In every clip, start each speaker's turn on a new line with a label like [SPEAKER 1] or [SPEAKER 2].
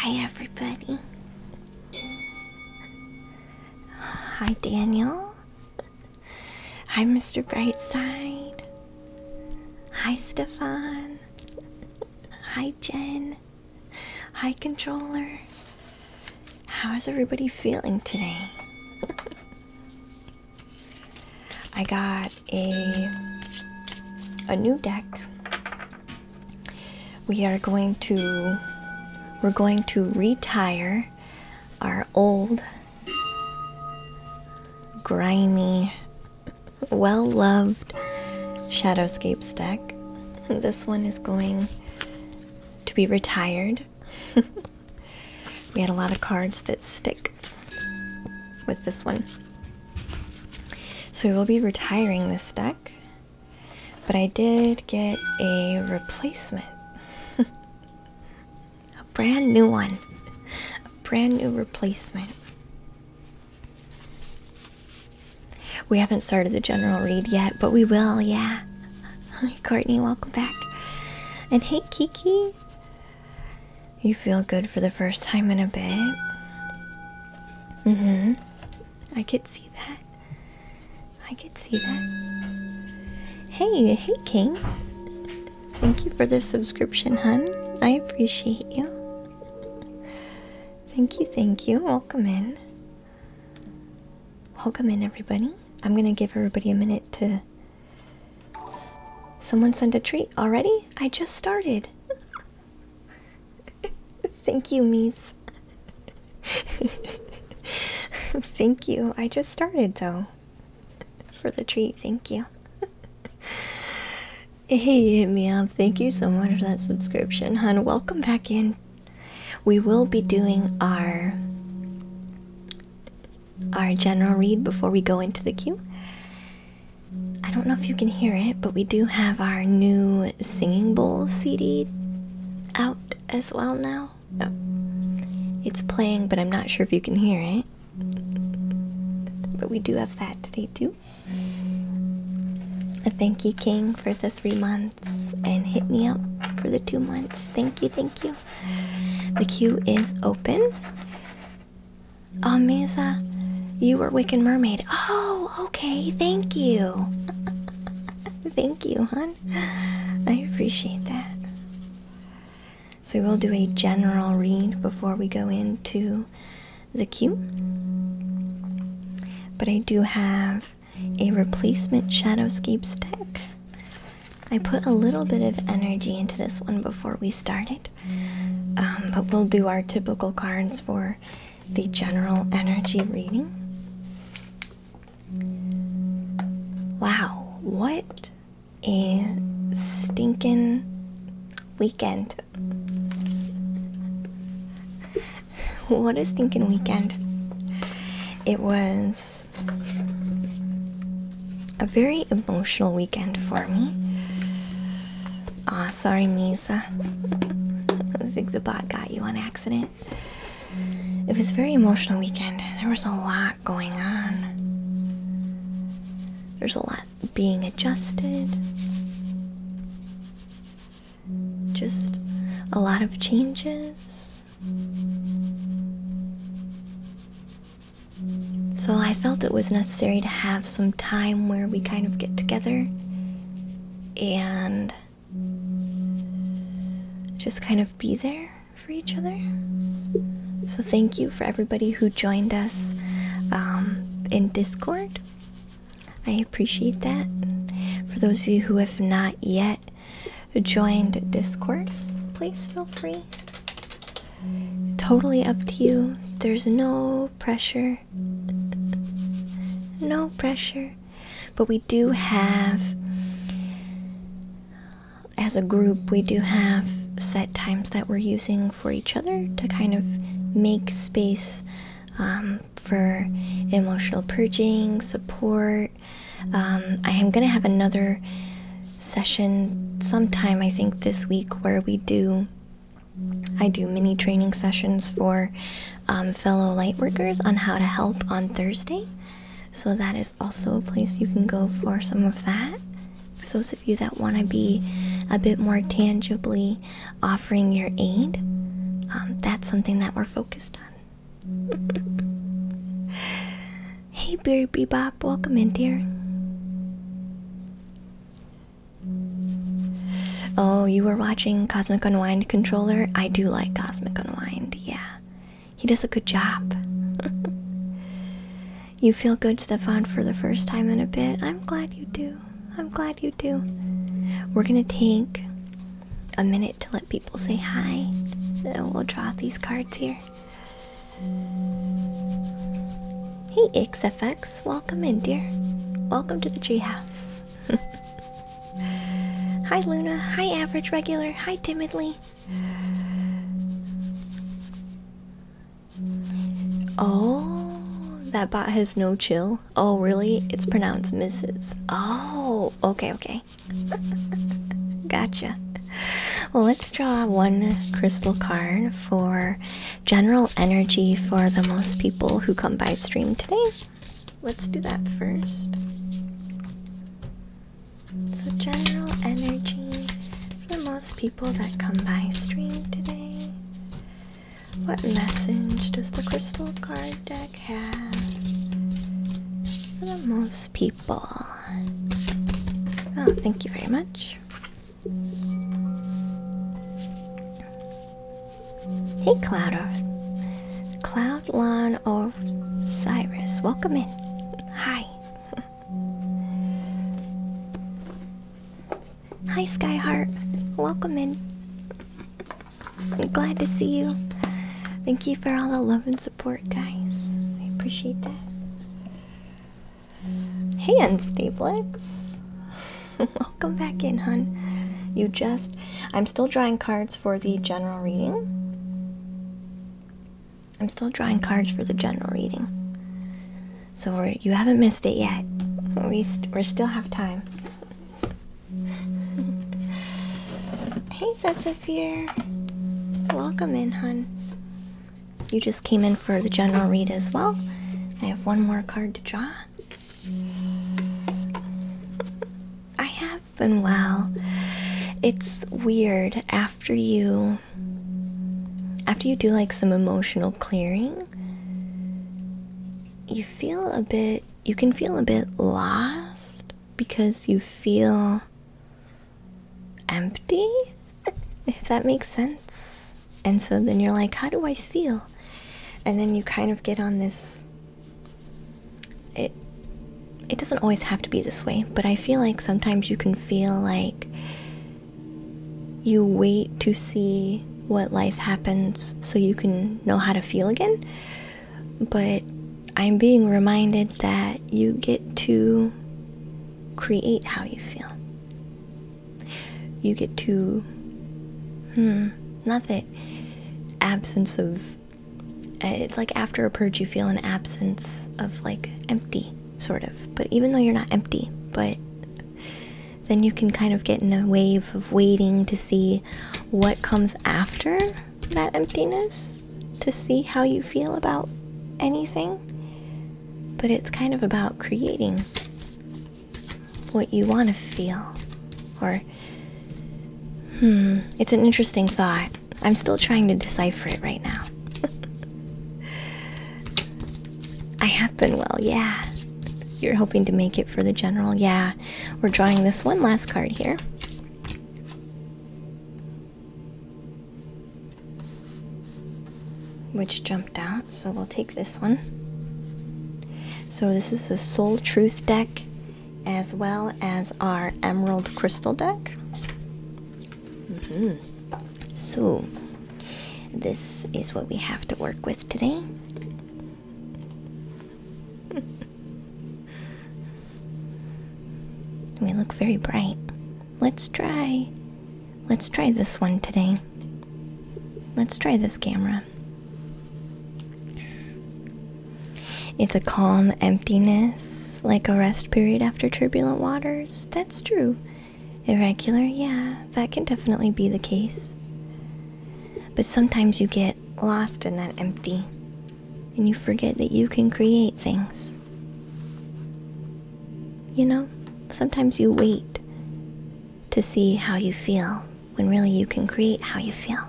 [SPEAKER 1] Hi, everybody. Hi, Daniel. Hi, Mr. Brightside. Hi, Stefan. Hi, Jen. Hi, Controller. How is everybody feeling today? I got a new deck. We're going to retire our old, grimy, well-loved Shadowscapes deck. This one is going to be retired. We had a lot of cards that stick with this one. So we will be retiring this deck. But I did get a replacement. A brand new one. A brand new replacement. We haven't started the general read yet, but we will, yeah. Hi, Courtney, welcome back. And hey, Kiki. You feel good for the first time in a bit. I could see that. I could see that. Hey, King. Thank you for the subscription, hun. I appreciate you. Thank you. Welcome in. Welcome in, everybody. I'm gonna give everybody a minute to... Someone sent a treat already? I just started. Thank you, Mies. Thank you. I just started, though. For the treat, thank you. Hey, hit me up. Thank you so much for that subscription, hun. Welcome back in. We will be doing our general read before we go into the queue. I don't know if you can hear it, but we do have our new Singing Bowl CD out as well now. Oh. It's playing, but I'm not sure if you can hear it. But we do have that today too. Thank you, King, for the 3 months, and hit me up for the 2 months. Thank you. The queue is open. Oh, Mesa, you were Wiccan Mermaid. Oh, okay, thank you. Thank you, hon. I appreciate that. So we'll do a general read before we go into the queue. But I do have a replacement Shadowscapes deck. I put a little bit of energy into this one before we started. But we'll do our typical cards for the general energy reading. Wow, what a stinking weekend. What a stinking weekend. It was a very emotional weekend for me. Aw, sorry, Misa. I think the bot got you on accident. It was a very emotional weekend. There was a lot going on. There's a lot being adjusted. Just a lot of changes. So I felt it was necessary to have some time where we kind of get together and just kind of be there for each other. So thank you for everybody who joined us in Discord. I appreciate that. For those of you who have not yet joined Discord, please feel free. Totally up to you. There's no pressure. No pressure. But we do have, as a group, we do have set times that we're using for each other to kind of make space for emotional purging, support. I am going to have another session sometime, I think this week, where I do mini training sessions for fellow lightworkers on how to help on Thursday. So that is also a place you can go for some of that. For those of you that want to be a bit more tangibly offering your aid, that's something that we're focused on. Hey, Beery Bebop, welcome in, dear. Oh, you were watching Cosmic Unwind Controller? I do like Cosmic Unwind, yeah. He does a good job. You feel good, Stefan, for the first time in a bit? I'm glad you do. I'm glad you do. We're gonna take a minute to let people say hi. And we'll draw these cards here. Hey, XFX, welcome in, dear. Welcome to the treehouse. Hi, Luna. Hi, Average Regular. Hi, Timidly. Oh, that bot has no chill. Oh, really? It's pronounced Mrs. Oh, okay. Gotcha. Well, let's draw one crystal card for general energy for the most people who come by stream today. Let's do that first. So general energy for most people that come by stream today. What message does the crystal card deck have for the most people? Oh, thank you very much. Hey, Cloudlon Osiris, welcome in. Hi. Hi, Skyheart. Welcome in. I'm glad to see you. Thank you for all the love and support, guys. I appreciate that. Hey, Unstablex. Welcome back in, hun. I'm still drawing cards for the general reading. So you haven't missed it yet. We still have time. Hey, Zephyr. Welcome in, hun. You just came in for the general read as well. I have one more card to draw. I have been well. It's weird after you do like some emotional clearing, you can feel a bit lost because you feel empty, if that makes sense. And so then you're like, how do I feel? And then you kind of get on this, it doesn't always have to be this way, but I feel like sometimes you can feel like you wait to see what life happens so you can know how to feel again. But I'm being reminded that you get to create how you feel. You get to, not that absence of, it's like after a purge you feel an absence of like empty, sort of. But even though you're not empty, but then you can kind of get in a wave of waiting to see what comes after that emptiness, to see how you feel about anything. But it's kind of about creating what you want to feel. Or, it's an interesting thought. I'm still trying to decipher it right now. I have been well, yeah. You're hoping to make it for the general, yeah. We're drawing this one last card here. Which jumped out, so we'll take this one. So this is the Soul Truth deck, as well as our Emerald Crystal deck. So, this is what we have to work with today. We look very bright. Let's try this one today. Let's try this camera. It's a calm emptiness, like a rest period after turbulent waters. That's true. Irregular, yeah, that can definitely be the case. But sometimes you get lost in that empty, and you forget that you can create things. You know, sometimes you wait to see how you feel, when really you can create how you feel.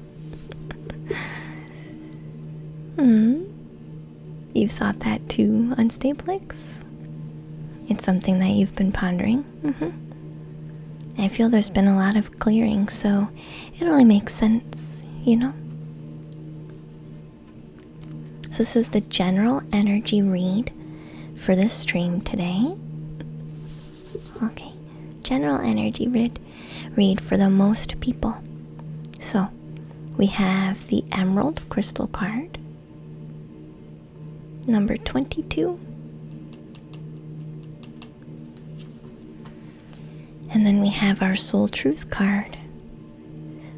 [SPEAKER 1] Hmm. You've thought that too, Unstablix? It's something that you've been pondering? I feel there's been a lot of clearing, so it only makes sense, you know? So this is the general energy read for this stream today. Okay, general energy read for the most people. So we have the Emerald Crystal card, number 22. And then we have our Soul Truth card,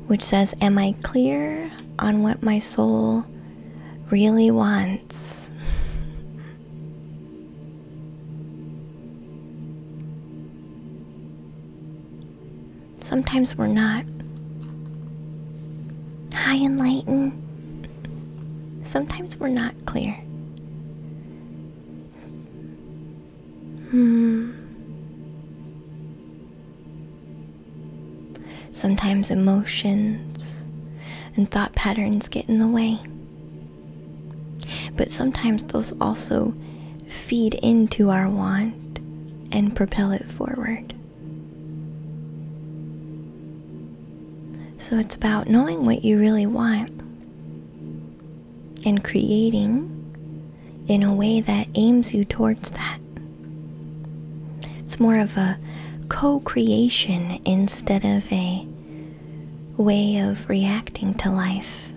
[SPEAKER 1] which says, am I clear on what my soul really wants? Sometimes we're not. Hi, Enlighten. Sometimes we're not clear. Sometimes emotions and thought patterns get in the way. But sometimes those also feed into our want and propel it forward. So it's about knowing what you really want and creating in a way that aims you towards that. It's more of a co-creation instead of a way of reacting to life.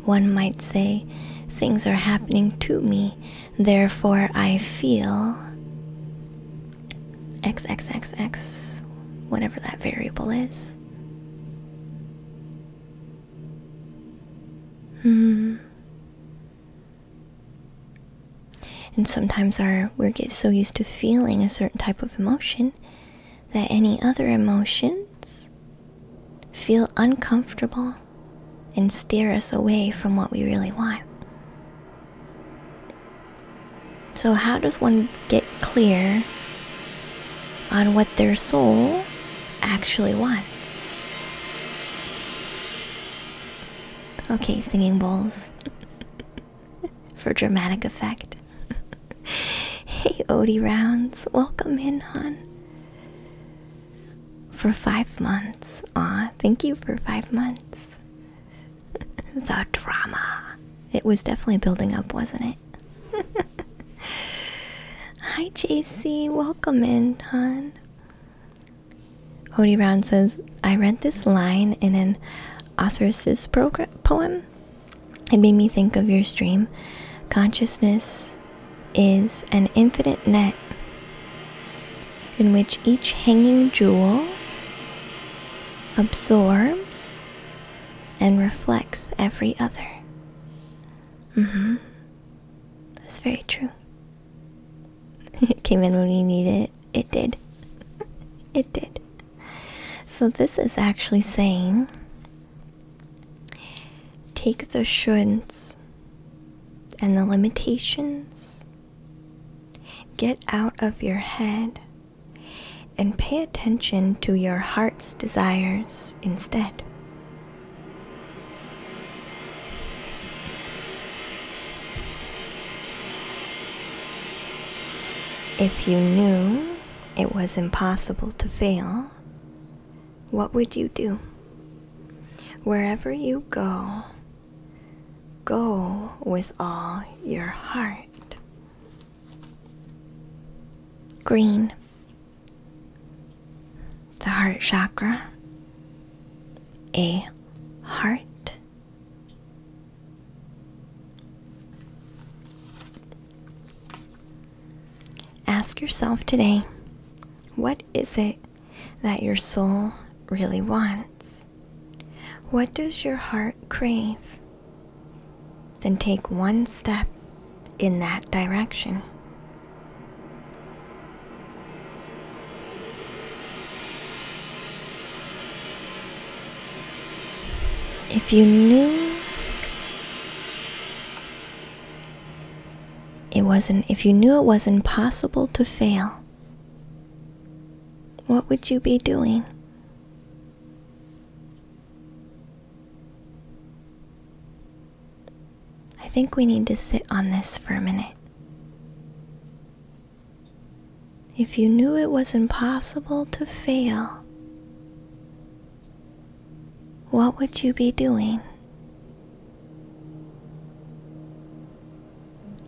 [SPEAKER 1] One might say, things are happening to me, therefore I feel XXXX, whatever that variable is. And sometimes we get so used to feeling a certain type of emotion that any other emotions feel uncomfortable and steer us away from what we really want. So how does one get clear on what their soul actually wants? Okay, singing bowls. It's for dramatic effect. Hey, Odie Rounds, welcome in, hon. For 5 months. Aw, thank you for 5 months. The drama. It was definitely building up, wasn't it? Hi, JC, welcome in, hon. Odie Round says, I read this line in an author's poem. It made me think of your stream. Consciousness is an infinite net in which each hanging jewel absorbs and reflects every other. That's very true. It came in when we needed it. It did. It did. So this is actually saying, take the shoulds and the limitations, get out of your head, and pay attention to your heart's desires instead. If you knew it was impossible to fail, what would you do? Wherever you go, go with all your heart. Green, the heart chakra, a heart. Ask yourself today, what is it that your soul really wants? What does your heart crave? Then take one step in that direction. If you knew it was impossible to fail, what would you be doing? I think we need to sit on this for a minute. If you knew it was impossible to fail, what would you be doing?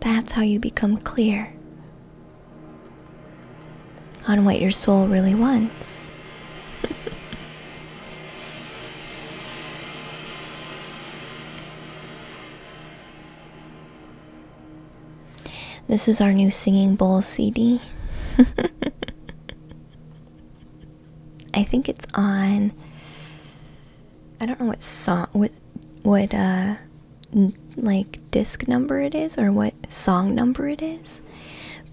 [SPEAKER 1] That's how you become clear on what your soul really wants. This is our new Singing Bowl CD. I think it's on, I don't know what song, what like disc number it is or what song number it is,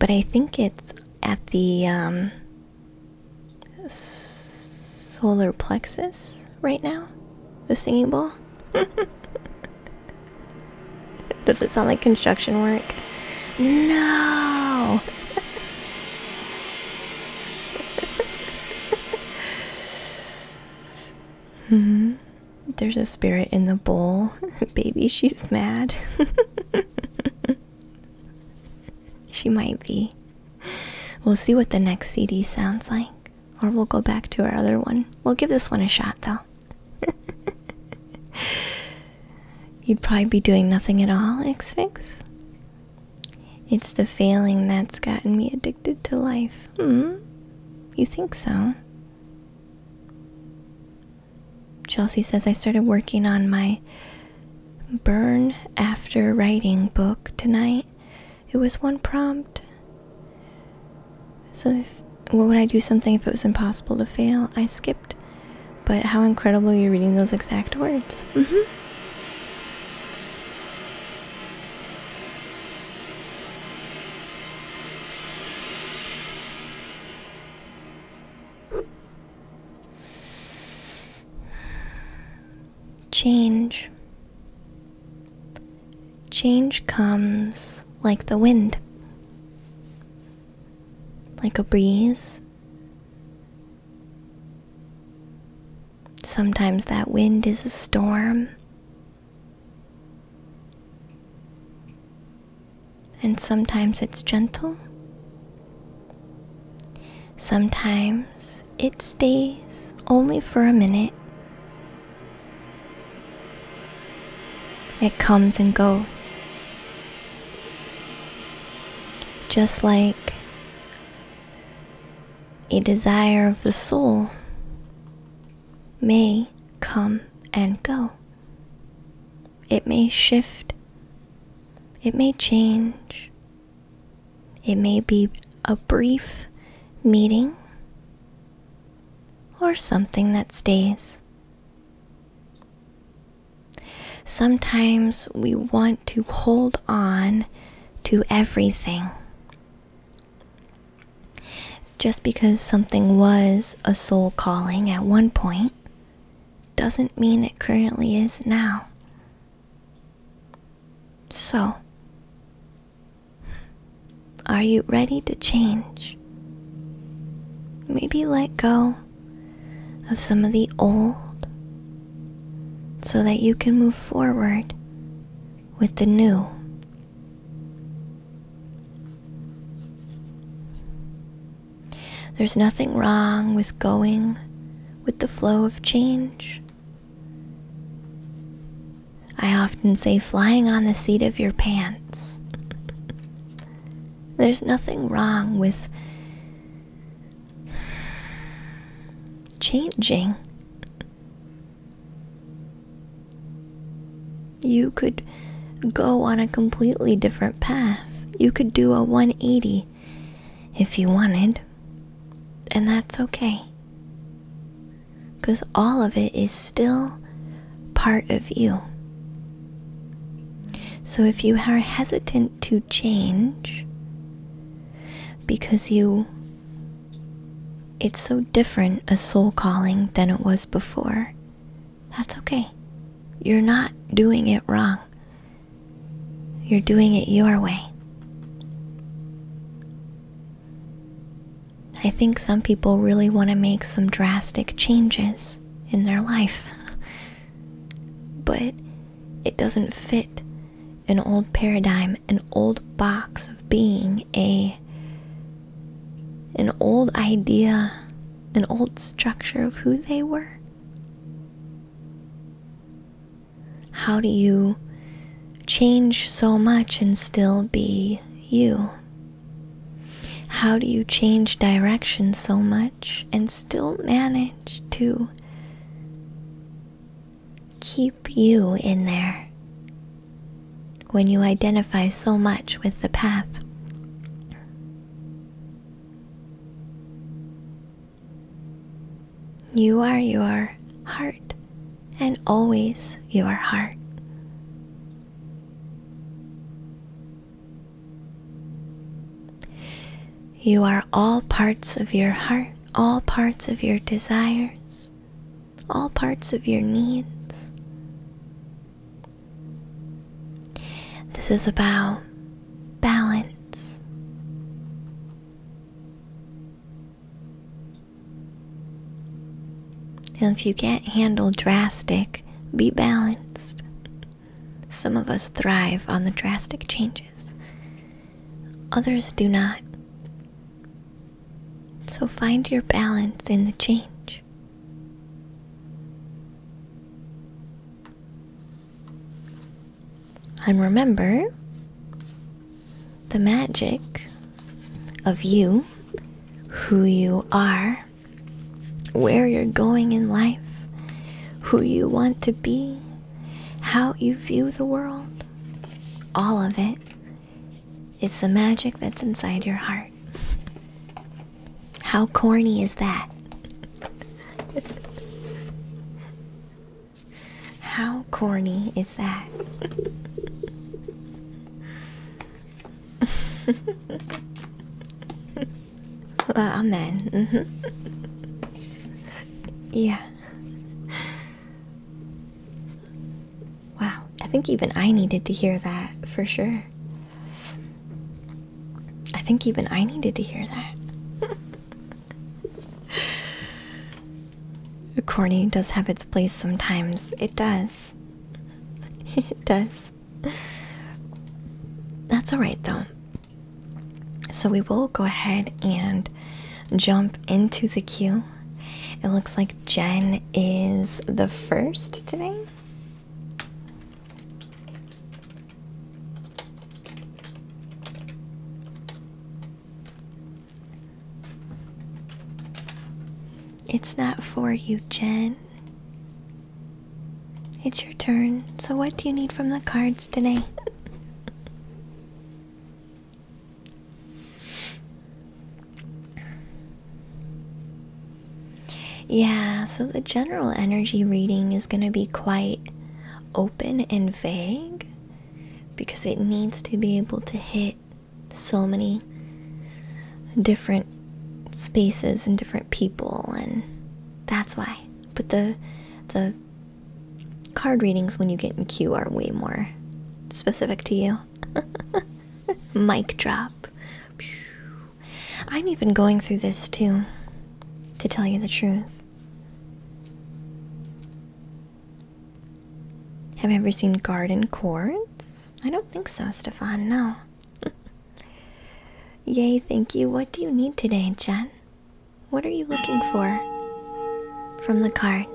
[SPEAKER 1] but I think it's at the solar plexus right now, the singing bowl. Does it sound like construction work? No. There's a spirit in the bowl. Baby, she's mad. She might be. We'll see what the next CD sounds like. Or we'll go back to our other one. We'll give this one a shot, though. You'd probably be doing nothing at all, X-Fix. It's the failing that's gotten me addicted to life. You think so? Chelsea says I started working on my burn after writing book tonight. It was one prompt. So what would I do something if it was impossible to fail? I skipped. But how incredible you're reading those exact words. Change. Change comes like the wind, like a breeze. Sometimes that wind is a storm, and sometimes it's gentle. Sometimes it stays only for a minute. It comes and goes. Just like a desire of the soul may come and go. It may shift. It may change. It may be a brief meeting or something that stays. Sometimes we want to hold on to everything. Just because something was a soul calling at one point doesn't mean it currently is now. So, are you ready to change? Maybe let go of some of the old so that you can move forward with the new. There's nothing wrong with going with the flow of change. I often say flying on the seat of your pants. There's nothing wrong with changing. You could go on a completely different path. You could do a 180 if you wanted, and that's okay. Because all of it is still part of you. So if you are hesitant to change because it's so different a soul calling than it was before, that's okay. You're not doing it wrong. You're doing it your way. I think some people really want to make some drastic changes in their life, but it doesn't fit an old paradigm, an old box of being, an old idea, an old structure of who they were? How do you change so much and still be you? How do you change direction so much and still manage to keep you in there when you identify so much with the path? You are your heart, and always your heart. You are all parts of your heart, all parts of your desires, all parts of your needs. This is about balance. And if you can't handle drastic, be balanced. Some of us thrive on the drastic changes. Others do not. So find your balance in the change. And remember, the magic of you, who you are, where you're going in life, who you want to be, how you view the world, all of it is the magic that's inside your heart. How corny is that? How corny is that? Amen. Yeah. Wow, I think even I needed to hear that for sure. I think even I needed to hear that. Corny does have its place sometimes. It does. It does. That's alright though. So we will go ahead and jump into the queue. It looks like Jen is the first today. It's not for you, Jen. It's your turn. So what do you need from the cards today? Yeah, so the general energy reading is going to be quite open and vague because it needs to be able to hit so many different spaces and different people, and that's why. But the card readings when you get in queue are way more specific to you. Mic drop. I'm even going through this too, to tell you the truth. Have you ever seen garden quartz? I don't think so, Stefan, no. Yay, thank you. What do you need today, Jen? What are you looking for from the cards?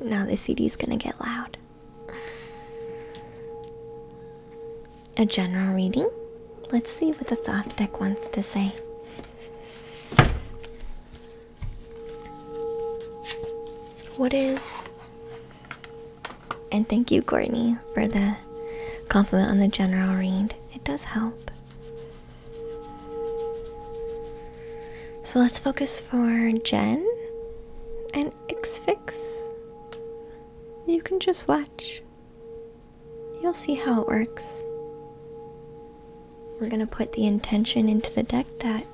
[SPEAKER 1] Now the CD's gonna get loud. A general reading? Let's see what the Thoth deck wants to say. What is... And thank you, Courtney, for the compliment on the general read. It does help. So let's focus for Jen and Xfix. You can just watch. You'll see how it works. We're gonna put the intention into the deck that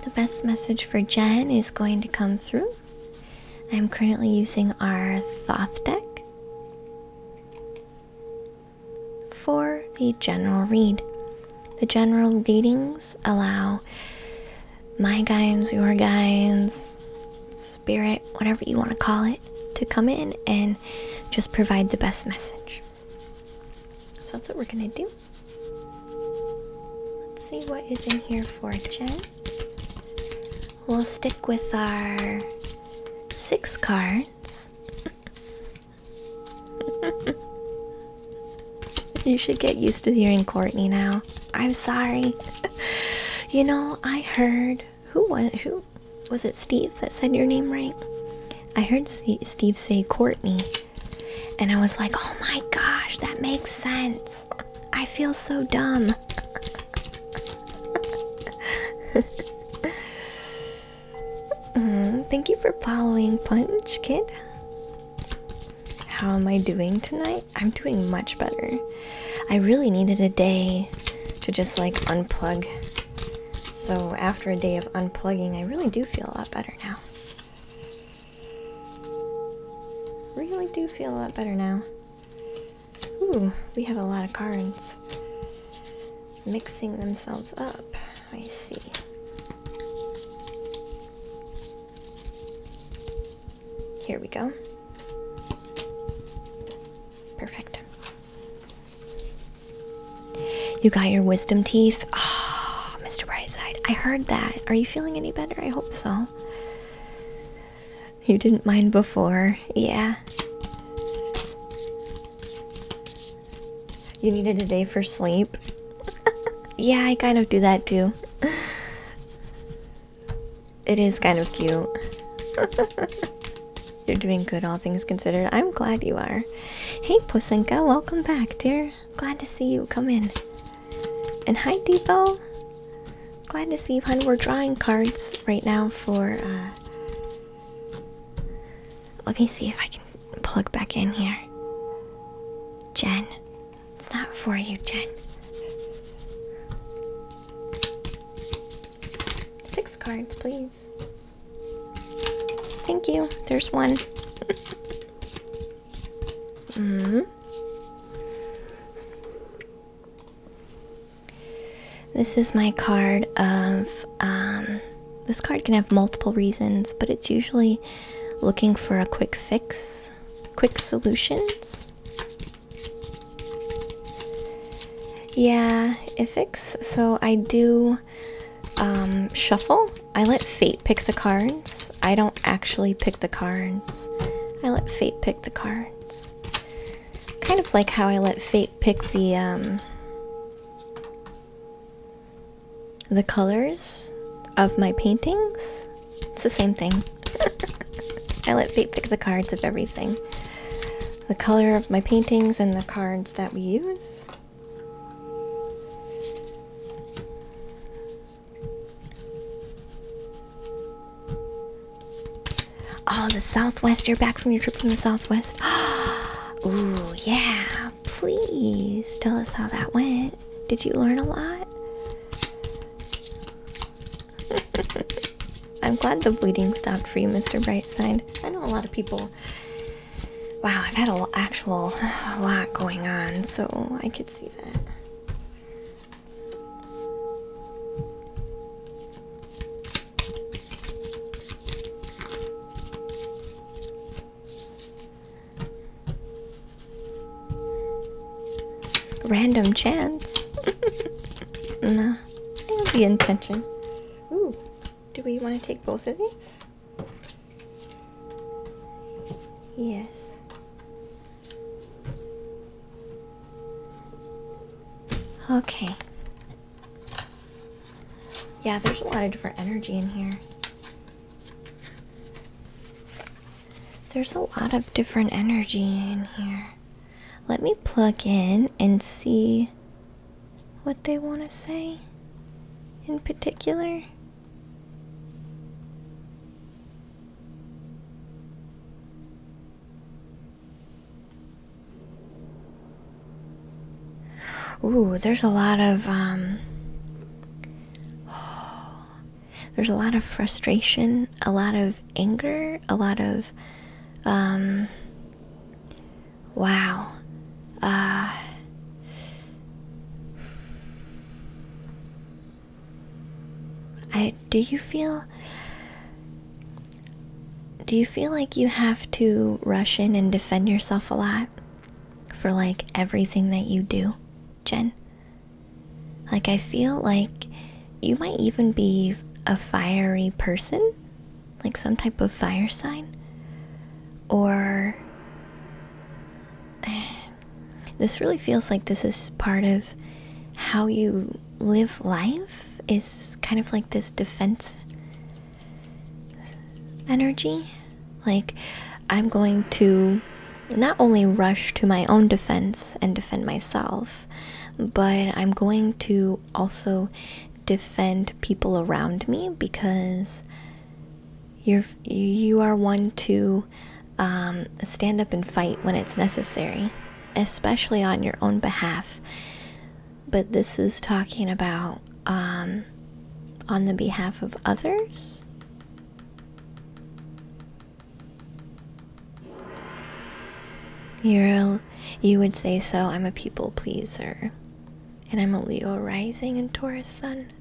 [SPEAKER 1] the best message for Jen is going to come through. I'm currently using our Thoth deck for the general read. The general readings allow my guidance, your guidance, spirit, whatever you want to call it, to to come in and just provide the best message. So that's what we're gonna do. Let's see what is in here for Jen. We'll stick with our 6 cards. You should get used to hearing Courtney now. I'm sorry. You know, I heard who was it, Steve, that said your name right? I heard Steve say Courtney, and I was like, oh my gosh, that makes sense. I feel so dumb. Thank you for following Punch Kid. How am I doing tonight? I'm doing much better. I really needed a day to just like unplug. So after a day of unplugging, I really do feel a lot better now. Really do feel a lot better now. Ooh, we have a lot of cards mixing themselves up. I see. Here we go. Perfect. You got your wisdom teeth? Oh, Mr. Brightside. I heard that. Are you feeling any better? I hope so. You didn't mind before. Yeah. You needed a day for sleep. Yeah, I kind of do that too. It is kind of cute. You're doing good, all things considered. I'm glad you are. Hey, Pusinka, welcome back, dear. Glad to see you. Come in. And hi, Depot. Glad to see you, hon. We're drawing cards right now for, let me see if I can plug back in here. Jen. It's not for you, Jen. 6 cards, please. Thank you. There's one. This is my card of, this card can have multiple reasons, but it's usually looking for a quick fix, quick solutions. Yeah, Ifix. So I do shuffle. I let fate pick the cards. I don't actually pick the cards. I let fate pick the cards. Kind of like how I let fate pick the colors of my paintings. It's the same thing. I let fate pick the cards of everything. The color of my paintings and the cards that we use. Oh, the Southwest. You're back from your trip from the Southwest. Ooh, yeah. Please tell us how that went. Did you learn a lot? I'm glad the bleeding stopped for you, Mr. Brightside. I know a lot of people. Wow, I've had a lot going on, so I could see that. Random chance. No, the intention. Ooh, do we want to take both of these? Yes. Okay. Yeah, there's a lot of different energy in here. There's a lot of different energy in here. Let me plug in and see what they want to say in particular. Ooh, there's a lot of there's a lot of frustration, a lot of anger, a lot of wow. Do you feel like you have to rush in and defend yourself a lot for like everything that you do, Jen? Like, I feel like you might even be a fiery person, like some type of fire sign. Or this really feels like this is part of how you live life, is kind of like this defense energy. Like, I'm going to not only rush to my own defense and defend myself, but I'm going to also defend people around me, because you are one to stand up and fight when it's necessary, especially on your own behalf. But this is talking about on the behalf of others. You would say so. I'm a people pleaser, and I'm a Leo rising and Taurus sun.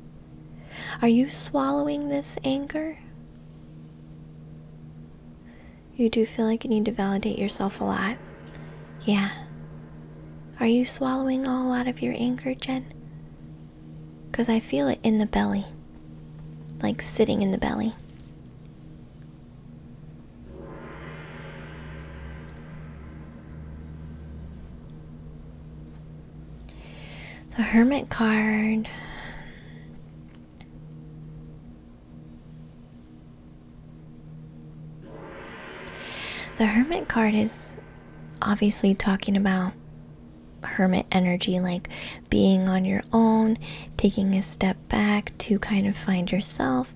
[SPEAKER 1] Are you swallowing this anger? You do feel like you need to validate yourself a lot. Yeah. Are you swallowing a lot of your anger, Jen? Because I feel it in the belly. Like sitting in the belly. The Hermit card. The Hermit card is obviously talking about hermit energy, like being on your own, taking a step back to kind of find yourself,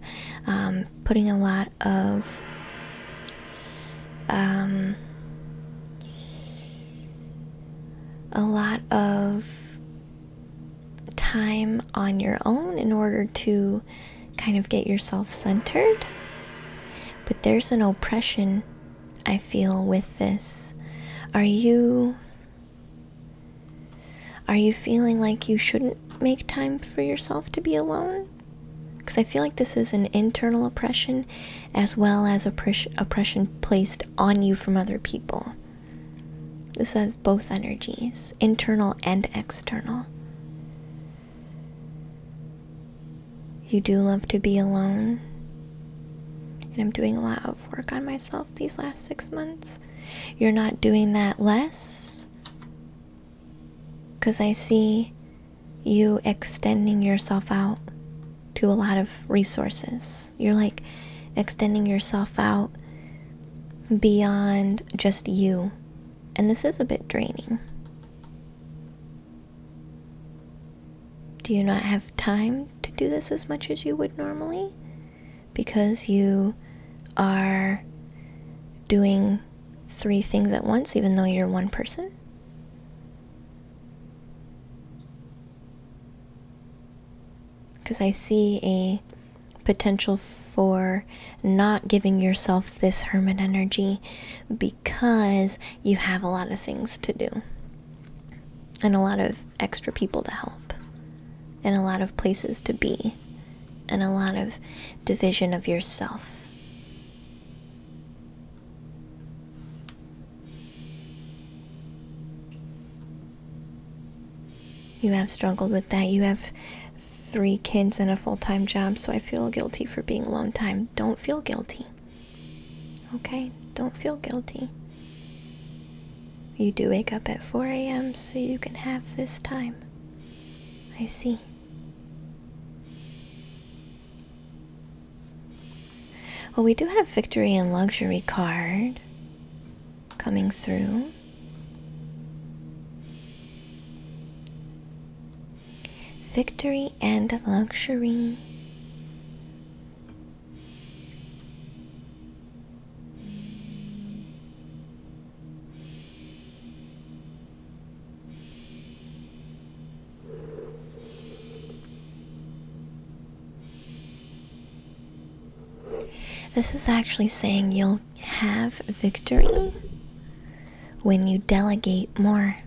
[SPEAKER 1] putting a lot of time on your own in order to kind of get yourself centered. But there's an oppression I feel with this. Are you feeling like you shouldn't make time for yourself to be alone? Because I feel like this is an internal oppression as well as oppression placed on you from other people. This has both energies, internal and external. You do love to be alone. And I'm doing a lot of work on myself these last 6 months. You're not doing that less, because I see you extending yourself out to a lot of resources. You're like extending yourself out beyond just you. And this is a bit draining. Do you not have time to do this as much as you would normally? Because you are doing 3 things at once, even though you're one person? Because I see a potential for not giving yourself this hermit energy because you have a lot of things to do and a lot of extra people to help and a lot of places to be and a lot of division of yourself. You have struggled with that. You have 3 kids and a full-time job, so I feel guilty for being alone time. Don't feel guilty. Okay? Don't feel guilty. You do wake up at 4 a.m. so you can have this time. I see. Well, we do have Victory and Luxury card coming through. Victory and Luxury. This is actually saying you'll have victory when you delegate more,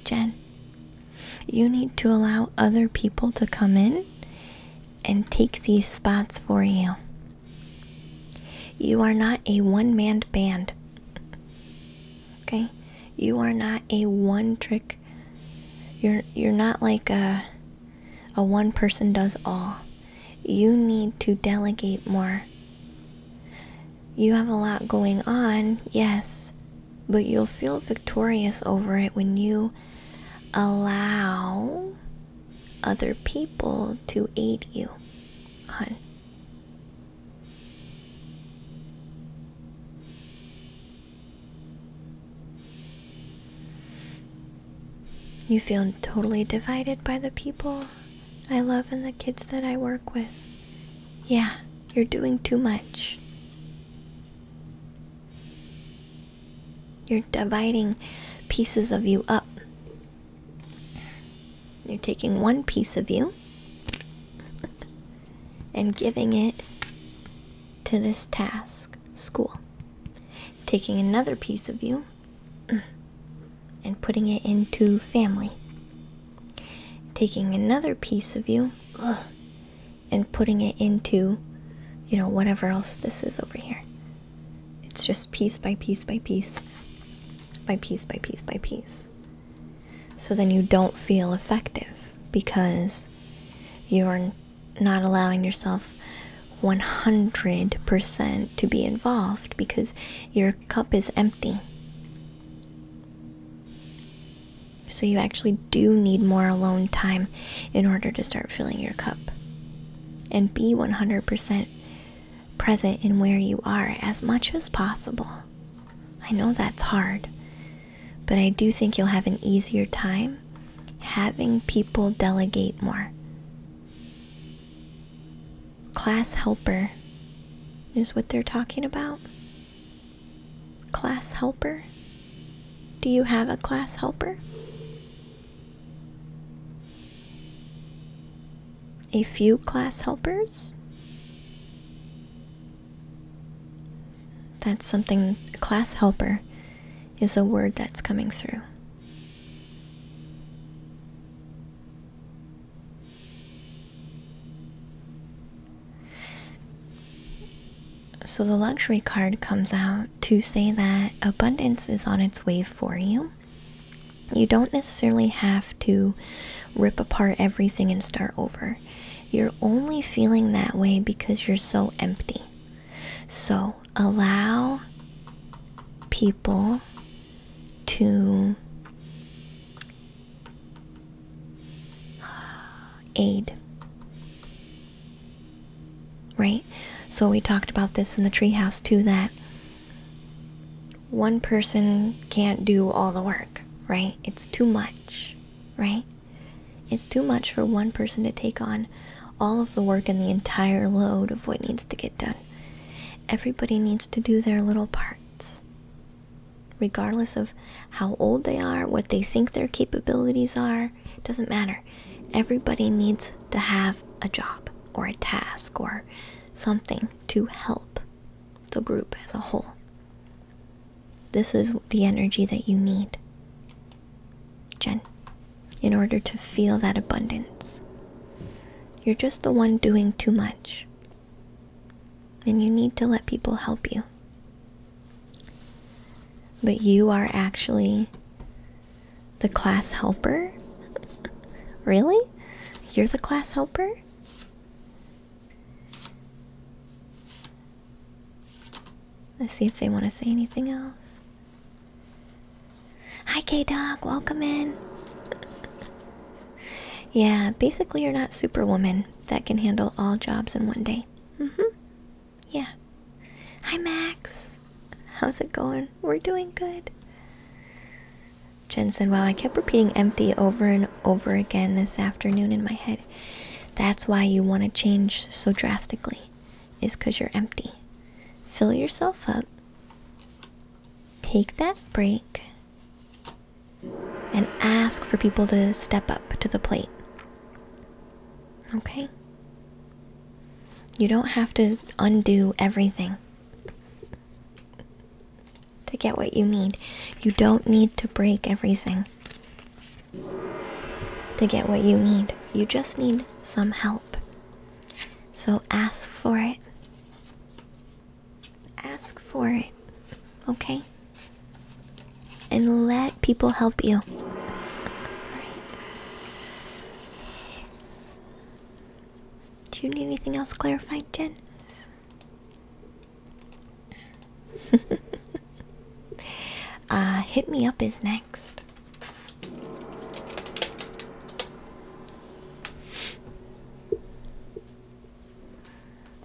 [SPEAKER 1] Jen. You need to allow other people to come in and take these spots for you. You are not a one-man band. Okay? You are not a one-trick. You're not like a one person does all. You need to delegate more. You have a lot going on, yes, but you'll feel victorious over it when you allow other people to aid you, hon. You feel totally divided by the people I love and the kids that I work with. Yeah, you're doing too much. You're dividing pieces of you up. You're taking one piece of you and giving it to this task, school. Taking another piece of you and putting it into family. Taking another piece of you and putting it into, whatever else this is over here. It's just piece by piece by piece. By piece by piece by piece. So then you don't feel effective because you're not allowing yourself 100% to be involved because your cup is empty. So you actually do need more alone time in order to start filling your cup. And be 100% present in where you are as much as possible. I know that's hard, but I do think you'll have an easier time having people delegate more. Class helper is what they're talking about. Class helper? Do you have a class helper? A few class helpers? That's something, class helper is a word that's coming through. So the luxury card comes out to say that abundance is on its way for you. You don't necessarily have to rip apart everything and start over. You're only feeling that way because you're so empty. So allow people to aid. Right? So we talked about this in the treehouse too, that one person can't do all the work, right? It's too much, right? It's too much for one person to take on all of the work and the entire load of what needs to get done. Everybody needs to do their little parts, regardless of how old they are, what they think their capabilities are. It doesn't matter. Everybody needs to have a job or a task or something to help the group as a whole. This is the energy that you need, Jen, in order to feel that abundance. You're just the one doing too much, and you need to let people help you. But you are actually the class helper? Really? You're the class helper? Let's see if they want to say anything else. Hi, K-Dog. Welcome in. Yeah, basically you're not Superwoman that can handle all jobs in one day. Yeah. Hi, Max. How's it going? We're doing good. Jen said, wow, I kept repeating empty over and over again this afternoon in my head. That's why you want to change so drastically, is because you're empty. Fill yourself up. Take that break. And ask for people to step up to the plate. Okay? You don't have to undo everything to get what you need. You don't need to break everything to get what you need. You just need some help. So ask for it. for it, okay? And let people help you. Alright. Do you need anything else clarified, Jen? Hit Me Up is next.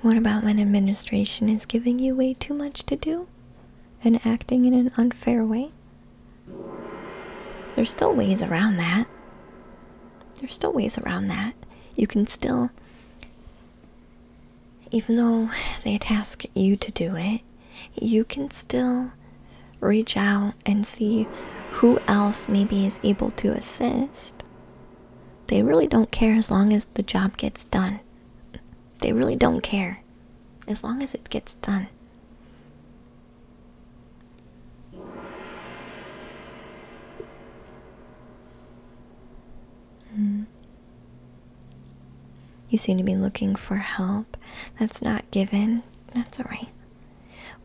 [SPEAKER 1] What about when administration is giving you way too much to do and acting in an unfair way? There's still ways around that. There's still ways around that. You can still, even though they task you to do it, you can still reach out and see who else maybe is able to assist. They really don't care as long as the job gets done. They really don't care as long as it gets done. You seem to be looking for help. That's not given. That's alright.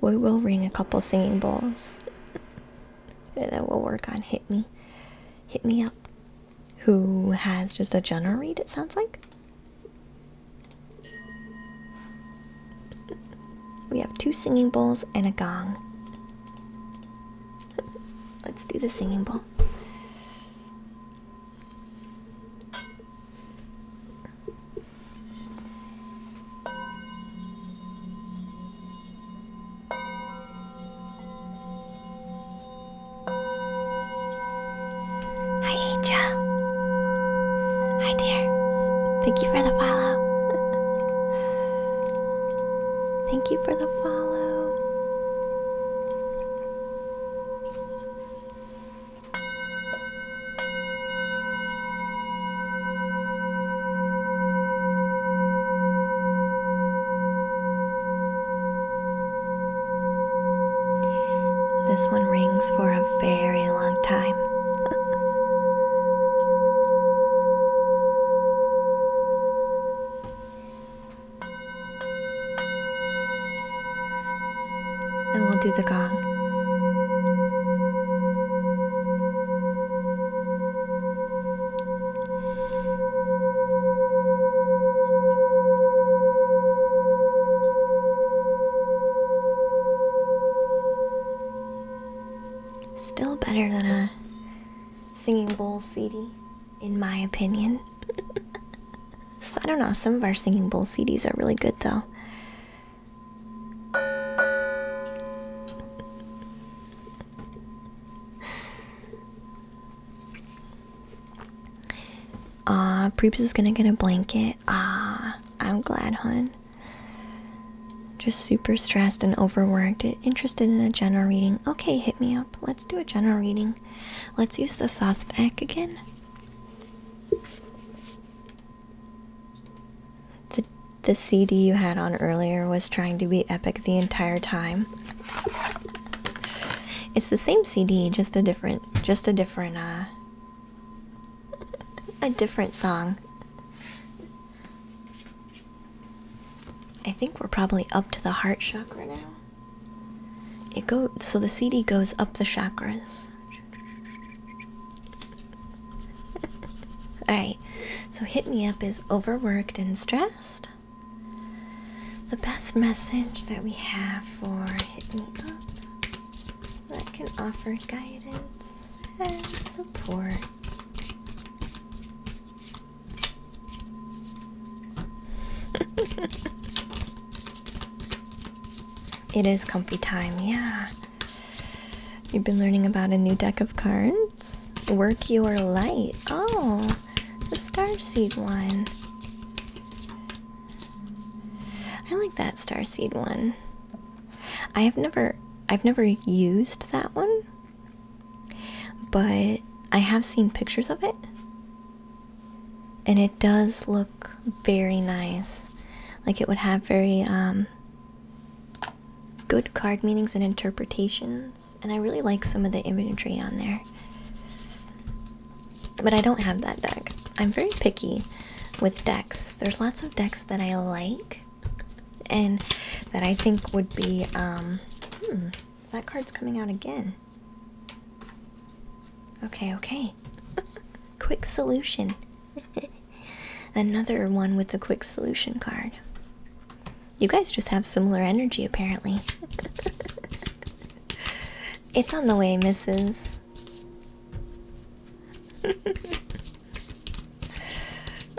[SPEAKER 1] We will ring a couple singing bowls. And then we'll work on Hit Me Up. Who has just a general read, it sounds like? We have 2 singing bowls and a gong. Let's do the singing bowls. Hi, Angel. Hi, dear. Thank you for the follow. Thank you for the follow. This one rings for a very long time. Then we'll do the gong. Still better than a singing bowl CD, in my opinion. So I don't know, some of our singing bowl CDs are really good though. Preeps is gonna get a blanket. I'm glad, hun. Just super stressed and overworked. Interested in a general reading. Okay, hit me up. Let's do a general reading. Let's use the Thoth deck again. The CD you had on earlier was trying to be epic the entire time. It's the same CD, just a different song. I think we're probably up to the heart chakra now. So the CD goes up the chakras. Alright, so Hit Me Up is overworked and stressed. The best message that we have for Hit Me Up that can offer guidance and support. It is comfy time, yeah. You've been learning about a new deck of cards? Work Your Light. Oh, the Starseed one. I like that Starseed one. I've never used that one, but I have seen pictures of it, and it does look very nice. Like it would have very good card meanings and interpretations, and I really like some of the imagery on there. But I don't have that deck. I'm very picky with decks. There's lots of decks that I like and that I think would be That card's coming out again. Okay, okay. Quick solution. Another one with the quick solution card. You guys just have similar energy, apparently. It's on the way, missus.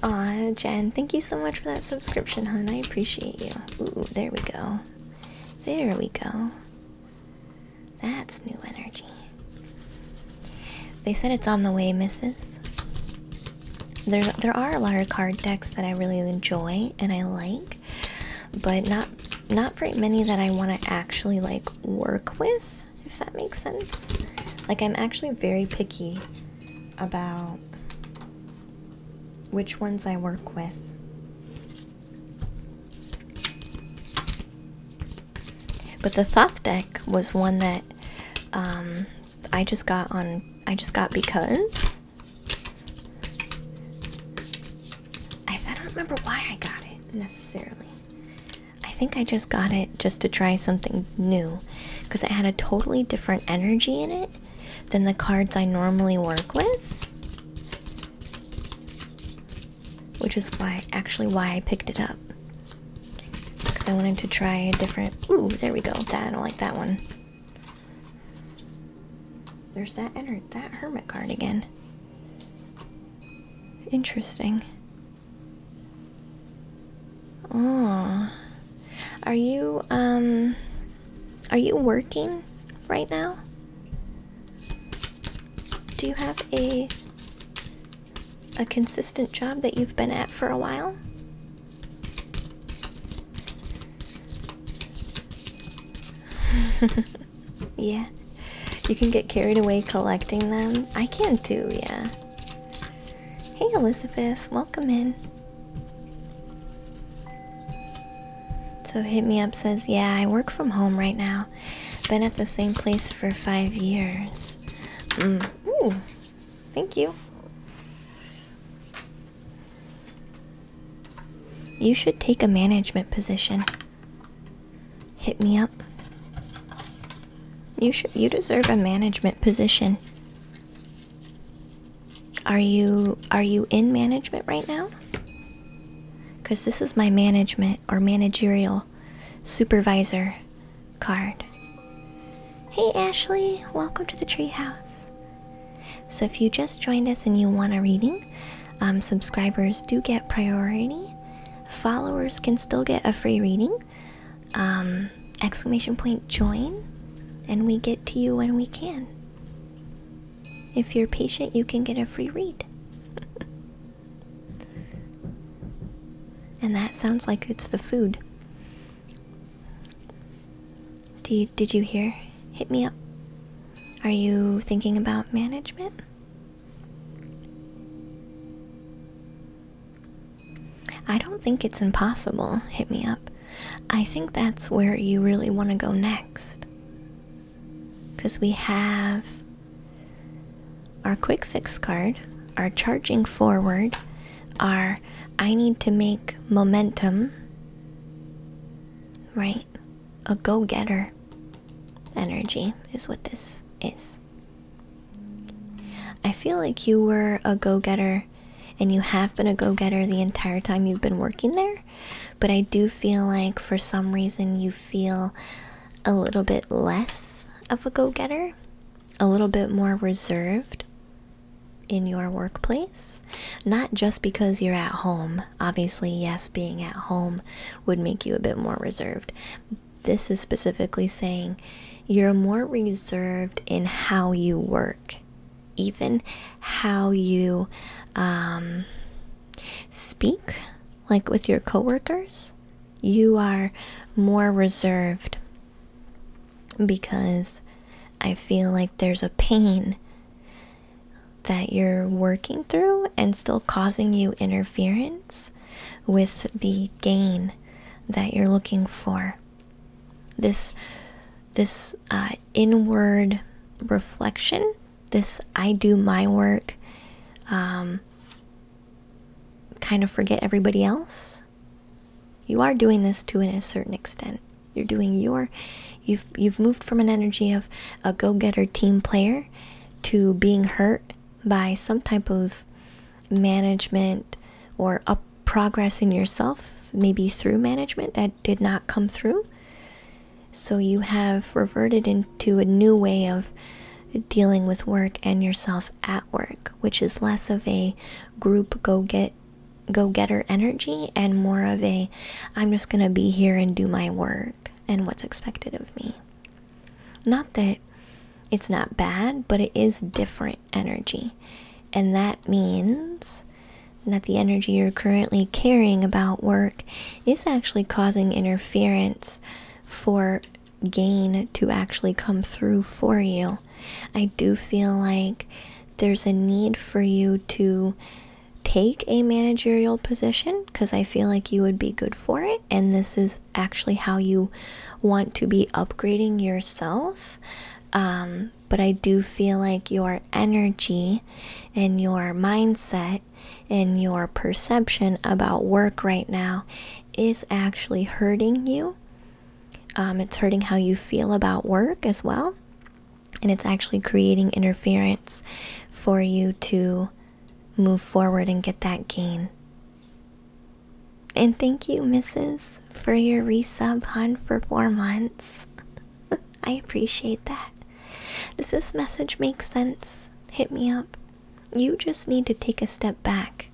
[SPEAKER 1] Aw, Jen, thank you so much for that subscription, hon. I appreciate you. Ooh, there we go. There we go. That's new energy. They said it's on the way, missus. There are a lot of card decks that I really enjoy and I like, but not very many that I want to actually like work with, if that makes sense. Like, I'm actually very picky about which ones I work with. But the Thoth deck was one that I just got because I don't remember why I got it necessarily. I think I just got it just to try something new because it had a totally different energy in it than the cards I normally work with, which is why I picked it up, because I wanted to try a different. Ooh, there we go. I don't like that one. There's that hermit card again. Interesting. Oh, are you working right now? Do you have a consistent job that you've been at for a while? Yeah. You can get carried away collecting them. I can too, yeah. Hey Elizabeth, welcome in. So Hit Me Up says, yeah, I work from home right now. Been at the same place for 5 years. Ooh, thank you. You should take a management position. Hit Me Up. You deserve a management position. Are you in management right now? Because this is my management or managerial supervisor card. Hey Ashley, welcome to the treehouse. So if you just joined us and you want a reading, subscribers do get priority. Followers can still get a free reading. Exclamation point join, and we get to you when we can. If you're patient, you can get a free read. And that sounds like it's the food. Did you hear? Hit Me Up. Are you thinking about management? I don't think it's impossible, Hit Me Up. I think that's where you really want to go next. Because we have our quick fix card, our charging forward, our I need to make momentum, right? A go-getter energy is what this is. I feel like you were a go-getter and you have been a go-getter the entire time you've been working there, but I do feel like for some reason you feel a little bit less of a go-getter, a little bit more reserved in your workplace. Not just because you're at home. Obviously, yes, being at home would make you a bit more reserved. This is specifically saying you're more reserved in how you work, even how you speak, like with your coworkers. You are more reserved because I feel like there's a pain that you're working through and still causing you interference with the gain that you're looking for. This inward reflection, this I do my work, kind of forget everybody else. You are doing this to a certain extent. You're doing your You've moved from an energy of a go-getter team player to being hurt by some type of management or up progress in yourself, maybe through management that did not come through. So you have reverted into a new way of dealing with work and yourself at work, which is less of a group go-getter energy and more of a I'm just gonna be here and do my work and what's expected of me. Not that it's not bad, but it is different energy. And that means that the energy you're currently carrying about work is actually causing interference for gain to actually come through for you. I do feel like there's a need for you to take a managerial position because I feel like you would be good for it, and this is actually how you want to be upgrading yourself. But I do feel like your energy and your mindset and your perception about work right now is actually hurting you. It's hurting how you feel about work as well, and it's actually creating interference for you to move forward and get that gain. And thank you, Mrs., for your resub, hon, for 4 months. I appreciate that. Does this message make sense? Hit me up. You just need to take a step back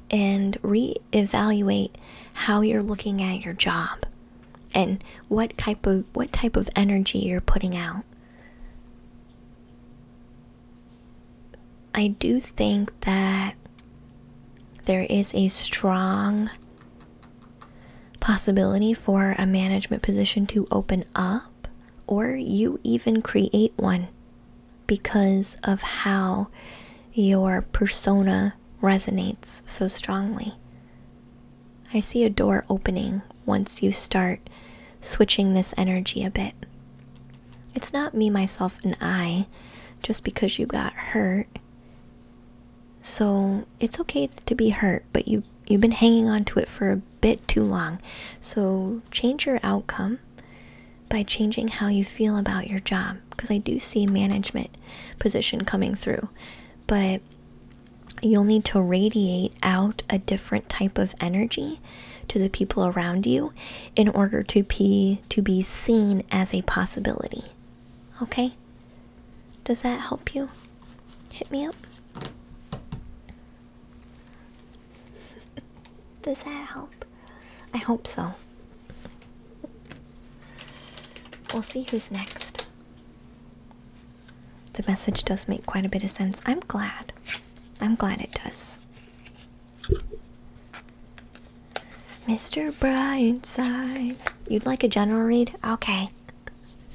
[SPEAKER 1] and reevaluate how you're looking at your job and what type of energy you're putting out. I do think that there is a strong possibility for a management position to open up, or you even create one because of how your persona resonates so strongly. I see a door opening once you start switching this energy a bit. It's not me, myself, and I just because you got hurt. So it's okay to be hurt, but you've been hanging on to it for a bit too long. So change your outcome by changing how you feel about your job, because I do see management position coming through, but you'll need to radiate out a different type of energy to the people around you in order to be seen as a possibility. Okay? Does that help you? Hit me up. Does that help? I hope so. We'll see who's next. The message does make quite a bit of sense. I'm glad. I'm glad it does. Mr. Brightside. You'd like a general read? Okay.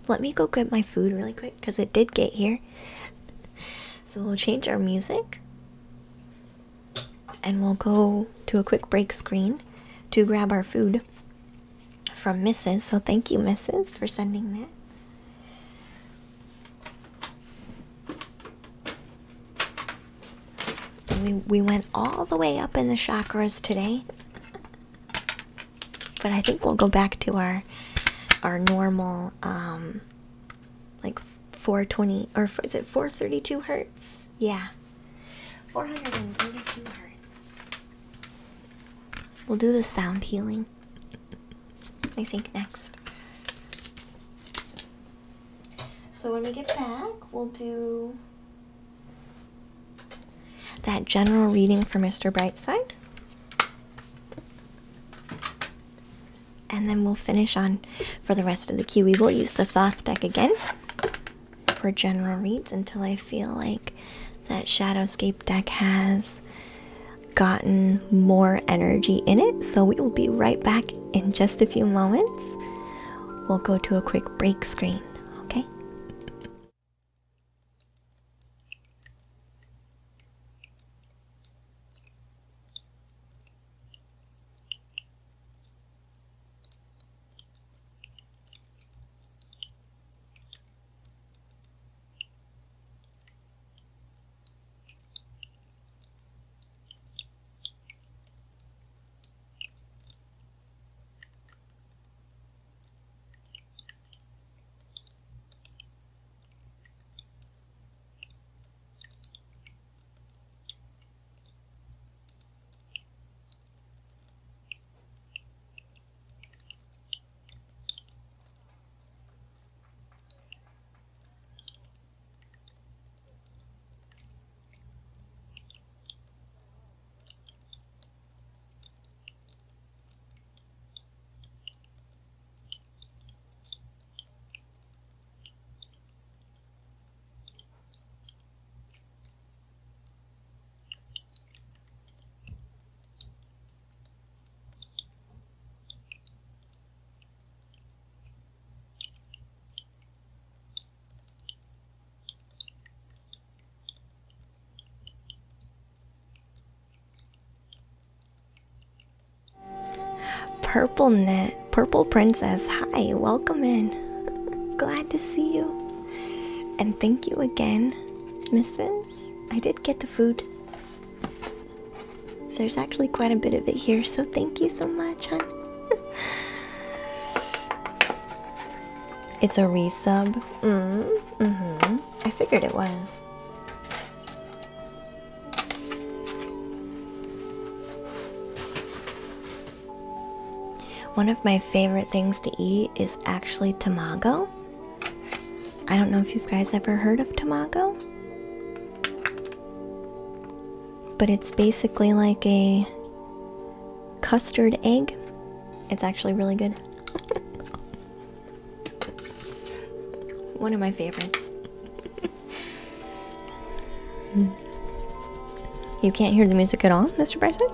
[SPEAKER 1] Let me go get my food really quick because it did get here. So we'll change our music. And we'll go to a quick break screen to grab our food from Mrs. So thank you, Mrs., for sending that. So we went all the way up in the chakras today. But I think we'll go back to our normal, like 420, or is it 432 hertz? Yeah, 432 hertz. We'll do the sound healing, I think, next. So when we get back, we'll do that general reading for Mr. Brightside. And then we'll finish on for the rest of the queue. We will use the Thoth deck again for general reads until I feel like that Shadowscape deck has gotten more energy in it. So we will be right back in just a few moments. We'll go to a quick break screen, okay? Purple Princess, hi, welcome in. Glad to see you. And thank you again, Mrs. I did get the food. There's actually quite a bit of it here, so thank you so much, hon. It's a resub. I figured it was. One of my favorite things to eat is actually tamago. I don't know if you guys ever heard of tamago, but it's basically like a custard egg. It's actually really good. One of my favorites. You can't hear the music at all, Mr. Bryson?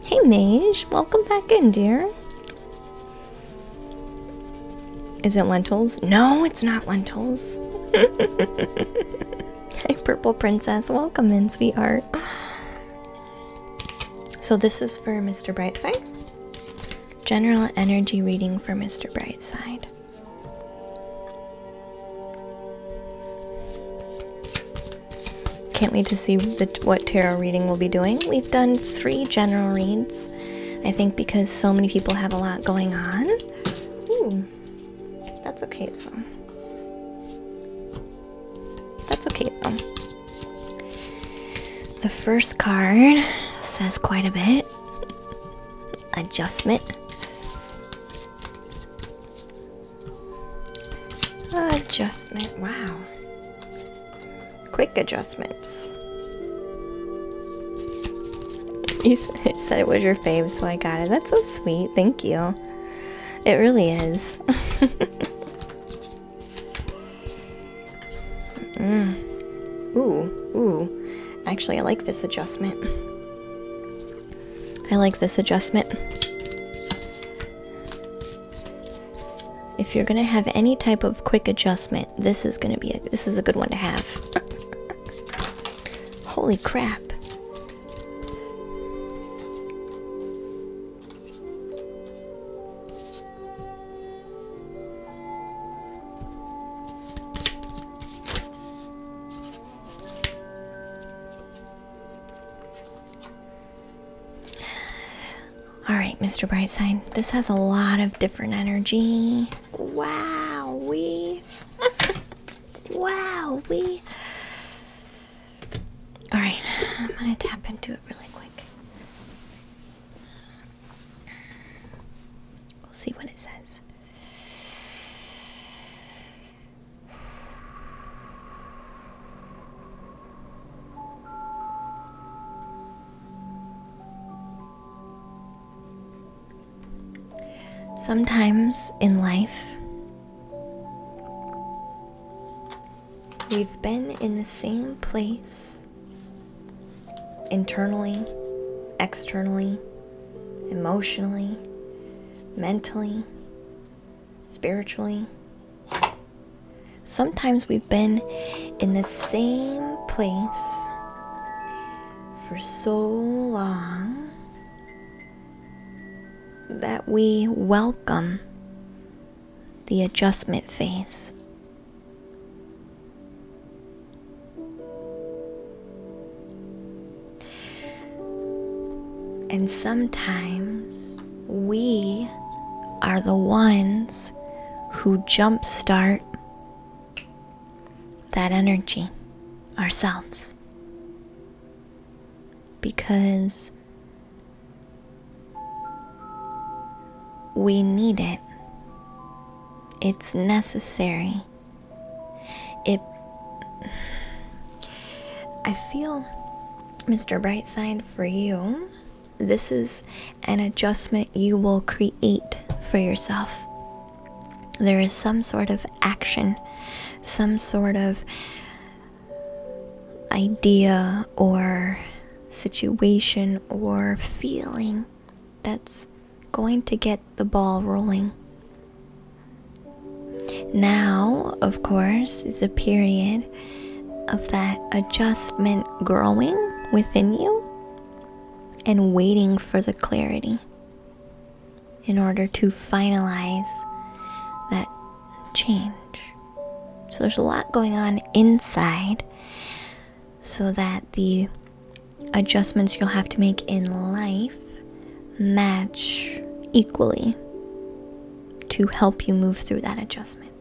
[SPEAKER 1] Hey Mage, welcome back in, dear. Is it lentils? No, it's not lentils. Hey Purple Princess, welcome in, sweetheart. So this is for Mr. Brightside. General energy reading for Mr. Brightside. Can't wait to see what tarot reading we'll be doing. We've done 3 general reads, I think because so many people have a lot going on. Ooh, that's okay though. That's okay though. The first card says quite a bit. Adjustment. Adjustment, wow. Quick adjustments. You said it was your fave, so I got it. That's so sweet. Thank you. It really is. Ooh. Actually, I like this adjustment. I like this adjustment. If you're gonna have any type of quick adjustment, this is a good one to have. Holy crap. Alright, Mr. Brightside, this has a lot of different energy. Wow-wee. Wow-wee. Alright, I'm gonna tap into it really quick. We'll see what it says. Sometimes in life, we've been in the same place, internally, externally, emotionally, mentally, spiritually. Sometimes we've been in the same place for so long that we welcome the adjustment phase. And sometimes we are the ones who jumpstart that energy ourselves, because we need it. It's necessary. I feel, Mr. Brightside, for you, this is an adjustment you will create for yourself. There is some sort of action, some sort of idea or situation or feeling that's going to get the ball rolling. Now, of course, is a period of that adjustment growing within you and waiting for the clarity in order to finalize that change. So there's a lot going on inside so that the adjustments you'll have to make in life match equally to help you move through that adjustment.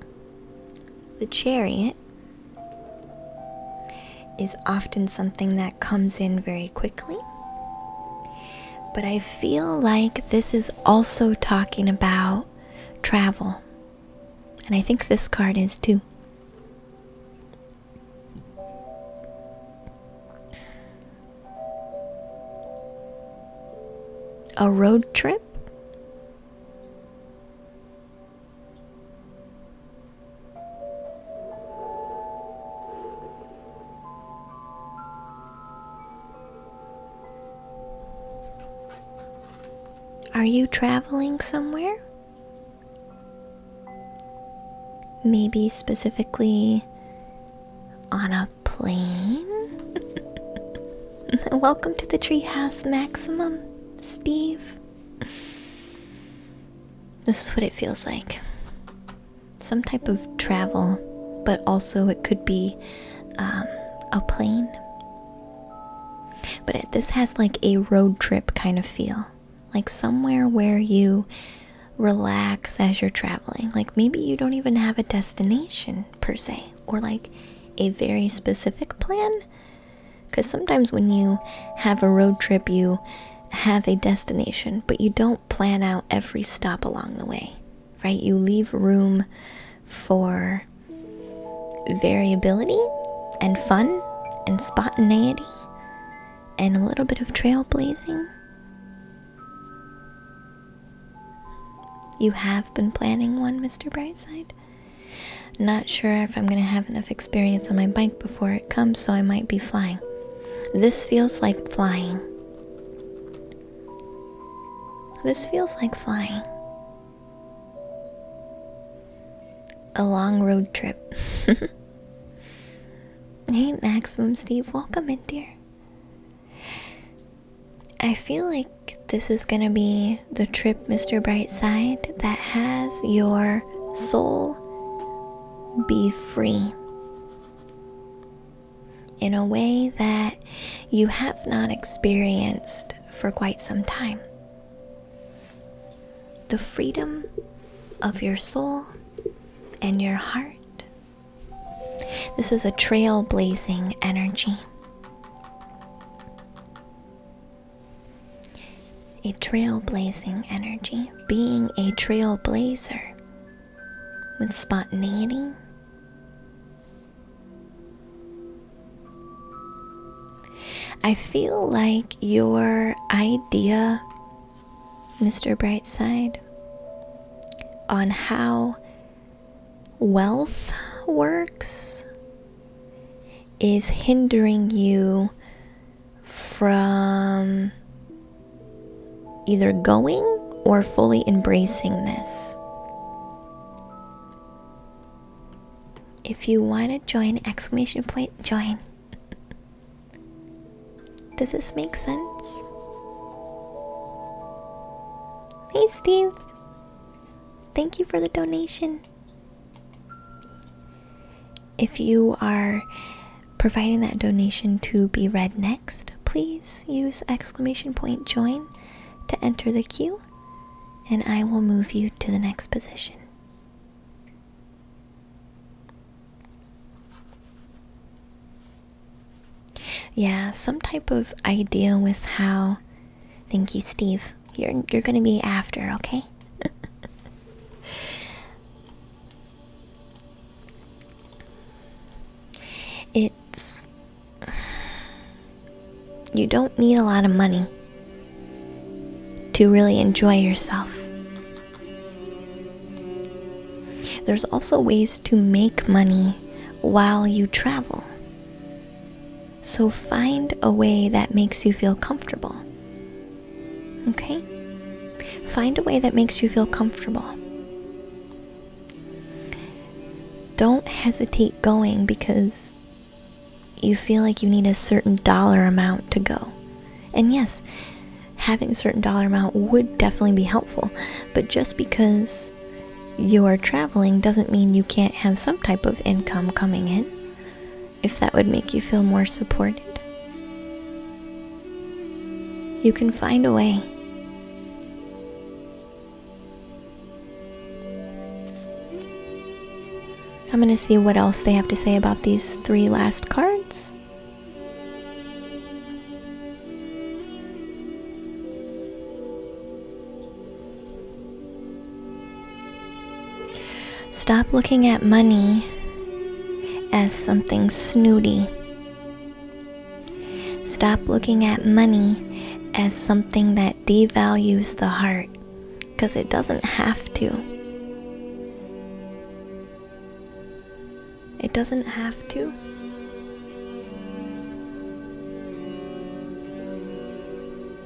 [SPEAKER 1] The Chariot is often something that comes in very quickly, but I feel like this is also talking about travel, and I think this card is too. A road trip? Are you traveling somewhere? Maybe specifically on a plane? Welcome to the Treehouse Maximum, Steve. This is what it feels like. Some type of travel, but also it could be a plane. But this has like a road trip kind of feel. Like somewhere where you relax as you're traveling. Like maybe you don't even have a destination per se, or like a very specific plan. Because sometimes when you have a road trip, you have a destination, but you don't plan out every stop along the way, right? You leave room for variability and fun and spontaneity and a little bit of trailblazing. You have been planning one, Mr. Brightside? Not sure if I'm gonna have enough experience on my bike before it comes, so I might be flying. This feels like flying. This feels like flying. A long road trip. Hey, Maximum Steve, welcome in, dear. I feel like this is gonna be the trip, Mr. Brightside, that has your soul be free in a way that you have not experienced for quite some time. The freedom of your soul and your heart. This is a trailblazing energy. A trailblazing energy, being a trailblazer with spontaneity, I feel like your idea, Mr. Brightside, on how wealth works is hindering you from either going or fully embracing this. If you want to join, exclamation point, join. Does this make sense? Hey, Steve. Thank you for the donation. If you are providing that donation to be read next, please use exclamation point, join to enter the queue, and I will move you to the next position. Yeah, some type of idea with how. Thank you, Steve. You're gonna be after, okay? It's, you don't need a lot of money to really enjoy yourself. There's also ways to make money while you travel. So find a way that makes you feel comfortable. Okay? Find a way that makes you feel comfortable. Don't hesitate going because you feel like you need a certain dollar amount to go. And yes, having a certain dollar amount would definitely be helpful. But just because you are traveling doesn't mean you can't have some type of income coming in, if that would make you feel more supported. You can find a way. I'm going to see what else they have to say about these 3 last cards. Stop looking at money as something snooty. Stop looking at money as something that devalues the heart, because it doesn't have to. It doesn't have to.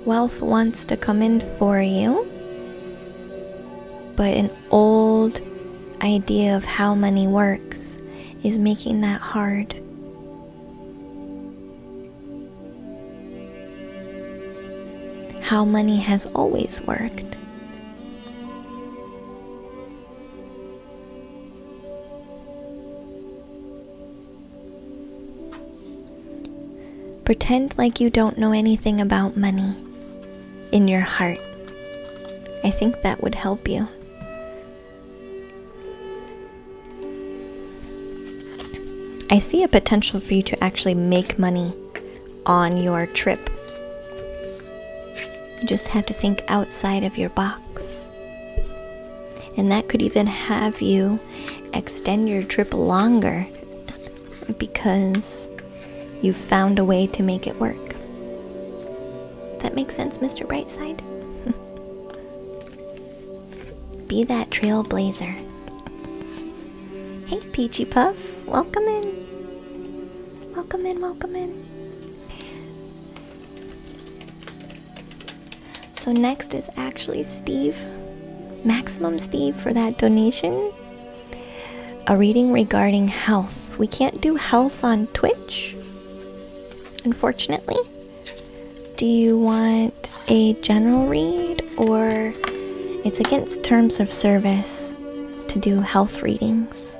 [SPEAKER 1] Wealth wants to come in for you, but an old idea of how money works is making that hard. How money has always worked. Pretend like you don't know anything about money in your heart. I think that would help you. I see a potential for you to actually make money on your trip. You just have to think outside of your box. And that could even have you extend your trip longer because you found a way to make it work. That makes sense, Mr. Brightside? Be that trailblazer. Hey, Peachy Puff, welcome in. Welcome in, welcome in. So next is actually Steve. Maximum Steve for that donation. A reading regarding health. We can't do health on Twitch, unfortunately. Do you want a general read, or it's against terms of service to do health readings?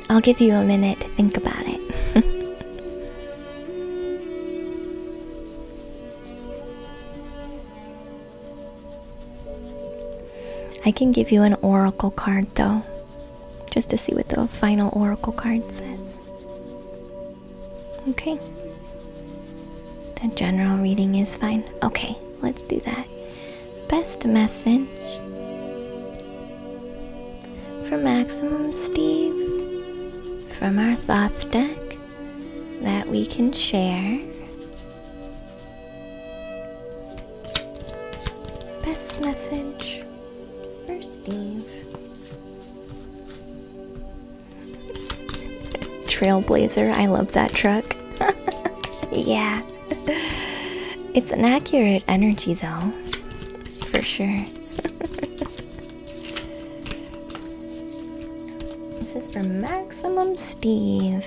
[SPEAKER 1] I'll give you a minute to think about it. I can give you an oracle card though, just to see what the final oracle card says. Okay. The general reading is fine. Okay, let's do that. Best message for Maximum Steve from our Thoth deck that we can share. Best message for Steve. Trailblazer, I love that truck. Yeah. It's an accurate energy though, for sure. This is for Maximum Steve.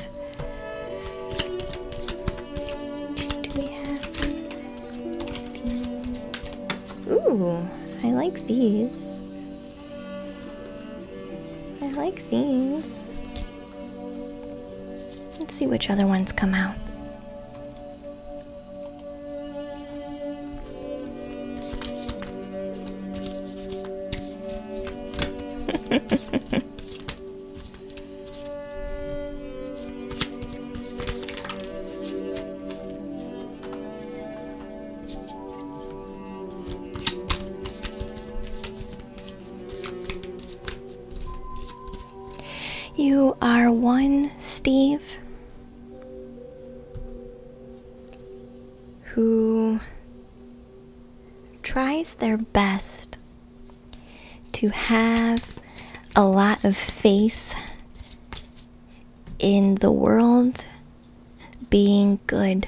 [SPEAKER 1] Do we have Maximum Steve? Ooh, I like these. I like these. Let's see which other ones come out. You are one Steve who tries their best to have a lot of faith in the world being good.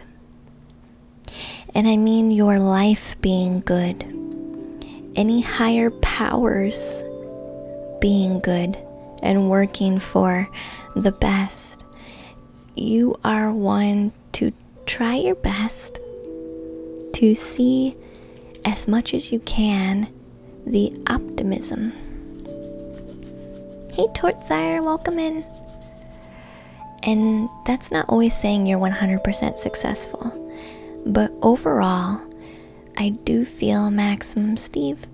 [SPEAKER 1] And I mean your life being good. Any higher powers being good and working for the best. you are one to try your best to see as much as you can the optimism. Hey Tortzire, welcome in. And that's not always saying you're 100% successful, but overall, I do feel, Maximum Steve,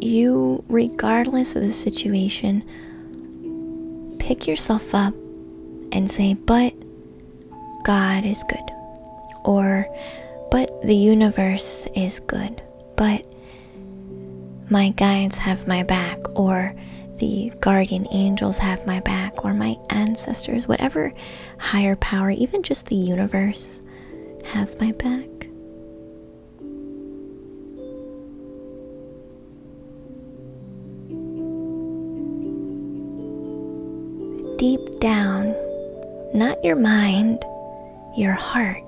[SPEAKER 1] you, regardless of the situation, pick yourself up and say, but God is good, or but the universe is good, but my guides have my back, or the guardian angels have my back, or my ancestors, whatever higher power, even just the universe, has my back. Deep down, not your mind, your heart.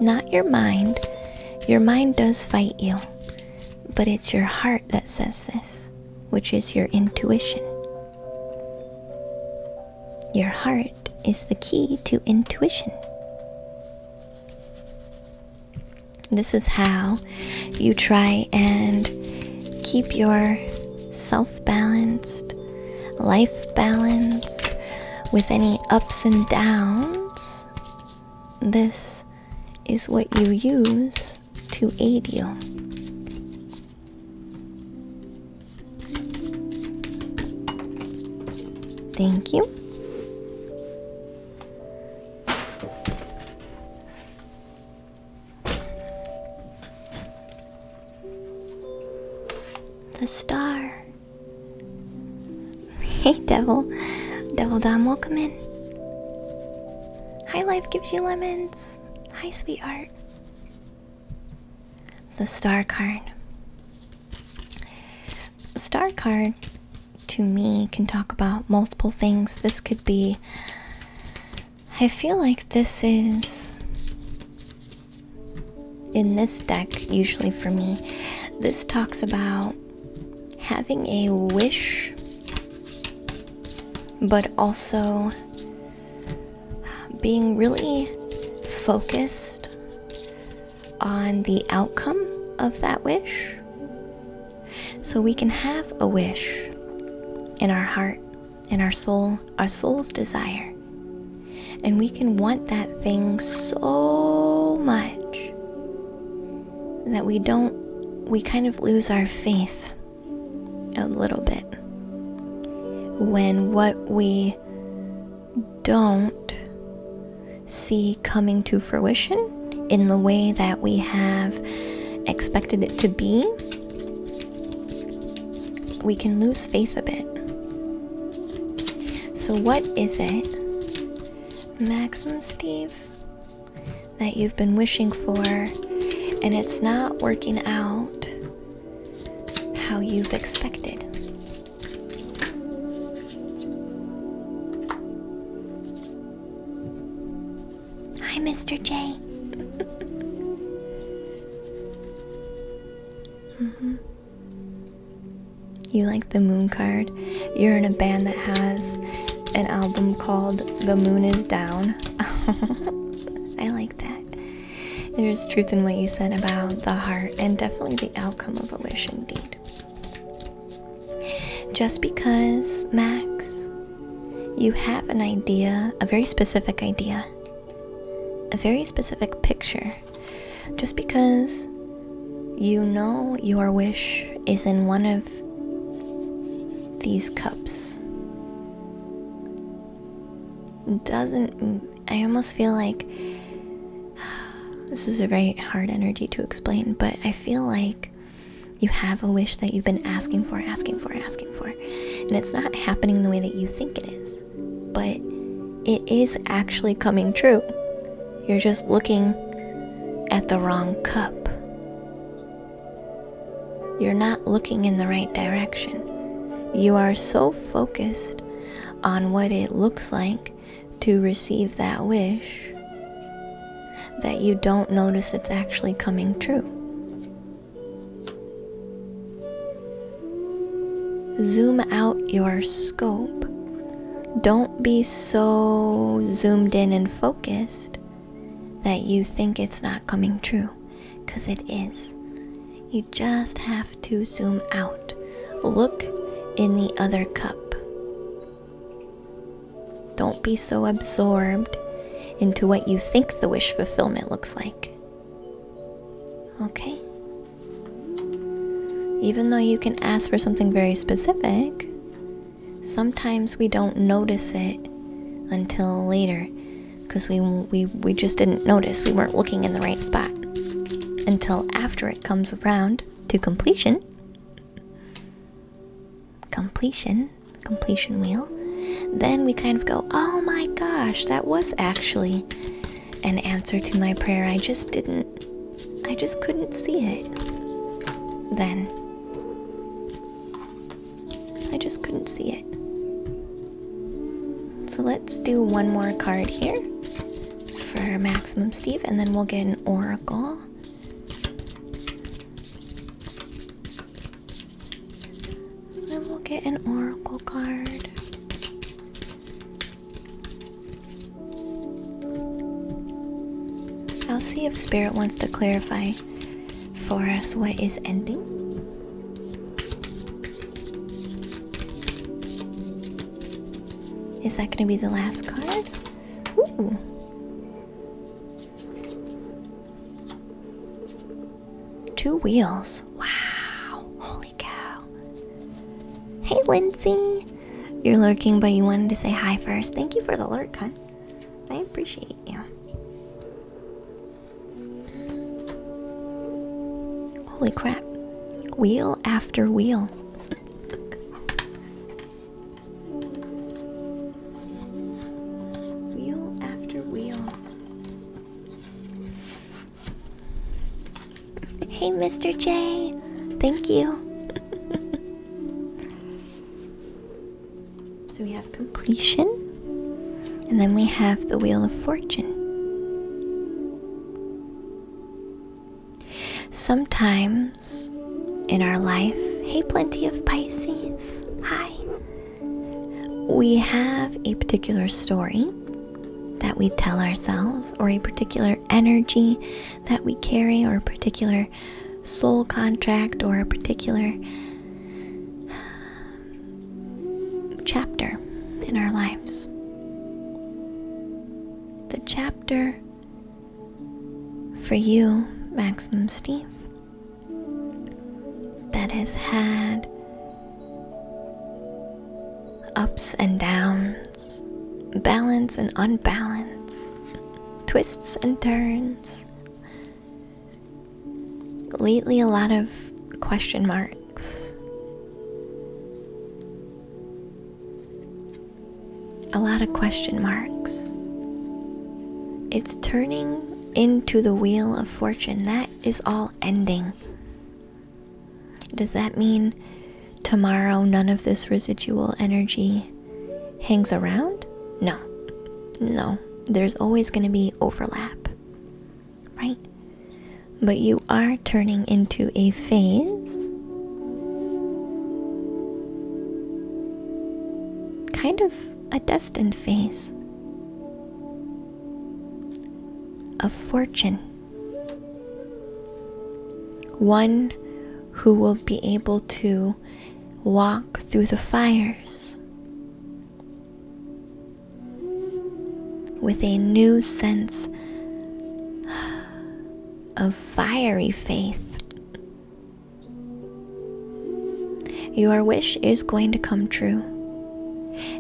[SPEAKER 1] Not your mind. Your mind does fight you, but it's your heart that says this, which is your intuition. Your heart is the key to intuition. This is how you try and keep your self balanced, life balanced, with any ups and downs. This is what you use to aid you. Thank you. The star. Hey, Devil Dom, welcome in. Hi, life gives you lemons. Hi, sweetheart. The star card. The star card, to me, can talk about multiple things. This could be, I feel like this is, in this deck, usually for me, this talks about having a wish, but also being really focused on the outcome of that wish. So we can have a wish in our heart, in our soul, our soul's desire, and we can want that thing so much that we kind of lose our faith a little bit when what we don't see coming to fruition in the way that we have expected it to be, we can lose faith a bit. So what is it, Maximum Steve, that you've been wishing for and it's not working out how you've expected? Hi, Mr. J. You like the moon card? You're in a band that has an album called The Moon Is Down. I like that. There's truth in what you said about the heart and definitely the outcome of a wish indeed. Just because, Max, you have an idea, a very specific idea, a very specific picture, just because you know your wish is in one of these cups, I almost feel like this is a very hard energy to explain, but I feel like you have a wish that you've been asking for, and it's not happening the way that you think it is, but it is actually coming true. You're just looking at the wrong cup. You're not looking in the right direction. You are so focused on what it looks like to receive that wish that you don't notice it's actually coming true. zoom out your scope. Don't be so zoomed in and focused that you think it's not coming true, because it is. You just have to zoom out. Look in the other cup. Don't be so absorbed into what you think the wish fulfillment looks like. Okay? Even though you can ask for something very specific, sometimes we don't notice it until later, because we just didn't notice. We weren't looking in the right spot until after it comes around to completion wheel. Then we kind of go, oh my gosh, that was actually an answer to my prayer. I just couldn't see it then. I just couldn't see it. So let's do one more card here for Maximum Steve, and then we'll get an oracle. Then we'll get an oracle card. I'll see if Spirit wants to clarify for us what is ending. Is that going to be the last card? Ooh. Two wheels. Wow. Holy cow. Hey, Lindsay. You're lurking, but you wanted to say hi first. Thank you for the lurk, hon. I appreciate you. Holy crap. Wheel after wheel. Wheel after wheel. Hey, Mr. J. Thank you. So we have completion. And then we have the Wheel of Fortune. Sometimes in our life, hey, plenty of Pisces, hi, we have a particular story that we tell ourselves, or a particular energy that we carry, or a particular soul contract, or a particular chapter in our lives. The chapter for you, Maximum Steve, that has had ups and downs, balance and unbalance, twists and turns. Lately, a lot of question marks. A lot of question marks. It's turning into the Wheel of Fortune. That is all ending. Does that mean tomorrow none of this residual energy hangs around? No. No. There's always going to be overlap, right? But you are turning into a phase, kind of a destined phase, of fortune. One who will be able to walk through the fires with a new sense of fiery faith. Your wish is going to come true,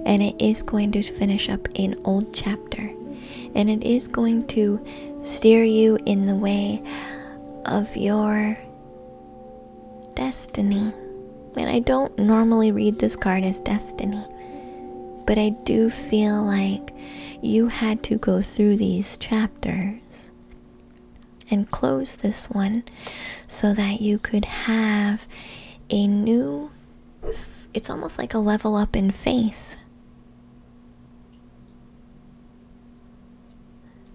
[SPEAKER 1] and it is going to finish up an old chapter, and it is going to steer you in the way of your destiny. And I don't normally read this card as destiny, but I do feel like you had to go through these chapters and close this one so that you could have a new, it's almost like a level up in faith.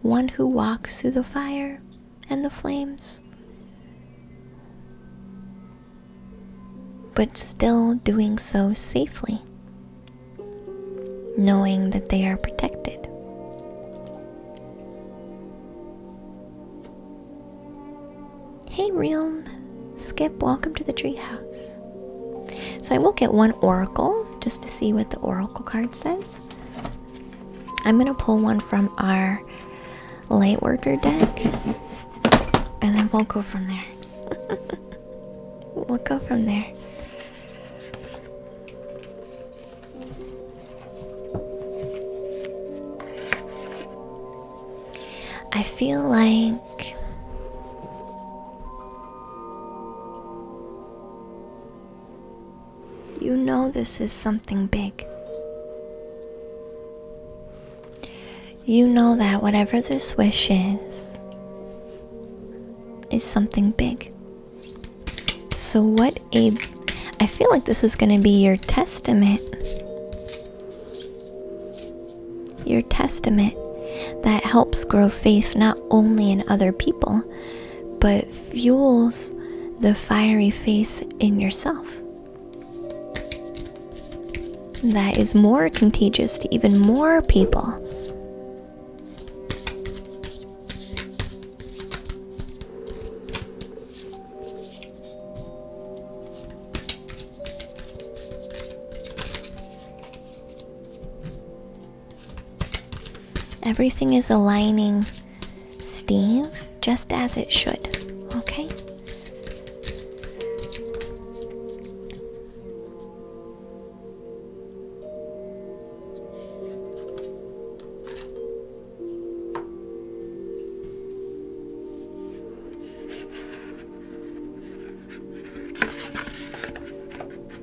[SPEAKER 1] One who walks through the fire and the flames, but still doing so safely, knowing that they are protected. Hey Realm, Skip, welcome to the treehouse. So I will get one oracle just to see what the oracle card says. I'm gonna pull one from our Lightworker deck, and then we'll go from there. We'll go from there. I feel like you know this is something big. You know that whatever this wish is something big. So I feel like this is going to be your testament. Your testament that helps grow faith not only in other people, but fuels the fiery faith in yourself. That is more contagious to even more people. Everything is aligning, Steve, just as it should, okay?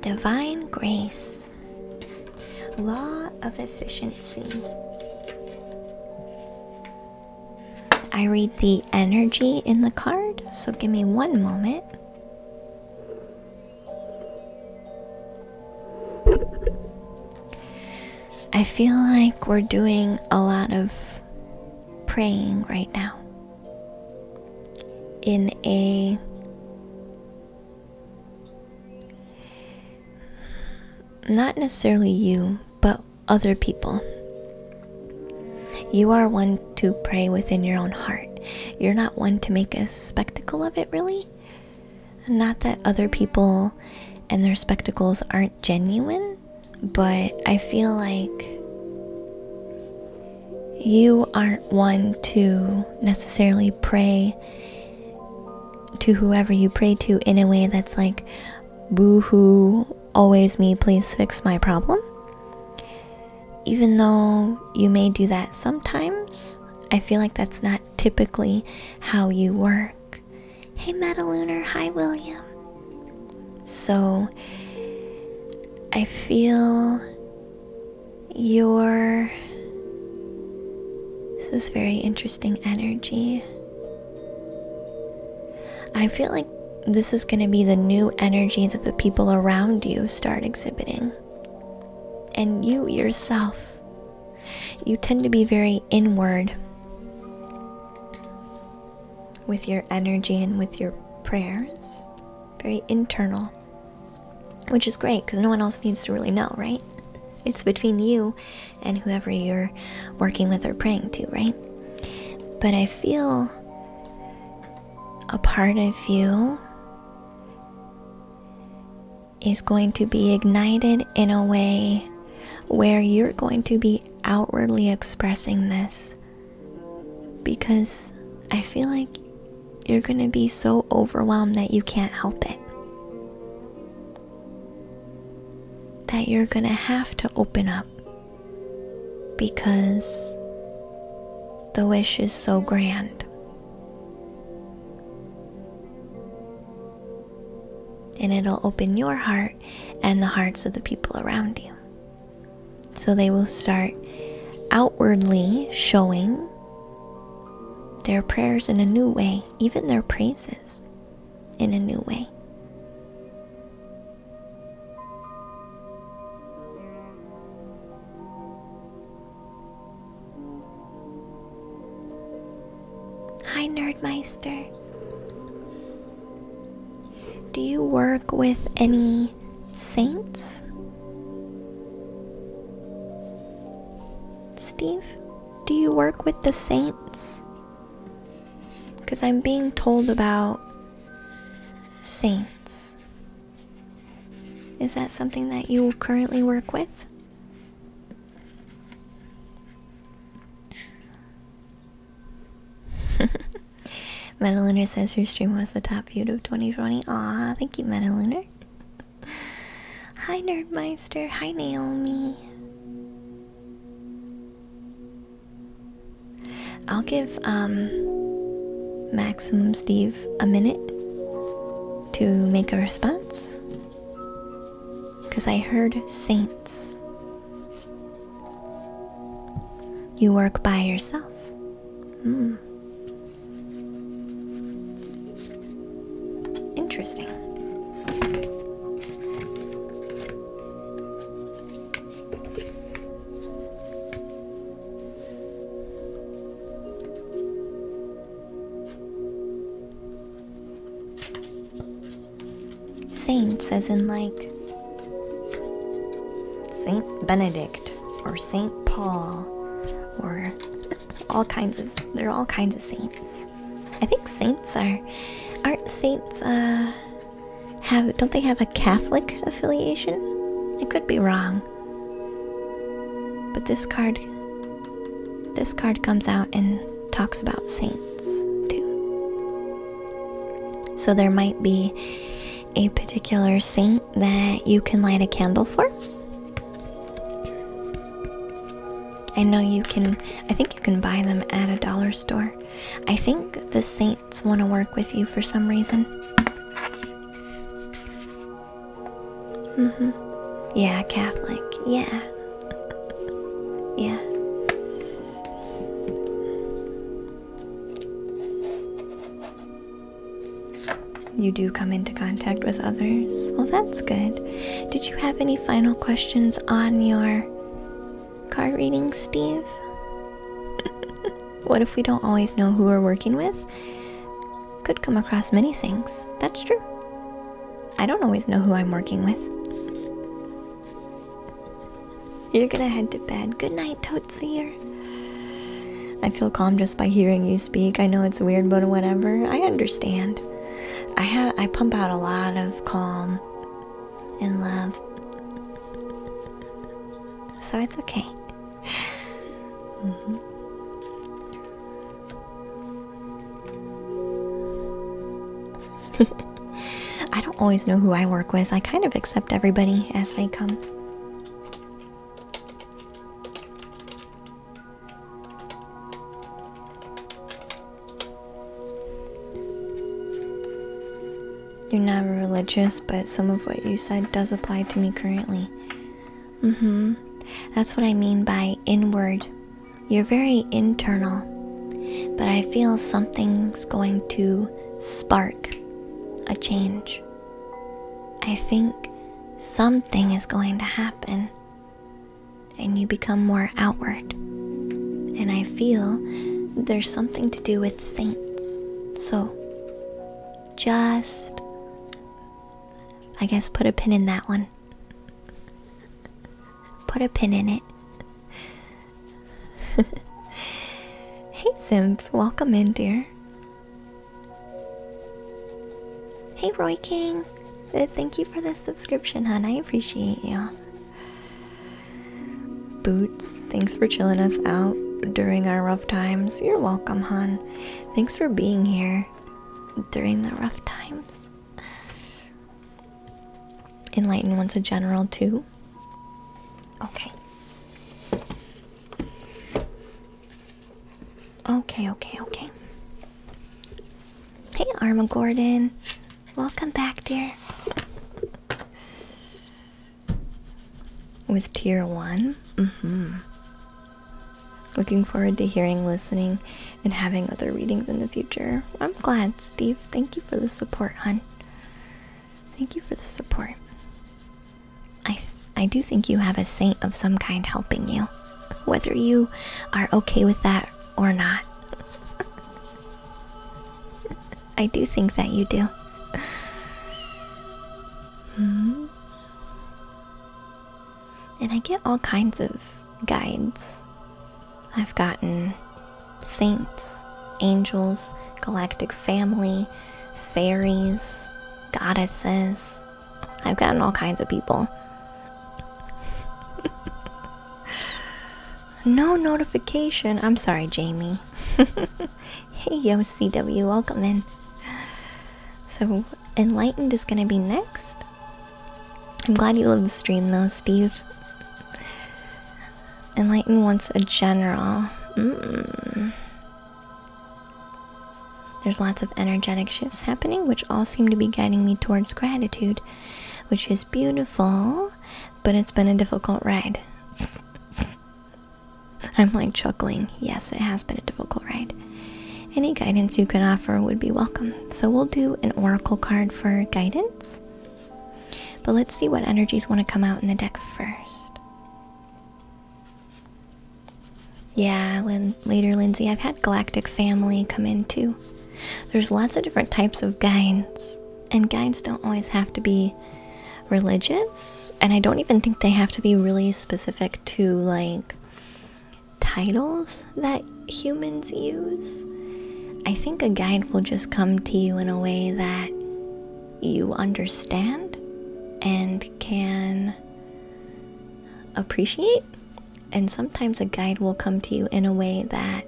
[SPEAKER 1] Divine grace. Law of efficiency. I read the energy in the card, so give me one moment. I feel like we're doing a lot of praying right now in a not necessarily you, but other people. You are one to pray within your own heart. You're not one to make a spectacle of it, really. Not that other people and their spectacles aren't genuine, but I feel like you aren't one to necessarily pray to whoever you pray to in a way that's like, boo-hoo, always me, please fix my problem. Even though you may do that sometimes, I feel like that's not typically how you work. Hey Metalunar, hi William. So I feel this is very interesting energy. I feel like this is going to be the new energy that the people around you start exhibiting. And you yourself, you tend to be very inward with your energy and with your prayers. Very internal. Which is great, because no one else needs to really know, right? It's between you and whoever you're working with or praying to, right? But I feel a part of you is going to be ignited in a way where you're going to be outwardly expressing this, because I feel like you're going to be so overwhelmed that you can't help it. That you're going to have to open up because the wish is so grand. And it'll open your heart and the hearts of the people around you. So they will start outwardly showing their prayers in a new way, even their praises in a new way. Hi Nerdmeister. Do you work with any Saints? Steve, do you work with the saints? Because I'm being told about saints. Is that something that you currently work with? Metalunar says your stream was the top viewed of 2020. Aw, thank you, Metalunar. Hi, Nerdmeister. Hi, Naomi. I'll give Maximum Steve a minute to make a response. Because I heard saints. You work by yourself. Interesting. Saints, as in like Saint Benedict or Saint Paul, or all kinds of, there are all kinds of saints. I think saints aren't saints don't they have a Catholic affiliation? I could be wrong. But this card comes out and talks about saints too. So there might be a particular saint that you can light a candle for. I know you can, I think you can buy them at a dollar store. I think the saints want to work with you for some reason. Yeah, Catholic. Yeah. Yeah. You do come into contact with others. Well, that's good. Did you have any final questions on your card reading, Steve? What if we don't always know who we're working with? Could come across many things. That's true. I don't always know who I'm working with. You're gonna head to bed. Good night, Toadseer. I feel calm just by hearing you speak. I know it's weird, but whatever. I understand. I pump out a lot of calm and love. So it's okay. I don't always know who I work with. I kind of accept everybody as they come. You're never religious, but some of what you said does apply to me currently. That's what I mean by inward. You're very internal, but I feel something's going to spark a change. I think something is going to happen, and you become more outward. And I feel there's something to do with saints. So, just, I guess, put a pin in that one. Put a pin in it. Hey Simp, welcome in, dear. Hey Roy King, thank you for the subscription, hon. I appreciate you. Boots, thanks for chilling us out during our rough times. You're welcome, hon. Thanks for being here during the rough times. Enlighten wants a general too. Okay. Okay. Hey, Armagordon. Welcome back, dear. With tier 1? Looking forward to hearing, listening, and having other readings in the future. I'm glad, Steve. Thank you for the support, hon. Thank you for the support. I do think you have a saint of some kind helping you, whether you are okay with that or not. I do think that you do. And I get all kinds of guides. I've gotten saints, angels, galactic family, fairies, goddesses. I've gotten all kinds of people. No notification. I'm sorry, Jamie. Hey, yo, CW, welcome in. So, Enlightened is gonna be next. I'm glad you love the stream, though, Steve. Enlightened wants a general. There's lots of energetic shifts happening, which all seem to be guiding me towards gratitude, which is beautiful, but it's been a difficult ride. I'm like chuckling. Yes, it has been a difficult ride. Any guidance you can offer would be welcome. So we'll do an oracle card for guidance. But let's see what energies want to come out in the deck first. Yeah, later, Lindsay. I've had Galactic Family come in too. There's lots of different types of guides. And guides don't always have to be religious. And I don't even think they have to be really specific to, like, titles that humans use. I think a guide will just come to you in a way that you understand and can appreciate. And sometimes a guide will come to you in a way that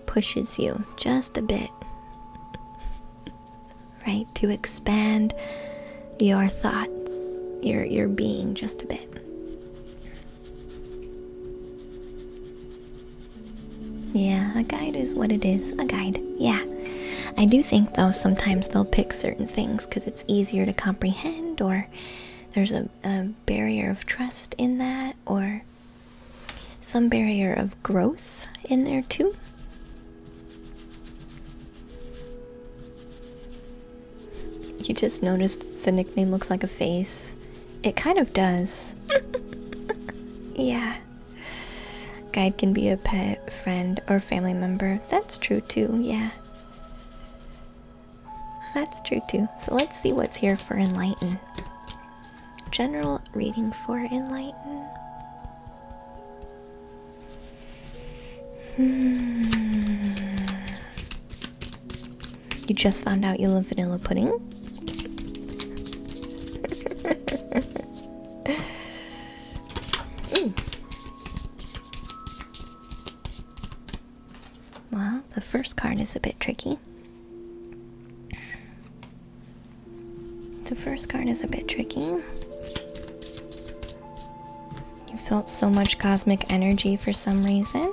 [SPEAKER 1] pushes you just a bit, right? To expand your thoughts, your being just a bit. Yeah, a guide is what it is. A guide, yeah. I do think, though, sometimes they'll pick certain things because it's easier to comprehend, or there's a barrier of trust in that, or some barrier of growth in there, too. You just noticed the nickname looks like a face. It kind of does. Yeah. Guide can be a pet, friend, or family member. That's true too, yeah. That's true too. So let's see what's here for Enlighten. General reading for Enlighten. You just found out you love vanilla pudding? Well, the first card is a bit tricky. The first card is a bit tricky. You felt so much cosmic energy for some reason.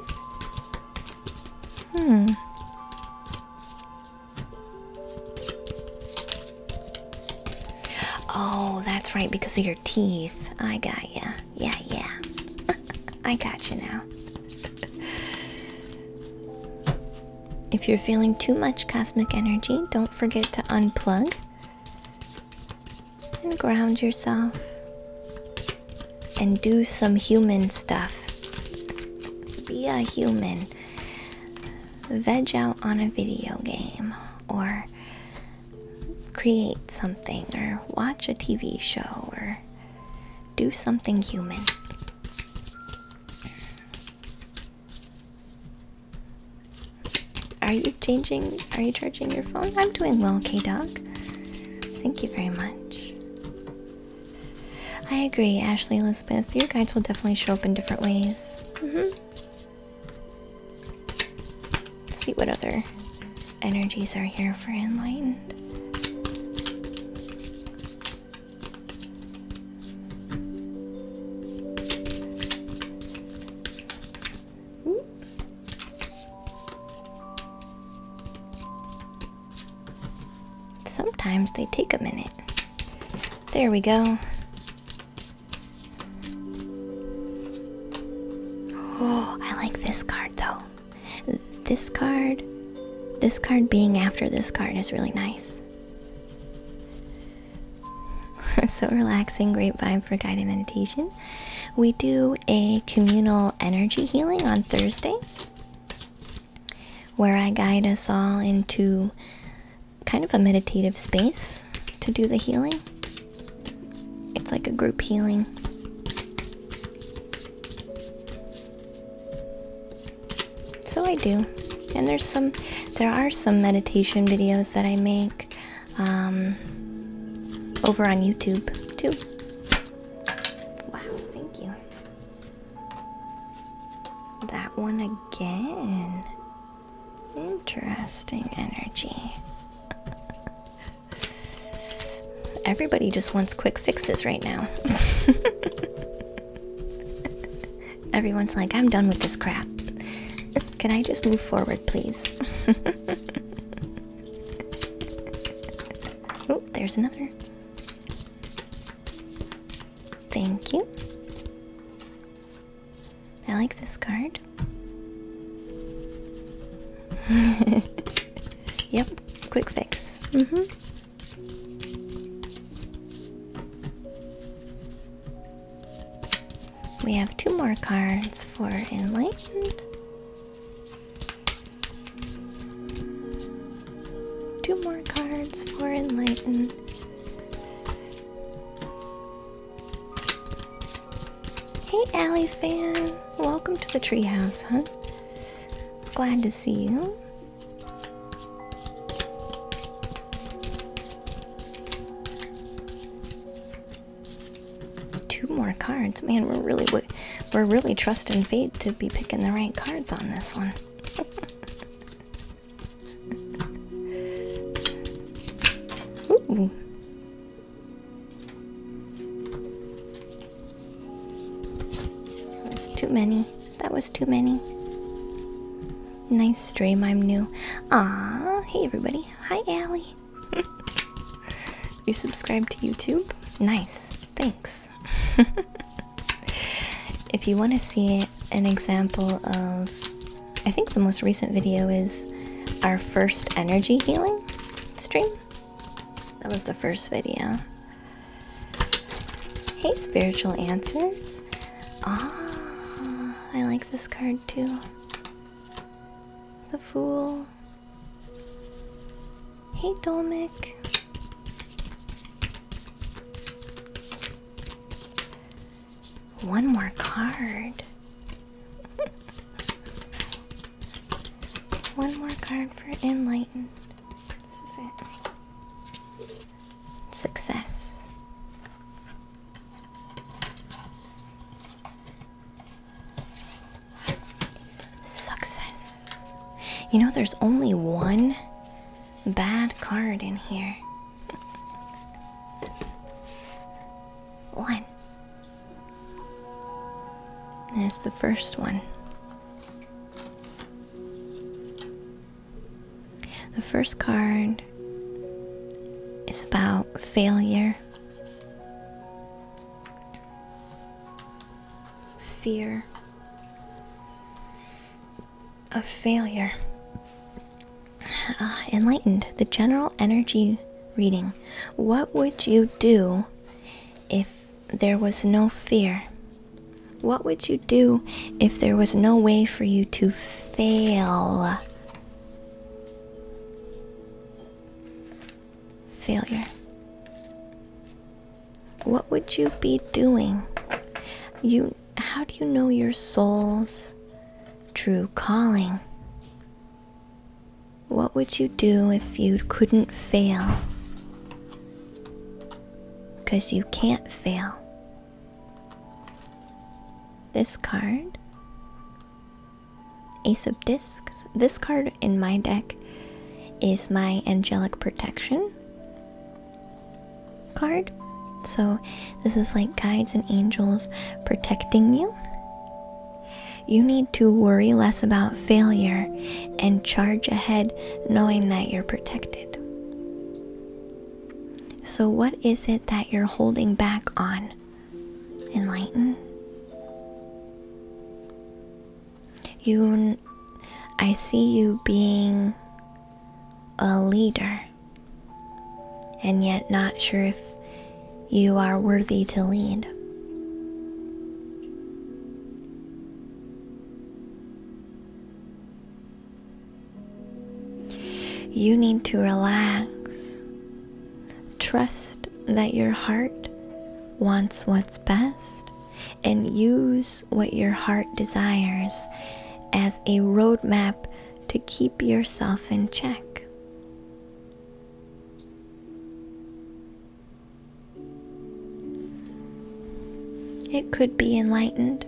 [SPEAKER 1] Oh, that's right, because of your teeth. I got ya. Yeah, yeah. I got you now. If you're feeling too much cosmic energy, don't forget to unplug and ground yourself and do some human stuff. Be a human. Veg out on a video game, or create something, or watch a TV show, or do something human. Are you charging your phone? I'm doing well, K-Dog. Thank you very much. I agree, Ashley Elizabeth. Your guides will definitely show up in different ways. Let's see what other energies are here for Enlightened. Sometimes they take a minute. There we go. Oh, I like this card though. This card being after this card is really nice. So relaxing, great vibe for guided meditation. We do a communal energy healing on Thursdays, where I guide us all into kind of a meditative space to do the healing. It's like a group healing. I do. And there are some meditation videos that I make over on YouTube too. Wow, thank you. That one again. Interesting energy. Everybody just wants quick fixes right now. Everyone's like, I'm done with this crap. Can I just move forward, please? Oh, there's another. Thank you. I like this card. Yep, quick fix. We have 2 more cards for Enlightened. 2 more cards for Enlightened. Hey, Allie fan. Welcome to the treehouse, huh? Glad to see you. More cards. Man, we're really trusting fate to be picking the right cards on this one. Ooh. That was too many. That was too many. Nice stream, I'm new. Ah, hey everybody. Hi, Allie. You subscribe to YouTube? Nice. Thanks. If you want to see an example of, I think the most recent video is our first energy healing stream. That was the first video. Hey, Spiritual Answers. Ah, I like this card too. The Fool. Hey, Dolmic. One more card. One more card for Enlightened. This is it. Success. Success. You know, there's only one bad card in here. One. And it's the first one. The first card is about failure, fear of failure. Enlightened, the general energy reading. What would you do if there was no fear? What would you do if there was no way for you to fail? Failure. What would you be doing? How do you know your soul's true calling? What would you do if you couldn't fail? Because you can't fail. This card, Ace of Discs. This card in my deck is my angelic protection card. So this is like guides and angels protecting you. You need to worry less about failure and charge ahead knowing that you're protected. So what is it that you're holding back on? Enlighten. I see you being a leader, and yet not sure if you are worthy to lead. You need to relax. Trust that your heart wants what's best, and use what your heart desires as a roadmap to keep yourself in check. It could be enlightened,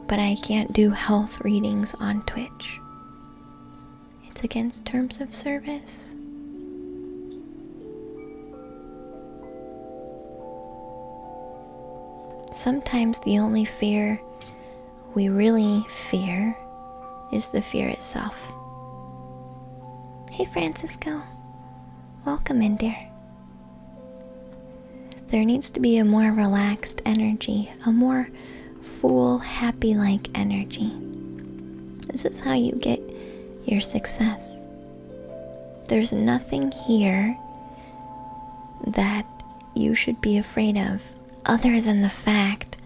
[SPEAKER 1] but I can't do health readings on Twitch. It's against terms of service. Sometimes the only fear we really fear is the fear itself. Hey Francisco, welcome in, dear. There needs to be a more relaxed energy, a more full, happy-like energy. This is how you get your success. There's nothing here that you should be afraid of other than the fact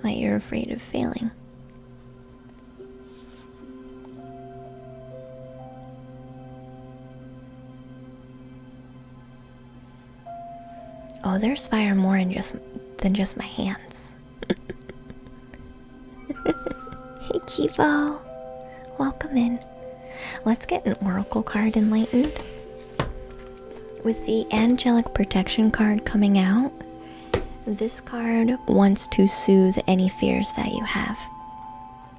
[SPEAKER 1] that you're afraid of failing. Oh, there's fire more than just my hands. Hey Kivo, welcome in. Let's get an oracle card enlightened. With the angelic protection card coming out, this card wants to soothe any fears that you have.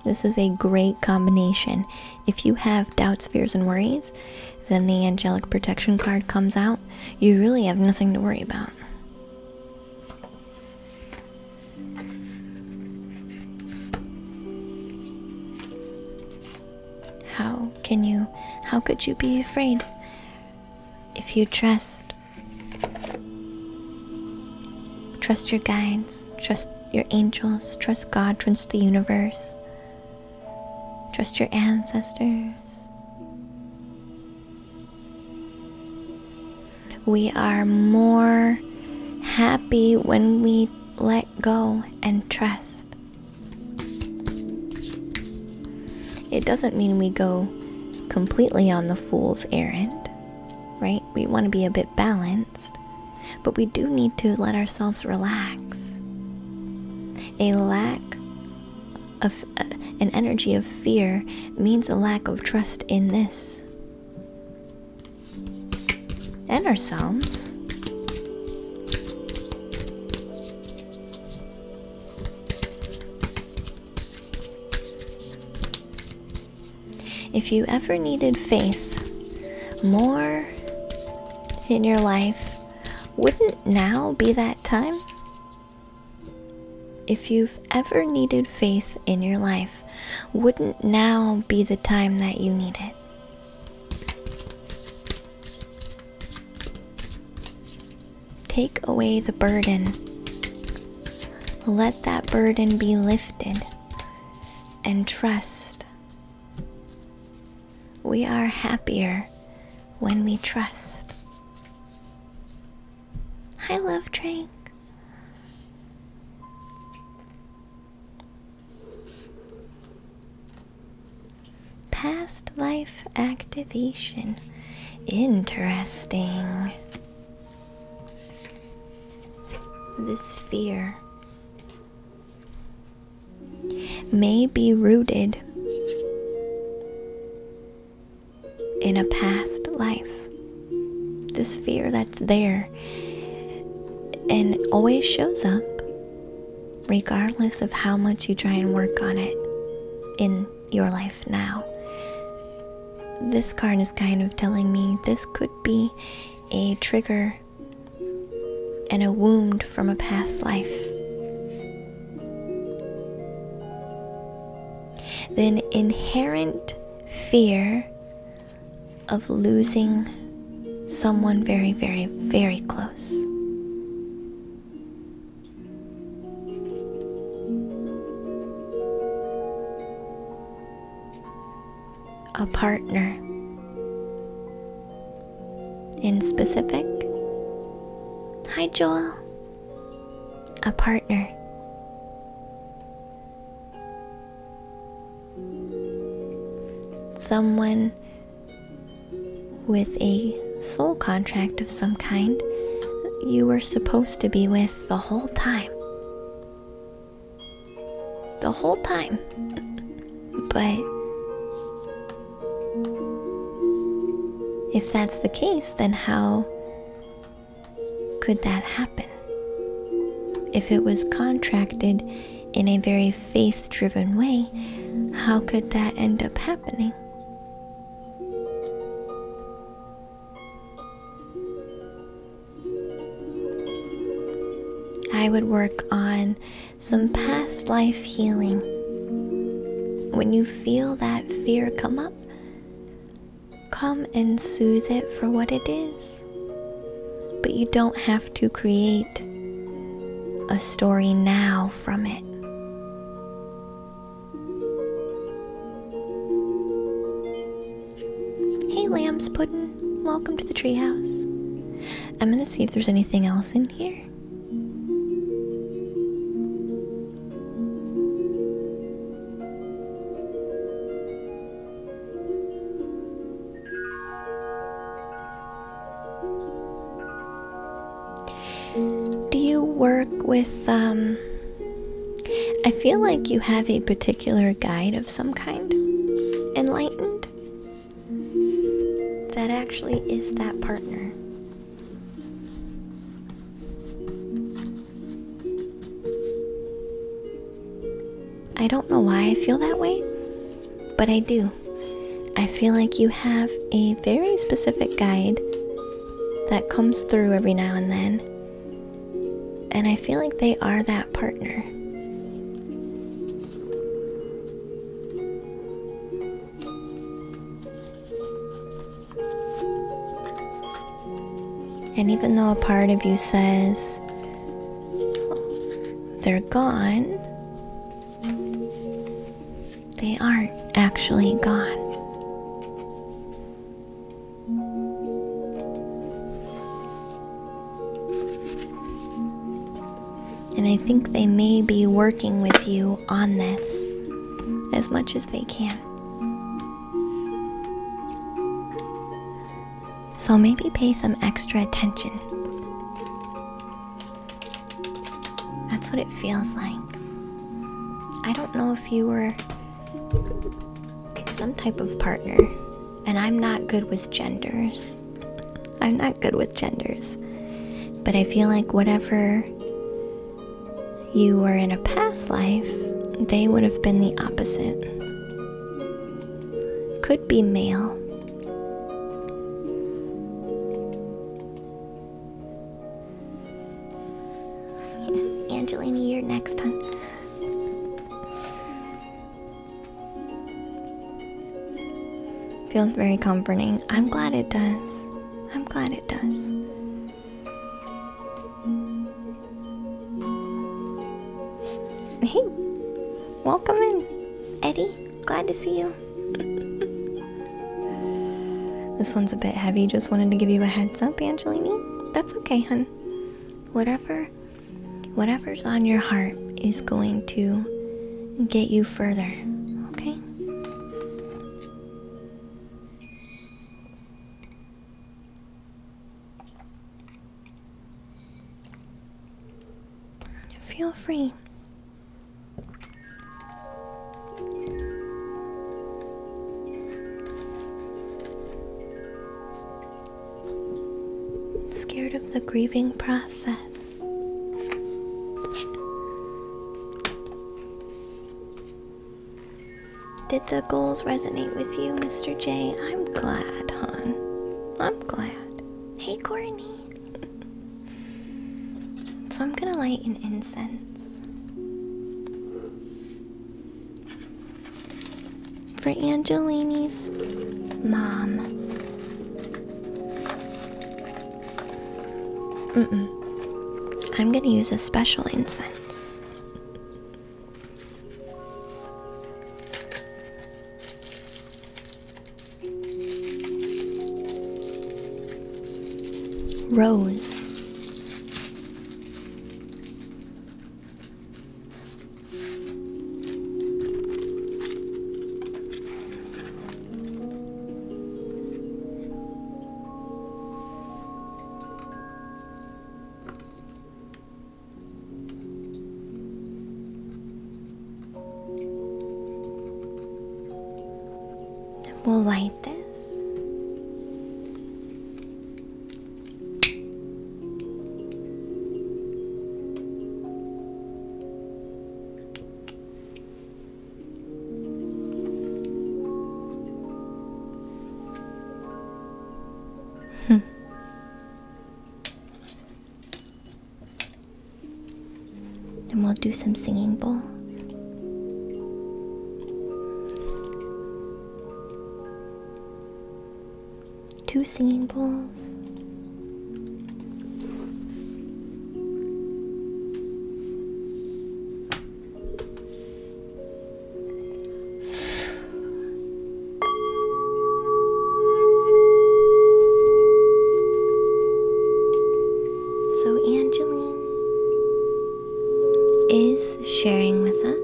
[SPEAKER 1] This is a great combination. If you have doubts, fears, and worries, then the angelic protection card comes out. You really have nothing to worry about. How could you be afraid if you trust your guides, trust your angels, trust God, trust the universe, trust your ancestors? We are more happy when we let go and trust. It doesn't mean we go completely on the fool's errand, right? We want to be a bit balanced, but we do need to let ourselves relax. A lack of an energy of fear means a lack of trust in this and ourselves. If you ever needed faith more in your life, wouldn't now be that time? If you've ever needed faith in your life, wouldn't now be the time that you need it? Take away the burden. Let that burden be lifted and trust. We are happier when we trust. Hi, Love Drink. Past life activation. Interesting. This fear may be rooted in a past life. This fear that's there and always shows up regardless of how much you try and work on it in your life now. This card is kind of telling me this could be a trigger and a wound from a past life. The inherent fear of losing someone very, very, very close. A partner. In specific, hi Joel. A partner. Someone with a soul contract of some kind you were supposed to be with the whole time. the whole time. But if that's the case, then how could that happen? If it was contracted in a very faith-driven way, how could that end up happening? I would work on some past life healing. When you feel that fear come up, come and soothe it for what it is. But you don't have to create a story now from it. Hey Lamb's Puddin', welcome to the treehouse. I'm gonna see if there's anything else in here. Do you work with, I feel like you have a particular guide of some kind, enlightened, that actually is that partner. I don't know why I feel that way, but I do. I feel like you have a very specific guide that comes through every now and then. And I feel like they are that partner. And even though a part of you says they're gone, they aren't actually gone. And I think they may be working with you on this as much as they can. So maybe pay some extra attention. That's what it feels like. I don't know if you were some type of partner, and I'm not good with genders. I'm not good with genders. But I feel like whatever you were in a past life, they would have been the opposite. Could be male. Angelina, you're next, hon. Feels very comforting. I'm glad it does. I'm glad it does. Hey, welcome in, Eddie. Glad to see you. This one's a bit heavy. Just wanted to give you a heads up, Angelini. That's okay, hun. Whatever's on your heart is going to get you further, okay? Feel free. Scared of the grieving process. Did the goals resonate with you, Mr. J? I'm glad, hon. I'm glad. Hey, Courtney. So I'm gonna light an incense for Angelini's mom. I'm gonna use a special incense. Rose. will light this. And we'll do some singing bowls. Two singing bowls. So Angeline is sharing with us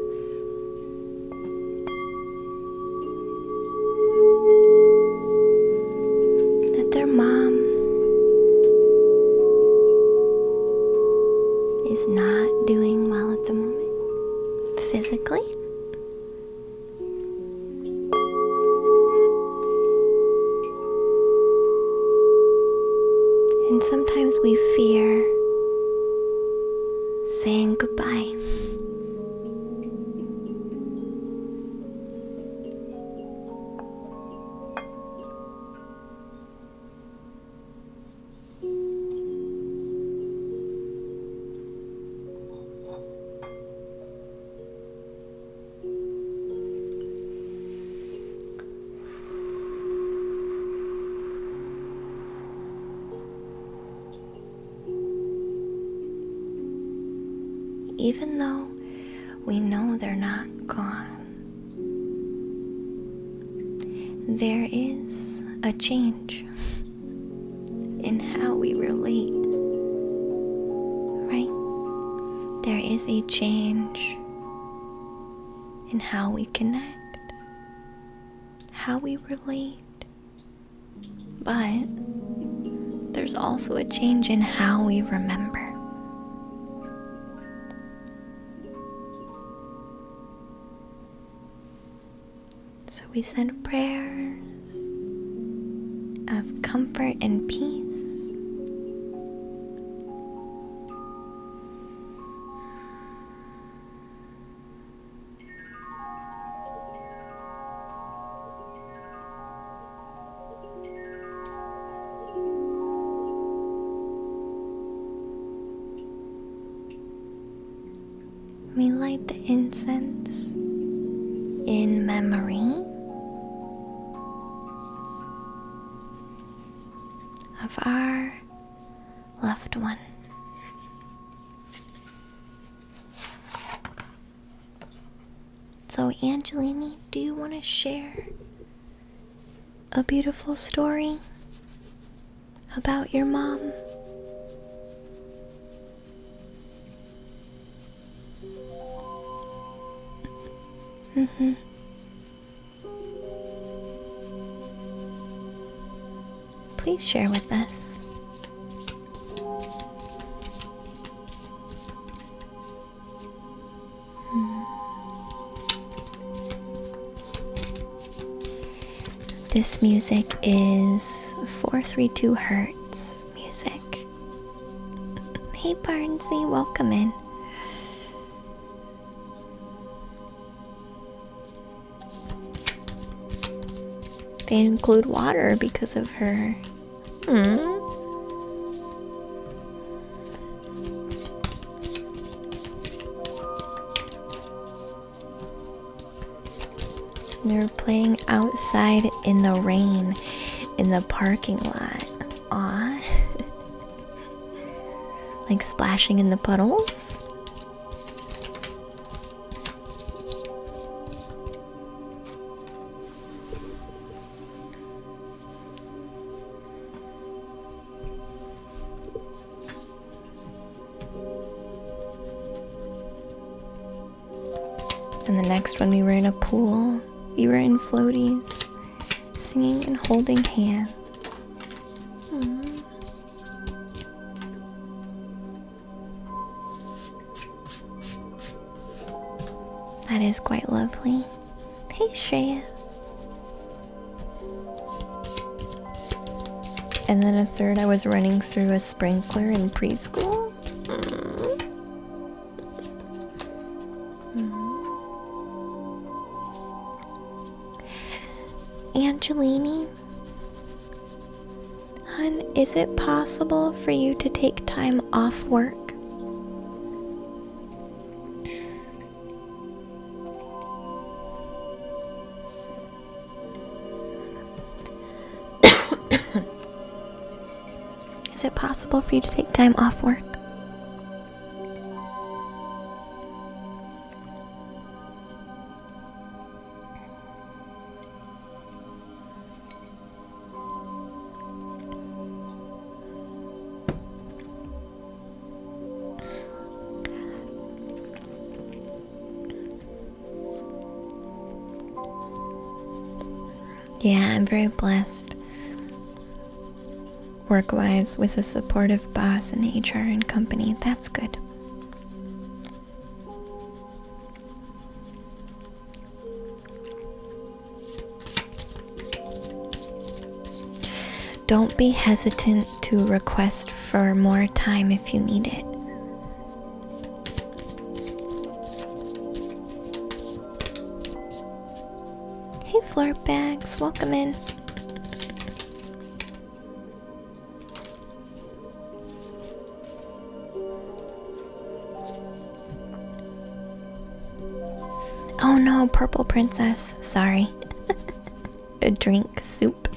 [SPEAKER 1] that their mom is not doing well at the moment, physically. And sometimes we fear saying goodbye. Even though we know they're not gone, there is a change in how we relate, right? There is a change in how we connect, how we relate, but there's also a change in how we remember. So we send prayers of comfort and peace. We light the incense in memory of our loved one. So, Angelini, do you want to share a beautiful story about your mom? Please share with us. This music is 432 Hertz music. Hey Barnsey, welcome in. They include water because of her. They're playing outside in the rain in the parking lot. Aw. Like splashing in the puddles. And the next one we were in a pool. We were in floaties, singing and holding hands. That is quite lovely. Hey Shreya. And then a third I was running through a sprinkler in preschool. Angelini, hun, is it possible for you to take time off work? Is it possible for you to take time off work? Yeah, I'm very blessed work-wise with a supportive boss and HR and company. That's good. Don't be hesitant to request for more time if you need it. Hey, floor bags, welcome in. Oh no, purple princess. Sorry. A drink, soup.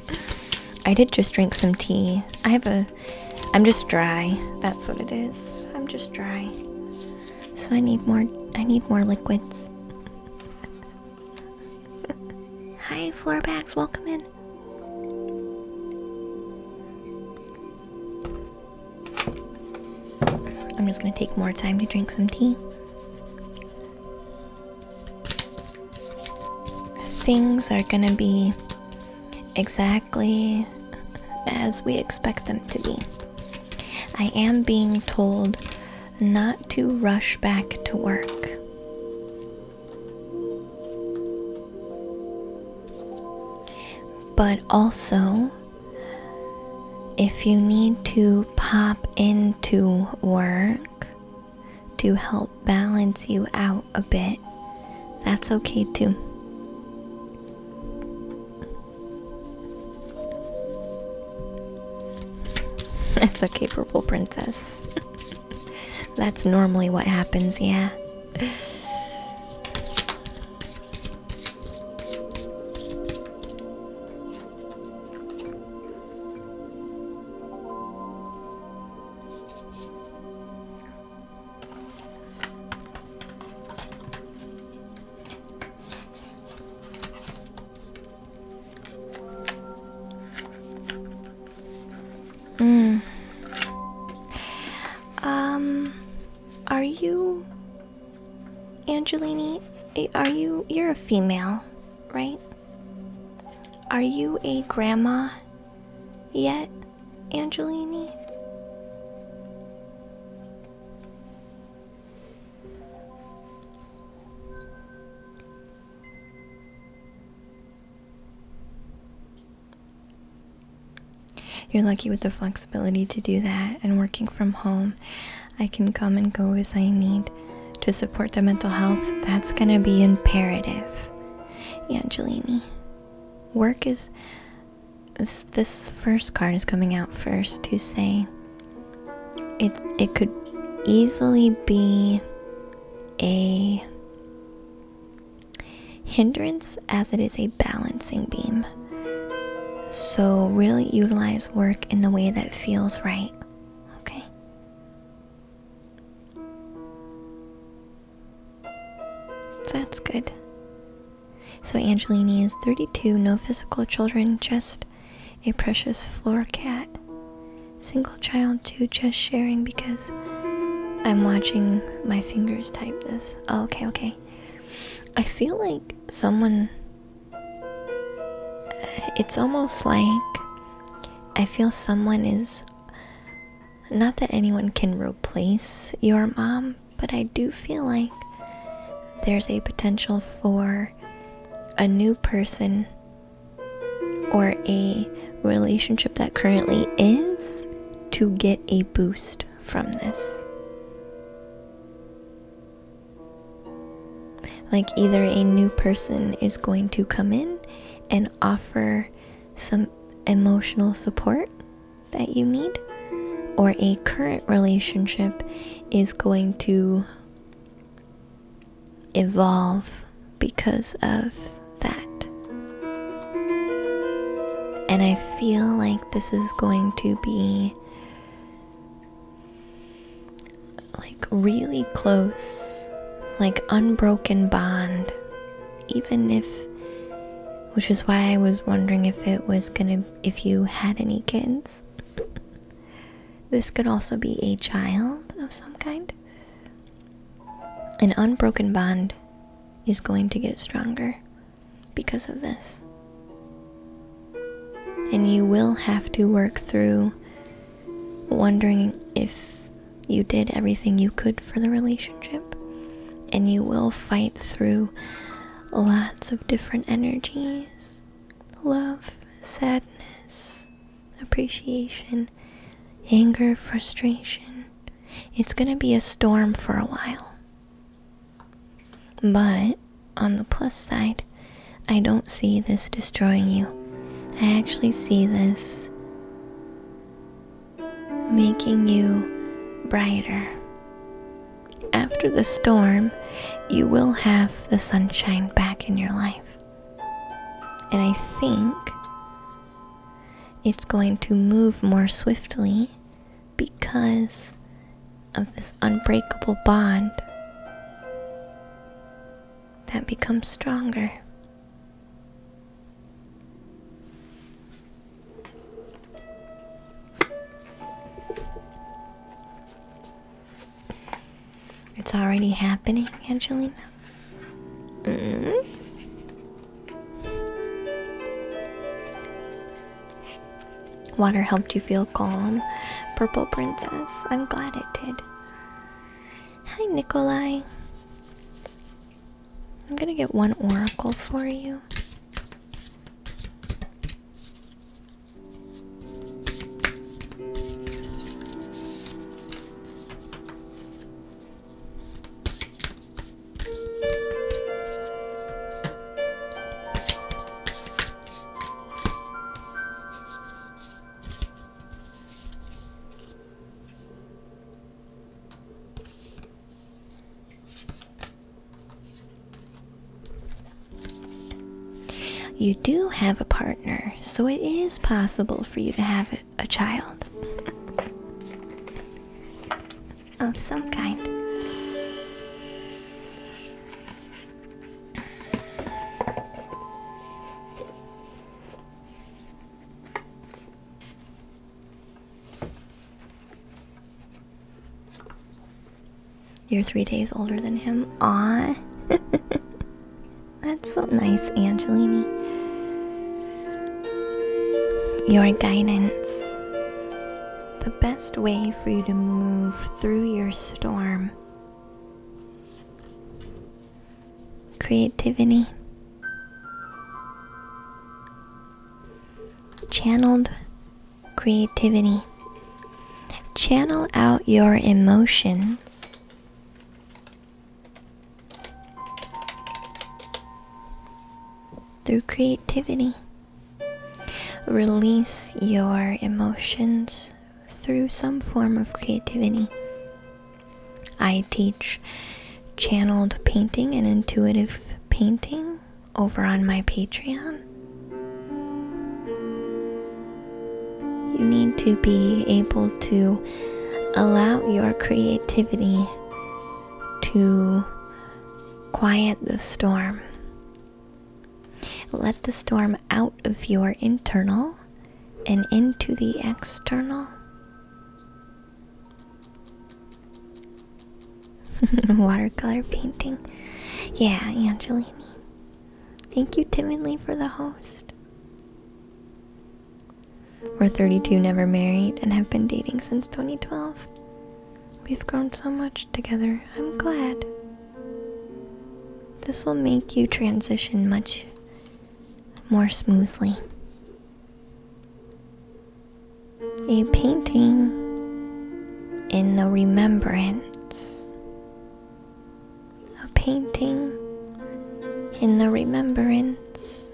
[SPEAKER 1] I did just drink some tea. I'm just dry. That's what it is. I'm just dry. So I need more liquids. Hi, floor bags, welcome in. I'm just gonna take more time to drink some tea. Things are gonna be exactly as we expect them to be. I am being told not to rush back to work. But also, if you need to pop into work to help balance you out a bit, that's okay too. It's okay, purple princess. That's normally what happens, yeah. Are you, Angelini, you're a female, right? Are you a grandma yet, Angelini? You're lucky with the flexibility to do that, and working from home. I can come and go as I need to support their mental health. That's gonna be imperative, Angelini. Work is... This first card is coming out first to say it could easily be a hindrance as it is a balancing beam. So really utilize work in the way that feels right, okay? That's good. So Angelini is 32, no physical children, just a precious floor cat. Single child too, just sharing because I'm watching my fingers type this. Oh, okay. I feel like someone... It's almost like I feel someone is... Not that anyone can replace your mom, but I do feel like there's a potential for a new person or a relationship that currently is to get a boost from this. Like either a new person is going to come in and offer some emotional support that you need, or a current relationship is going to evolve because of that. And I feel like this is going to be like really close, like unbroken bond, even if, which is why I was wondering if if you had any kids. This could also be a child of some kind. An unbroken bond is going to get stronger because of this. And you will have to work through wondering if you did everything you could for the relationship. And you will fight through lots of different energies: love, sadness, appreciation, anger, frustration. It's gonna be a storm for a while. But on the plus side, I don't see this destroying you. I actually see this making you brighter. After the storm, you will have the sunshine back in your life. And I think it's going to move more swiftly because of this unbreakable bond that becomes stronger. It's already happening, Angelina. Water helped you feel calm. Purple Princess, I'm glad it did. Hi, Nikolai. I'm gonna get one oracle for you. You do have a partner, so it is possible for you to have a child of some kind. You're 3 days older than him. Aw. That's so nice, Angelini. Your guidance. The best way for you to move through your storm. Creativity. Channeled creativity. Channel out your emotions. Through creativity. Release your emotions through some form of creativity. I teach channeled painting and intuitive painting over on my Patreon. You need to be able to allow your creativity to quiet the storm. Let the storm out of your internal and into the external. Watercolor painting. Yeah, Angelini. Thank you, Timidly, for the host. We're 32, never married, and have been dating since 2012. We've grown so much together. I'm glad. This will make you transition much more smoothly. a painting in the remembrance. A painting in the remembrance.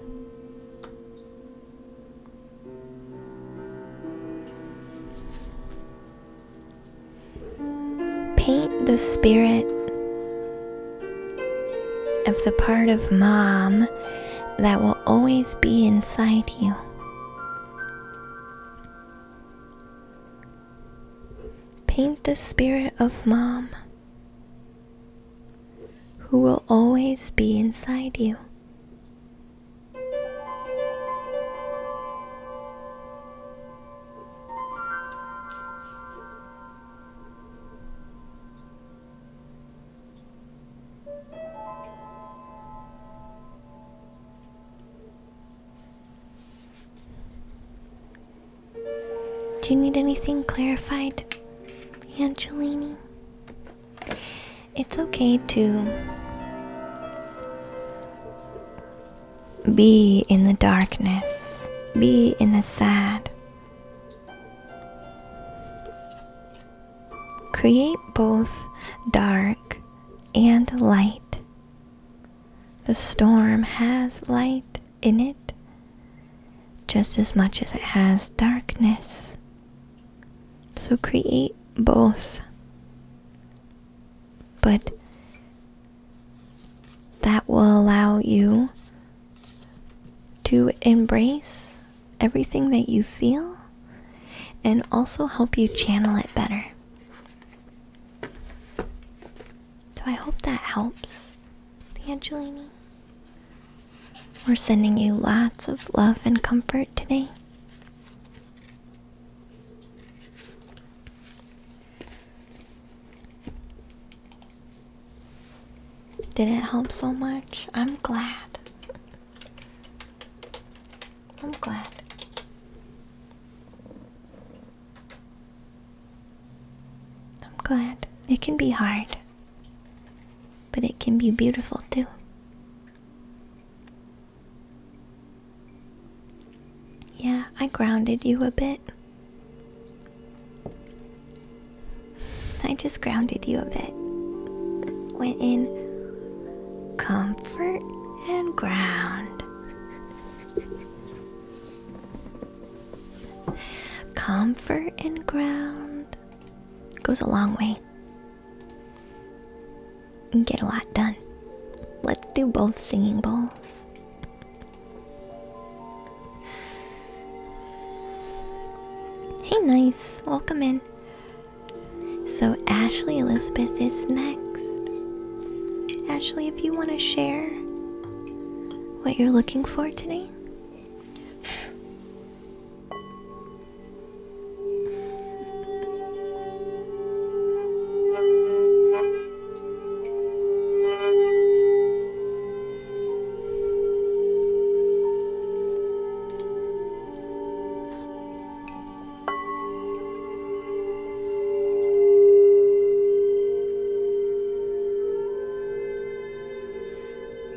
[SPEAKER 1] Paint the spirit of the part of Mom that will always be inside you. Paint the spirit of Mom who will always be inside you. Do you need anything clarified, Angelini? It's okay to be in the darkness, be in the sad. Create both dark and light. The storm has light in it just as much as it has darkness. So create both. But that will allow you to embrace everything that you feel and also help you channel it better. So I hope that helps, Angelini. We're sending you lots of love and comfort today. Did it help so much? I'm glad. I'm glad. I'm glad. It can be hard, but it can be beautiful too. Yeah, I grounded you a bit. I just grounded you a bit. Went in comfort and ground. Comfort and ground goes a long way. And get a lot done. Let's do both singing bowls. Hey, nice. Welcome in. So Ashley Elizabeth is next. Ashley, if you want to share what you're looking for today.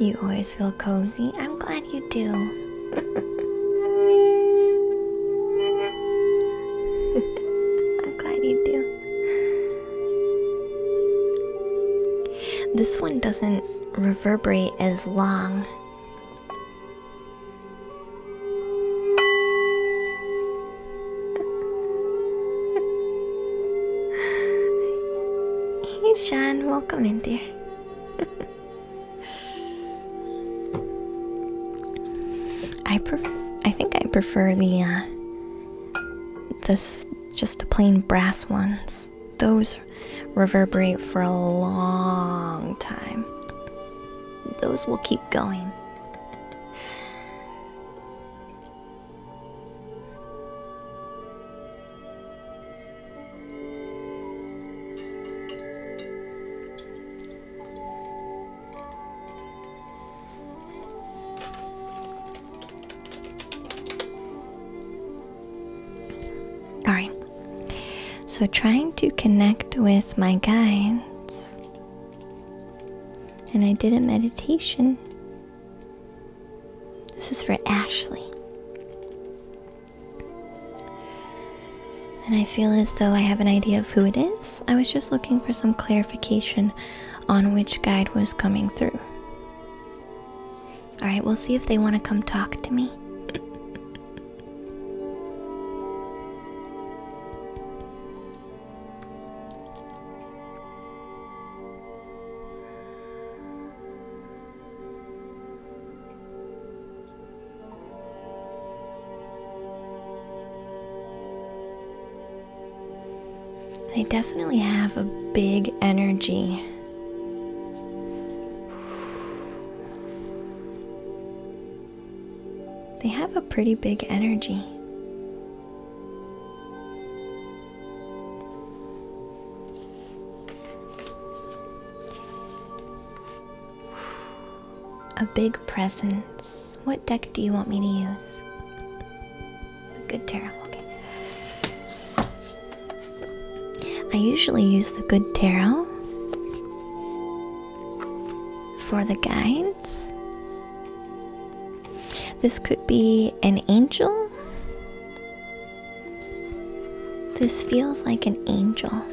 [SPEAKER 1] You always feel cozy. I'm glad you do. I'm glad you do. This one doesn't reverberate as long. Hey Sean, welcome in dear. I think I prefer just the plain brass ones. Those reverberate for a long time. Those will keep going. Alright, so trying to connect with my guides, and I did a meditation. This is for Ashley. And I feel as though I have an idea of who it is. I was just looking for some clarification on which guide was coming through. Alright, we'll see if they want to come talk to me. They definitely have a big energy. They have a pretty big energy. A big presence. What deck do you want me to use? Good tarot, okay. I usually use the Good Tarot for the guides. This could be an angel. This feels like an angel.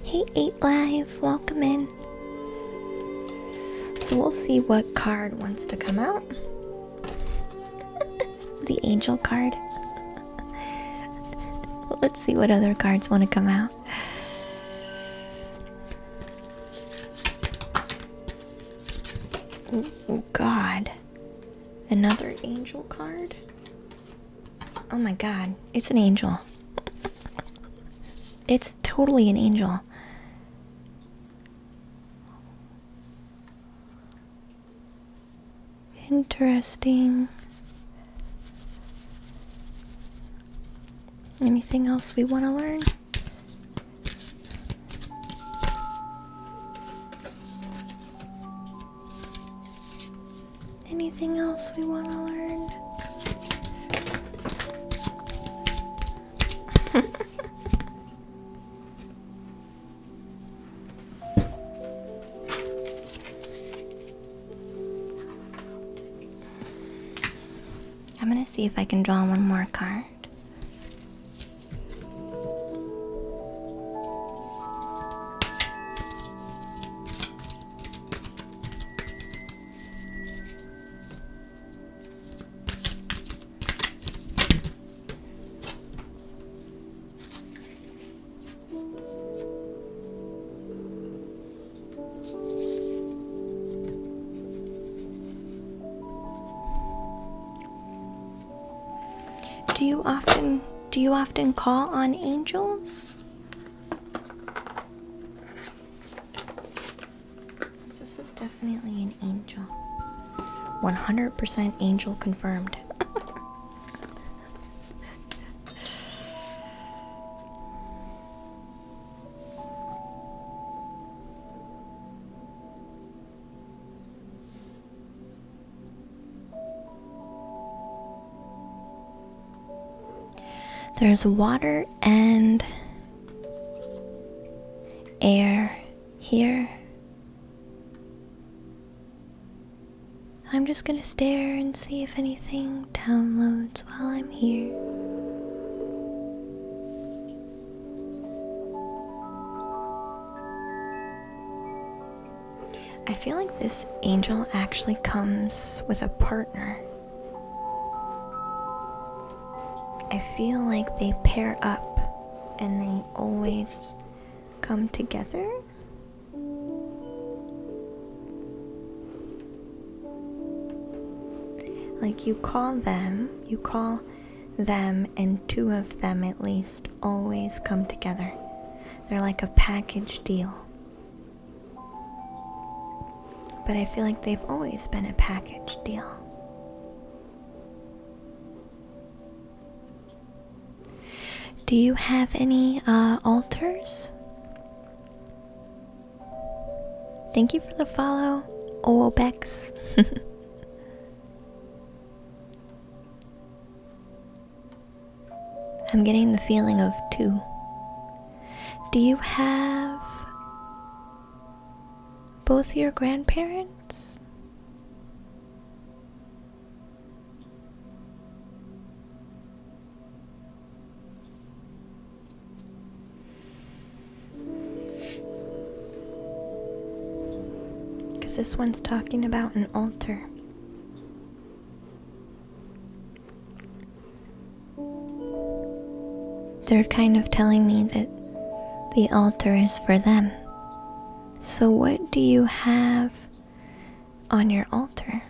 [SPEAKER 1] Hey 8 Live, welcome in. So we'll see what card wants to come out. The angel card. Let's see what other cards want to come out. Oh God. Another angel card? Oh my God, it's an angel. It's totally an angel. Interesting. Anything else we want to learn? Anything else we want to learn? I'm gonna see if I can draw one more card. Do you often call on angels? This is definitely an angel. 100% angel confirmed. There's water and air here. I'm just gonna stare and see if anything downloads while I'm here. I feel like this angel actually comes with a partner. I feel like they pair up and they always come together. Like you call them, and two of them at least always come together. They're like a package deal. But I feel like they've always been a package deal. Do you have any altars? Thank you for the follow, Oobex. I'm getting the feeling of two. Do you have both your grandparents? Because this one's talking about an altar. They're kind of telling me that the altar is for them. So what do you have on your altar?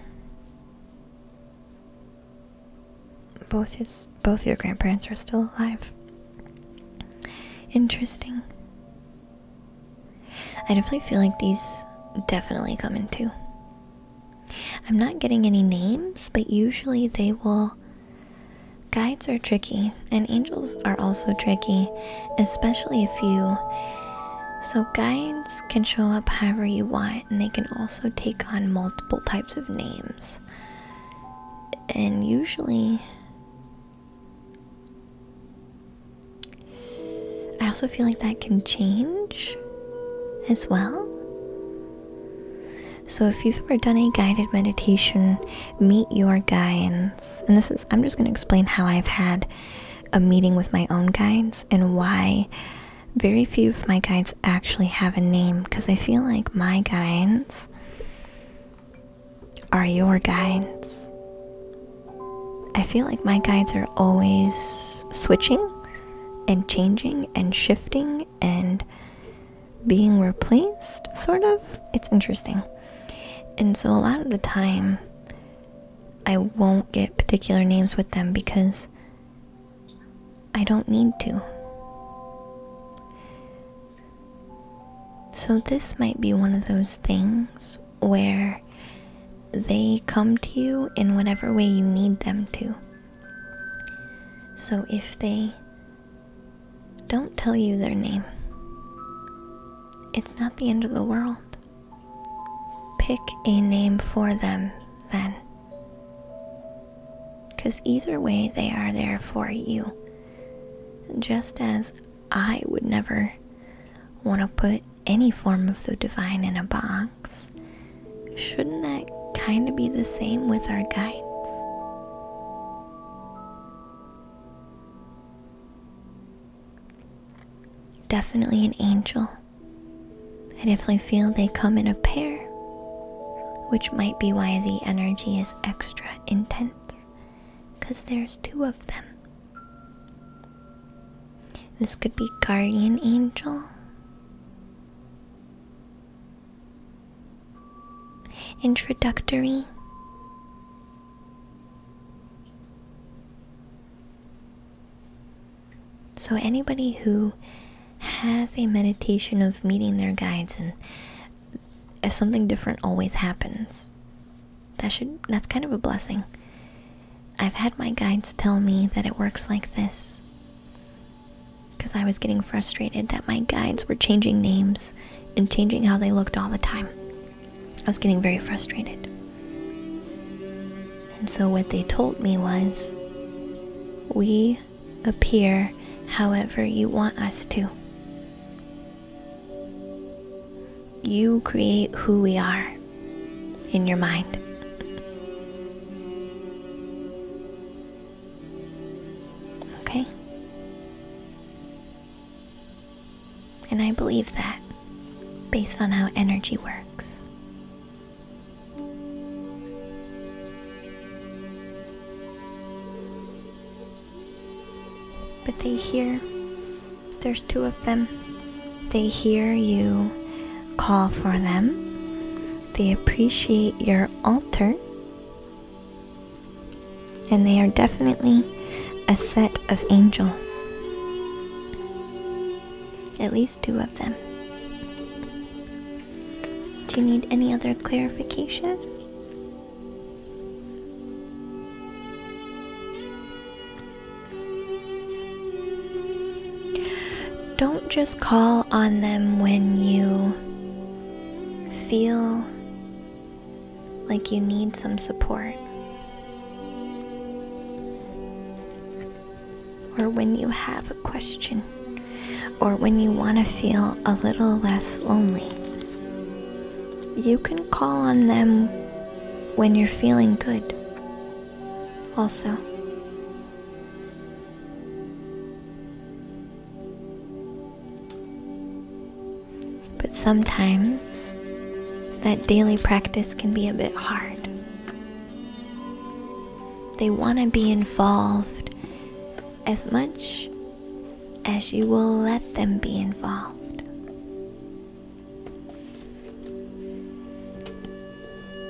[SPEAKER 1] Both your grandparents are still alive. Interesting. I definitely feel like these definitely come in two. I'm not getting any names, but usually they will. Guides are tricky, and angels are also tricky, especially if you. So guides can show up however you want, and they can also take on multiple types of names. And usually, I also feel like that can change as well. So if you've ever done a guided meditation, meet your guides. And I'm just going to explain how I've had a meeting with my own guides and why very few of my guides actually have a name, because I feel like my guides are your guides. I feel like my guides are always switching and changing and shifting and being replaced, sort of. It's interesting. And so a lot of the time, I won't get particular names with them because I don't need to. So this might be one of those things where they come to you in whatever way you need them to. So if they don't tell you their name, it's not the end of the world. Pick a name for them then. Because either way, they are there for you. Just as I would never want to put any form of the divine in a box, shouldn't that kind of be the same with our guides? Definitely an angel. I definitely feel they come in a pair, which might be why the energy is extra intense, because there's two of them. This could be guardian angel, introductory, so anybody who has a meditation of meeting their guides and if something different always happens, that's kind of a blessing. I've had my guides tell me that it works like this because I was getting frustrated that my guides were changing names and changing how they looked all the time. I was getting very frustrated. And so what they told me was, we appear however you want us to. You create who we are in your mind. Okay? And I believe that based on how energy works. But they hear, there's two of them. They hear you call for them. They appreciate your altar. And they are definitely a set of angels. At least two of them. Do you need any other clarification? Don't just call on them when you feel like you need some support, or when you have a question, or when you want to feel a little less lonely. You can call on them when you're feeling good, also. But sometimes that daily practice can be a bit hard. They want to be involved as much as you will let them be involved.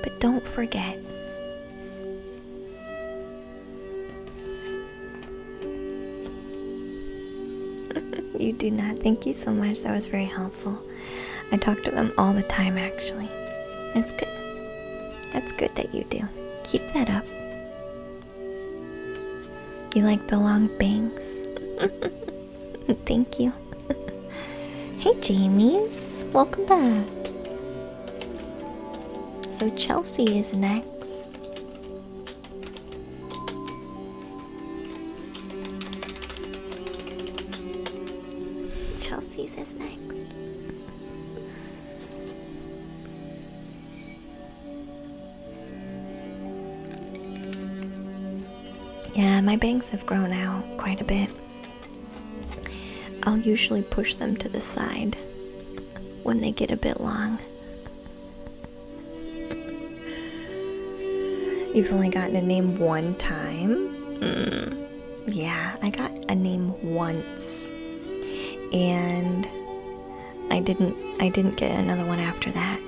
[SPEAKER 1] But don't forget, you do not. Thank you so much. That was very helpful. I talk to them all the time, actually. It's good. That's good that you do. Keep that up. You like the long bangs? Thank you. Hey, Jamies. Welcome back. So Chelsea is next. Chelsea's is next. Yeah, my bangs have grown out quite a bit. I'll usually push them to the side when they get a bit long. You've only gotten a name one time? Yeah, I got a name once. And I didn't get another one after that.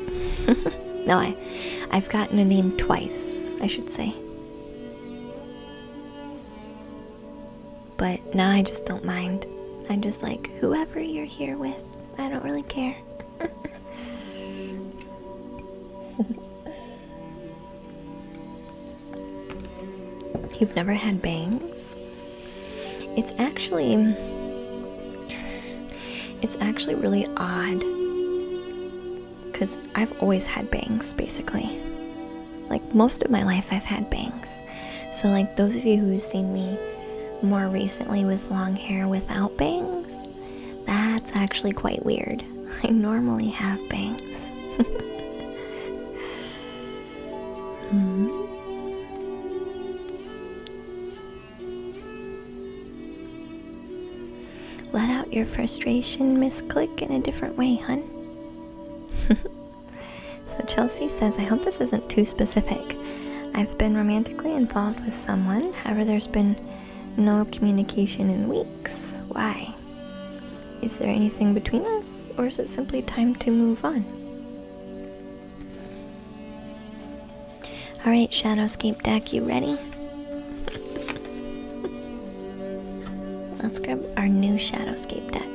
[SPEAKER 1] No, I've gotten a name twice, I should say. But now I just don't mind. I'm just like, whoever you're here with, I don't really care. You've never had bangs? It's actually really odd, because I've always had bangs, basically. Like, most of my life I've had bangs. So like, those of you who've seen me more recently with long hair without bangs, that's actually quite weird. I normally have bangs. Let out your frustration, Miss Click, in a different way, hun. So Chelsea says, I hope this isn't too specific. I've been romantically involved with someone, however there's been no communication in weeks. Why? Is there anything between us, or is it simply time to move on? Alright, Shadowscape deck, you ready? Let's grab our new Shadowscape deck.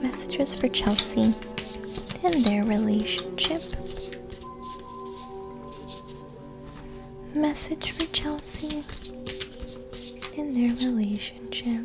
[SPEAKER 1] Messages for Chelsea and their relationship. Message for Chelsea and their relationship.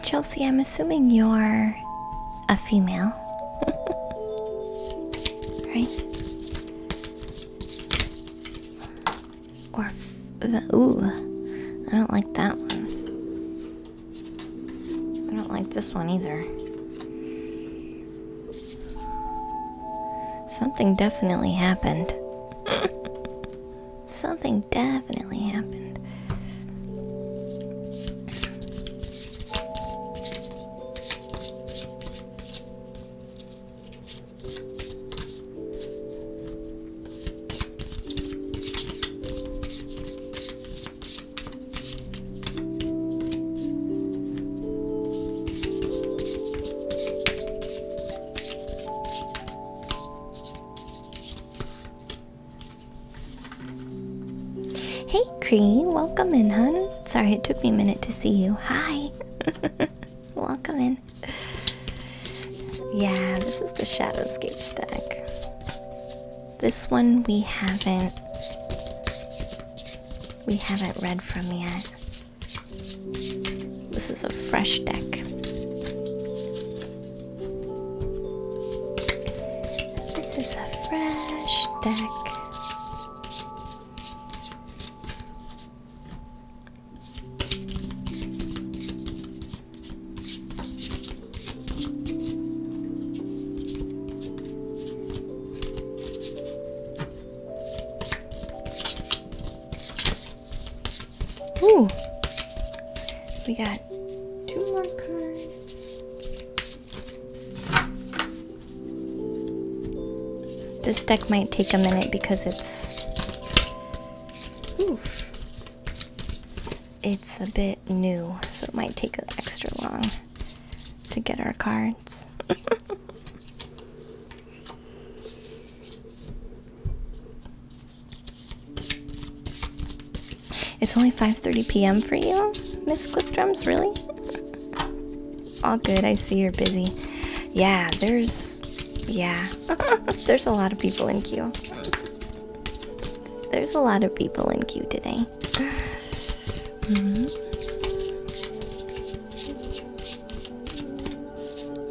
[SPEAKER 1] Chelsea, I'm assuming you're a female, right? Or, ooh, I don't like that one. I don't like this one either. Something definitely happened. Something definitely happened. Cree, welcome in, hun. Sorry, it took me a minute to see you. Hi. Welcome in. Yeah, this is the Shadowscape deck. This one we haven't read from yet. This is a fresh deck. This is a fresh deck. Ooh, we got 2 more cards. This deck might take a minute because it's a bit new, so it might take extra long to get our cards. It's only 5:30 p.m. for you, Miss Clipdrums, really? All good, I see you're busy. Yeah, there's a lot of people in queue. There's a lot of people in queue today.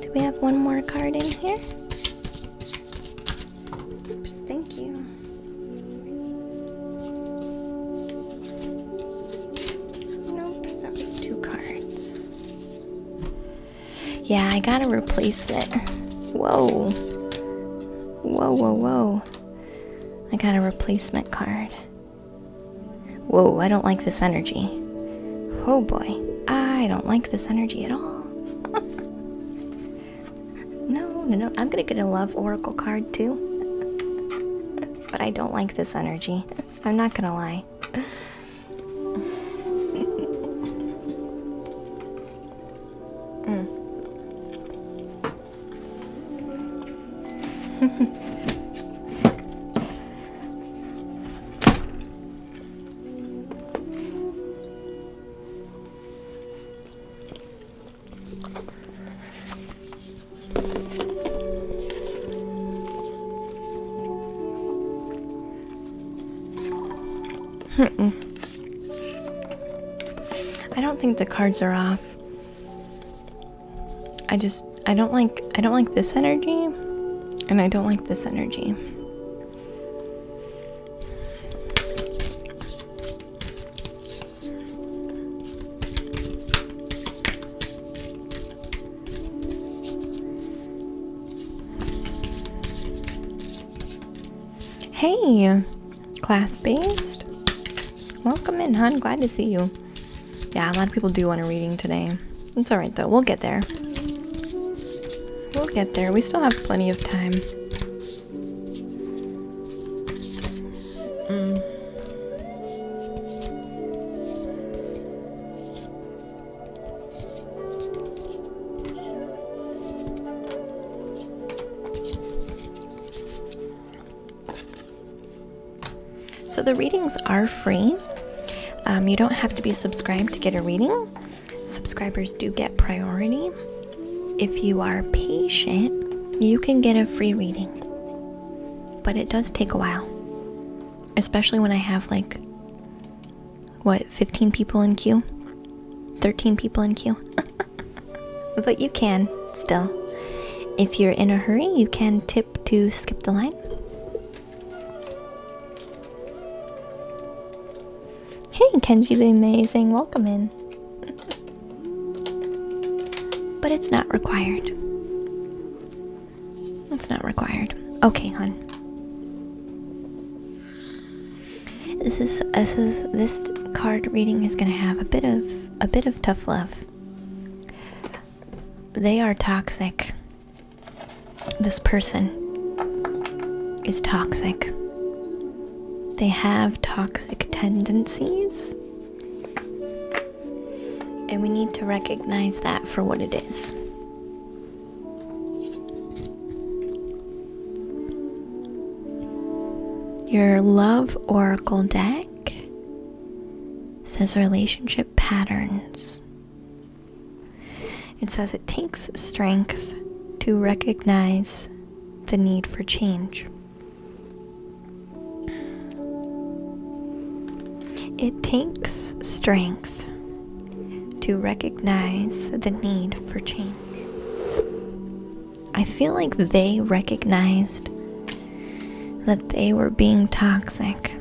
[SPEAKER 1] Do we have one more card in here? Oops, thank you. Yeah, I got a replacement. Whoa. Whoa, whoa, whoa. I got a replacement card. Whoa, I don't like this energy. Oh boy, I don't like this energy at all. No, I'm gonna get a Love Oracle card too. But I don't like this energy. I'm not gonna lie. I don't think the cards are off. I don't like this energy, and I don't like this energy. Hey, class-based. Welcome in, hon. Glad to see you. Yeah, a lot of people do want a reading today. It's alright though, we'll get there. We'll get there. We still have plenty of time. So the readings are free. You don't have to be subscribed to get a reading. Subscribers do get priority. If you are patient, you can get a free reading. But it does take a while. Especially when I have like, what, 15 people in queue? 13 people in queue? But you can, still. If you're in a hurry, you can tip to skip the line. Hey, Kenji the Amazing, welcome in. But it's not required. It's not required. Okay, hon. This card reading is gonna have a bit of tough love. They are toxic. This person is toxic. They have toxic tendencies, and we need to recognize that for what it is. Your Love Oracle deck says relationship patterns. It says it takes strength to recognize the need for change. It takes strength to recognize the need for change. I feel like they recognized that they were being toxic,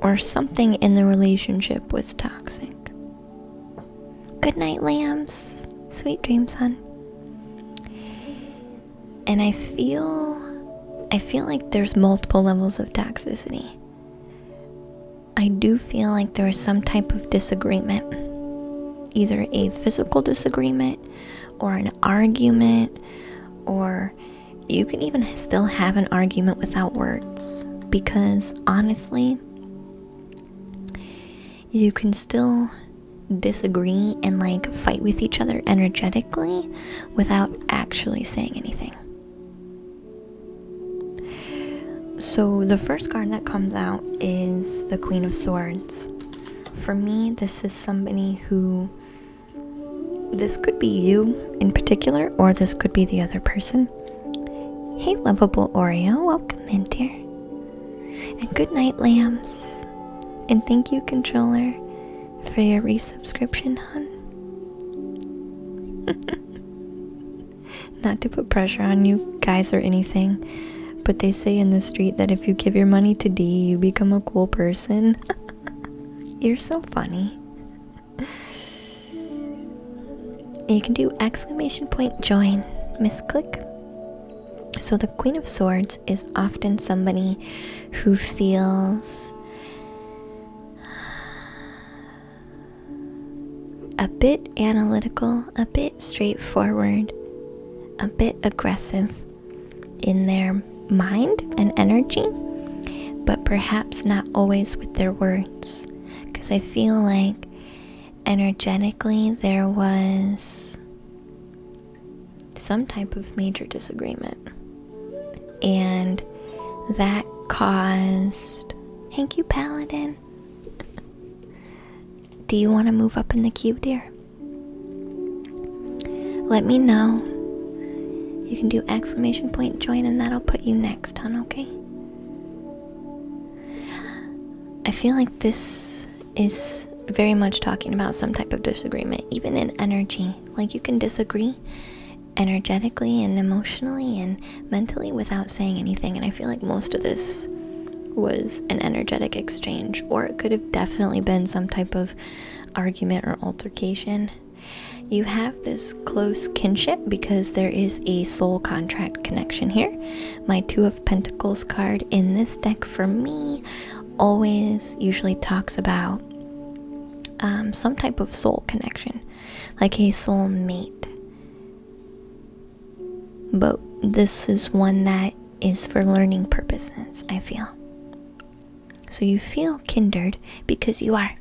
[SPEAKER 1] or something in the relationship was toxic. Good night, lambs. Sweet dreams, hon. And I feel like there's multiple levels of toxicity. I do feel like there is some type of disagreement, either a physical disagreement or an argument, or you can even still have an argument without words, because honestly, you can still disagree and like fight with each other energetically without actually saying anything. So the first card that comes out is the Queen of Swords. For me, this is somebody who, this could be you in particular, or this could be the other person. Hey, lovable Oreo, welcome in, dear. And good night, lambs. And thank you, controller, for your resubscription, hon. Not to put pressure on you guys or anything, but they say in the street that if you give your money to D, you become a cool person. You're so funny. You can do !join, misclick. So the Queen of Swords is often somebody who feels a bit analytical, a bit straightforward, a bit aggressive in their mind and energy, but perhaps not always with their words. Because I feel like energetically there was some type of major disagreement, and that caused, thank you, Paladin. Do you want to move up in the queue, dear? Let me know. You can do !join, and that'll put you next, hon, okay? I feel like this is very much talking about some type of disagreement, even in energy. Like, you can disagree energetically and emotionally and mentally without saying anything, and I feel like most of this was an energetic exchange, or it could have definitely been some type of argument or altercation. You have this close kinship because there is a soul contract connection here. My Two of Pentacles card in this deck for me always usually talks about some type of soul connection, like a soul mate. But this is one that is for learning purposes, I feel. So you feel kindred because you are,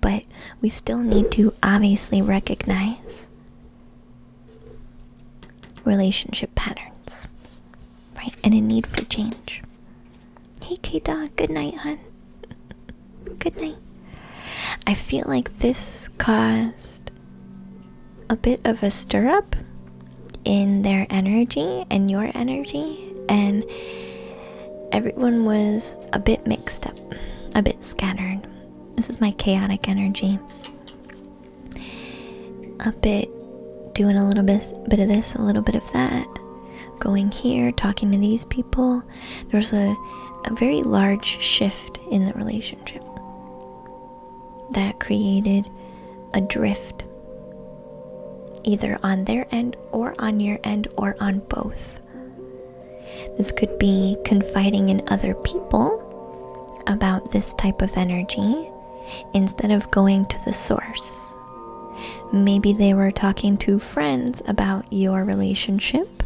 [SPEAKER 1] but we still need to obviously recognize relationship patterns, right? And a need for change. Hey, K-Dog, good night, hon. Good night. I feel like this caused a bit of a stir up in their energy and your energy, and everyone was a bit mixed up, a bit scattered. This is my chaotic energy. A bit doing a little bit of this, a little bit of that, going here, talking to these people. There's a very large shift in the relationship that created a drift, either on their end or on your end or on both. This could be confiding in other people about this type of energy instead of going to the source. Maybe they were talking to friends about your relationship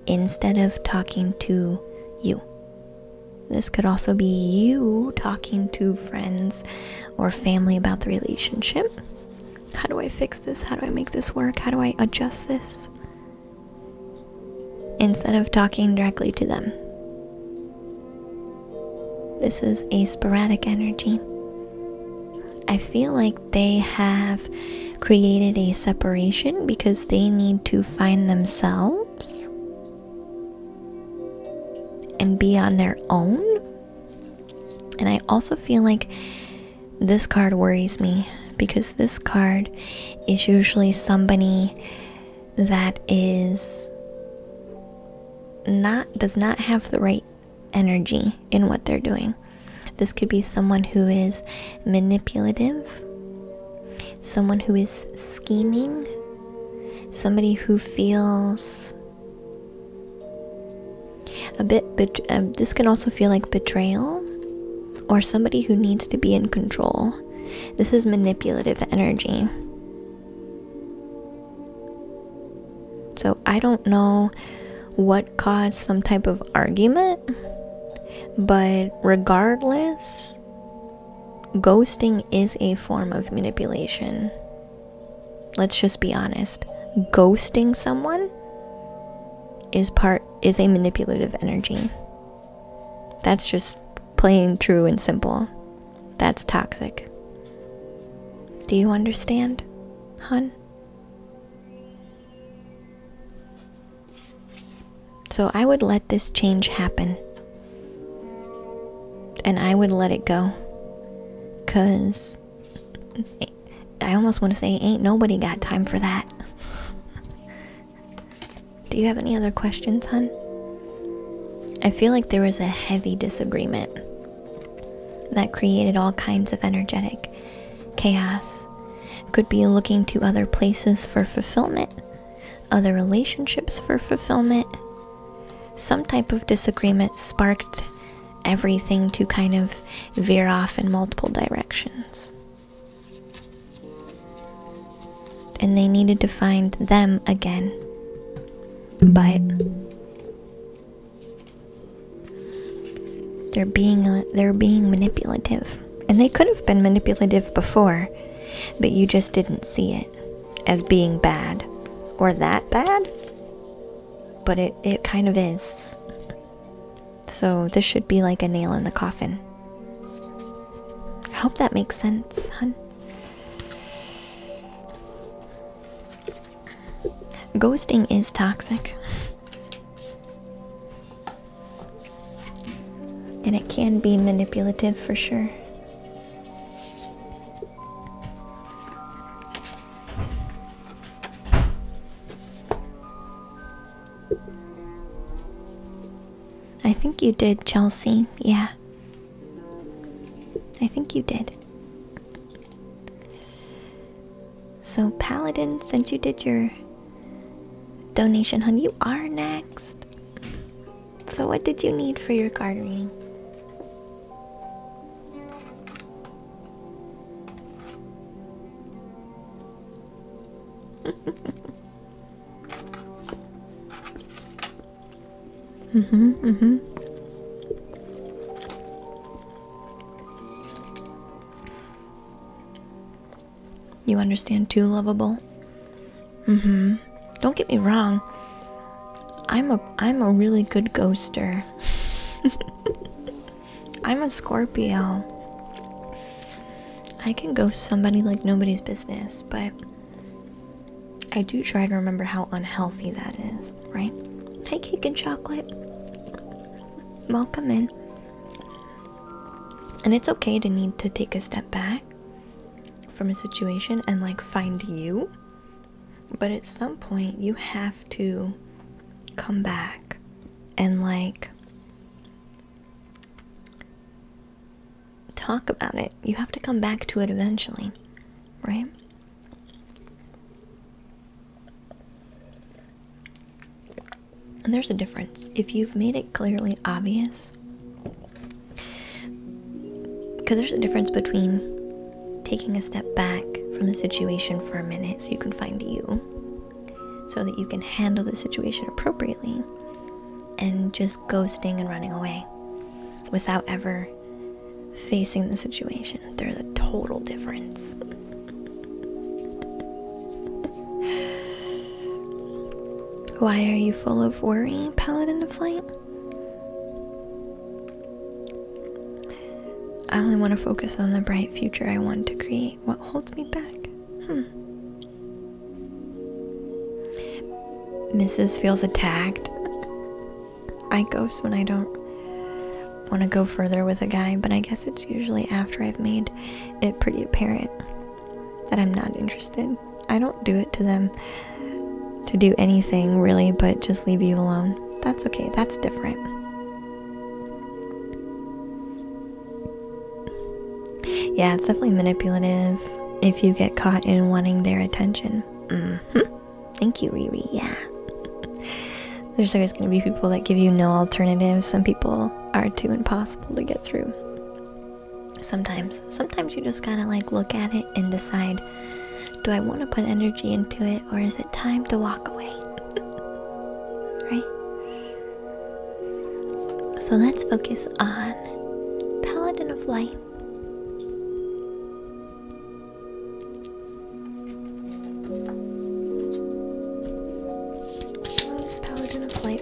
[SPEAKER 1] instead of talking to you. This could also be you talking to friends or family about the relationship. How do I fix this? How do I make this work? How do I adjust this? Instead of talking directly to them. This is a sporadic energy. I feel like they have created a separation because they need to find themselves and be on their own. And I also feel like this card worries me because this card is usually somebody that does not have the right energy in what they're doing. This could be someone who is manipulative, someone who is scheming, somebody who feels a bit, this can also feel like betrayal, or somebody who needs to be in control. This is manipulative energy. So I don't know what caused some type of argument, but regardless, ghosting is a form of manipulation. Let's just be honest. Ghosting someone is a manipulative energy. That's just plain true and simple. That's toxic. Do you understand, hun? So I would let this change happen. And I would let it go. 'Cause I almost want to say ain't nobody got time for that. Do you have any other questions, hun? I feel like there was a heavy disagreement that created all kinds of energetic chaos. Could be looking to other places for fulfillment, other relationships for fulfillment. Some type of disagreement sparked everything to kind of veer off in multiple directions. And they needed to find them again. But they're being manipulative. And they could have been manipulative before, but you just didn't see it as being bad or that bad. But it kind of is. So this should be like a nail in the coffin. I hope that makes sense, hun. Ghosting is toxic. And it can be manipulative for sure. I think you did, Chelsea. Yeah. I think you did. So, Paladin, since you did your donation, hun, you are next. So, what did you need for your card reading? You understand too, lovable? Don't get me wrong. I'm a really good ghoster. I'm a Scorpio. I can ghost somebody like nobody's business, but I do try to remember how unhealthy that is, right? Hi, Cake and Chocolate. Welcome in. And it's okay to need to take a step back from a situation and like find you. But at some point you have to come back and like talk about it. You have to come back to it eventually, right? And there's a difference. If you've made it clearly obvious, because there's a difference between taking a step back from the situation for a minute so you can find you, so that you can handle the situation appropriately, and just ghosting and running away without ever facing the situation. There's a total difference. Why are you full of worry, Paladin of Light? I only want to focus on the bright future I want to create. What holds me back? Mrs. feels attacked. I ghost when I don't want to go further with a guy, but I guess it's usually after I've made it pretty apparent that I'm not interested. I don't do it to them to do anything really, but just leave you alone. That's okay, that's different. Yeah, it's definitely manipulative if you get caught in wanting their attention. Thank you, Riri. Yeah. There's always going to be people that give you no alternatives. Some people are too impossible to get through. Sometimes you just gotta like look at it and decide, do I want to put energy into it, or is it time to walk away? Right? So let's focus on Paladin of Light.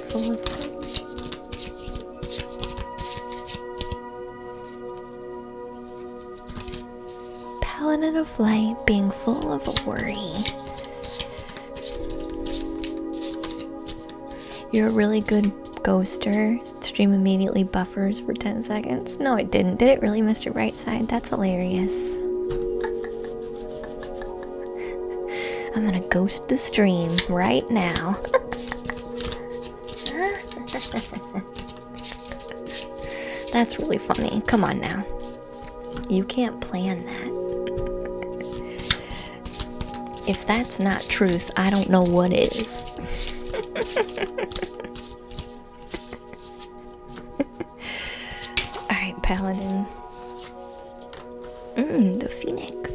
[SPEAKER 1] Full of light. Paladin of Light being full of worry. You're a really good ghoster. Stream immediately buffers for 10 seconds. No, it didn't. Did it really, Mr. Brightside? That's hilarious. I'm gonna ghost the stream right now. That's really funny. Come on now. You can't plan that. If that's not truth, I don't know what is. Alright, Paladin. The Phoenix.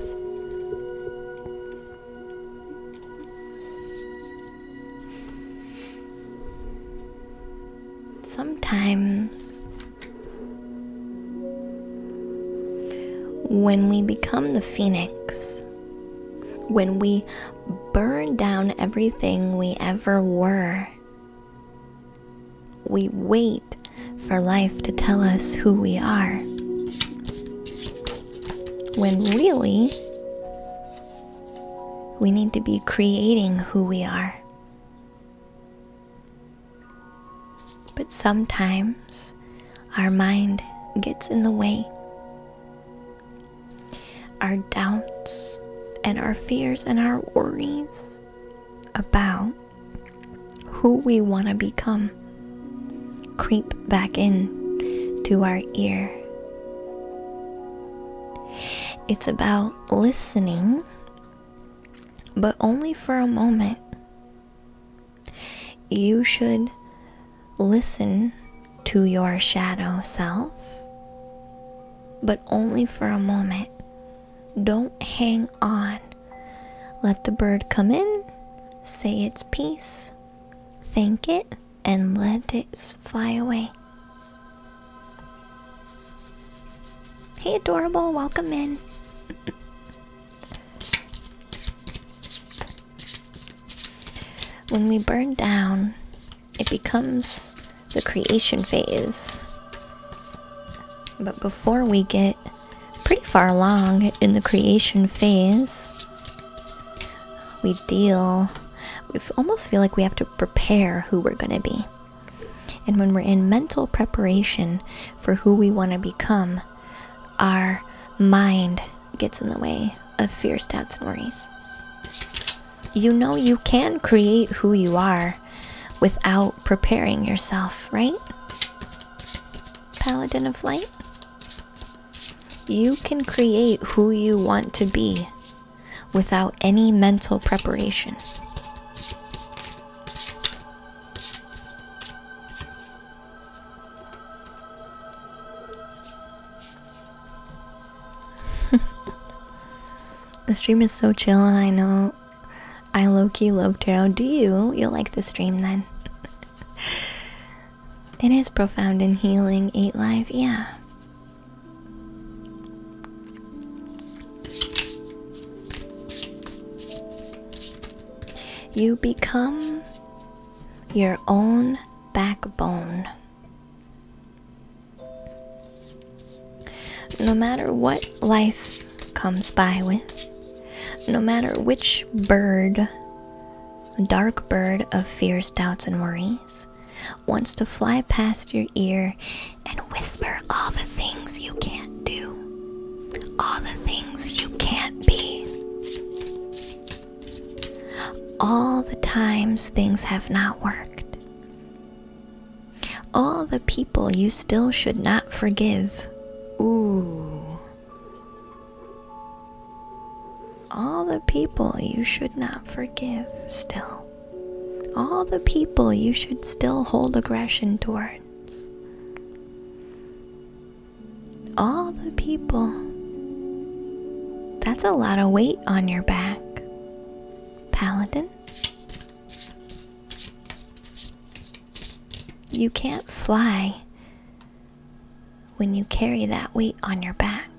[SPEAKER 1] Sometimes when we become the Phoenix, when we burn down everything we ever were, we wait for life to tell us who we are. When really, we need to be creating who we are. But sometimes our mind gets in the way. Our doubts and our fears and our worries about who we want to become creep back in to our ear. It's about listening, but only for a moment. You should listen to your shadow self, but only for a moment. Don't hang on. Let the bird come in, say its piece, thank it, and let it fly away. Hey, adorable, welcome in. When we burn down, it becomes the creation phase. But before we get pretty far along in the creation phase, we almost feel like we have to prepare who we're going to be. And when we're in mental preparation for who we want to become, our mind gets in the way of fears, doubts, and worries. You know you can create who you are without preparing yourself, right? Paladin of Light? You can create who you want to be without any mental preparation. The stream is so chill, and I know I low-key love tarot. Do you? You'll like the stream then. It is profound and healing. 8 Live, yeah. You become your own backbone. No matter what life comes by with, no matter which bird, dark bird of fears, doubts, and worries, wants to fly past your ear and whisper all the things you can't do, all the things you can't be, all the times things have not worked, all the people you still should not forgive. Ooh. All the people you should not forgive still. All the people you should still hold aggression towards. All the people. That's a lot of weight on your back, Paladin. You can't fly when you carry that weight on your back.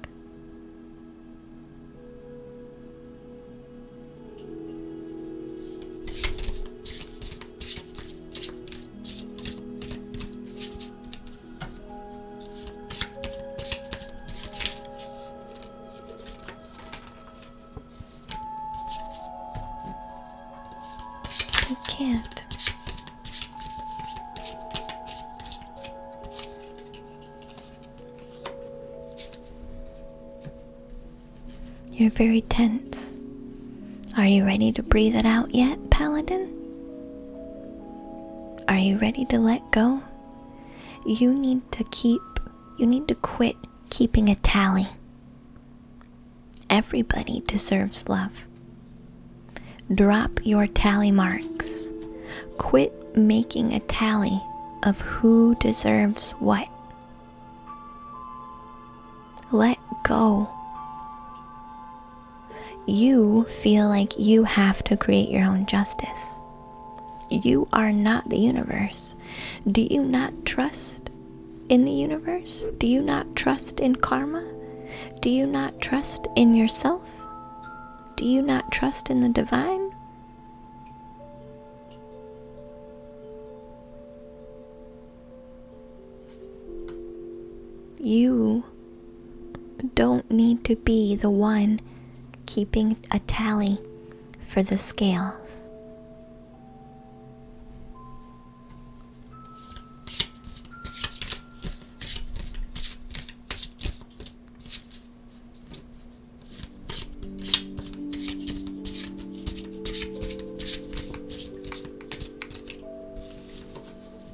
[SPEAKER 1] You can't. You're very tense. Are you ready to breathe it out yet, Paladin? Are you ready to let go? You need to quit keeping a tally. Everybody deserves love. Drop your tally marks. Quit making a tally of who deserves what. Let go. You feel like you have to create your own justice. You are not the universe. Do you not trust in the universe? Do you not trust in karma? Do you not trust in yourself? Do you not trust in the divine? You don't need to be the one keeping a tally for the scales.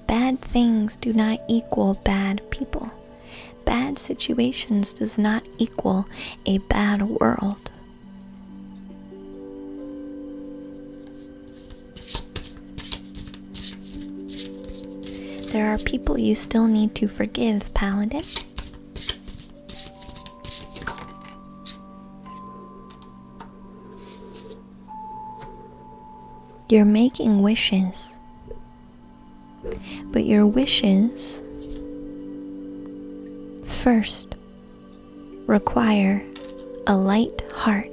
[SPEAKER 1] Bad things do not equal bad people. Bad situations does not equal a bad world. There are people you still need to forgive, Paladin. You're making wishes, but your wishes first require a light heart.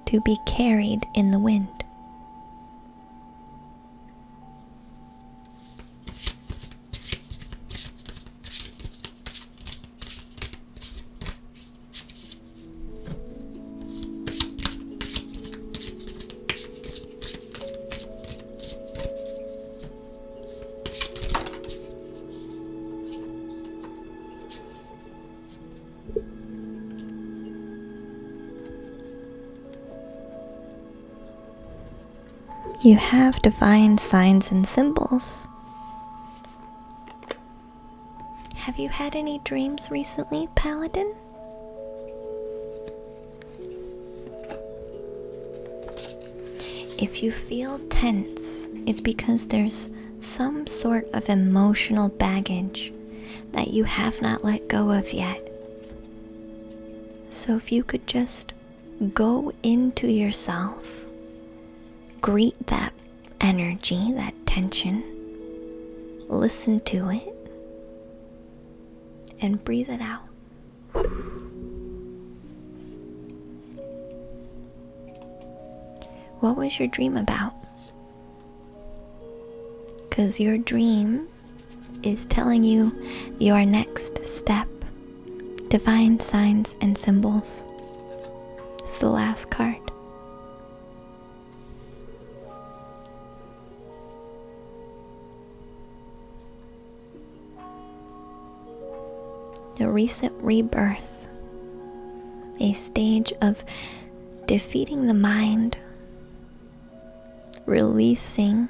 [SPEAKER 1] To be carried in the wind. You have divine signs and symbols. Have you had any dreams recently, Paladin? If you feel tense, it's because there's some sort of emotional baggage that you have not let go of yet. So if you could just go into yourself, greet that energy, that tension, listen to it, and breathe it out. What was your dream about? because your dream is telling you your next step. Divine signs and symbols. It's the last card. A recent rebirth, a stage of defeating the mind, releasing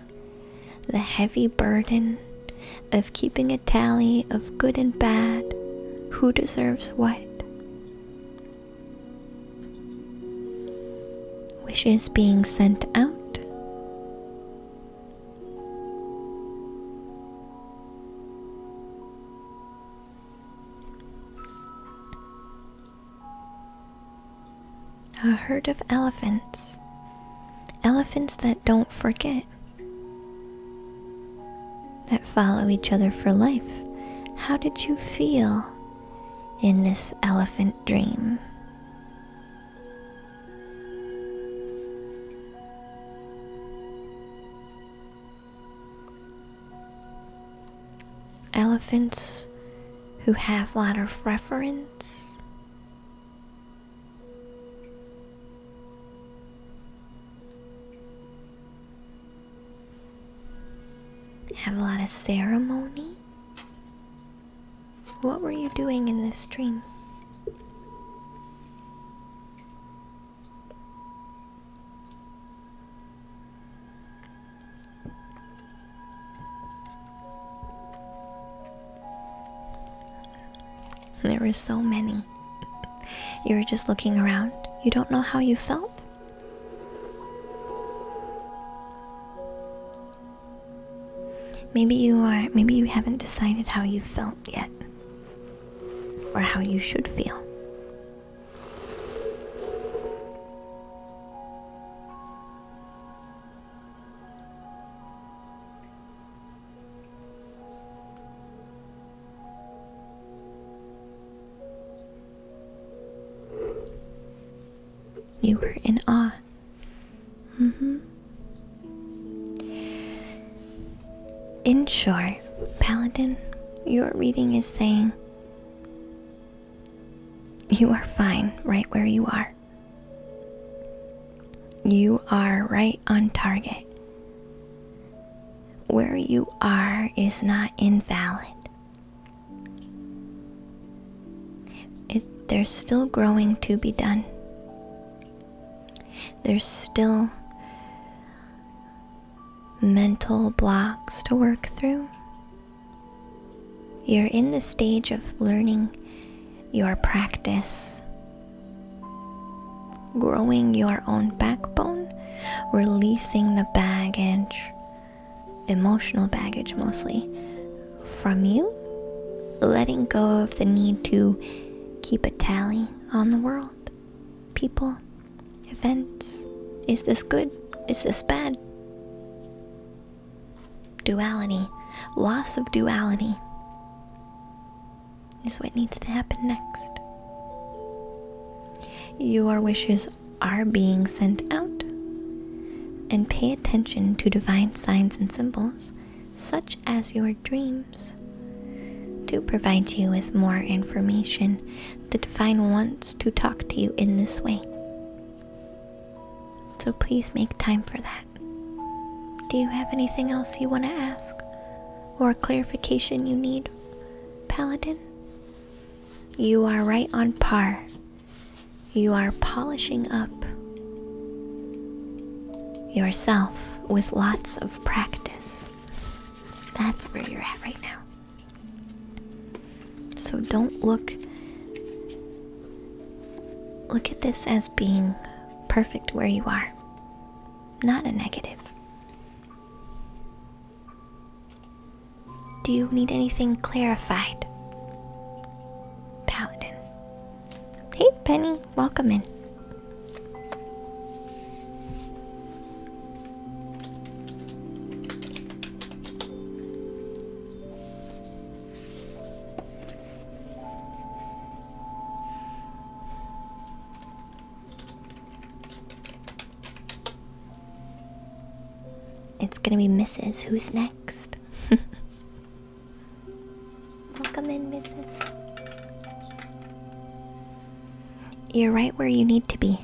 [SPEAKER 1] the heavy burden of keeping a tally of good and bad, who deserves what. Wishes being sent out. A herd of elephants. Elephants that don't forget. That follow each other for life. How did you feel in this elephant dream? Elephants who have a lot of reverence. Have a lot of ceremony. What were you doing in this dream? There were so many. You were just looking around. You don't know how you felt? Maybe you haven't decided how you felt yet, or how you should feel. You were in awe. In short, Paladin, your reading is saying you are fine right where you are. You are right on target. Where you are is not invalid. There's still growing to be done. There's still mental blocks to work through. You're in the stage of learning your practice, growing your own backbone, releasing the baggage, emotional baggage mostly, from you, letting go of the need to keep a tally on the world, people, events. Is this good? Is this bad? Duality, loss of duality is what needs to happen next. Your wishes are being sent out, and pay attention to divine signs and symbols, such as your dreams, to provide you with more information. The divine wants to talk to you in this way, so please make time for that. Do you have anything else you want to ask, or clarification you need, Paladin? You are right on par. You are polishing up yourself with lots of practice. That's where you're at right now. So don't look at this as being perfect where you are. Not a negative. Do you need anything clarified, Paladin? Hey, Penny, welcome in. It's gonna be Mrs. Who's next? You're right where you need to be.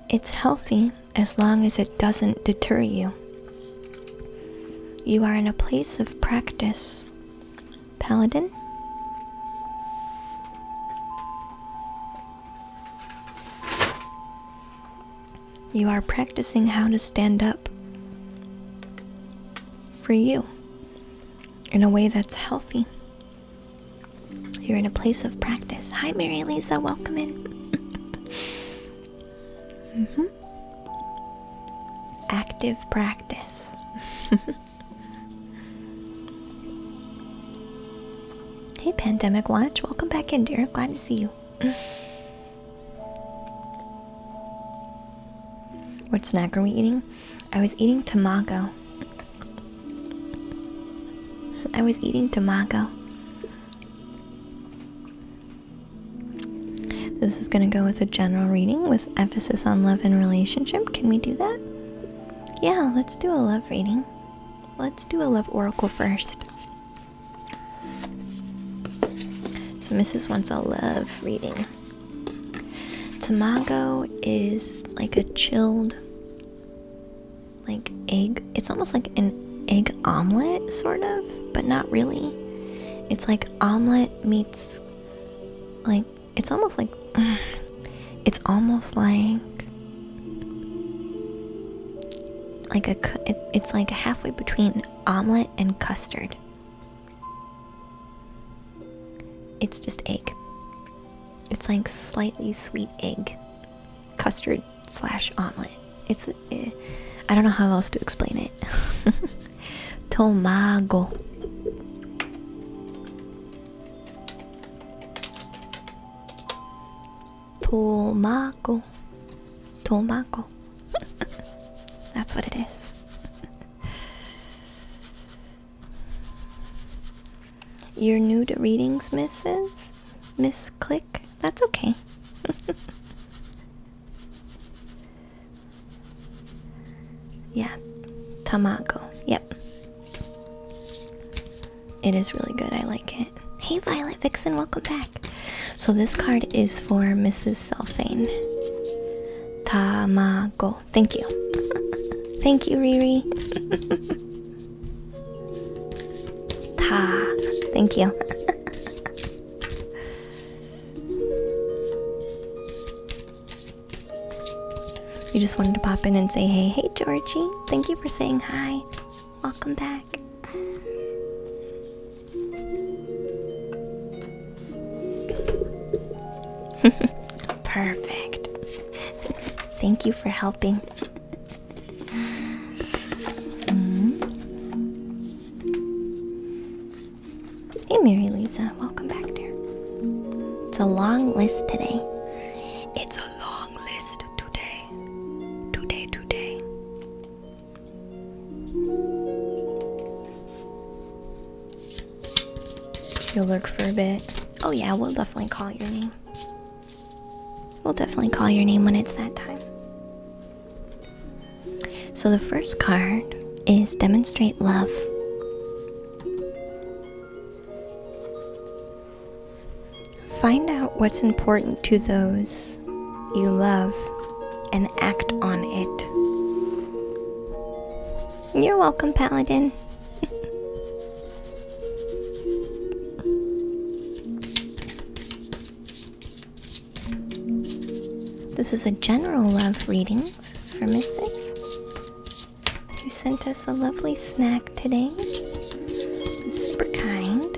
[SPEAKER 1] It's healthy as long as it doesn't deter you. You are in a place of practice, Paladin. You are practicing how to stand up for you in a way that's healthy. You're in a place of practice. Hi, Mary Lisa, welcome in. Active practice. Hey, Pandemic Watch, welcome back in, dear. Glad to see you. What snack are we eating? I was eating tamago. This is gonna go with a general reading with emphasis on love and relationship. Can we do that? Yeah, let's do a love reading. Let's do a love oracle first. So Mrs. wants a love reading. Tamago is like a chilled, like egg. It's almost like an egg omelet, sort of, but not really. It's like omelet meets, like, it's almost like it's like halfway between omelet and custard. It's just egg. It's like slightly sweet egg, custard / omelet. It's I don't know how else to explain it. Tomago. Tomago. That's what it is. You're new to readings, Miss Click? That's okay. Yeah, tamago. Yep. It is really good. I like it. Hey, Violet Vixen, welcome back. So this card is for Mrs. Selfane. Tamago. Thank you. Thank you, Riri. Thank you. You just wanted to pop in and say hey. Hey, Georgie. Thank you for saying hi. Welcome back. Perfect. Thank you for helping. Hey, Mary Lisa. Welcome back, dear. It's a long list today. It's a long list today. Today. You'll lurk for a bit. Oh yeah, we'll definitely call your name. We'll definitely call your name when it's that time. So the first card is Demonstrate Love. Find out what's important to those you love and act on it. You're welcome, Paladin. This is a general love reading for Mrs. who sent us a lovely snack today. Super kind.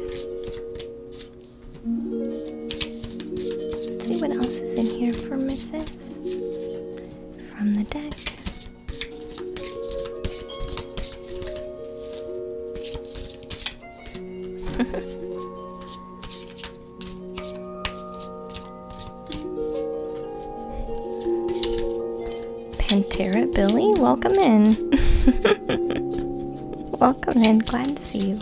[SPEAKER 1] Let's see what else is in here for Mrs. from the deck. Pantera Billy, welcome in. Welcome in, glad to see you.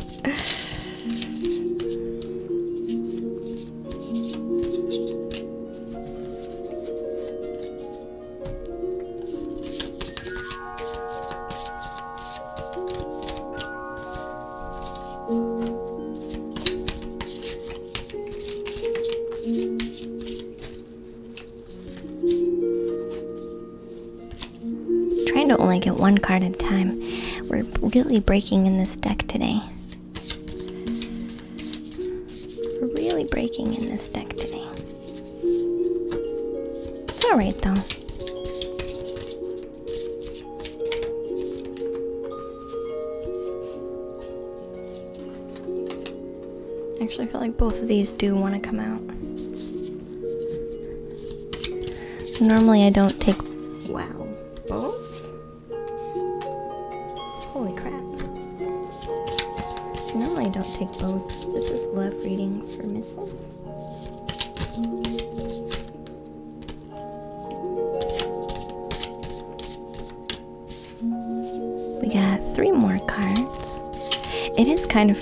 [SPEAKER 1] only get one card at a time. We're really breaking in this deck today. We're really breaking in this deck today. It's alright though. Actually, I feel like both of these do want to come out. Normally I don't take... Wow. Both? Holy crap. Normally I don't take both. This is love reading for Mrs. We got 3 more cards. It is kind of...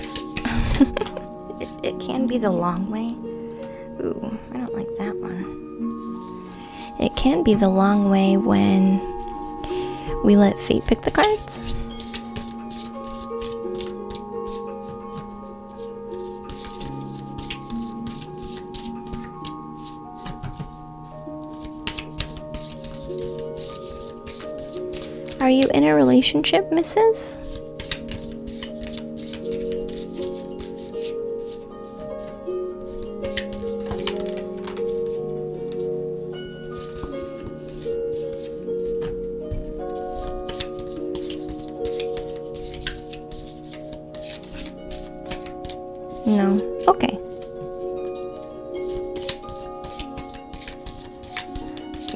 [SPEAKER 1] it can be the long way. Ooh, I don't like that one. It can be the long way when we let fate pick the cards. Are you in a relationship, Mrs.? No. Okay.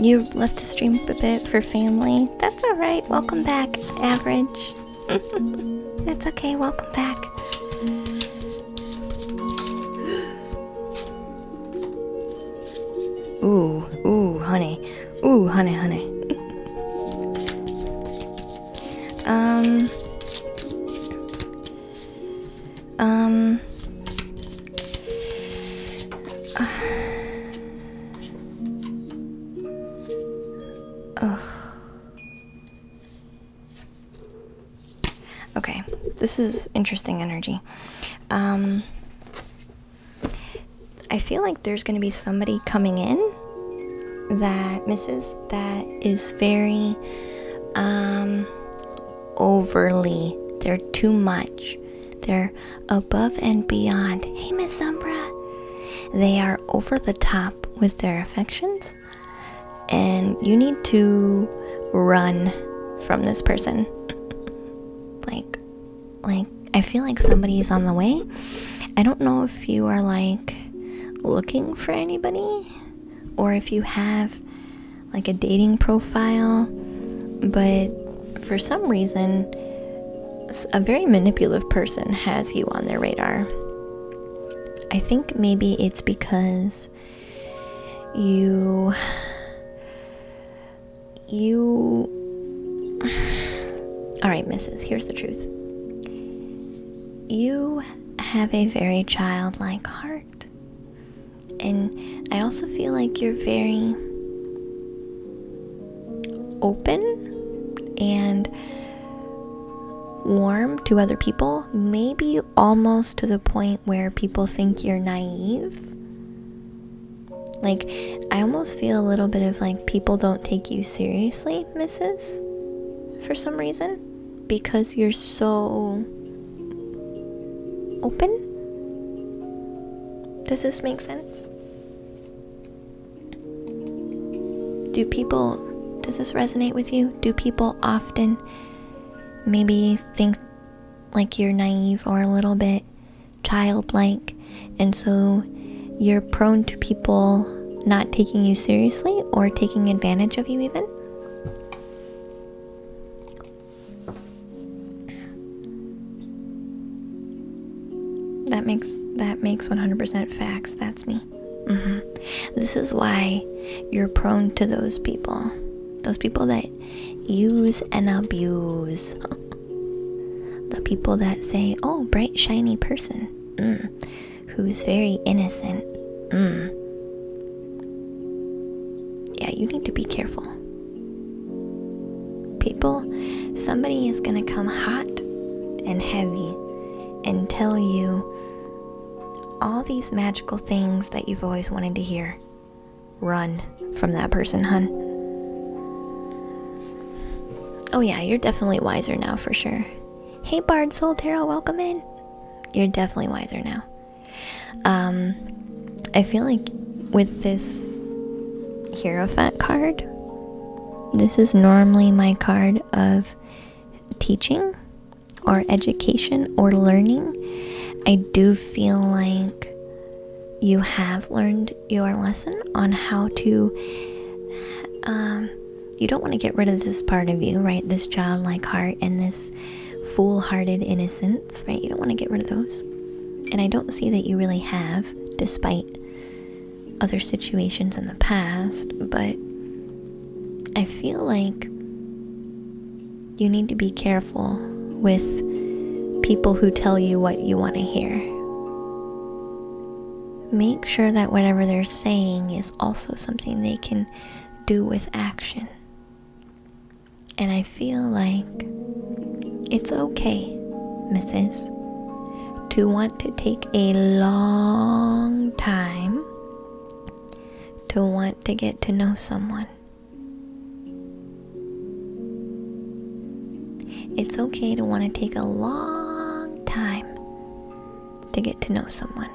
[SPEAKER 1] You left the stream a bit for family. That's alright. Welcome back, Average. That's okay. Welcome back. Ooh, honey. Ooh, honey. Okay, this is interesting energy. I feel like there's gonna be somebody coming in that that is very overly, they're too much, they're above and beyond. Hey, Miss Umbra. They are over the top with their affections, and you need to run from this person. like I feel like somebody is on the way. I don't know if you are like looking for anybody or if you have like a dating profile, but for some reason a very manipulative person has you on their radar. I think maybe it's because you Alright, Mrs., here's the truth. You have a very childlike heart. And I also feel like you're very open and warm to other people. Maybe almost to the point where people think you're naive. Like, I almost feel a little bit of like people don't take you seriously, Mrs., for some reason, because you're so open. Does this make sense? Does this resonate with you? Do people often maybe think like you're naive or a little bit childlike, and so you're prone to people not taking you seriously or taking advantage of you even? That makes 100% facts. That's me. This is why you're prone to those people that use and abuse. The people that say, oh, bright shiny person, who's very innocent. Yeah, you need to be careful. Somebody is gonna come hot and heavy and tell you all these magical things that you've always wanted to hear. Run from that person, hun. Oh yeah, you're definitely wiser now for sure. Hey Bard Soul Tarot, welcome in. You're definitely wiser now. I feel like with this Hierophant card, this is normally my card of teaching or education or learning. I do feel like you have learned your lesson on how to you don't want to get rid of this part of you, right? This childlike heart and this foolhardy innocence, right? You don't want to get rid of those. And I don't see that you really have, despite other situations in the past, but I feel like you need to be careful with people who tell you what you want to hear. Make sure that whatever they're saying is also something they can do with action. And I feel like it's okay, Mrs., to want to take a long time to want to get to know someone. It's okay to want to take a long time to get to know someone.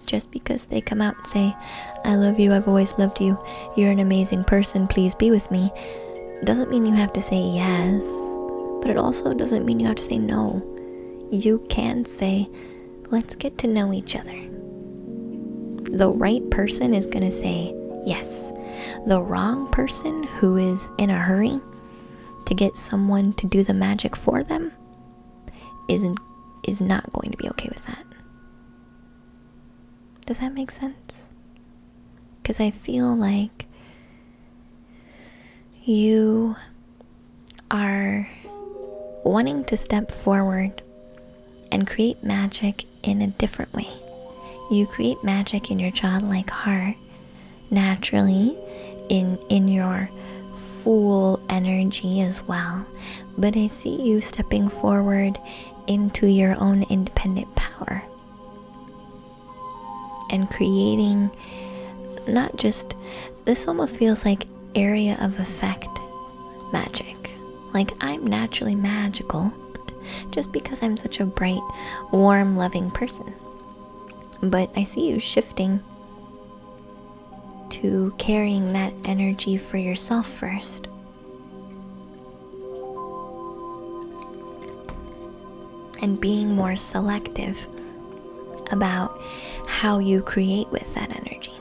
[SPEAKER 1] Just because they come out and say, I love you, I've always loved you, you're an amazing person, please be with me, doesn't mean you have to say yes, but it also doesn't mean you have to say no. You can say, let's get to know each other. The right person is going to say yes. The wrong person who is in a hurry to get someone to do the magic for them is not going to be okay with that. Does that make sense? Because I feel like you are wanting to step forward and create magic in a different way. You create magic in your childlike heart naturally, in your full energy as well. But I see you stepping forward into your own independent power and creating not just, this almost feels like area of effect magic. Like, I'm naturally magical just because I'm such a bright, warm, loving person. But I see you shifting to carrying that energy for yourself first. And being more selective about how you create with that energy.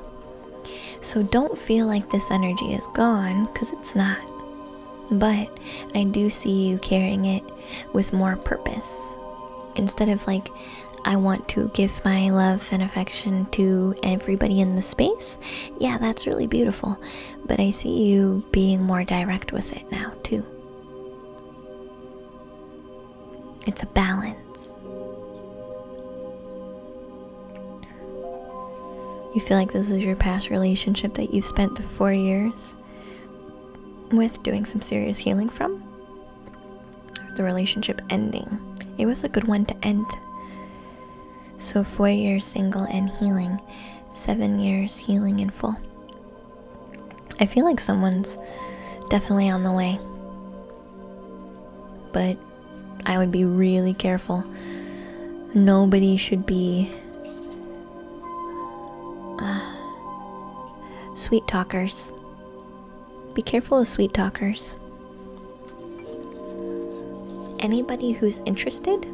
[SPEAKER 1] So don't feel like this energy is gone, because it's not. But I do see you carrying it with more purpose. Instead of like, I want to give my love and affection to everybody in the space. Yeah, that's really beautiful. But I see you being more direct with it now too. It's a balance. You feel like this was your past relationship that you've spent the 4 years with doing some serious healing from. The relationship ending. It was a good one to end. So 4 years single and healing. 7 years healing in full. I feel like someone's definitely on the way. But I would be really careful. Nobody should be sweet talkers. Be careful of sweet talkers. Anybody who's interested,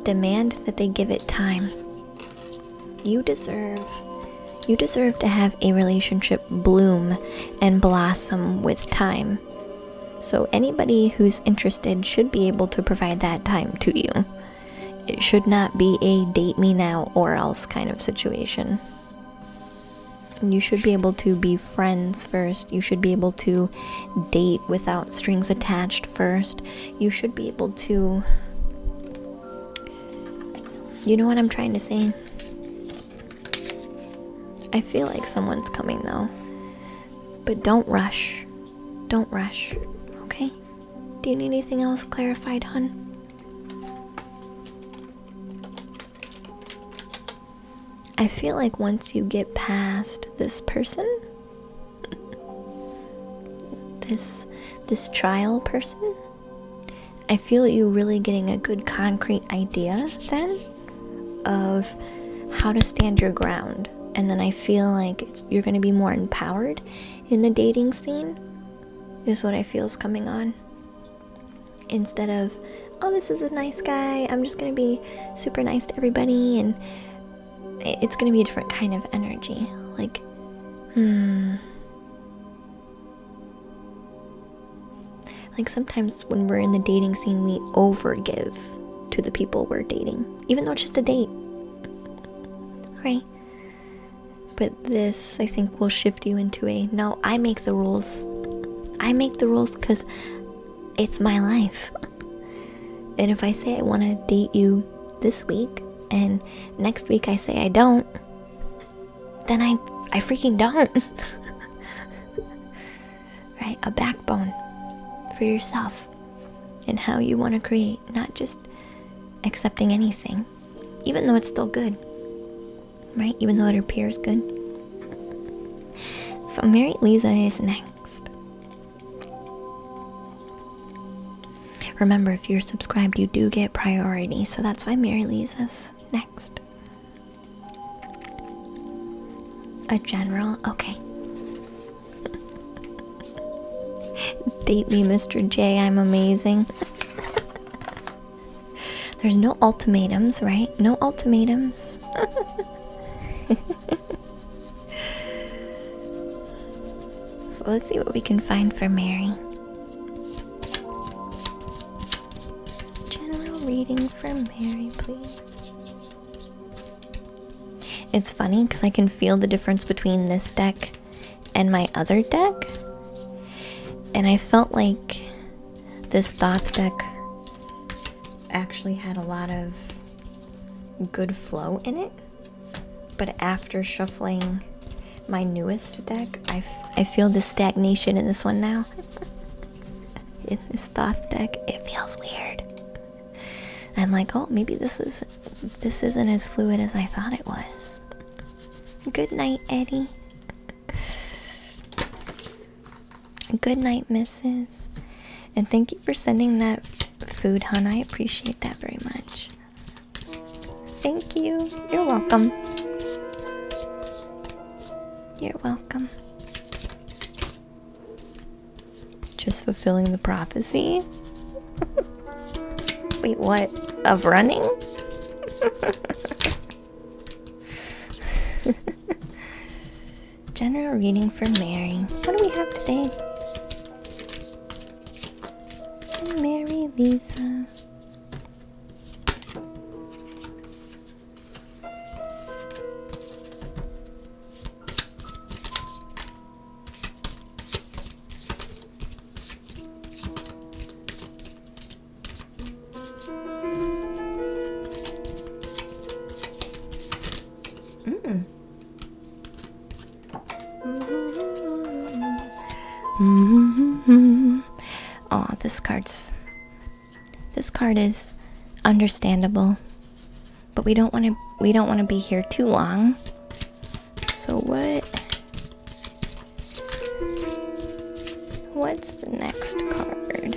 [SPEAKER 1] demand that they give it time. You deserve to have a relationship bloom and blossom with time. So anybody who's interested should be able to provide that time to you. It should not be a date me now or else kind of situation. You should be able to be friends first. You should be able to date without strings attached first. You should be able to... You know what I'm trying to say? I feel like someone's coming though. But don't rush. Don't rush. Okay? Do you need anything else clarified, hun? I feel like once you get past this person, this trial person, I feel you really getting a good concrete idea then of how to stand your ground. And then I feel like you're going to be more empowered in the dating scene, is what I feel is coming on. Instead of, oh, this is a nice guy, I'm just going to be super nice to everybody, and it's going to be a different kind of energy. Like, like sometimes when we're in the dating scene, we overgive to the people we're dating, even though it's just a date, right? But this, I think, will shift you into a, no, I make the rules. I make the rules because it's my life. And if I say I want to date you this week, and next week I say I don't, then I freaking don't. Right? A backbone for yourself and how you want to create, not just accepting anything, even though it's still good, right? Even though it appears good. So Mary Lisa is next. Remember, if you're subscribed, you do get priority, so that's why Mary Lisa's next. A general? Okay. Date me, Mr. J, I'm amazing. There's no ultimatums, right? No ultimatums. So let's see what we can find for Mary. General reading for Mary, please. It's funny because I can feel the difference between this deck and my other deck. And I felt like this Thoth deck actually had a lot of good flow in it. But after shuffling my newest deck, I feel the stagnation in this one now. In this Thoth deck, it feels weird. I'm like, oh, maybe this isn't as fluid as I thought it was. Good night, Eddie. Good night, Mrs. And thank you for sending that food, hon. I appreciate that very much. Thank you. You're welcome. You're welcome. Just fulfilling the prophecy? Wait, what? Of running? General reading for Mary. What do we have today? Mary Lisa. Oh, this card is understandable, but we don't want to be here too long. So what's the next card?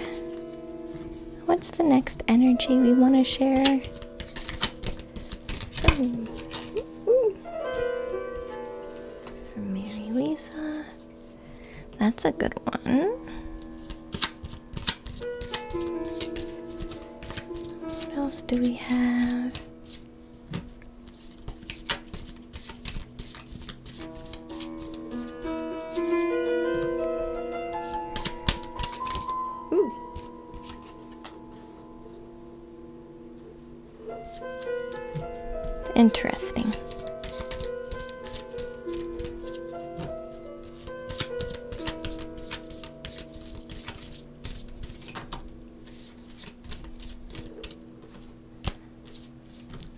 [SPEAKER 1] What's the next energy we want to share? For Mary Lisa. That's a good one. What else do we have? Ooh. Interesting.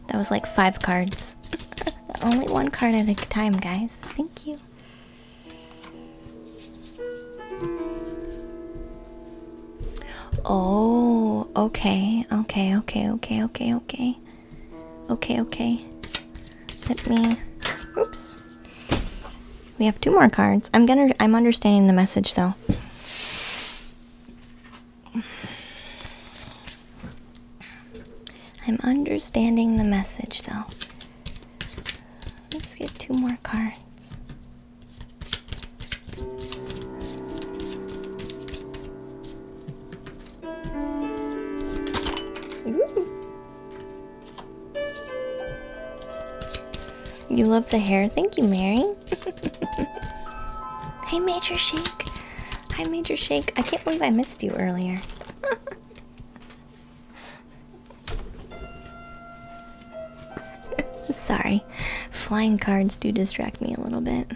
[SPEAKER 1] That was like 5 cards. Only 1 card at a time, guys. Thank you. Oh, okay. Okay. Let me... Oops. We have 2 more cards. I'm understanding the message, though. I'm understanding the message though. Let's get 2 more cards. Ooh. You love the hair? Thank you, Mary. Hey, Major Shake. Hi, Major Shake. I can't believe I missed you earlier. Sorry. Flying cards do distract me a little bit.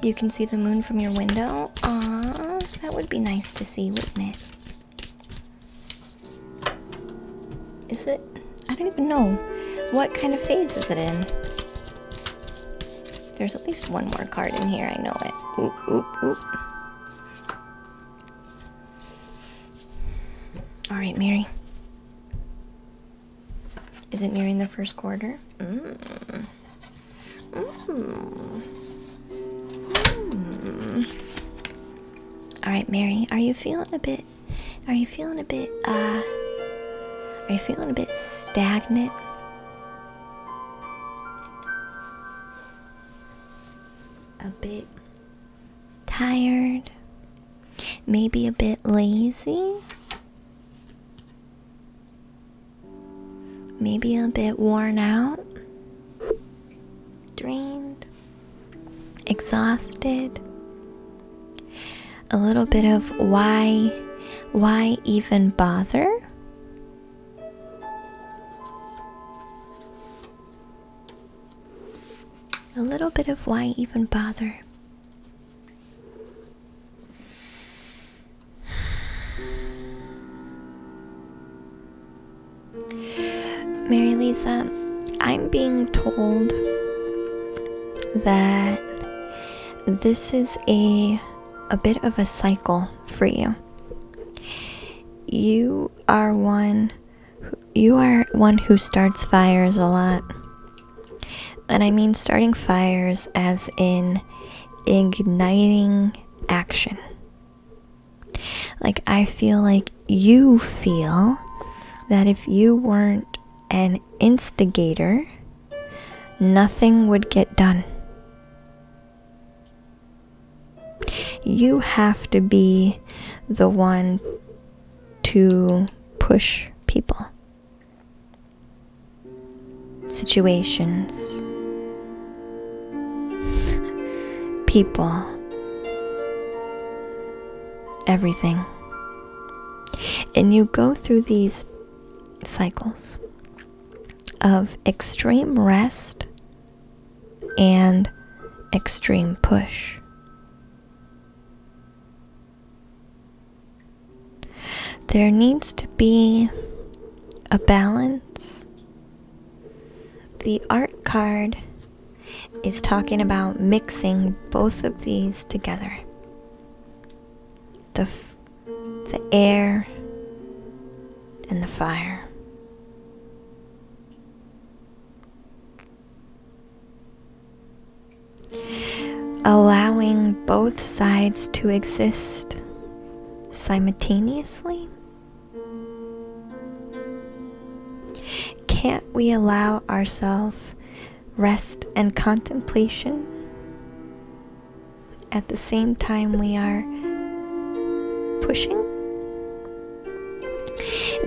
[SPEAKER 1] You can see the moon from your window? Aw, that would be nice to see, wouldn't it? Is it? I don't even know. What kind of phase is it in? There's at least 1 more card in here, I know it. Oop, oop, oop. Alright, Mary. Is it nearing the first quarter? Alright, Mary, are you feeling a bit stagnant? A bit tired? Maybe a bit lazy? Maybe a bit worn out? Drained? Exhausted? A little bit of why even bother? A little bit of why even bother? Mary Lisa, I'm being told that this is a bit of a cycle for you. You are one who starts fires a lot. And I mean starting fires as in igniting action. Like, I feel like you feel that if you weren't an instigator, nothing would get done. You have to be the one to push people, situations, people, everything. And you go through these cycles of extreme rest and extreme push. There needs to be a balance. The art card is talking about mixing both of these together. The air and the fire. Allowing both sides to exist simultaneously. Can't we allow ourselves rest and contemplation at the same time we are pushing?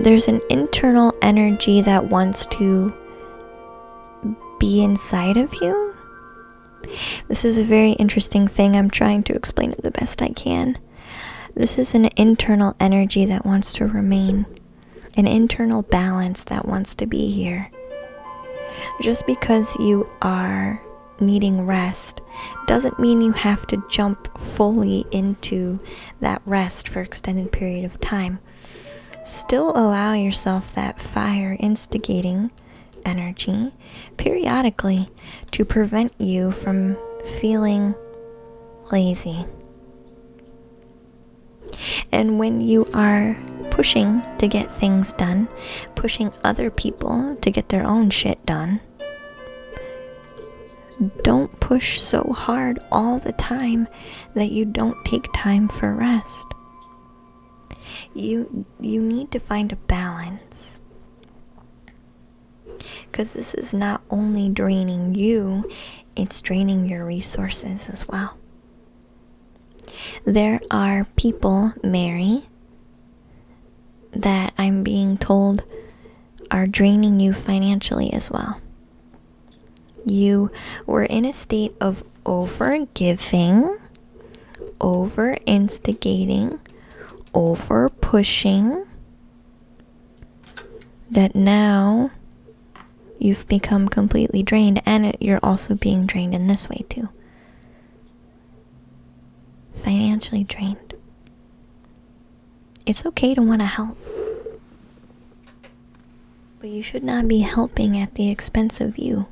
[SPEAKER 1] There's an internal energy that wants to be inside of you. This is a very interesting thing. I'm trying to explain it the best I can. This is an internal energy that wants to remain, an internal balance that wants to be here. Just because you are needing rest doesn't mean you have to jump fully into that rest for an extended period of time. Still allow yourself that fire instigating energy periodically to prevent you from feeling lazy. And when you are pushing to get things done, pushing other people to get their own shit done, Don't push so hard all the time that you don't take time for rest. You need to find a balance, because this is not only draining you, it's draining your resources as well. There are people, Mary, that I'm being told are draining you financially as well. You were in a state of over-giving, over-instigating, over-pushing, that now you've become completely drained, and you're also being drained in this way too. Financially drained. It's okay to want to help, but you should not be helping at the expense of you.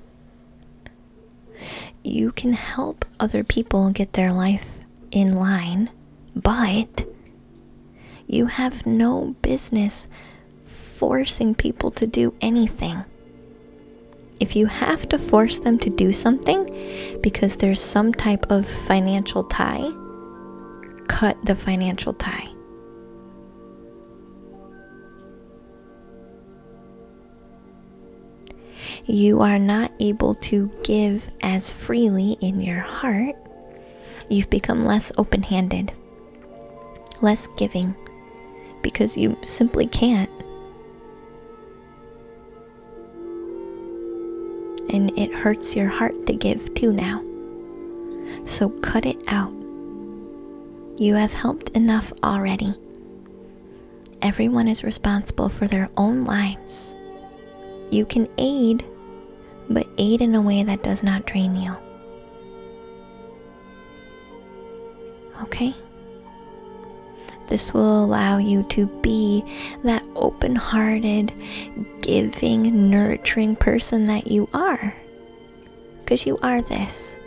[SPEAKER 1] You can help other people get their life in line, but you have no business forcing people to do anything. If you have to force them to do something because there's some type of financial tie, cut the financial tie. You are not able to give as freely in your heart. You've become less open-handed, less giving, because you simply can't. And it hurts your heart to give too now. So cut it out. You have helped enough already. Everyone is responsible for their own lives. You can aid, but aid in a way that does not drain you. Okay? This will allow you to be that open-hearted, giving, nurturing person that you are. Because you are this.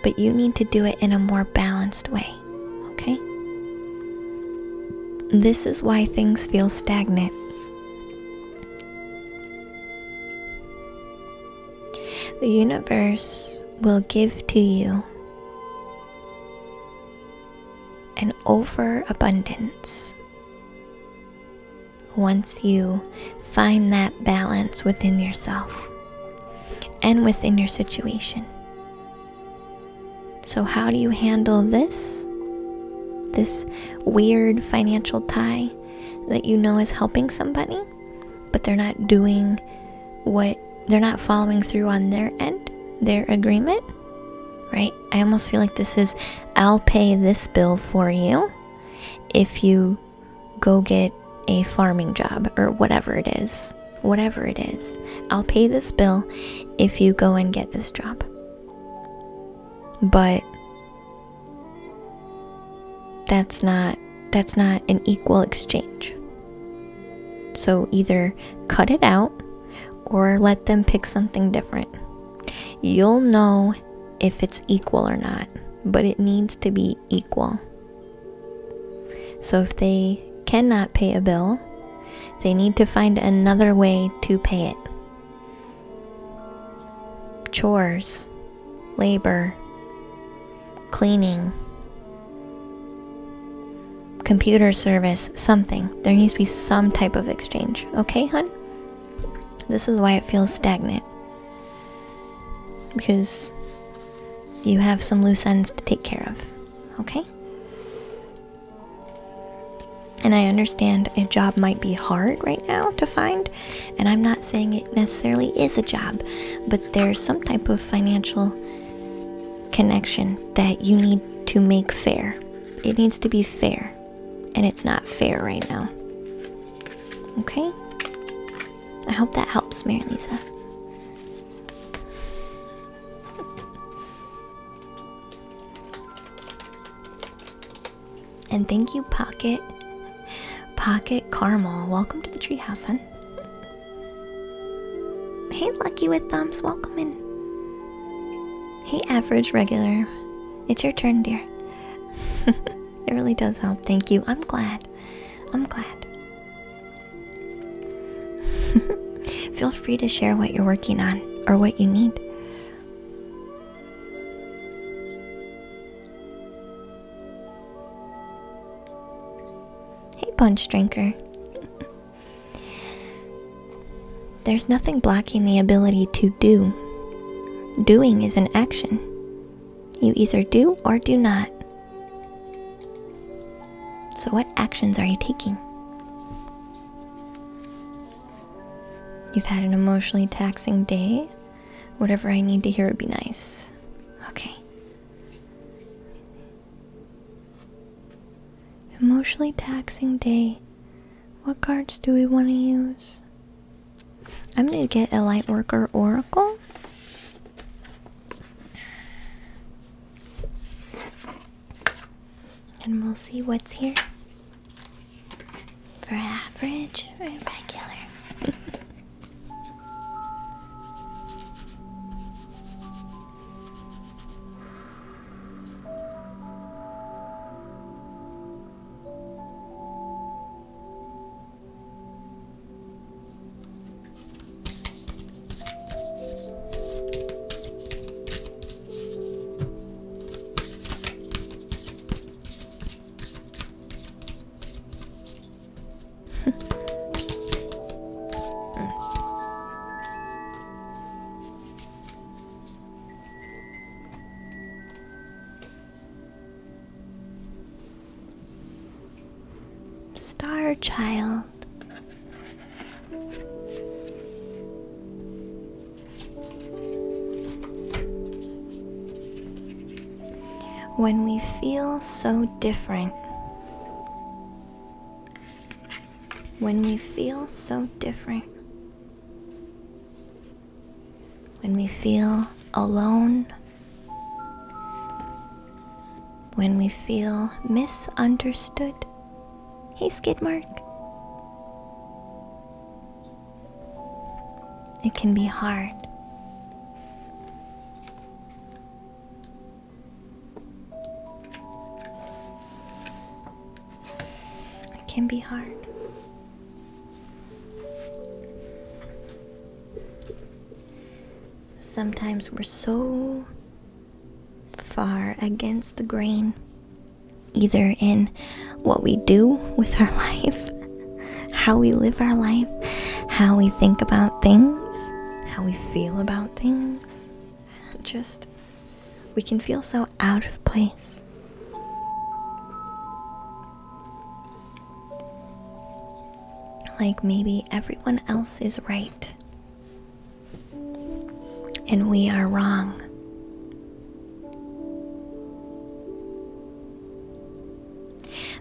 [SPEAKER 1] But you need to do it in a more balanced way. Okay? This is why things feel stagnant. The universe will give to you an overabundance once you find that balance within yourself and within your situation. So how do you handle this weird financial tie that you know is helping somebody, but they're not doing they're not following through on their end, their agreement, right? I almost feel like this is, I'll pay this bill for you if you go get a farming job or whatever it is. Whatever it is. I'll pay this bill if you go and get this job. But that's not an equal exchange. So either cut it out or let them pick something different. You'll know if it's equal or not, but it needs to be equal. So if they cannot pay a bill, they need to find another way to pay it. Chores, labor, cleaning, computer service, something. There needs to be some type of exchange. Okay, hun? This is why it feels stagnant. Because you have some loose ends to take care of. Okay? And I understand a job might be hard right now to find, and I'm not saying it necessarily is a job, but there's some type of financial connection that you need to make fair. It needs to be fair, and it's not fair right now. Okay? I hope that helps, Mary Lisa. And thank you, Pocket Caramel. Welcome to the treehouse, hun. Hey, Lucky with Thumbs, welcome in. Hey, Average Regular. It's your turn, dear. It really does help. Thank you. I'm glad. Feel free to share what you're working on or what you need. Hey, Punch Drinker. There's nothing blocking the ability to do. Doing is an action. You either do or do not. So what actions are you taking? You've had an emotionally taxing day. Whatever I need to hear would be nice. Okay. Emotionally taxing day. What cards do we want to use? I'm going to get a Lightworker Oracle. And we'll see what's here. For average or regular? Star Child. When we feel so different, when we feel so different, when we feel alone, when we feel misunderstood. Hey, Skidmark. It can be hard. It can be hard. Sometimes we're so far against the grain, either in what we do with our life, how we live our life, how we think about things, how we feel about things. Just, we can feel so out of place. Like maybe everyone else is right and we are wrong.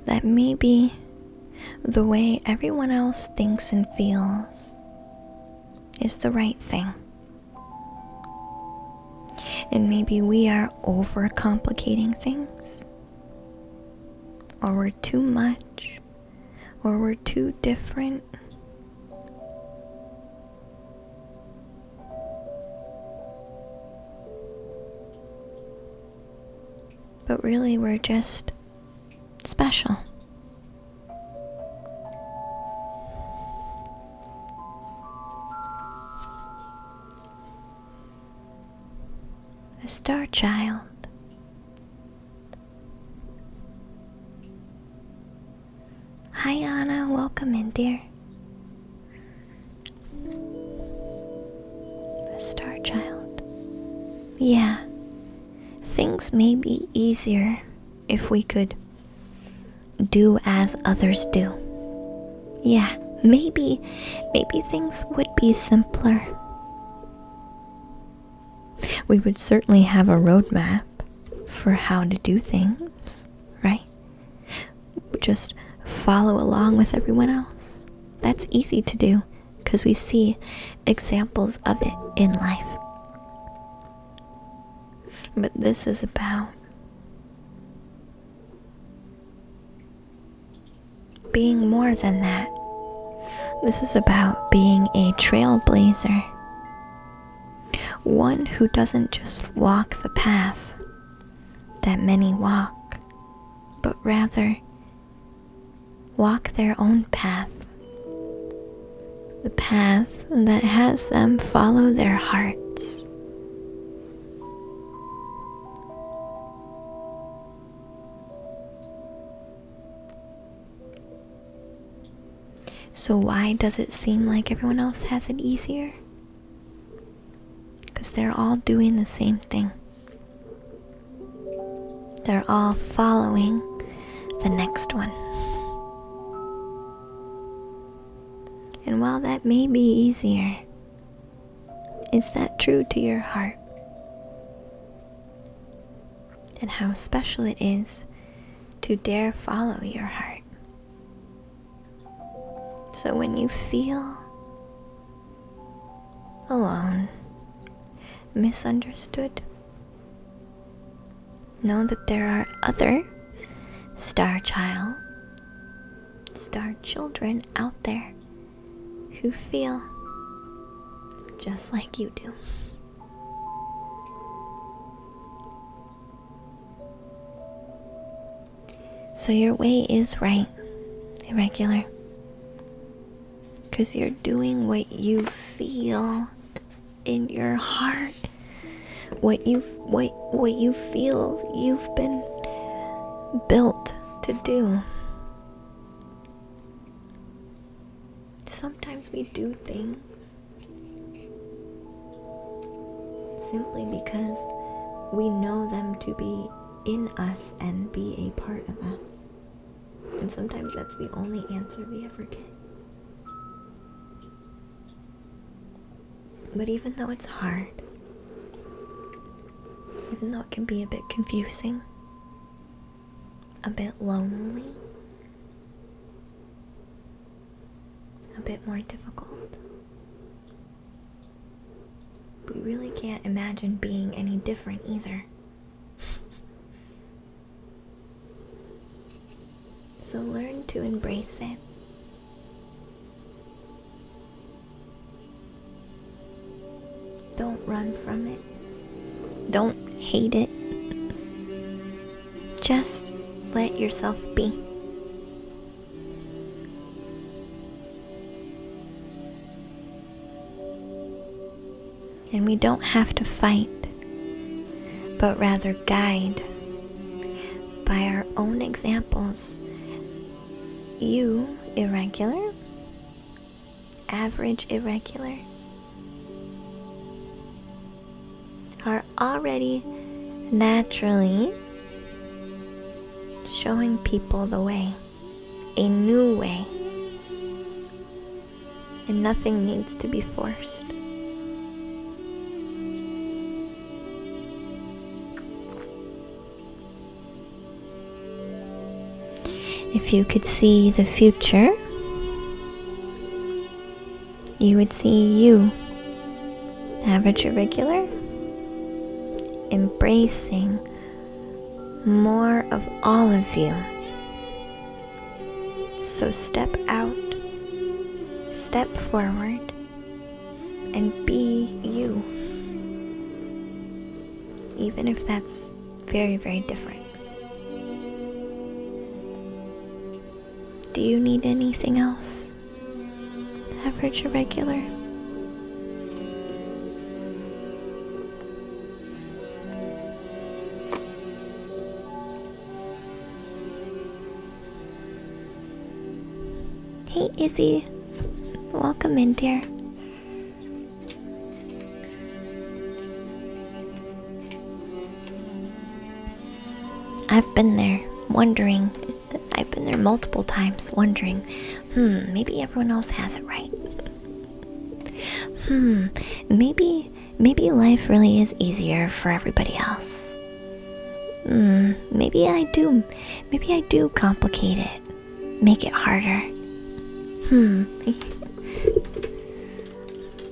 [SPEAKER 1] That maybe the way everyone else thinks and feels is the right thing. And maybe we are overcomplicating things, or we're too much, or we're too different. But really, we're just special. A star child. Hi Anna, welcome in, dear. A star child. Yeah, things may be easier if we could do as others do. Yeah, maybe things would be simpler. We would certainly have a roadmap for how to do things, right? Just follow along with everyone else. That's easy to do because we see examples of it in life. But this is about being more than that. This is about being a trailblazer. One who doesn't just walk the path that many walk, but rather walk their own path. The path that has them follow their hearts. So why does it seem like everyone else has it easier? Because they're all doing the same thing. They're all following the next one. And while that may be easier, is that true to your heart? And how special it is to dare follow your heart. So when you feel alone, misunderstood, know that there are other star children out there who feel just like you do. So your way is right, Irregular, because you're doing what you feel in your heart, what you feel you've been built to do. Sometimes we do things simply because we know them to be in us and be a part of us. And sometimes that's the only answer we ever get. But even though it's hard, even though it can be a bit confusing, a bit lonely, a bit more difficult, we really can't imagine being any different either. So learn to embrace it. Don't run from it. Don't hate it. Just let yourself be. And we don't have to fight, but rather guide by our own examples. You, Irregular, average Irregular, are already naturally showing people the way, a new way, and nothing needs to be forced. If you could see the future, you would see you, average Irregular, embracing more of all of you. So step out, step forward, and be you, even if that's very, very different. Do you need anything else, average Irregular? Hey Izzy, welcome in, dear. I've been there, wondering. I've been there multiple times, wondering, maybe everyone else has it right. Maybe life really is easier for everybody else. Maybe I do complicate it, make it harder.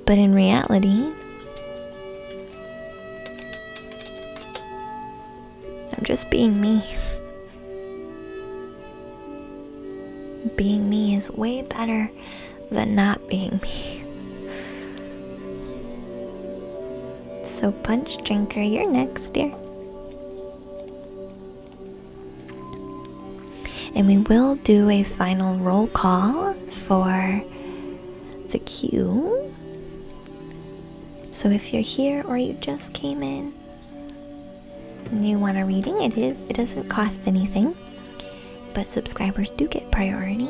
[SPEAKER 1] But in reality, I'm just being me. Being me is way better than not being me. So Punch Drinker, you're next, dear. And we will do a final roll call for the queue. So if you're here or you just came in and you want a reading, it doesn't cost anything. But subscribers do get priority.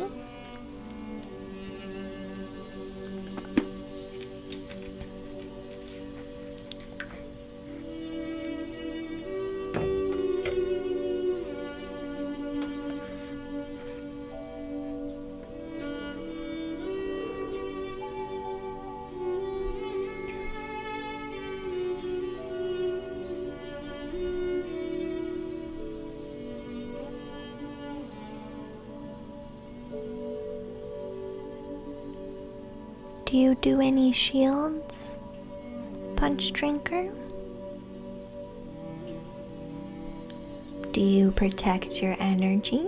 [SPEAKER 1] Do you do any shields, Punch Drinker? Do you protect your energy?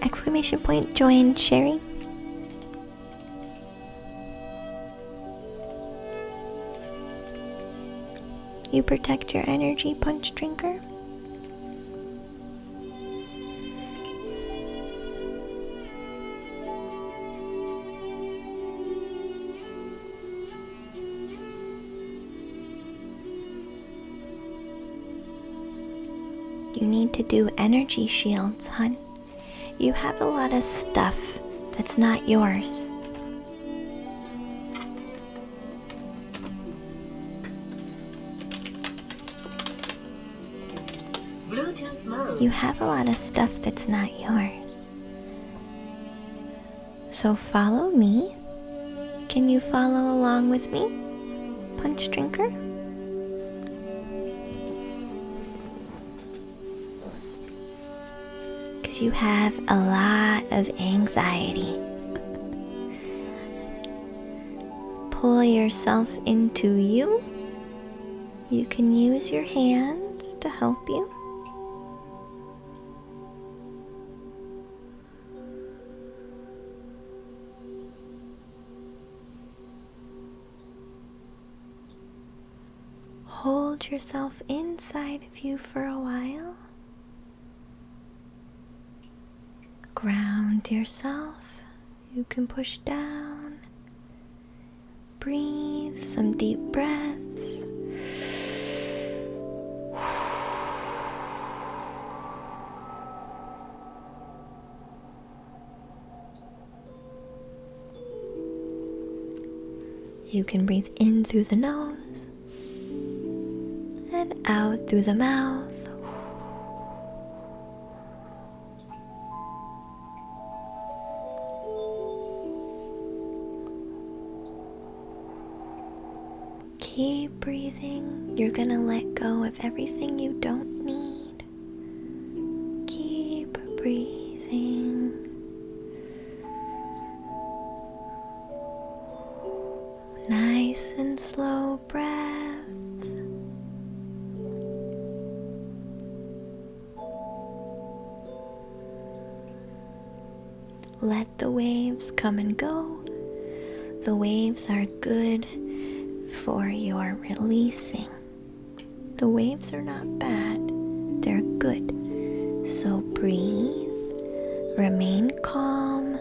[SPEAKER 1] Exclamation point, join Sherry. You protect your energy, Punch Drinker? You need to do energy shields, hun. You have a lot of stuff that's not yours.
[SPEAKER 2] Bluetooth mode.
[SPEAKER 1] You have a lot of stuff that's not yours. So follow me. Can you follow along with me, Punch Drinker? Because you have a lot of anxiety. Pull yourself into you. You can use your hands to help you. Hold yourself inside of you for a while. Ground yourself. You can push down. Breathe some deep breaths. You can breathe in through the nose and out through the mouth. Keep breathing. You're gonna let go of everything you don't need. Keep breathing. Nice and slow breath. Let the waves come and go. The waves are good for your releasing. The waves are not bad, they're good. So breathe, remain calm,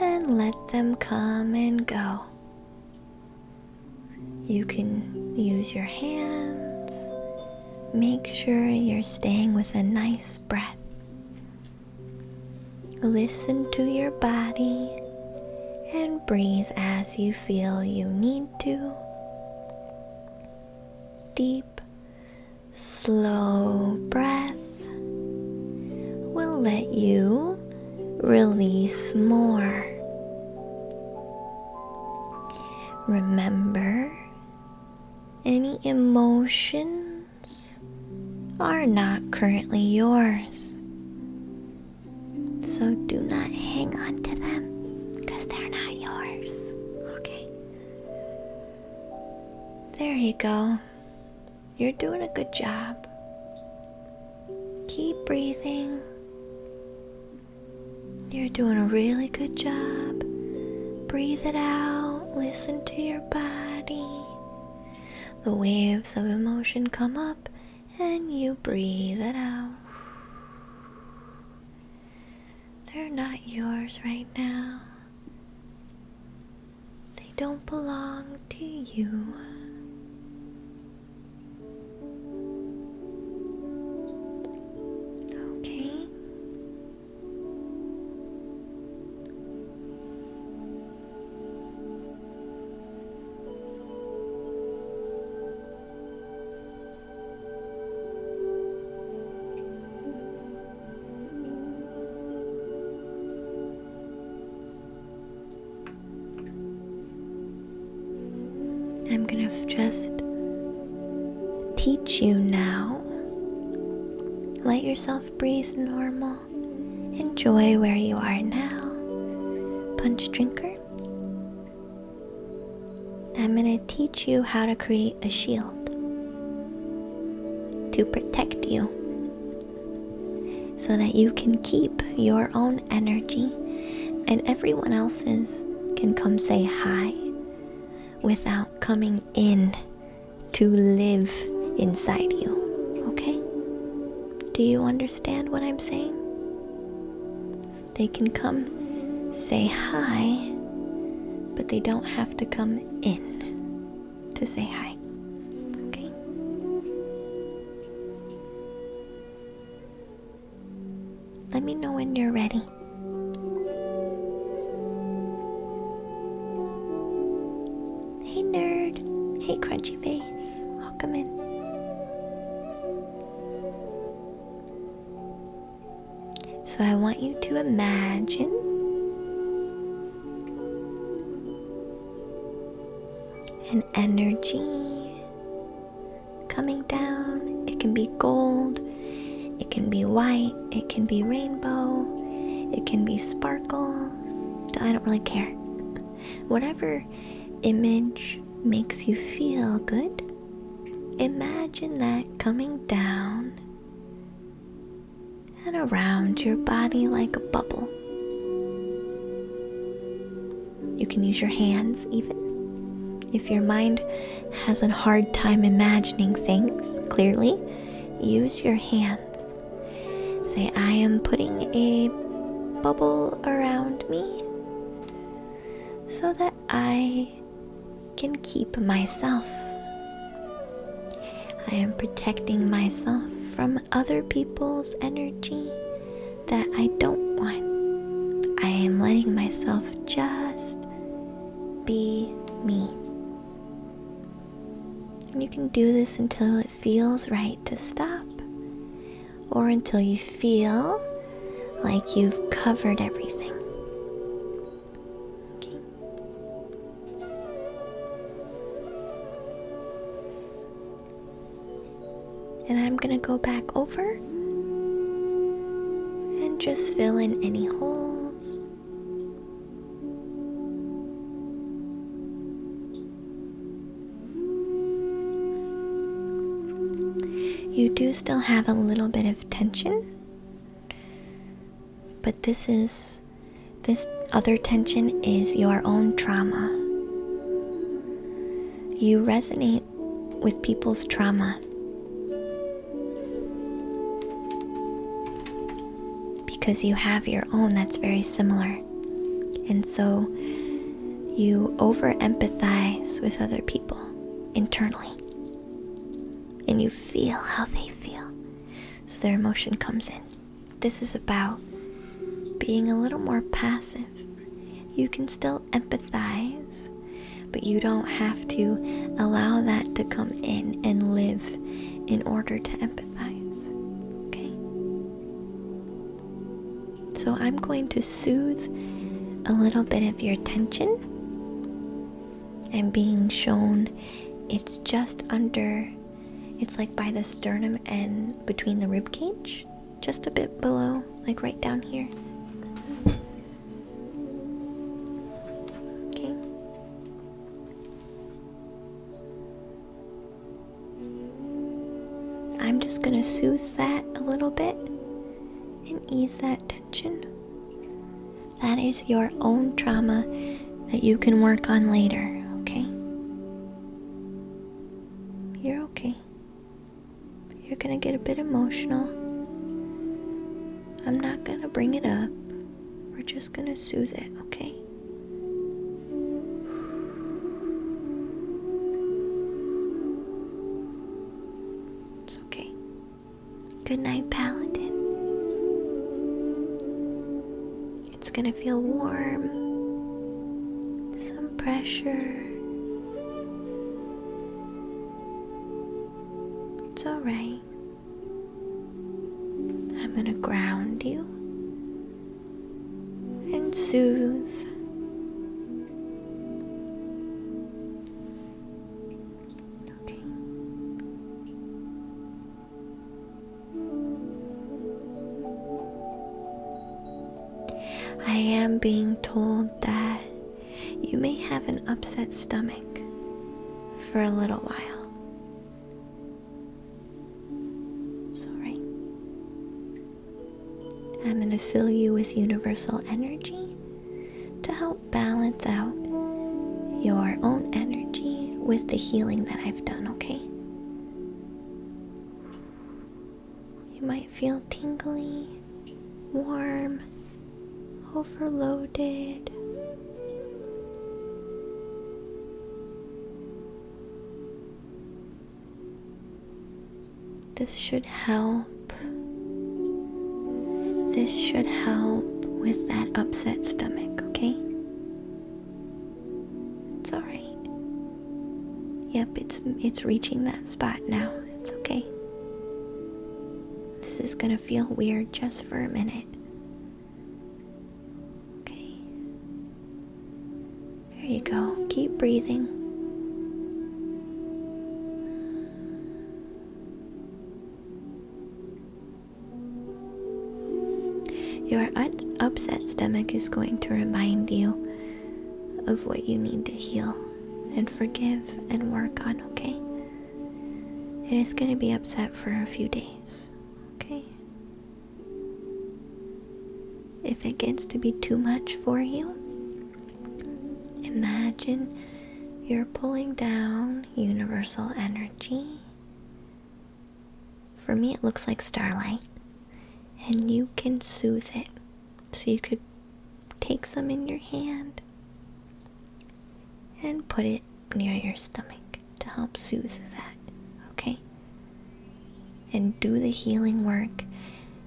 [SPEAKER 1] and let them come and go. You can use your hands. Make sure you're staying with a nice breath. Listen to your body and breathe as you feel you need to. Deep, slow breath will let you release more. Remember, any emotions are not currently yours. So do not hang on to them because they're not yours. Okay? There you go. You're doing a good job. Keep breathing. You're doing a really good job. Breathe it out. Listen to your body. The waves of emotion come up and you breathe it out. They're not yours right now. They don't belong to you. Okay? I'm gonna just teach you now Let yourself breathe normal. Enjoy where you are now. Punch drinker. I'm going to teach you how to create a shield to protect you so that you can keep your own energy and everyone else's can come say hi without coming in to live inside you. Okay? Do you understand what I'm saying? They can come say hi, but they don't have to come in to say hi. Okay? Let me know when you're ready. Hey nerd. Hey crunchy face. Welcome in. So I want you to imagine an energy coming down. It can be gold, it can be white, it can be rainbow, it can be sparkles. I don't really care. Whatever image makes you feel good, imagine that coming down and around your body like a bubble. You can use your hands even. If your mind has a hard time imagining things clearly, use your hands. Say, I am putting a bubble around me so that I can keep myself. I am protecting myself from other people's energy that I don't want. I am letting myself just be me. And you can do this until it feels right to stop, or until you feel like you've covered everything. Okay. And I'm gonna go back over and just fill in any holes. You do still have a little bit of tension, but this other tension is your own trauma. You resonate with people's trauma because you have your own that's very similar, and so you over empathize with other people internally. And you feel how they feel, so their emotion comes in. This is about being a little more passive. You can still empathize, but you don't have to allow that to come in and live in order to empathize. Okay? So I'm going to soothe a little bit of your tension. I'm being shown it's just under. It's like by the sternum and between the rib cage, just a bit below, like right down here. Okay. I'm just gonna soothe that a little bit and ease that tension. That is your own trauma that you can work on later, okay? You're okay. You're gonna get a bit emotional. I'm not gonna bring it up. We're just gonna soothe it, okay? It's okay. Good night, Paladin. It's gonna feel warm. Some pressure. It's alright. I'm gonna ground you and soothe. Okay. I am being told that you may have an upset stomach for a little while. Sorry. I'm going to fill you with universal energy to help balance out your own energy with the healing that I've done, okay? You might feel tingly, warm, overloaded. This should help. This should help with that upset stomach, okay? It's alright. Yep, it's reaching that spot now. It's okay. This is gonna feel weird just for a minute. Okay. There you go. Keep breathing. Your upset stomach is going to remind you of what you need to heal and forgive and work on, okay? It is going to be upset for a few days, okay? If it gets to be too much for you, imagine you're pulling down universal energy. For me, it looks like starlight. And you can soothe it. So you could take some in your hand and put it near your stomach to help soothe that, okay? And do the healing work,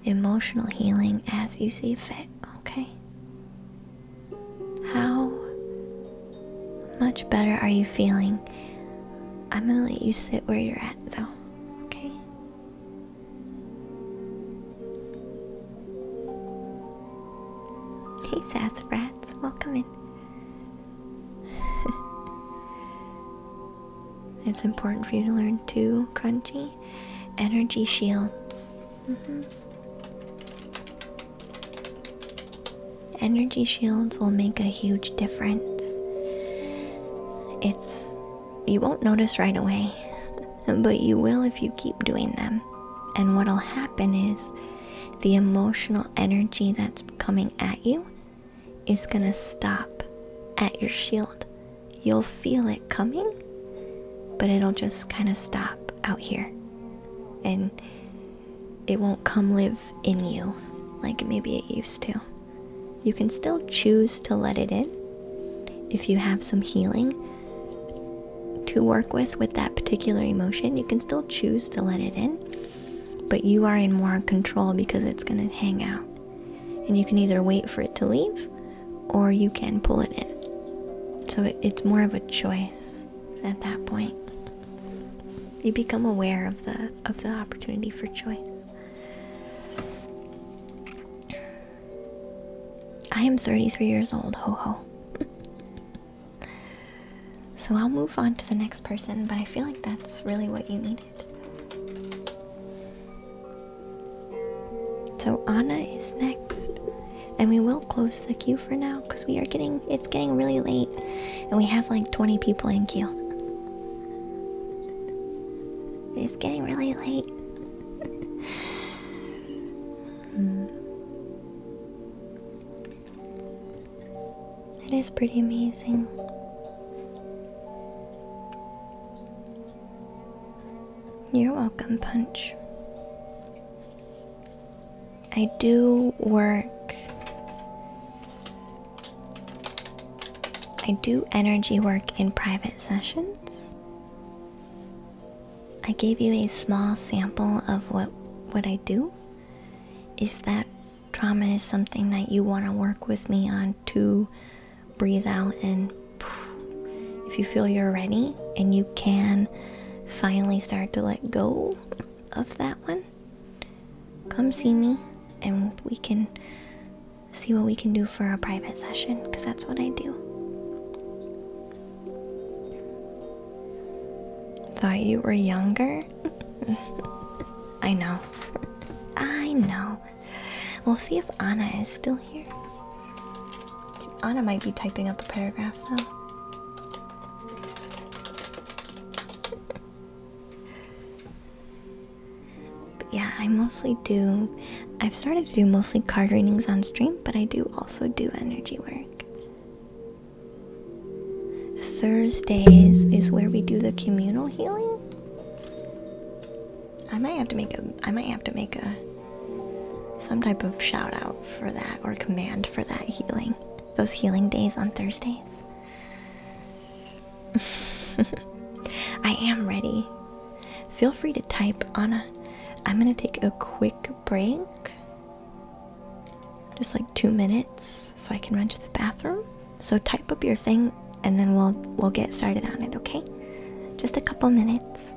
[SPEAKER 1] emotional healing, as you see fit, okay? How much better are you feeling? I'm gonna let you sit where you're at though. Hey Sassafras, welcome in. It's important for you to learn too, Crunchy. Energy shields. Energy shields will make a huge difference. You won't notice right away, but you will if you keep doing them. And what'll happen is the emotional energy that's coming at you is gonna stop at your shield. You'll feel it coming, but it'll just kind of stop out here. And it won't come live in you like maybe it used to. You can still choose to let it in if you have some healing to work with that particular emotion. You can still choose to let it in, but you are in more control because it's gonna hang out. And you can either wait for it to leave or you can pull it in. So it's more of a choice at that point. You become aware of the opportunity for choice. I am 33 years old, ho ho. So I'll move on to the next person, but I feel like that's really what you needed. So Anna is next. And we will close the queue for now because it's getting really late and we have like 20 people in queue. It's getting really late. It is pretty amazing. You're welcome, Punch. I do energy work in private sessions. I gave you a small sample of what I do. If that trauma is something that you want to work with me on to breathe out, and if you feel you're ready and you can finally start to let go of that one, come see me and we can see what we can do for a private session, because that's what I do. Thought you were younger? I know. I know. We'll see if Anna is still here. Anna might be typing up a paragraph though. But yeah, I've started to do mostly card readings on stream, but I do also do energy work. Thursdays is where we do the communal healing. I might have to make some type of shout out for that, or command for that healing. Those healing days on Thursdays. I am ready. Feel free to type, Anna. I'm gonna take a quick break. Just like 2 minutes so I can run to the bathroom. So type up your thing and then we'll get started on it, okay? Just a couple minutes.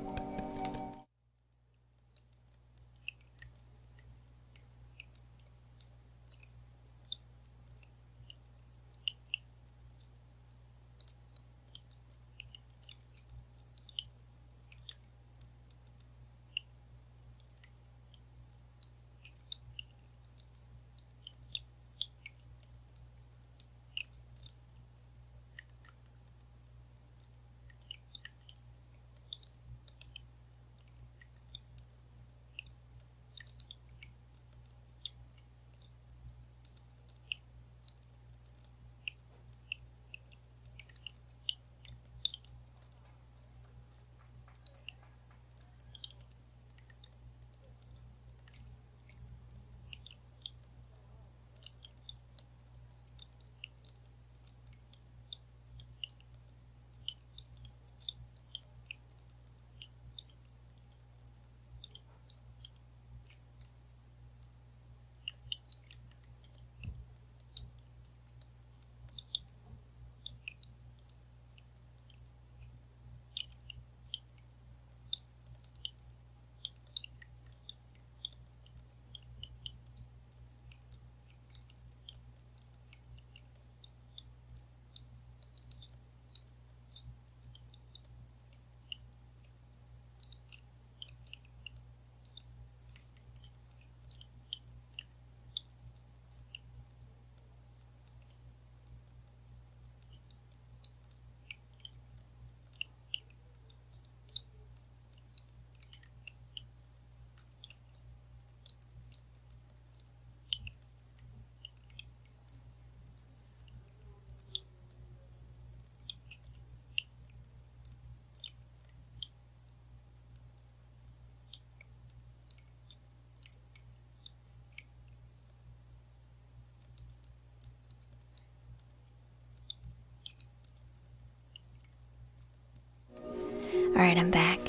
[SPEAKER 1] Alright, I'm back.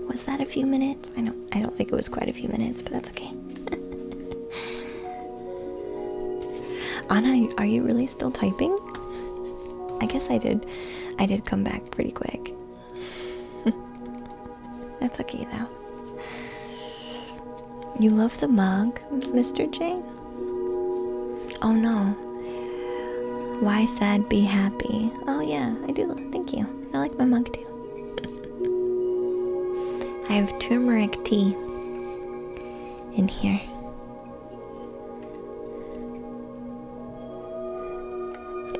[SPEAKER 1] Was that a few minutes? I don't think it was quite a few minutes, but that's okay. Anna, are you really still typing? I guess I did come back pretty quick. That's okay though. You love the mug, Mr. J? Oh no. Why sad, be happy? Oh yeah, I do. Thank you. I like my mug too. I have turmeric tea in here.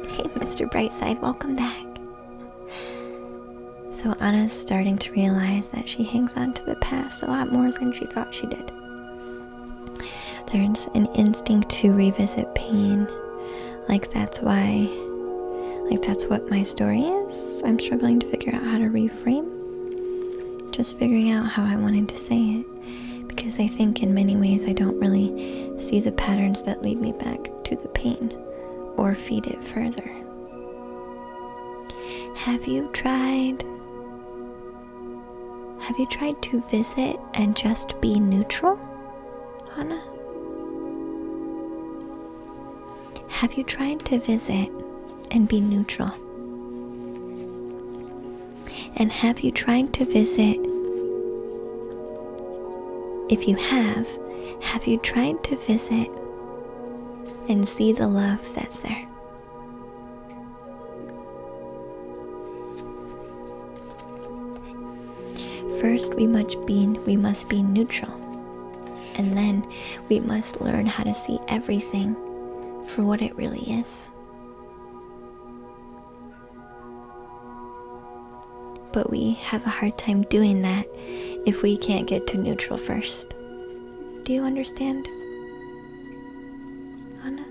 [SPEAKER 1] Hey, Mr. Brightside, welcome back. So Anna's starting to realize that she hangs on to the past a lot more than she thought she did. There's an instinct to revisit pain. Like that's what my story is. I'm struggling to figure out how to reframe. Just figuring out how I wanted to say it. Because I think in many ways I don't really see the patterns that lead me back to the pain or feed it further. Have you tried to visit and just be neutral, Hannah? Have you tried to visit and be neutral? And have you tried to visit? If you have you tried to visit and see the love that's there? First, we must be neutral, and then we must learn how to see everything for what it really is. But we have a hard time doing that if we can't get to neutral first. Do you understand, Anna?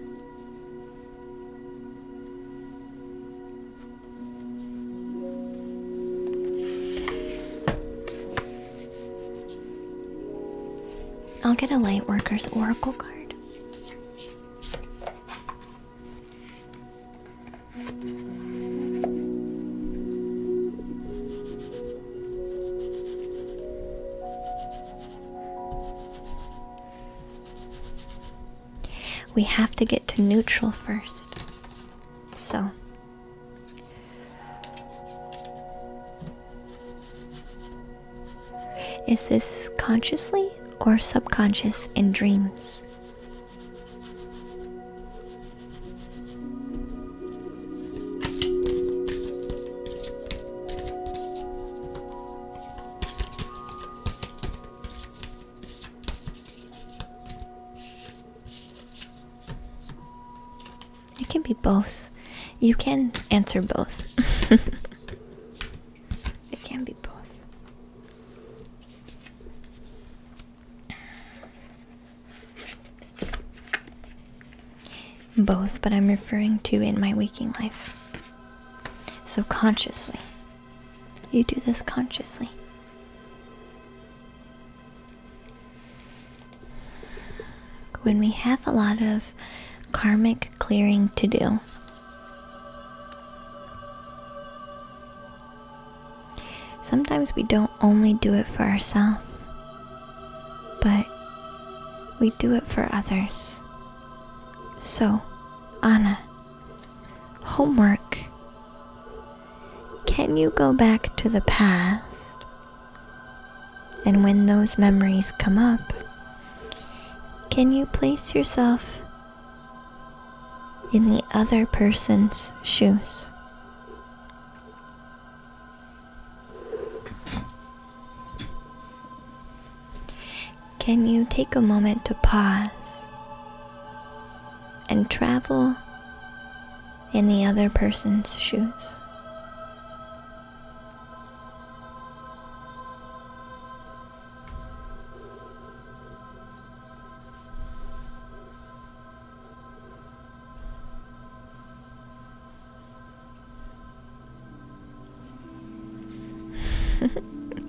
[SPEAKER 1] I'll get a Lightworker's Oracle card. We have to get to neutral first. So, is this consciously or subconscious in dreams? It can be both. You can answer both. It can be both. Both, but I'm referring to in my waking life. So consciously. You do this consciously. When we have a lot of karmic clearing to do, sometimes we don't only do it for ourselves, but we do it for others. So, Anna, homework. Can you go back to the past? And when those memories come up, can you place yourself in the other person's shoes? Can you take a moment to pause and travel in the other person's shoes?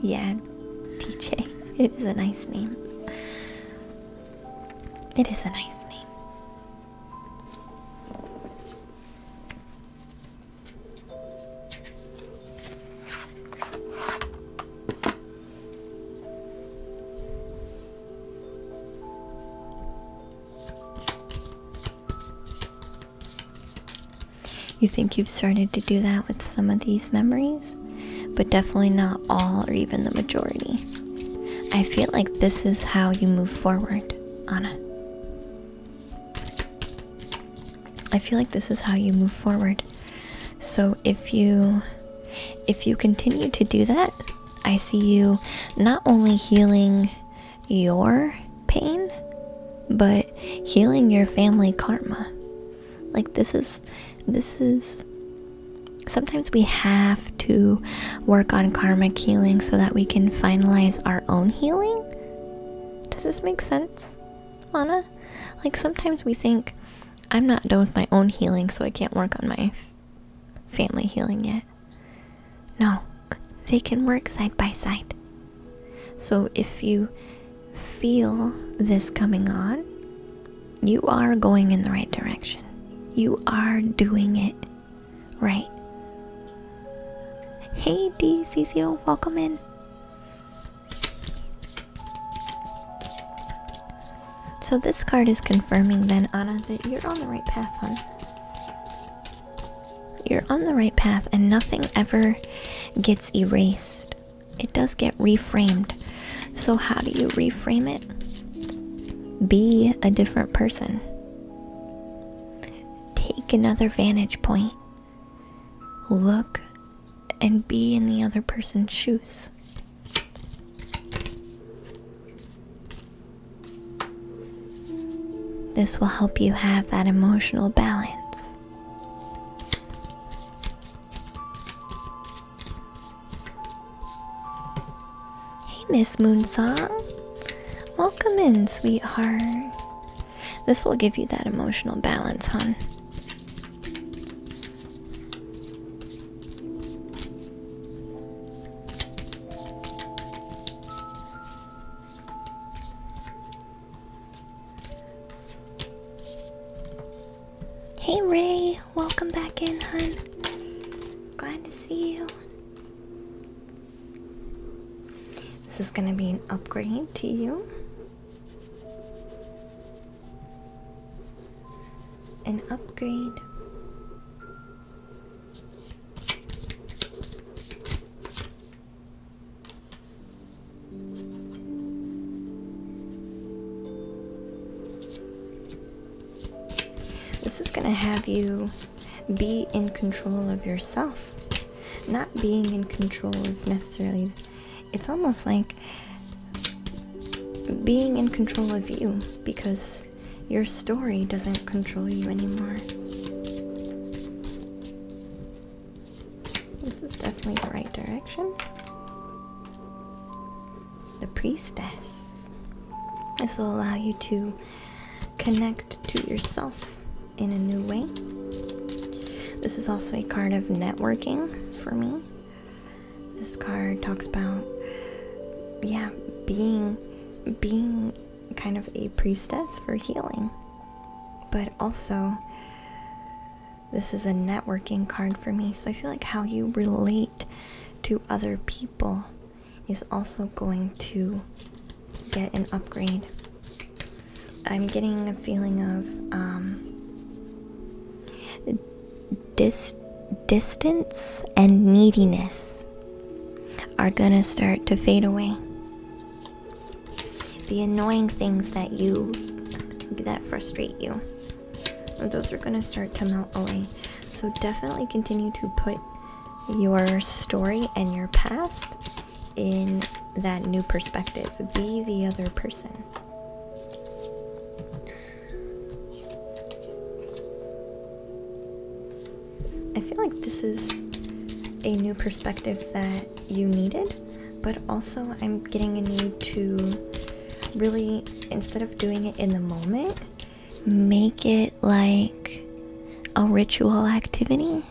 [SPEAKER 1] Yeah, TJ. It is a nice name. It is a nice name. You think you've started to do that with some of these memories, but definitely not all or even the majority. I feel like this is how you move forward, Anna. I feel like this is how you move forward. So if you continue to do that, I see you not only healing your pain, but healing your family karma. Like this is sometimes we have to work on karmic healing so that we can finalize our own healing. Does this make sense, Anna? Like sometimes we think, I'm not done with my own healing, so I can't work on my family healing yet. No, they can work side by side. So if you feel this coming on, you are going in the right direction. You are doing it right. Hey DCCO, welcome in. So this card is confirming then, Anna, that you're on the right path, hon. You're on the right path and nothing ever gets erased. It does get reframed. So how do you reframe it? Be a different person. Take another vantage point. Look and be in the other person's shoes. this will help you have that emotional balance. Hey, Miss Moonsong. Welcome in, sweetheart. This will give you that emotional balance, hon. Hey Ray, welcome back in, hun. Glad to see you. This is gonna be an upgrade to you. An upgrade. This is gonna have you be in control of yourself, not being in control of necessarily. It's almost like being in control of you, because your story doesn't control you anymore. This is definitely the right direction. The Priestess. This will allow you to connect to yourself in a new way. This is also a card of networking for me. This card talks about, yeah, being kind of a priestess for healing. But also, this is a networking card for me. So I feel like how you relate to other people is also going to get an upgrade. I'm getting a feeling of distance and neediness are gonna start to fade away. The annoying things that frustrate you, those are gonna start to melt away. So definitely continue to put your story and your past in that new perspective. Be the other person. I feel like this is a new perspective that you needed, but also I'm getting a need to really, instead of doing it in the moment, make it like a ritual activity.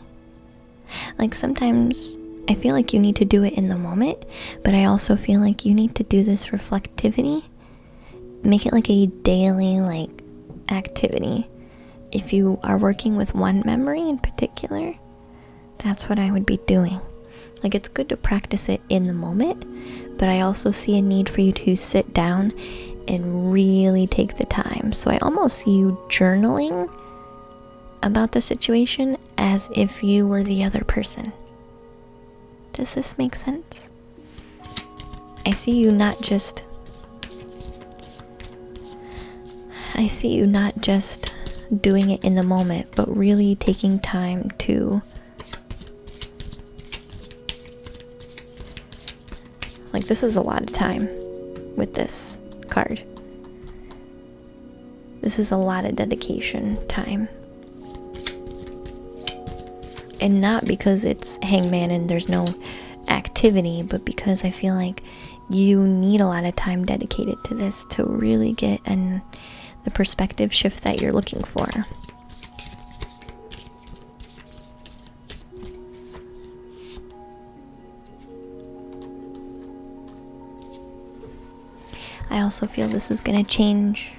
[SPEAKER 1] Like sometimes I feel like you need to do it in the moment, but I also feel like you need to do this reflectivity. Make it like a daily like activity. If you are working with one memory in particular, that's what I would be doing. Like, it's good to practice it in the moment, but I also see a need for you to sit down and really take the time. So I almost see you journaling about the situation as if you were the other person. Does this make sense? I see you not just doing it in the moment, but really taking time to, like, this is a lot of time with this card. This is a lot of dedication time. And not because it's Hangman and there's no activity, but because I feel like you need a lot of time dedicated to this to really get the perspective shift that you're looking for. I also feel this is going to change.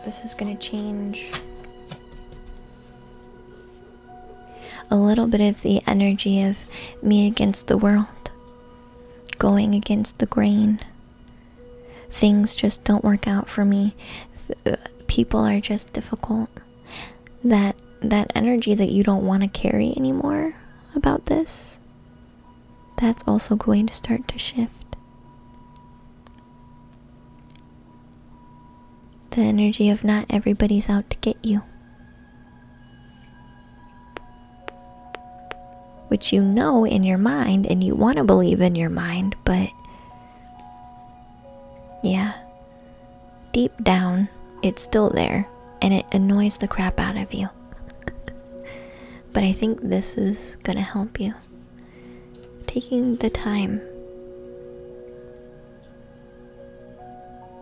[SPEAKER 1] This is going to change a little bit of the energy of me against the world, going against the grain. Things just don't work out for me. People are just difficult. That energy that you don't want to carry anymore about this, that's also going to start to shift. The energy of not everybody's out to get you. Which you know in your mind and you want to believe in your mind, but yeah, deep down, it's still there and it annoys the crap out of you. But I think this is gonna help you. Taking the time.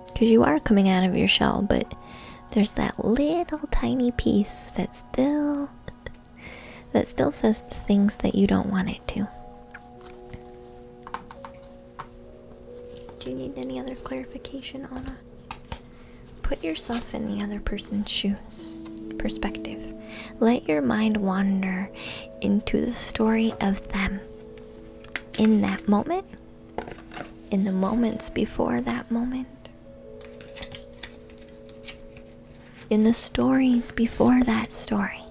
[SPEAKER 1] Because you are coming out of your shell, but there's that little tiny piece that still says the things that you don't want it to. Do you need any other clarification, Anna? Put yourself in the other person's shoes. Perspective. Let your mind wander into the story of them. In that moment. In the moments before that moment. In the stories before that story.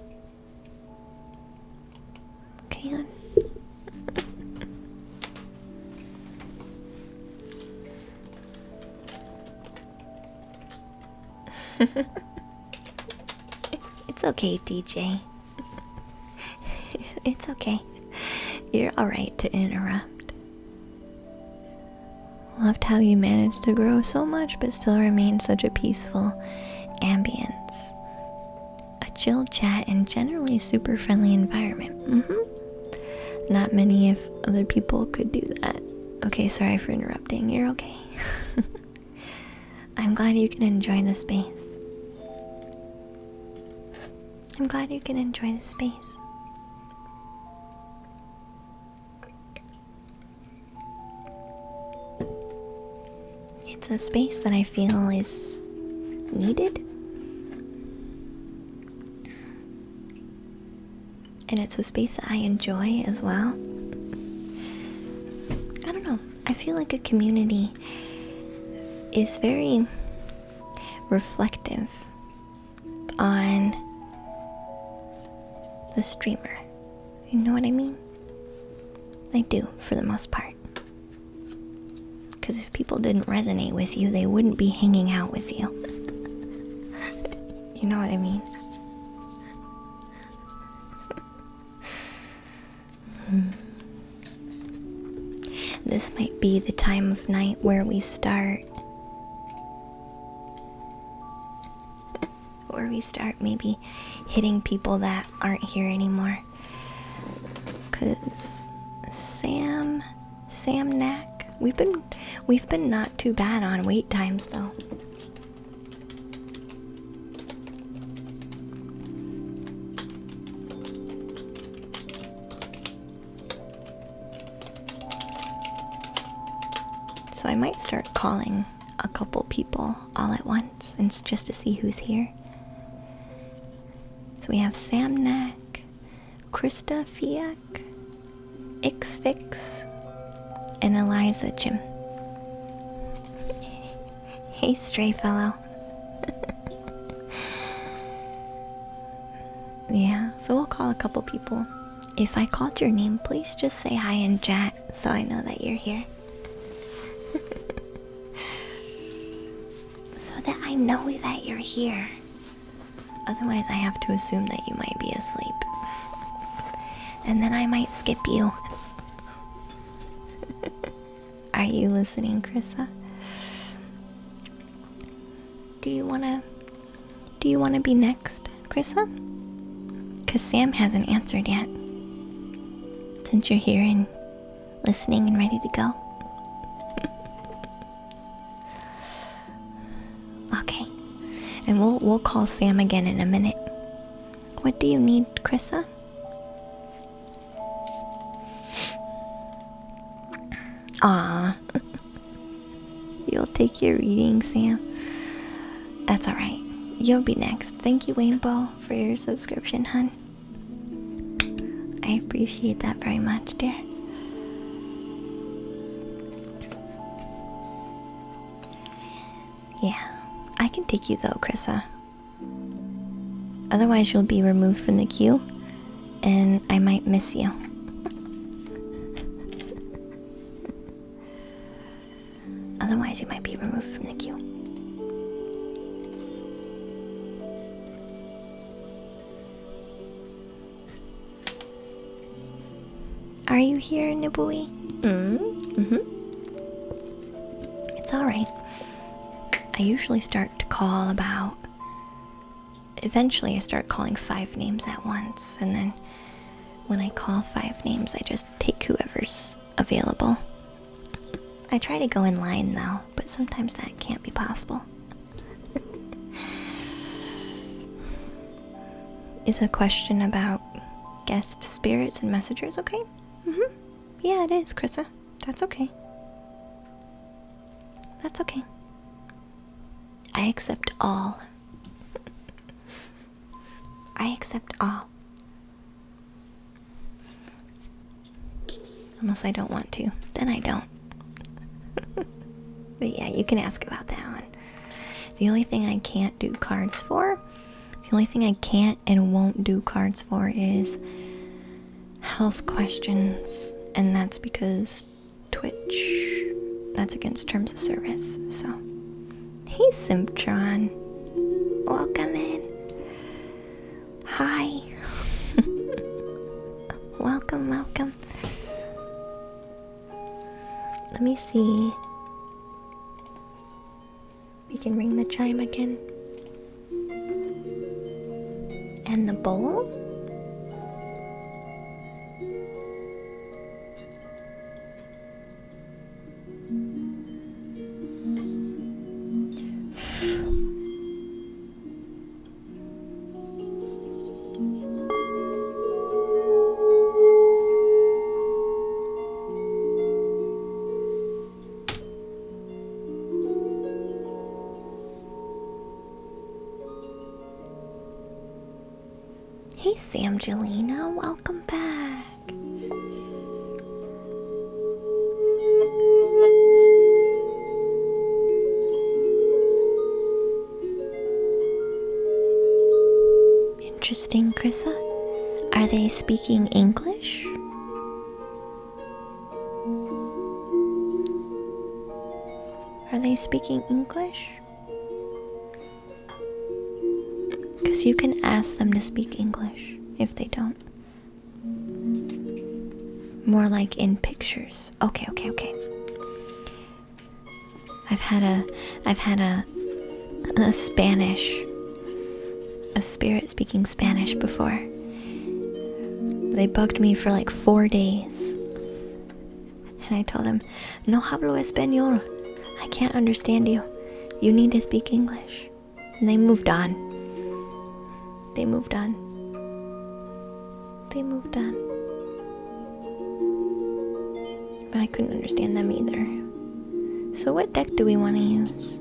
[SPEAKER 1] Okay, hon? It's okay, DJ. It's okay. You're alright to interrupt. Loved how you managed to grow so much but still remain such a peaceful ambience. A chill chat and generally super friendly environment. Not many if other people could do that. Okay, sorry for interrupting. You're okay. I'm glad you can enjoy the space. I'm glad you can enjoy the space. It's a space that I feel is needed. And it's a space that I enjoy as well. I don't know. I feel like a community is very reflective on the streamer. You know what I mean? I do, for the most part. Because if people didn't resonate with you, they wouldn't be hanging out with you. You know what I mean? This might be the time of night where we start maybe hitting people that aren't here anymore. Cause Sam Knack, we've been not too bad on wait times though. So I might start calling a couple people all at once and just to see who's here. So we have Sam Knack, Krista Fiak, Xfix, and Eliza Jim. Hey, stray fellow. Yeah, so we'll call a couple people. If I called your name, please just say hi in chat so I know that you're here. So that I know that you're here. Otherwise, I have to assume that you might be asleep. And then I might skip you. Are you listening, Krissa? Do you wanna be next, Krissa? 'Cause Sam hasn't answered yet. Since you're here and listening and ready to go. Okay. And we'll call Sam again in a minute. What do you need, Krissa? Aw. You'll take your reading, Sam. That's alright. You'll be next. Thank you, Rainbow, for your subscription, hun. I appreciate that very much, dear. Yeah, I can take you though, Krissa. Otherwise, you'll be removed from the queue, and I might miss you. Otherwise, you might be removed from the queue. Are you here, Nibui? It's alright. I usually start to call about. Eventually, I start calling 5 names at once, and then when I call 5 names, I just take whoever's available. I try to go in line though, but sometimes that can't be possible. Is a question about guest spirits and messengers okay? Yeah, it is, Krissa. That's okay. That's okay. I accept all. I accept all. Unless I don't want to. Then I don't. But yeah, you can ask about that one. The only thing I can't do cards for, the only thing I can't and won't do cards for is health questions. And that's because Twitch, that's against terms of service. So, hey Simptron. Welcome in. Hi. Welcome, welcome. Let me see. We can ring the chime again. And the bowl? Hey Samgelina, welcome back. Interesting, Krissa. Are they speaking English? Are they speaking English? Because you can ask them to speak English if they don't. More like in pictures. Okay. I've had a Spanish, a spirit speaking Spanish before. They bugged me for like 4 days. And I told them, no hablo español. I can't understand you. You need to speak English. And they moved on. They moved on. But I couldn't understand them either. So what deck do we want to use?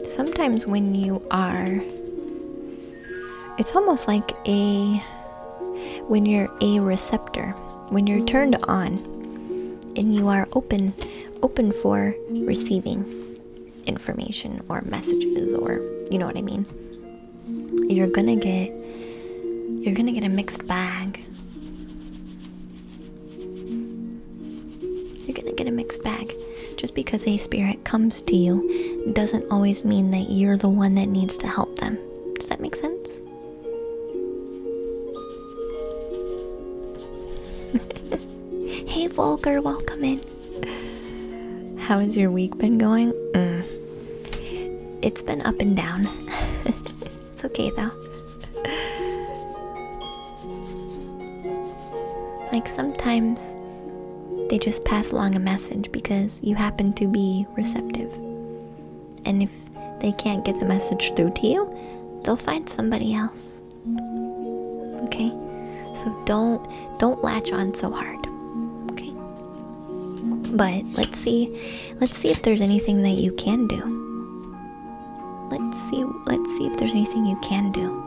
[SPEAKER 1] Sometimes when you are... It's almost like when you're a receptor. When you're turned on and you are open for receiving information or messages, or you know what I mean, you're gonna get a mixed bag. You're gonna get a mixed bag. Just because a spirit comes to you doesn't always mean that you're the one that needs to help them. Does that make sense? Hey Volker, welcome in. How has your week been going? It's been up and down. It's okay though. Like sometimes they just pass along a message because you happen to be receptive. And if they can't get the message through to you, they'll find somebody else. Okay? So don't latch on so hard. Okay? But let's see if there's anything that you can do. Let's see if there's anything you can do.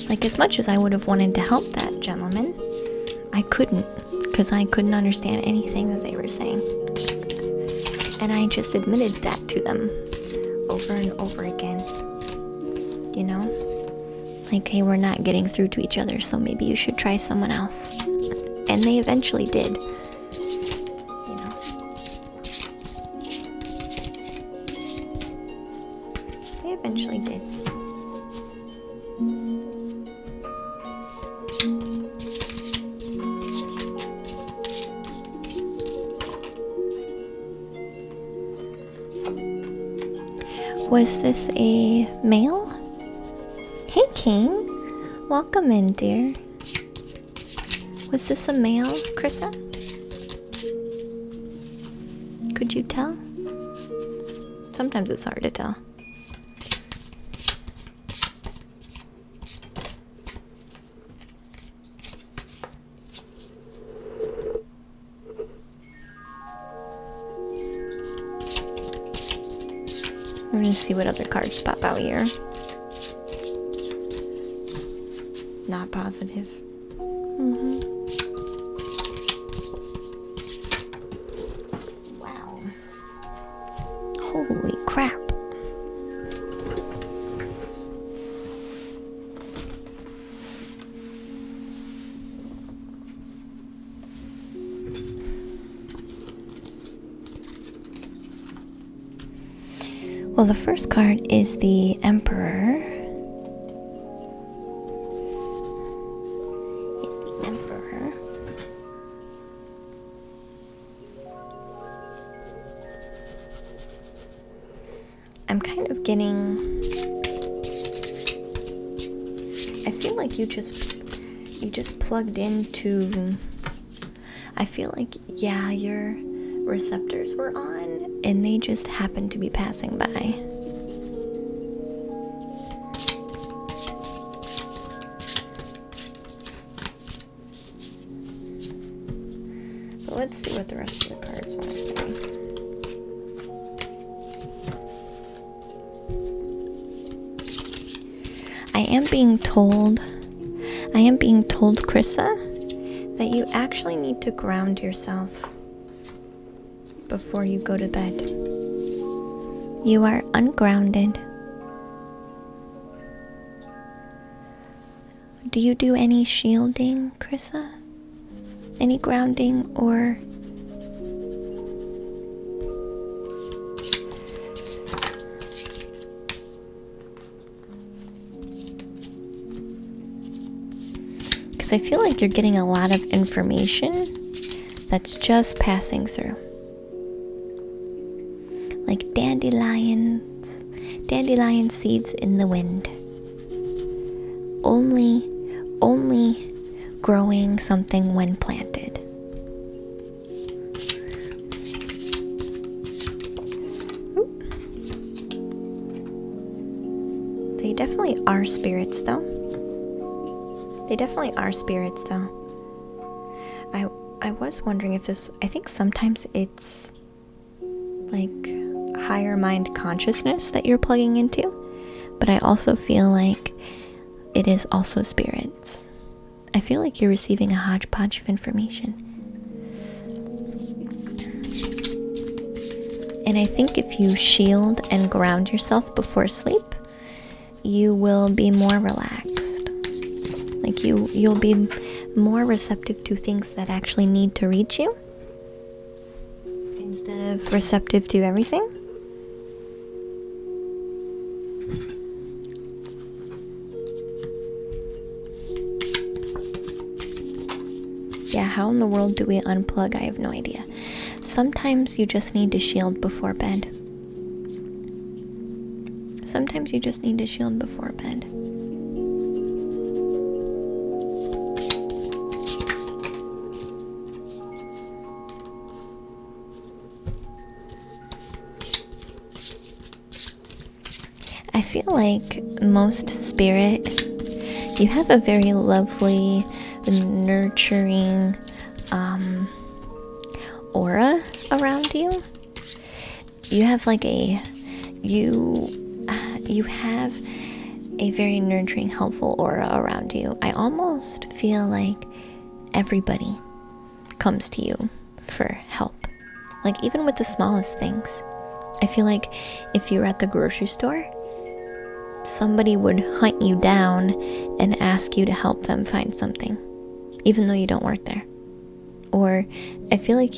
[SPEAKER 1] Like, as much as I would have wanted to help that gentleman, I couldn't, because I couldn't understand anything that they were saying. And I just admitted that to them over and over again. You know? Like, hey, we're not getting through to each other, so maybe you should try someone else. And they eventually did. You know. They eventually did. Was this a male? Hey, King. Welcome in, dear. Was this a male, Krissa? Could you tell? Sometimes it's hard to tell. We're gonna see what other cards pop out here. Not positive. Wow. Holy crap. Well, the first card is the Emperor. He's the Emperor. I'm kind of getting... I feel like you just plugged into... I feel like, yeah, your receptors were on and they just happened to be passing by. But let's see what the rest of the cards want to say. I am being told, Krissa, that you actually need to ground yourself before you go to bed. You are ungrounded. Do you do any shielding, Krissa? Any grounding or... Because I feel like you're getting a lot of information that's just passing through. Like dandelion seeds in the wind. Only growing something when planted. They definitely are spirits, though. I was wondering if this... I think sometimes it's like higher mind consciousness that you're plugging into, but I also feel like it is also spirits. I feel like you're receiving a hodgepodge of information. And I think if you shield and ground yourself before sleep, you will be more relaxed. Like you'll be more receptive to things that actually need to reach you instead of receptive to everything. Yeah, how in the world do we unplug? I have no idea. Sometimes you just need to shield before bed. Sometimes you just need to shield before bed. I feel like most spirit, you have a very lovely, nurturing aura around you. You have like you have a very nurturing, helpful aura around you. I almost feel like everybody comes to you for help. Like even with the smallest things. I feel like if you're at the grocery store, somebody would hunt you down and ask you to help them find something, even though you don't work there. Or I feel like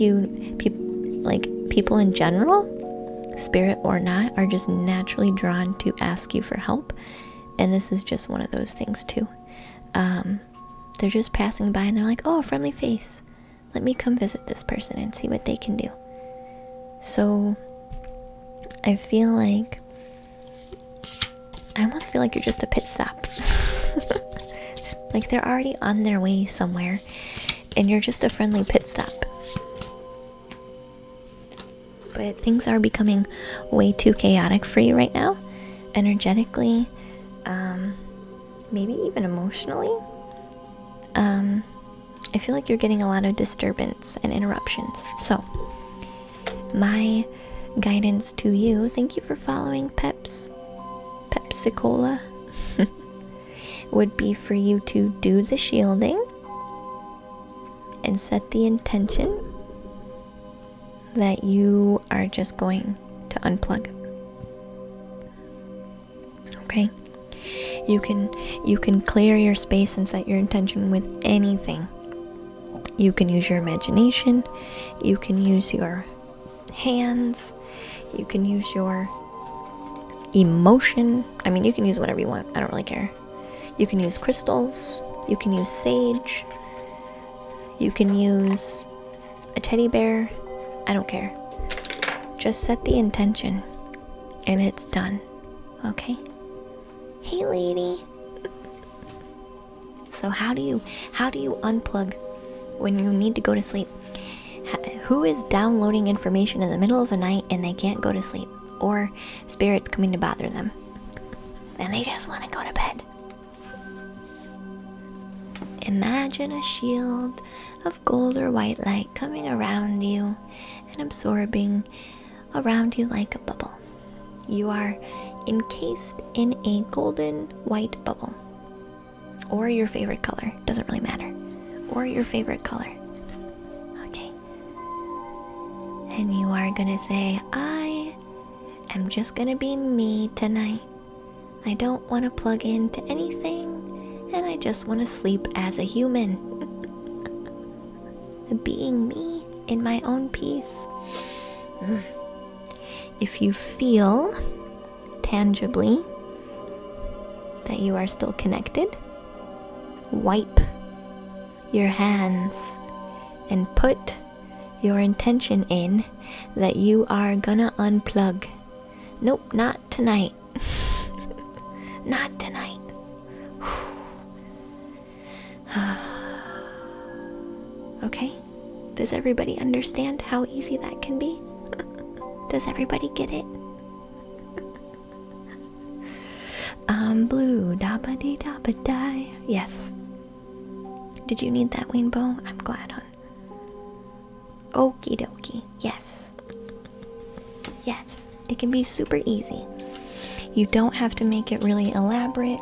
[SPEAKER 1] people in general, spirit or not, are just naturally drawn to ask you for help. And this is just one of those things too. They're just passing by and they're like, oh, a friendly face. Let me come visit this person and see what they can do. So I almost feel like you're just a pit stop. Like they're already on their way somewhere and you're just a friendly pit stop. But things are becoming way too chaotic for you right now, energetically, maybe even emotionally. I feel like you're getting a lot of disturbance and interruptions. So my guidance to you, thank you for following Pepsicola, would be for you to do the shielding and set the intention that you are just going to unplug. Okay? You can clear your space and set your intention with anything. You can use your imagination, you can use your hands, you can use your emotion. I mean, you can use whatever you want. I don't really care. You can use crystals, you can use sage, you can use a teddy bear. I don't care. Just set the intention and it's done. Okay? Hey lady. So how do you unplug when you need to go to sleep? Who is downloading information in the middle of the night and they can't go to sleep? Or spirits coming to bother them and they just want to go to bed? Imagine a shield of gold or white light coming around you and absorbing around you like a bubble. You are encased in a golden white bubble, or your favorite color, doesn't really matter, or your favorite color. Okay. And you are gonna say, I am just gonna be me tonight. I don't want to plug into anything, and I just want to sleep as a human. Being me in my own peace. If you feel tangibly that you are still connected, wipe your hands and put your intention in that you are gonna unplug. Nope, not tonight. Not tonight. Okay? Does everybody understand how easy that can be? Does everybody get it? Blue, dabba dee dabba die. Yes. Did you need that, Rainbow? I'm glad, hon. Okie dokie. Yes. Yes. It can be super easy. You don't have to make it really elaborate,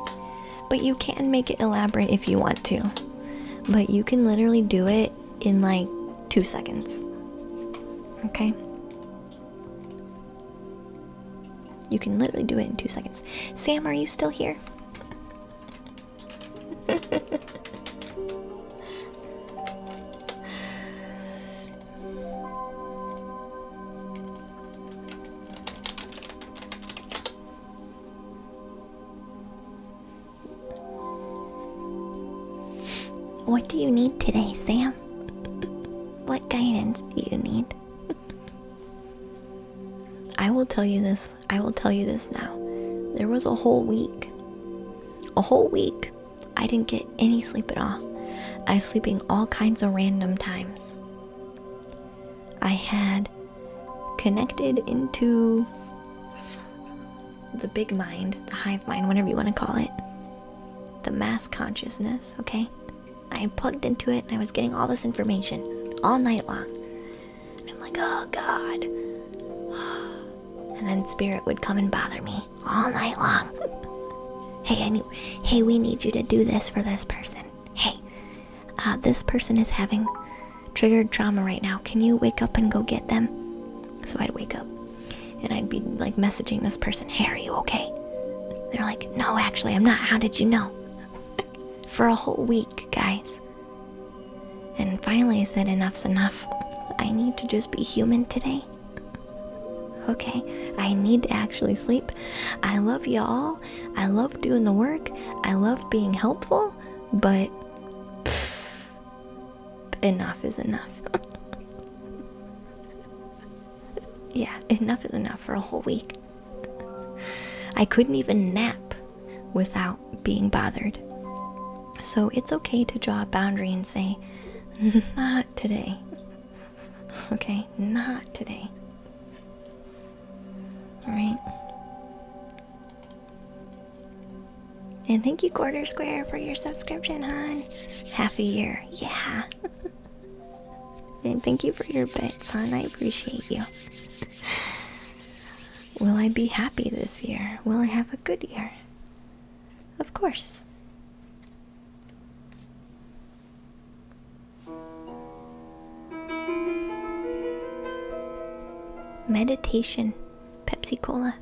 [SPEAKER 1] but you can make it elaborate if you want to. But you can literally do it in like 2 seconds. Okay? You can literally do it in 2 seconds. Sam, are you still here? What do you need today, Sam? What guidance do you need? I will tell you this now. There was a whole week I didn't get any sleep at all. I was sleeping all kinds of random times. I had connected into the big mind, the hive mind, whatever you want to call it, the mass consciousness, okay? I had plugged into it and I was getting all this information all night long. And I'm like, oh God. And then spirit would come and bother me all night long. Hey, we need you to do this for this person. Hey, this person is having triggered trauma right now. Can you wake up and go get them? So I'd wake up and I'd be like messaging this person, hey, are you okay? They're like, no, actually, I'm not. How did you know? For a whole week, guys. And finally I said, enough's enough. I need to just be human today. Okay, I need to actually sleep. I love y'all. I love doing the work. I love being helpful. But enough is enough. Yeah, enough is enough for a whole week. I couldn't even nap without being bothered. So it's okay to draw a boundary and say, not today. Okay, not today. Alright. And thank you, Quarter Square, for your subscription, hon. Half a year, yeah. And thank you for your bits, hon. I appreciate you. Will I be happy this year? Will I have a good year? Of course. Meditation. Pepsi Cola.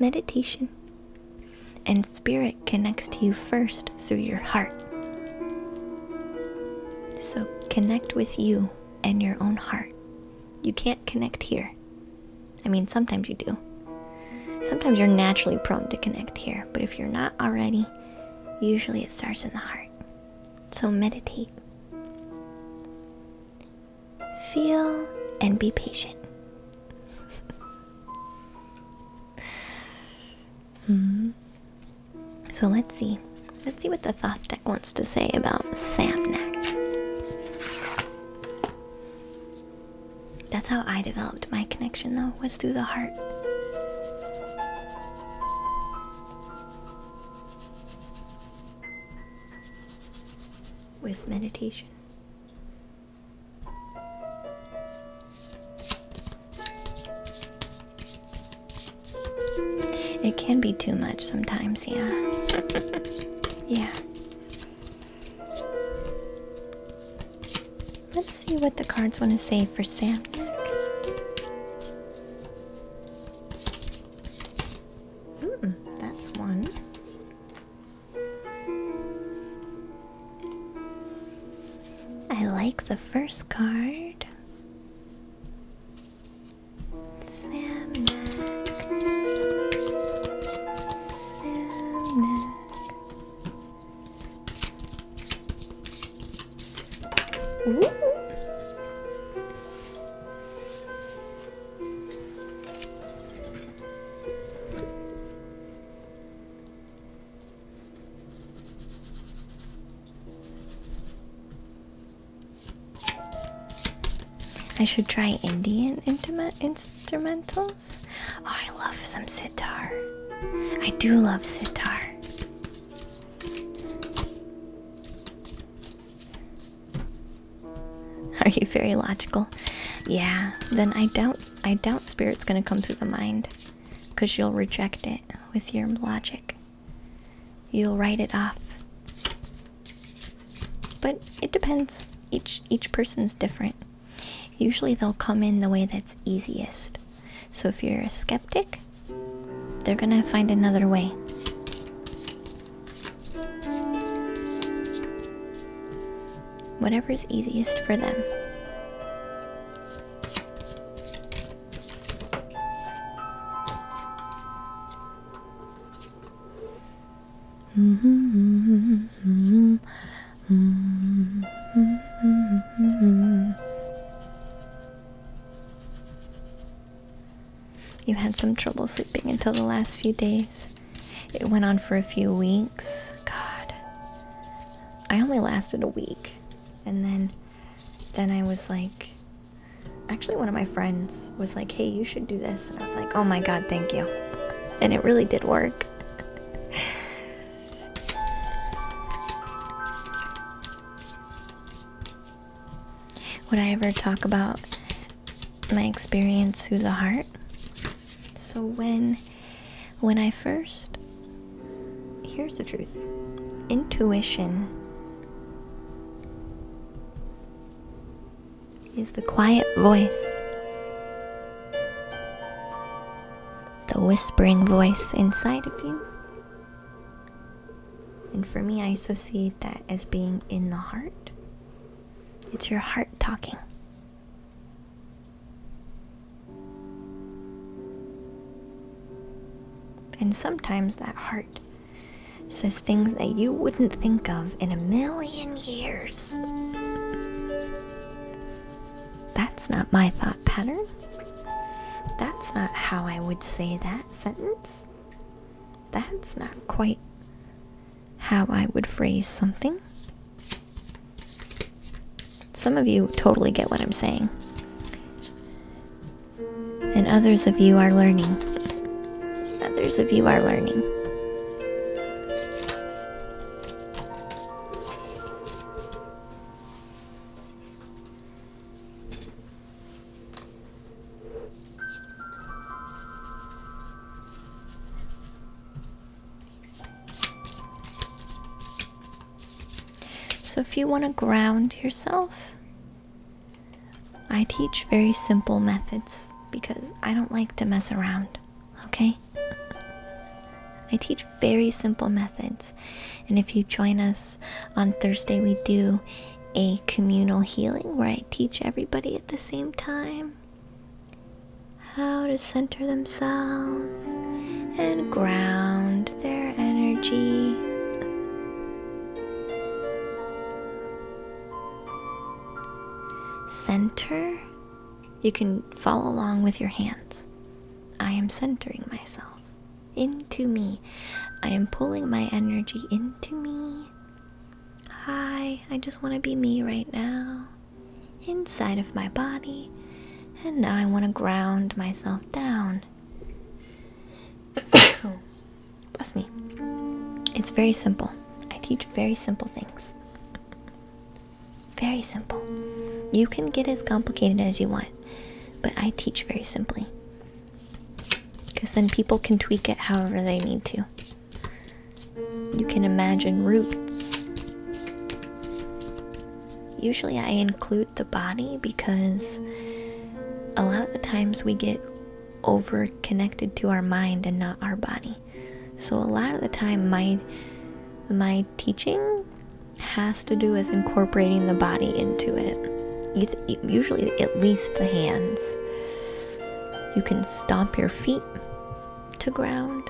[SPEAKER 1] Meditation. And spirit connects to you first through your heart. So connect with you and your own heart. You can't connect here. I mean, sometimes you do. Sometimes you're naturally prone to connect here, but if you're not already, usually it starts in the heart. So meditate. Feel and be patient. So let's see what the Thoth deck wants to say about Samnak. That's how I developed my connection, though, was through the heart. With meditation. It can be too much sometimes, yeah. Yeah. Let's see what the cards want to say for Samnak. That's one. I like the first card. Samnak. Samnak. Ooh. I should try Indian instrumentals. Oh, I love some sitar. I do love sitar. Are you very logical? Yeah, then I doubt spirit's gonna come through the mind, because you'll reject it with your logic. You'll write it off. But it depends. Each person's different. Usually they'll come in the way that's easiest. So if you're a skeptic, they're gonna find another way. Whatever's easiest for them. You had some trouble sleeping until the last few days. It went on for a few weeks. God. I only lasted a week. And then I was like, actually one of my friends was like, hey, you should do this. And I was like, oh my God, thank you. And it really did work. Would I ever talk about my experience through the heart? So when I first, here's the truth. Intuition is the quiet voice, the whispering voice inside of you And for me, I associate that as being in the heart. It's your heart talking. And sometimes that heart says things that you wouldn't think of in a million years. That's not my thought pattern. That's not how I would say that sentence. That's not quite how I would phrase something. Some of you totally get what I'm saying. And others of you are learning. Others of you are learning. So if you want to ground yourself, I teach very simple methods because I don't like to mess around, okay? I teach very simple methods. And if you join us on Thursday, we do a communal healing where I teach everybody at the same time how to center themselves and ground their energy. Center, you can follow along with your hands. I am centering myself into me. I am pulling my energy into me. Hi, I just want to be me right now, inside of my body. And now I want to ground myself down. Bless me. It's very simple. I teach very simple things. Very simple. You can get as complicated as you want, but I teach very simply. Because then people can tweak it however they need to. You can imagine roots. Usually I include the body because a lot of the times we get over connected to our mind and not our body. So a lot of the time my teaching has to do with incorporating the body into it. Usually at least the hands. You can stomp your feet to ground.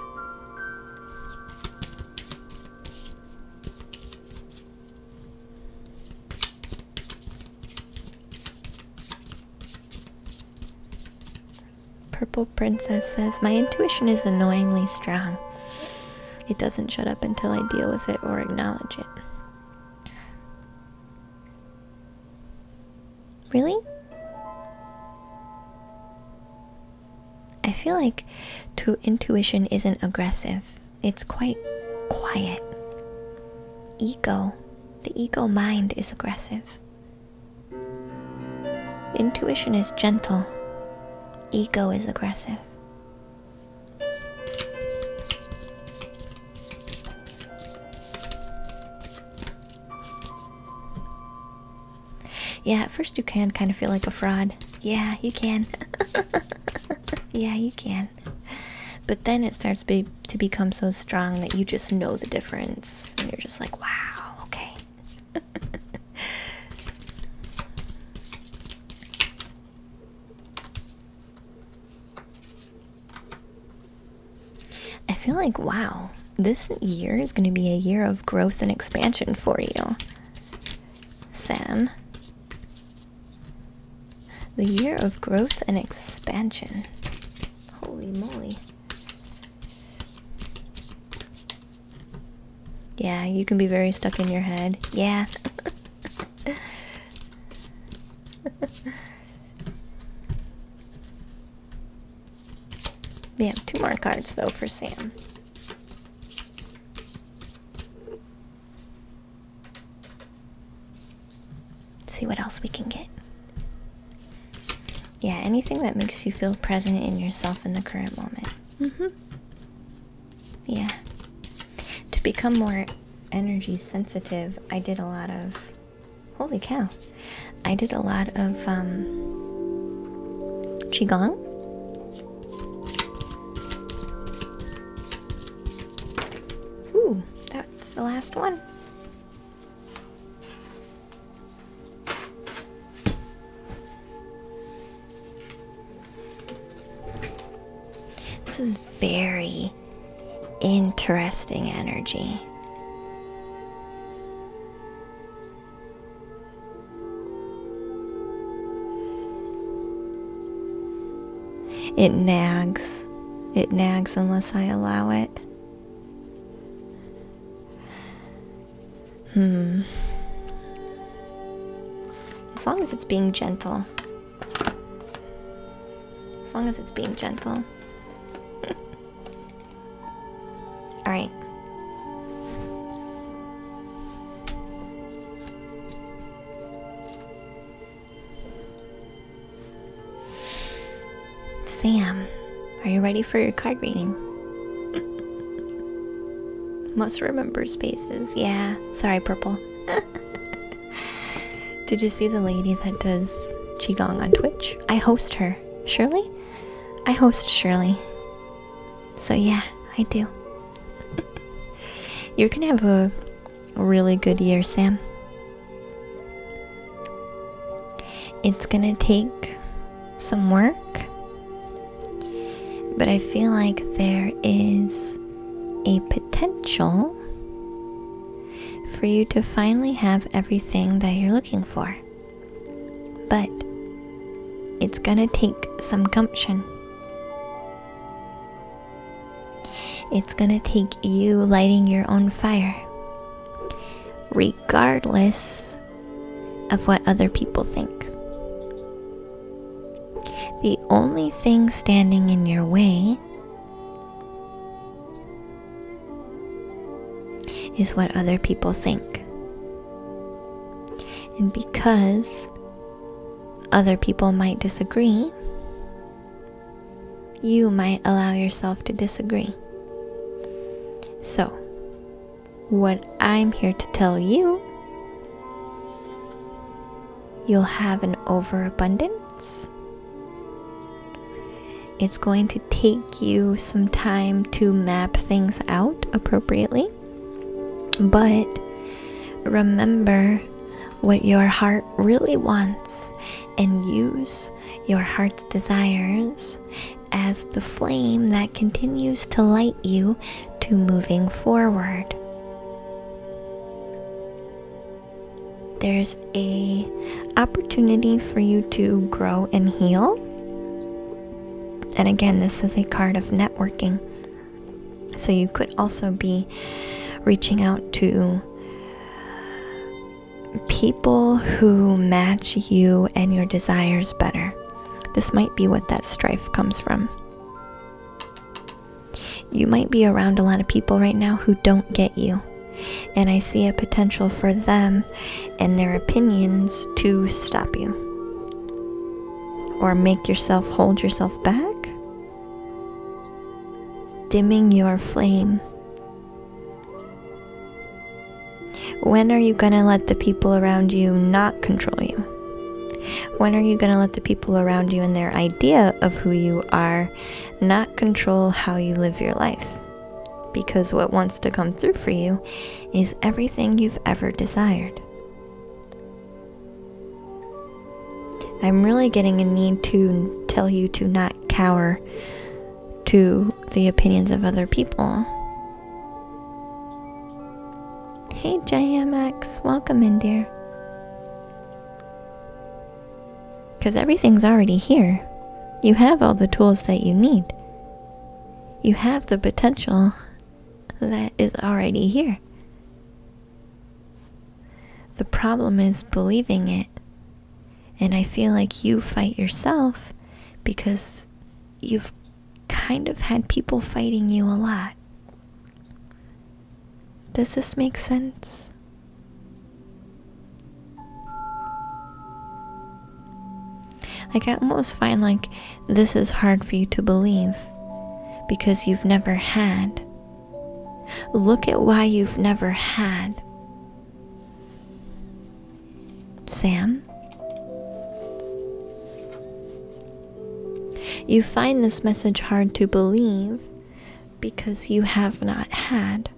[SPEAKER 1] Purple Princess says, my intuition is annoyingly strong. It doesn't shut up until I deal with it or acknowledge it. Really? I feel like intuition isn't aggressive. It's quite quiet. Ego. The ego mind is aggressive. Intuition is gentle. Ego is aggressive. Yeah, at first you can kind of feel like a fraud. Yeah, you can. Yeah, you can. But then it starts to become so strong that you just know the difference. And you're just like, wow, okay. I feel like, wow, this year is going to be a year of growth and expansion for you, Sam. The year of growth and expansion. Holy moly. Yeah, you can be very stuck in your head. Yeah. We have 2 more cards though for Sam. See what else we can get. Yeah, anything that makes you feel present in yourself in the current moment. Yeah. To become more energy sensitive, I did a lot of... Holy cow. I did a lot of Qigong. Ooh, that's The last one. This is very interesting energy. It nags. It nags unless I allow it. As long as it's being gentle. As long as it's being gentle. Alright. Sam, are you ready for your card reading? Must remember spaces. Yeah, sorry, purple. Did you see the lady that does Qigong on Twitch? I host her. Shirley? I host Shirley. So yeah, I do. You're gonna have a really good year, Sam. It's gonna take some work, but I feel like there is a potential for you to finally have everything that you're looking for. But it's gonna take some gumption. It's gonna take you lighting your own fire, regardless of what other people think. The only thing standing in your way is what other people think. And because other people might disagree, you might allow yourself to disagree. So, what I'm here to tell you, you'll have an overabundance. It's going to take you some time to map things out appropriately. But remember what your heart really wants and use your heart's desires as the flame that continues to light you to moving forward. There's a opportunity for you to grow and heal. And again, this is a card of networking. So you could also be reaching out to people who match you and your desires better. This might be what that strife comes from. You might be around a lot of people right now who don't get you. And I see a potential for them and their opinions to stop you. Or make yourself hold yourself back. Dimming your flame. When are you gonna let the people around you not control you? When are you gonna let the people around you and their idea of who you are not control how you live your life? Because what wants to come through for you is everything you've ever desired. I'm really getting a need to tell you to not cower to the opinions of other people. Hey JMX, welcome in, dear. Because everything's already here. You have all the tools that you need. You have the potential that is already here. The problem is believing it. And I feel like you fight yourself because you've kind of had people fighting you a lot. Does this make sense? Like, I almost find like this is hard for you to believe because you've never had. Look at why you've never had. Sam? You find this message hard to believe because you have not had.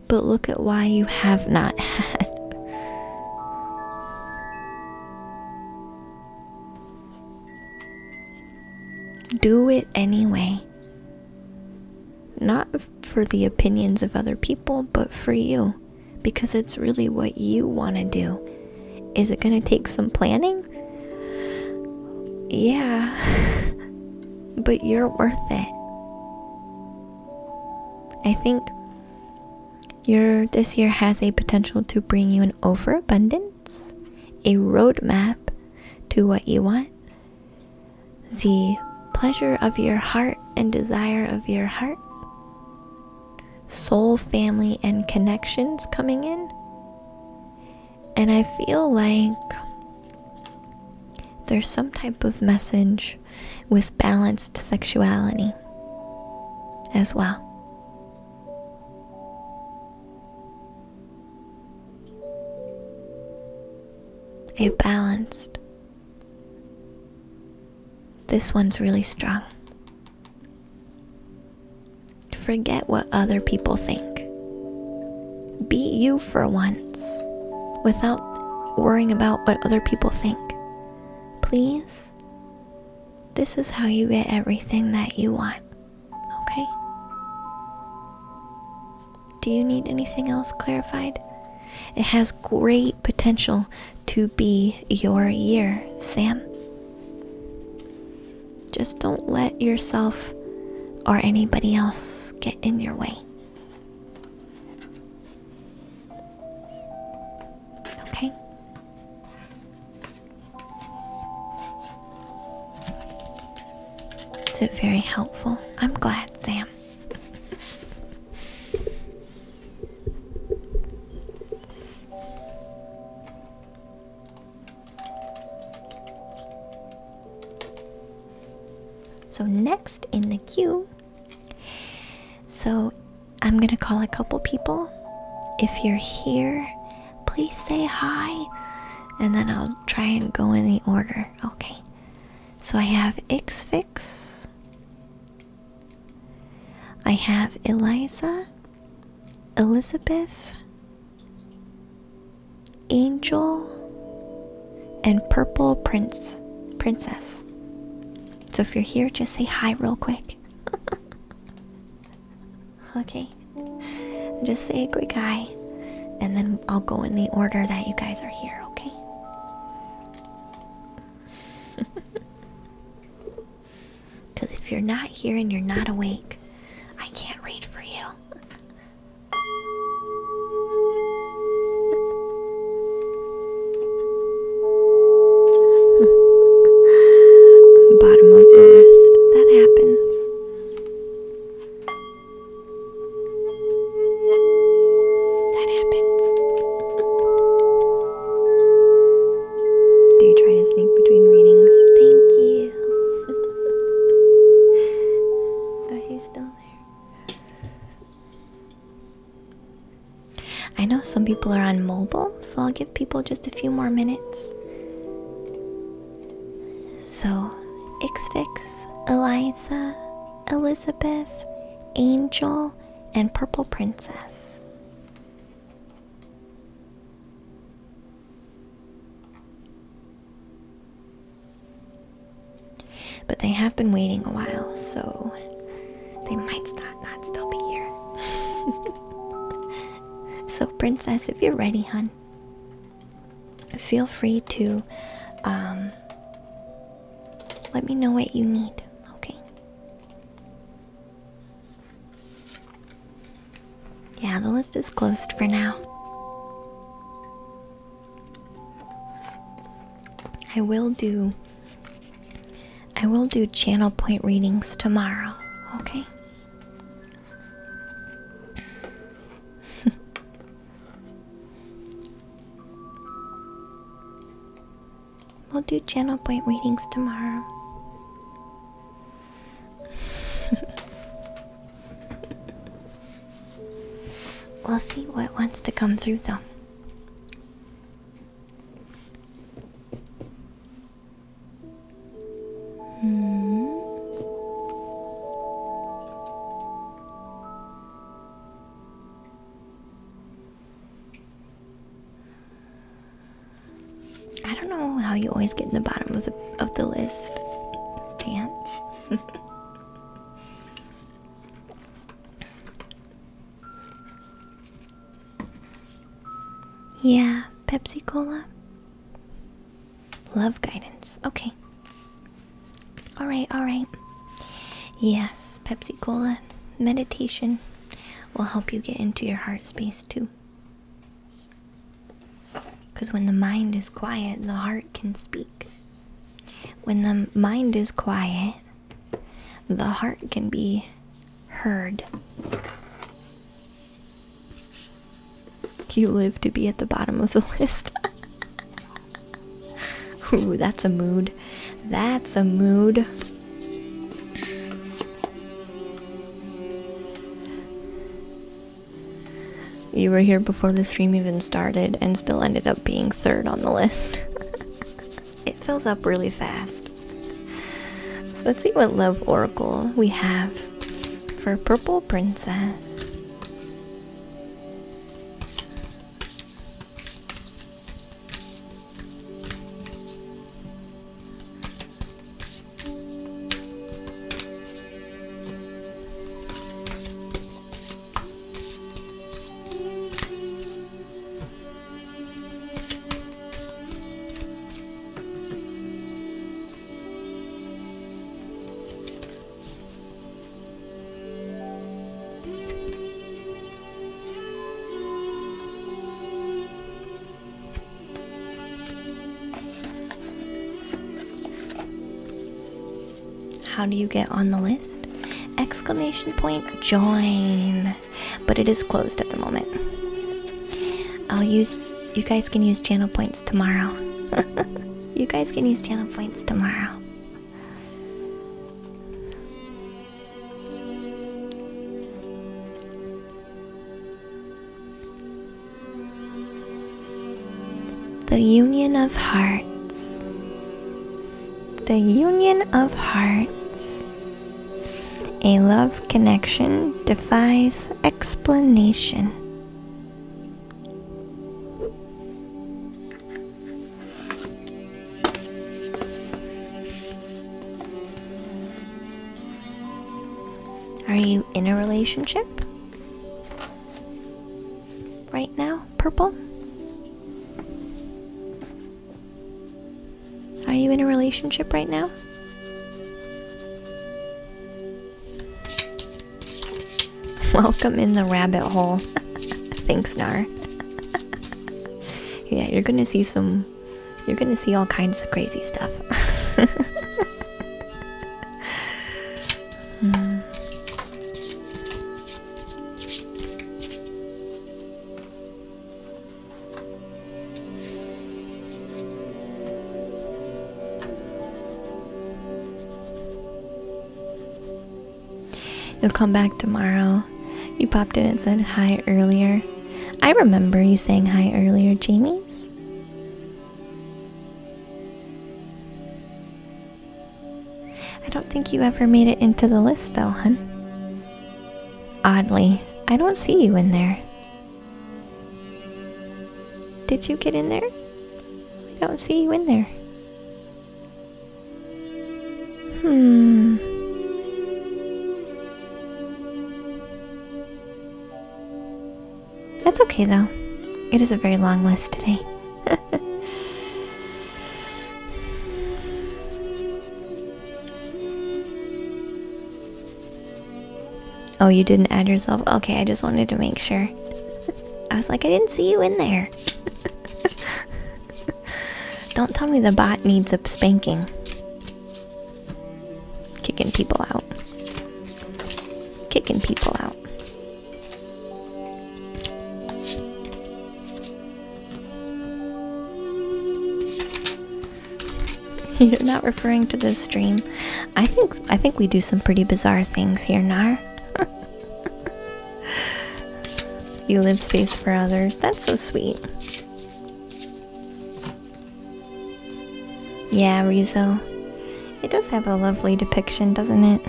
[SPEAKER 1] but look at why you have not had. Do it anyway. Not for the opinions of other people, but for you. Because it's really what you want to do. Is it going to take some planning? Yeah. But you're worth it. I think this year has a potential to bring you an overabundance, a roadmap to what you want, the pleasure of your heart and desire of your heart, soul, family, and connections coming in. And I feel like there's some type of message with balanced sexuality as well. A balanced. This one's really strong. Forget what other people think. Be you for once, without worrying about what other people think. Please? This is how you get everything that you want. Okay? Do you need anything else clarified? It has great potential to be your year, Sam. Just don't let yourself or anybody else get in your way. Okay? Is it very helpful? I'm glad, Sam. So next in the queue, so I'm gonna call a couple people. If you're here, please say hi, and then I'll try and go in the order. Okay. So I have Ixfix, I have Eliza, Elizabeth, Angel, and Purple Princess. So if you're here, just say hi real quick. Okay. Just say a quick hi, and then I'll go in the order that you guys are here, okay? Because if you're not here and you're not awake, I can't read for you. Bottom of the list. That happens. That happens. Do you try to sneak between readings? Thank you. Oh, he's still there. I know some people are on mobile, so I'll give people just a few more minutes. So, Ixfix, Eliza, Elizabeth, Angel, and Purple Princess. But they have been waiting a while, so they might not still be here. So, Princess, if you're ready, hun, feel free to let me know what you need, okay? Yeah, the list is closed for now. I will do channel point readings tomorrow, okay? We'll do channel point readings tomorrow. We'll see what wants to come through though. always get in the bottom of the list. Pants. Yeah, Pepsi Cola. Love guidance. Okay. Alright, alright. Yes, Pepsi Cola. Meditation will help you get into your heart space too. Because when the mind is quiet, the heart can speak. When the mind is quiet, the heart can be heard. You live to be at the bottom of the list. Ooh, that's a mood. That's a mood. You were here before the stream even started and still ended up being third on the list. It fills up really fast. So let's see what love oracle we have for Purple Princess. How do you get on the list? Exclamation point, join. But it is closed at the moment. You guys can use channel points tomorrow. You guys can use channel points tomorrow. The union of hearts. The union of hearts. A love connection defies explanation. Are you in a relationship right now, Purple? Are you in a relationship right now? Welcome in the rabbit hole. Thanks, Nar. Yeah, you're gonna see all kinds of crazy stuff. You'll come back tomorrow. You popped in and said hi earlier. I remember you saying hi earlier, Jamie's. I don't think you ever made it into the list though, hun. Oddly, I don't see you in there. Did you get in there? I don't see you in there. That's okay though. It is a very long list today. Oh, you didn't add yourself? Okay, I just wanted to make sure. I was like, I didn't see you in there. Don't tell me the bot needs a spanking. Kicking people out. Kicking people out. You're not referring to this stream. I think we do some pretty bizarre things here, Nar. You live space for others. That's so sweet. Yeah, Rizo. It does have a lovely depiction, doesn't it?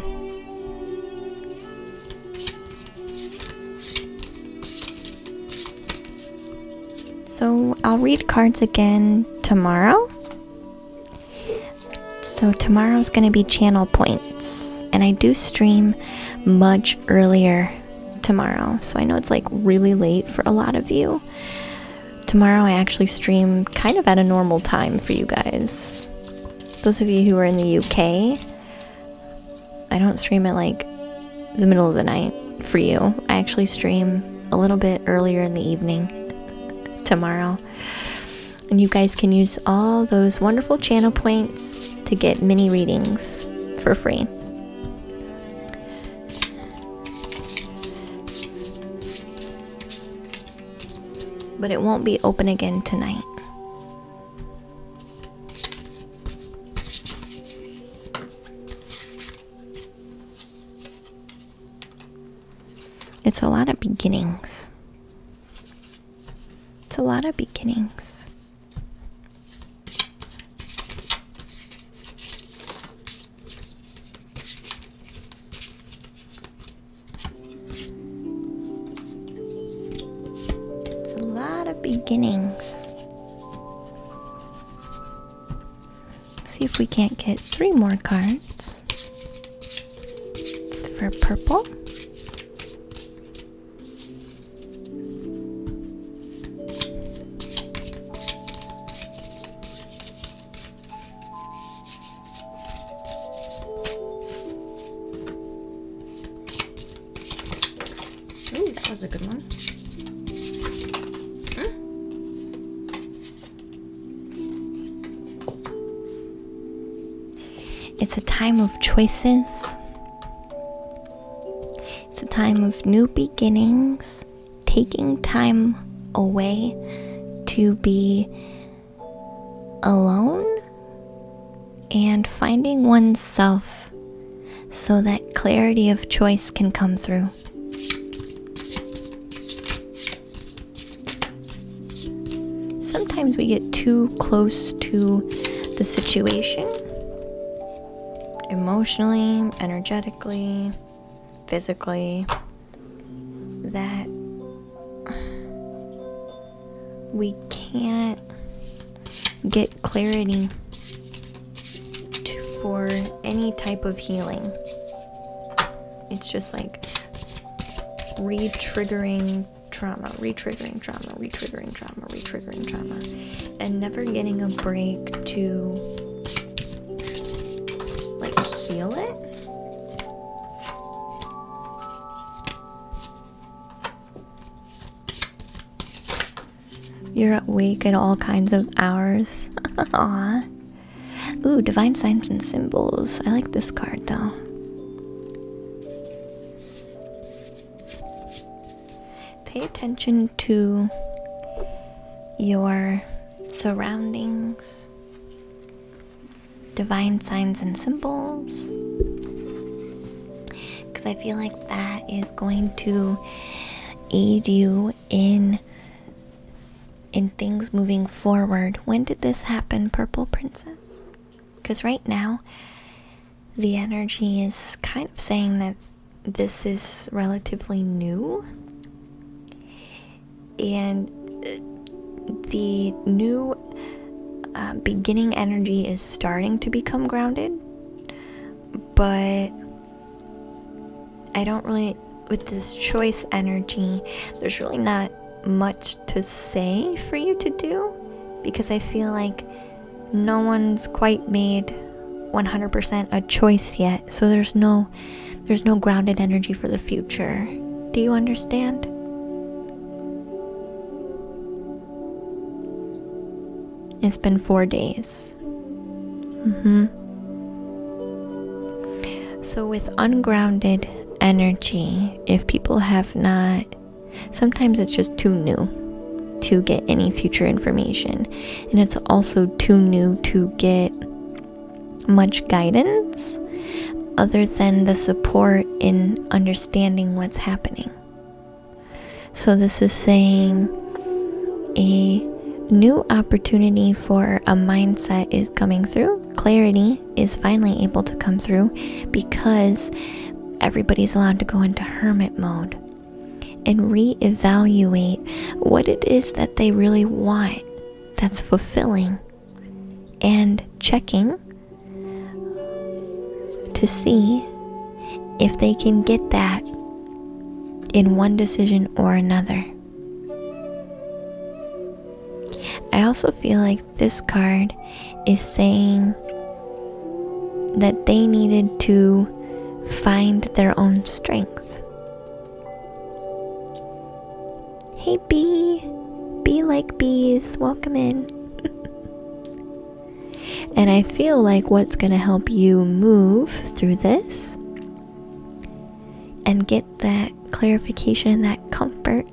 [SPEAKER 1] So I'll read cards again tomorrow. So tomorrow's gonna be channel points, and I do stream much earlier tomorrow, so I know it's like really late for a lot of you. Tomorrow I actually stream kind of at a normal time for you guys. Those of you who are in the UK, I don't stream at like the middle of the night for you. I actually stream a little bit earlier in the evening tomorrow. And you guys can use all those wonderful channel points to get mini readings for free. But it won't be open again tonight. It's a lot of beginnings. It's a lot of beginnings. It's a lot of beginnings. See if we can't get 3 more cards for purple. Ooh, that was a good one. It's a time of choices. It's a time of new beginnings, taking time away to be alone and finding oneself so that clarity of choice can come through. Sometimes we get too close to the situation, emotionally, energetically, physically, that we can't get clarity for any type of healing. It's just like re-triggering trauma, re-triggering trauma, re-triggering trauma, re-triggering trauma, and never getting a break to like heal it. You're awake at all kinds of hours. Aww. Ooh, divine signs and symbols. I like this card though. Pay attention to your surroundings. Divine signs and symbols. Because I feel like that is going to aid you in things moving forward. When did this happen, Purple Princess? Because right now, the energy is kind of saying that this is relatively new. And the new beginning energy is starting to become grounded. But I don't really, with this choice energy, there's really not much to say for you to do, because I feel like no one's quite made 100% a choice yet, so there's no grounded energy for the future. Do you understand? It's been 4 days. So with ungrounded energy, if people have not, sometimes it's just too new to get any future information, and it's also too new to get much guidance other than the support in understanding what's happening. So this is saying a new opportunity for a mindset is coming through. Clarity is finally able to come through because everybody's allowed to go into hermit mode and reevaluate what it is that they really want that's fulfilling, and checking to see if they can get that in one decision or another. I also feel like this card is saying that they needed to find their own strength. Hey bee! Bee like bees, welcome in. And I feel like what's going to help you move through this and get that clarification and that comfort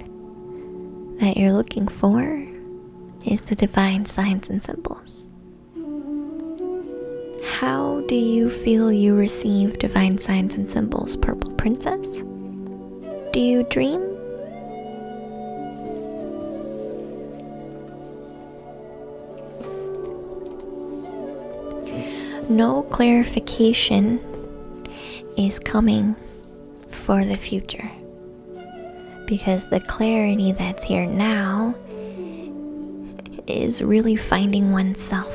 [SPEAKER 1] that you're looking for is the divine signs and symbols. How do you feel you receive divine signs and symbols, Purple Princess? Do you dream? No clarification is coming for the future, because the clarity that's here now is really finding oneself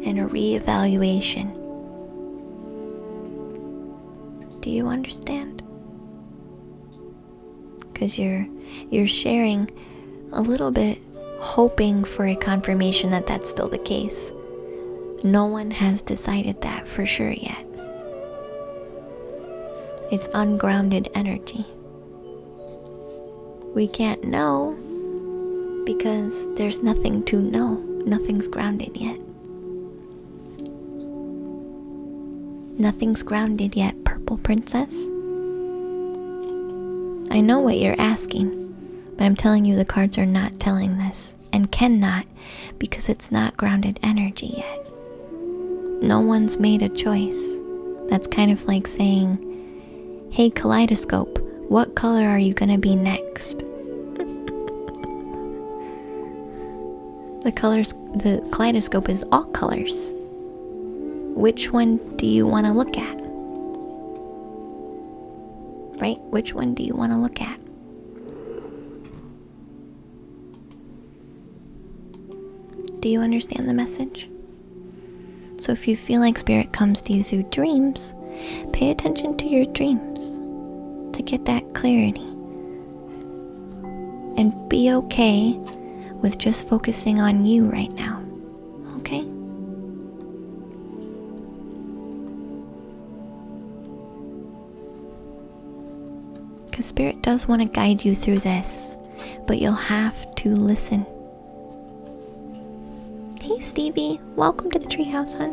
[SPEAKER 1] and a reevaluation. Do you understand? Because you're sharing a little bit, hoping for a confirmation that that's still the case. No one has decided that for sure yet. It's ungrounded energy. We can't know because there's nothing to know. Nothing's grounded yet. Nothing's grounded yet, Purple Princess. I know what you're asking, but I'm telling you the cards are not telling this, and cannot, because it's not grounded energy yet. No one's made a choice. That's kind of like saying, hey kaleidoscope, what color are you gonna be next? The kaleidoscope is all colors. Which one do you want to look at? Right? Which one do you want to look at? Do you understand the message? So if you feel like spirit comes to you through dreams, pay attention to your dreams to get that clarity. And be okay with just focusing on you right now. Okay? Because spirit does want to guide you through this, but you'll have to listen. Hey Stevie, welcome to the treehouse, hon.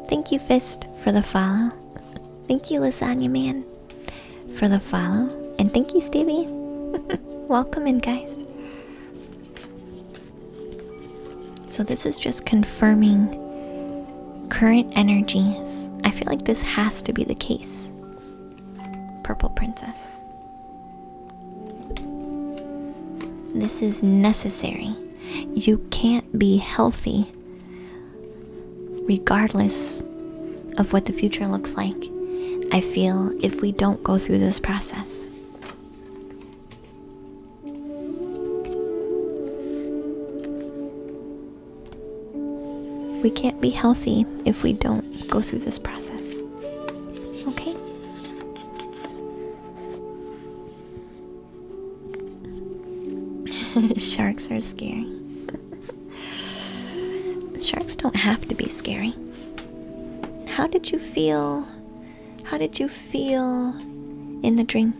[SPEAKER 1] Thank you, Fist, for the follow. Thank you, Lasagna Man, for the follow. And thank you, Stevie. Welcome in, guys. So this is just confirming current energies. I feel like this has to be the case, Purple Princess. This is necessary. You can't be healthy regardless of what the future looks like, I feel, if we don't go through this process. We can't be healthy if we don't go through this process. Okay? Sharks are scary. Sharks don't have to be scary. How did you feel? How did you feel in the dream?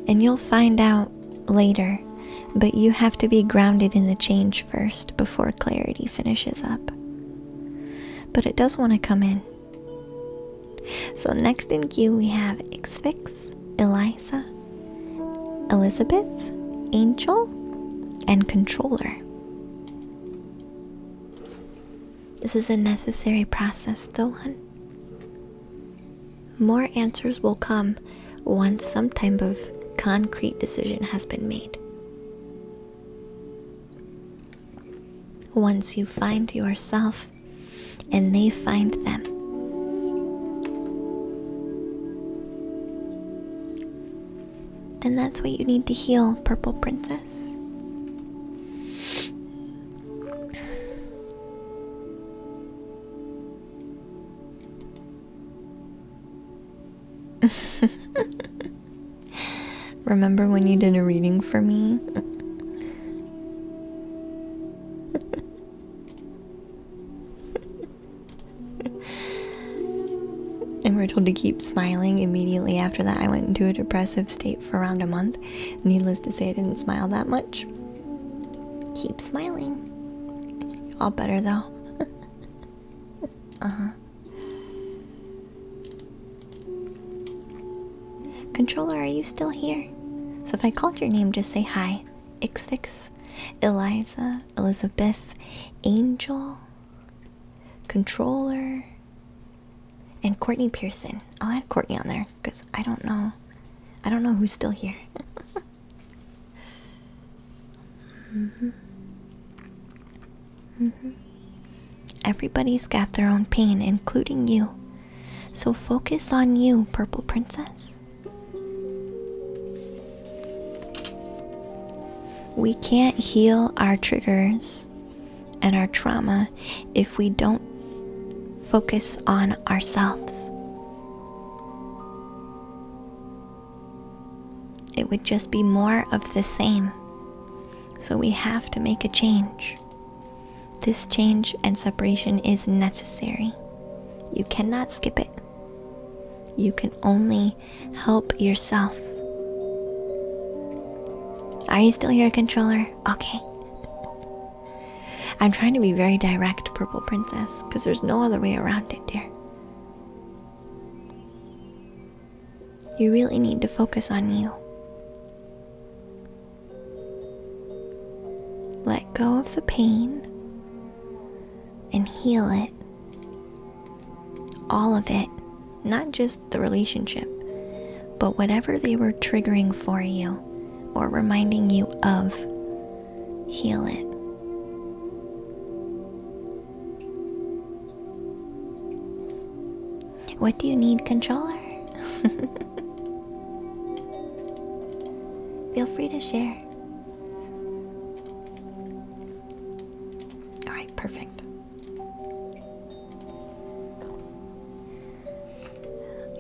[SPEAKER 1] And you'll find out later, but you have to be grounded in the change first before clarity finishes up. But it does want to come in. So next in queue we have Ixfix, Eliza, Elizabeth, Angel, and Controller. This is a necessary process though, hun. More answers will come once some type of concrete decision has been made. Once you find yourself and they find them. then that's what you need to heal, Purple Princess. Remember when you did a reading for me? And we're told to keep smiling. Immediately after that, I went into a depressive state for around a month. Needless to say, I didn't smile that much. Keep smiling. All better though. Controller, are you still here? So if I called your name, just say hi. Ixfix, Eliza, Elizabeth, Angel, Controller, and Courtney Pearson. I'll add Courtney on there because I don't know who's still here. Everybody's got their own pain, including you. So focus on you, Purple Princess. We can't heal our triggers and our trauma if we don't focus on ourselves. It would just be more of the same. So we have to make a change. This change and separation is necessary. You cannot skip it. You can only help yourself. Are you still here, Controller? Okay. I'm trying to be very direct, Purple Princess, because there's no other way around it, dear. You really need to focus on you. Let go of the pain and heal it. All of it. Not just the relationship, but whatever they were triggering for you or reminding you of. Heal it. What do you need, Controller? Feel free to share. Alright, perfect.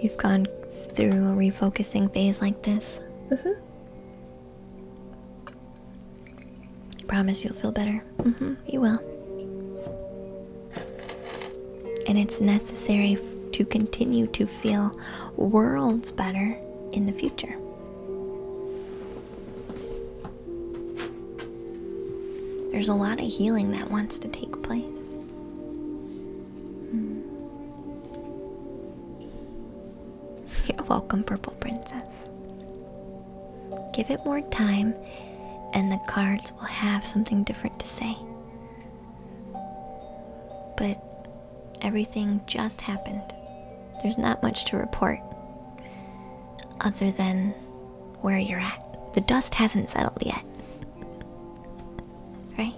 [SPEAKER 1] You've gone through a refocusing phase like this. I promise you'll feel better. You will. And it's necessary to continue to feel worlds better in the future. There's a lot of healing that wants to take place. You're welcome, Purple Princess. Give it more time, and the cards will have something different to say. But everything just happened. There's not much to report other than where you're at. The dust hasn't settled yet. Right?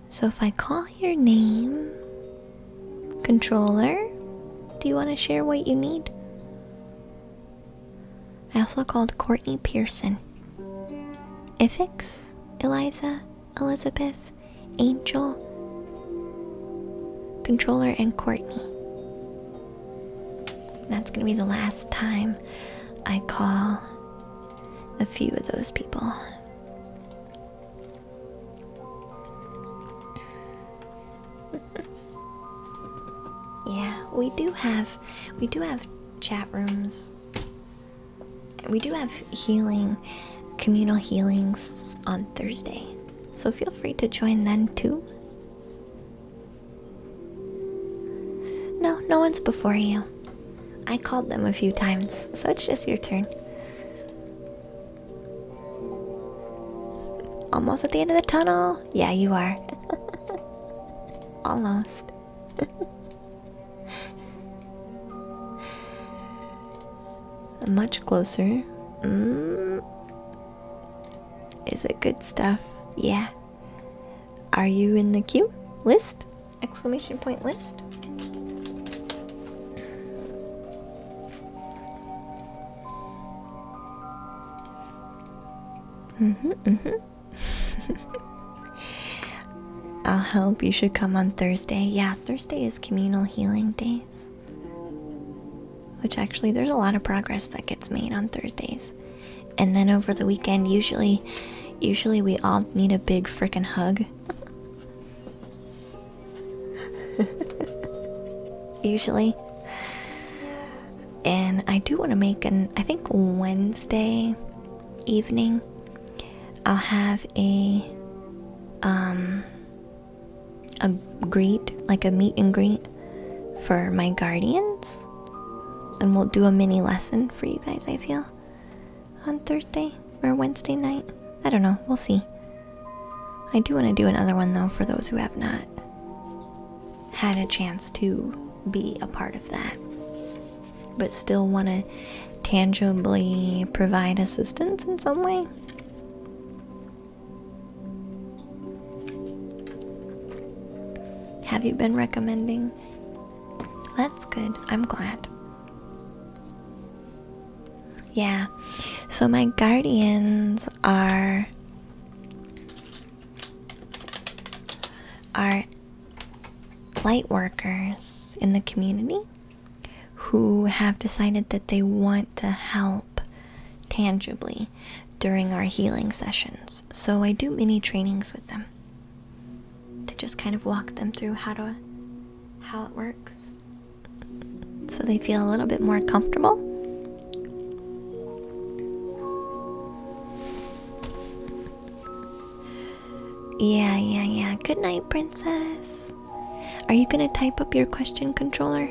[SPEAKER 1] So if I call your name, Controller, do you want to share what you need? I also called Courtney Pearson, Ifix, Eliza, Elizabeth, Angel, Controller, and Courtney. That's gonna be the last time I call a few of those people. Yeah, we do have chat rooms. We do have communal healings on Thursday. So feel free to join then too. No one's before you. I called them a few times, so it's just your turn. Almost at the end of the tunnel. Yeah, you are. Almost. Much closer. Is it good stuff? Yeah. Are you in the queue list? exclamation point list. I'll help. You should come on Thursday. Yeah, Thursday is communal healing days. Which actually, there's a lot of progress that gets made on Thursdays. And then over the weekend, usually we all need a big frickin' hug. Usually. And I do want to make I think Wednesday evening, I'll have a meet and greet for my guardians. And we'll do a mini lesson for you guys, I feel, on Thursday or Wednesday night. I don't know, we'll see. I do want to do another one though for those who have not had a chance to be a part of that, but still want to tangibly provide assistance in some way. Have you been recommending? That's good. I'm glad. Yeah. So my guardians are light workers in the community who have decided that they want to help tangibly during our healing sessions. So I do mini trainings with them to just kind of walk them through how it works, so they feel a little bit more comfortable. Yeah. Good night, princess. Are you gonna type up your question, controller?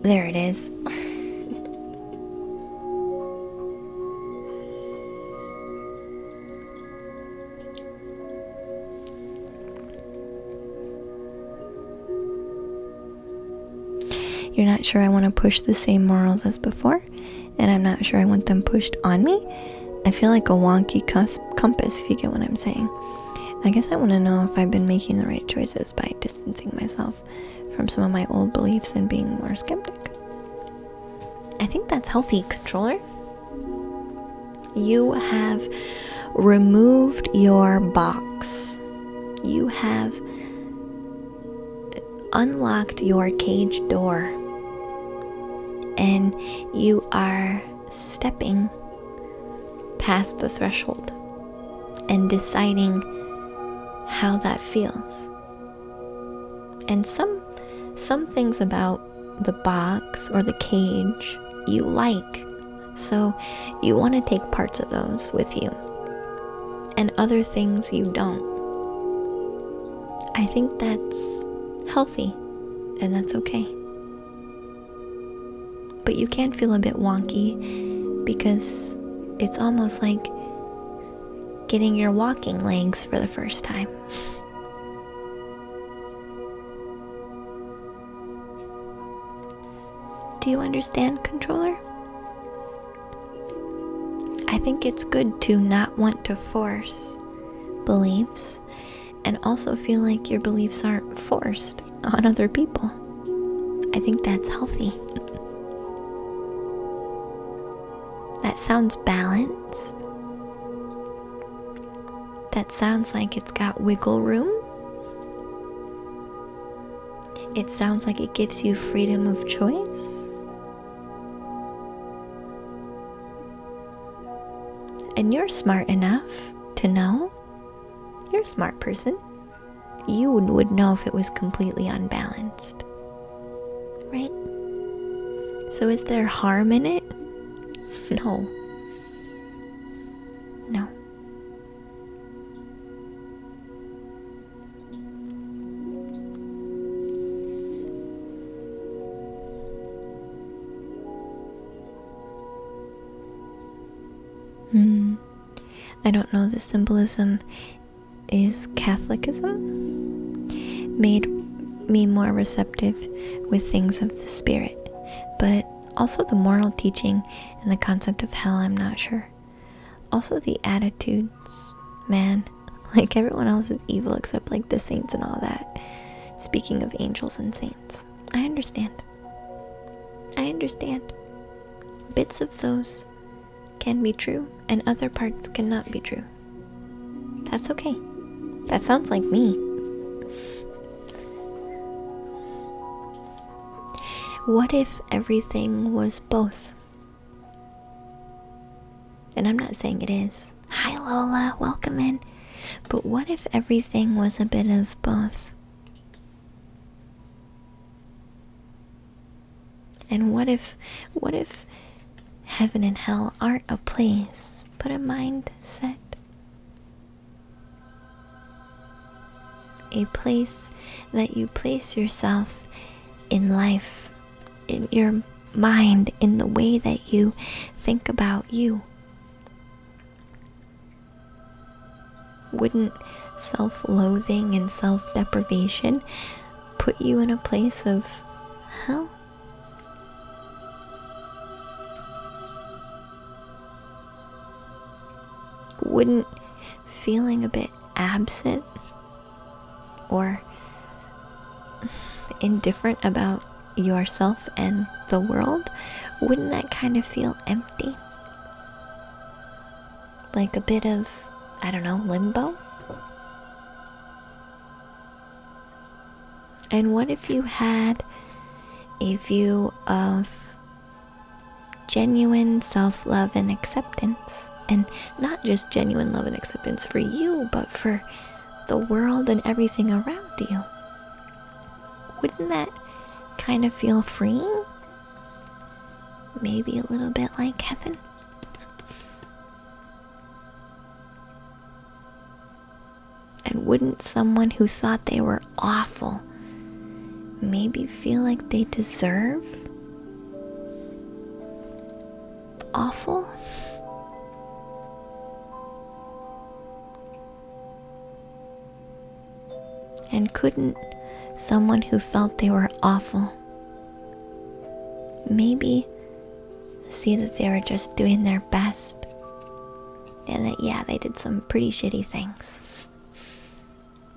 [SPEAKER 1] There it is. You're not sure I want to push the same morals as before, and I'm not sure I want them pushed on me. I feel like a wonky compass, if you get what I'm saying. I guess I want to know if I've been making the right choices by distancing myself from some of my old beliefs and being more skeptic. I think that's healthy, controller. You have removed your box. You have unlocked your cage door, and you are stepping past the threshold and deciding how that feels. And some things about the box or the cage you like, so you want to take parts of those with you, and other things you don't. I think that's healthy, and that's okay. But you can feel a bit wonky because it's almost like getting your walking legs for the first time. Do you understand, controller? I think it's good to not want to force beliefs, and also feel like your beliefs aren't forced on other people. I think that's healthy. That sounds balanced. That sounds like it's got wiggle room. It sounds like it gives you freedom of choice. And you're smart enough to know. You're a smart person. You would know if it was completely unbalanced, right? So is there harm in it? No. No. I don't know, the symbolism is Catholicism. Made me more receptive with things of the spirit, but also the moral teaching and the concept of hell, I'm not sure. Also the attitudes, man. Like, everyone else is evil except like the saints and all that. Speaking of angels and saints, I understand. I understand. Bits of those can be true, and other parts cannot be true. That's okay. That sounds like me. What if everything was both? And I'm not saying it is. Hi Lola, welcome in. But what if everything was a bit of both? And what if heaven and hell aren't a place, but a mindset? A place that you place yourself in life, in your mind, in the way that you think about you. Wouldn't self-loathing and self-deprivation put you in a place of hell? Wouldn't feeling a bit absent or indifferent about yourself and the world, wouldn't that kind of feel empty? Like a bit of, I don't know, limbo? And what if you had a view of genuine self-love and acceptance? And not just genuine love and acceptance for you, but for the world and everything around you. Wouldn't that kind of feel freeing? Maybe a little bit like heaven? And wouldn't someone who thought they were awful maybe feel like they deserve awful? And couldn't someone who felt they were awful maybe see that they were just doing their best, and that, yeah, they did some pretty shitty things,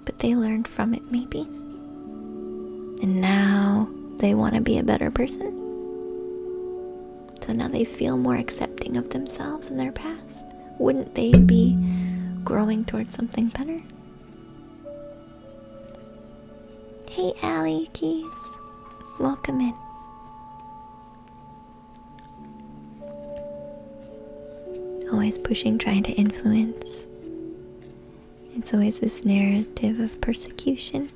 [SPEAKER 1] but they learned from it maybe, and now they want to be a better person? So now they feel more accepting of themselves and their past. Wouldn't they be growing towards something better? Hey Allie Keys, welcome in. Always pushing, trying to influence. It's always this narrative of persecution.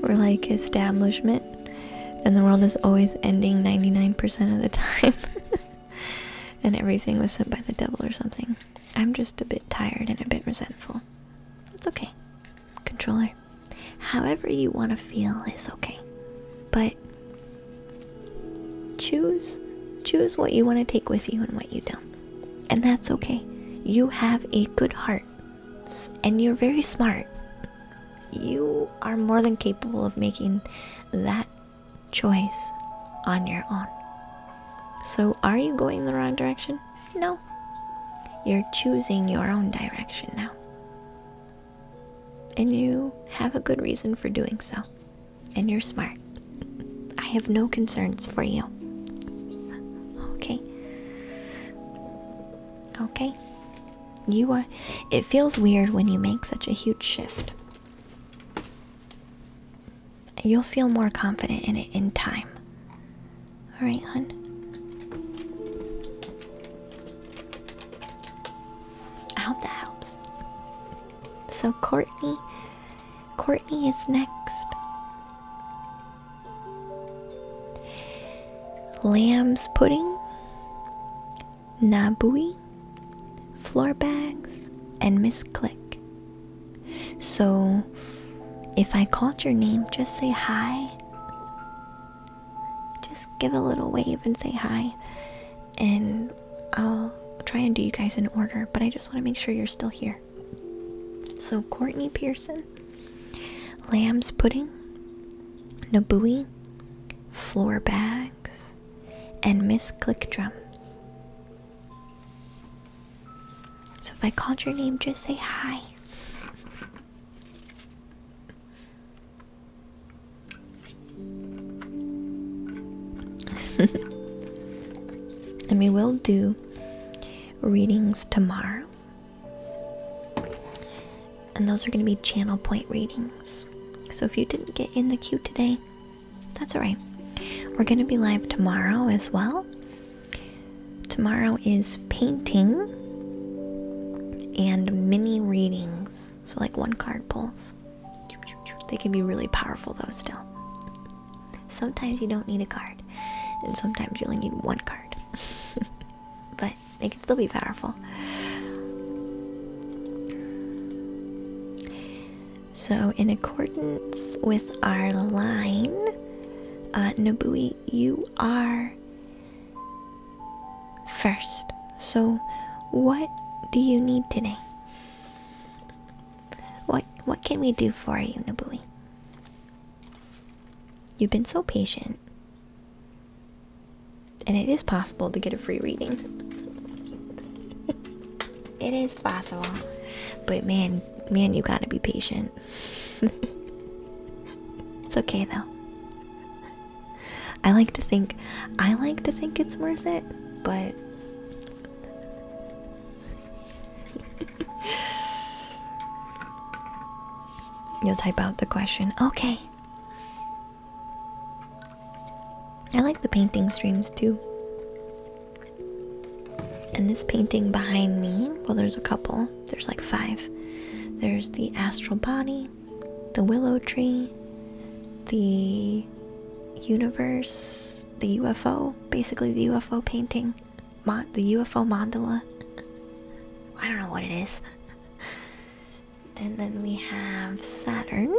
[SPEAKER 1] We're like establishment, and the world is always ending 99% of the time. And everything was sent by the devil or something. I'm just a bit tired and a bit resentful. It's okay. Controller. However you want to feel is okay. But choose what you want to take with you and what you don't. And that's okay. You have a good heart. And you're very smart. You are more than capable of making that choice on your own. So are you going in the wrong direction? No. You're choosing your own direction now. And you have a good reason for doing so. And you're smart. I have no concerns for you. Okay. Okay. You are. It feels weird when you make such a huge shift. You'll feel more confident in it in time. Alright, hun? I hope that helps. So Courtney is next. Lamb's pudding, Nabui, floor bags, and Miss Click. So if I called your name, just say hi. Just give a little wave and say hi, and I'll try and do you guys in order, but I just want to make sure you're still here. So Courtney Pearson, Lamb's pudding, Nabui, floor bags, and Miss Click drums. So if If I called your name, just say hi. And we will do readings tomorrow. And those are going to be channel point readings. So if you didn't get in the queue today, that's alright. We're going to be live tomorrow as well. Tomorrow is painting and mini readings. So like 1 card pulls. They can be really powerful though still. Sometimes you don't need a card. And sometimes you only need 1 card. But they can still be powerful. So in accordance with our line, Nabui, you are first. So what do you need today? What can we do for you, Nabui? You've been so patient. And it is possible to get a free reading. It is possible. But man, you gotta be patient. It's okay though. I like to think it's worth it, but you'll type out the question. Okay. I like the painting streams too. And this painting behind me, well, there's a couple. There's like 5. There's the astral body, the willow tree, the universe, the UFO, basically the UFO painting, the UFO mandala. I don't know what it is. And then we have Saturn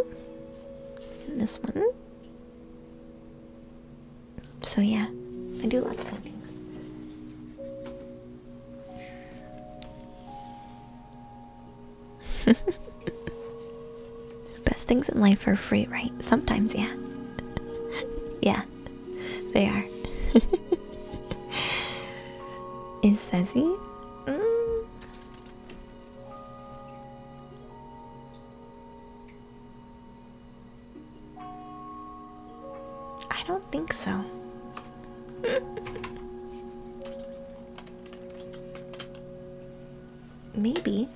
[SPEAKER 1] in this one. So yeah, I do lots of paintings. Best things in life are free, right? Sometimes, yeah. Yeah, they are. Is Ceci? I don't think so. Maybe.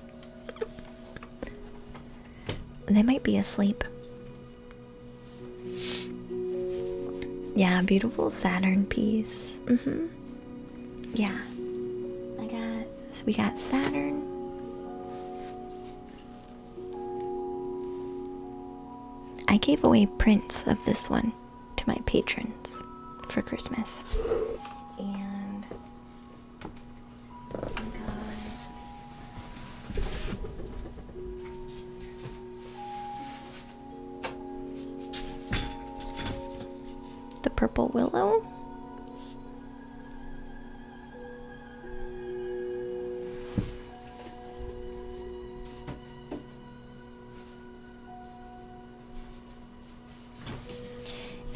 [SPEAKER 1] They might be asleep. Yeah, beautiful Saturn piece. Yeah. So we got Saturn. I gave away prints of this one to my patrons for Christmas. And the purple willow.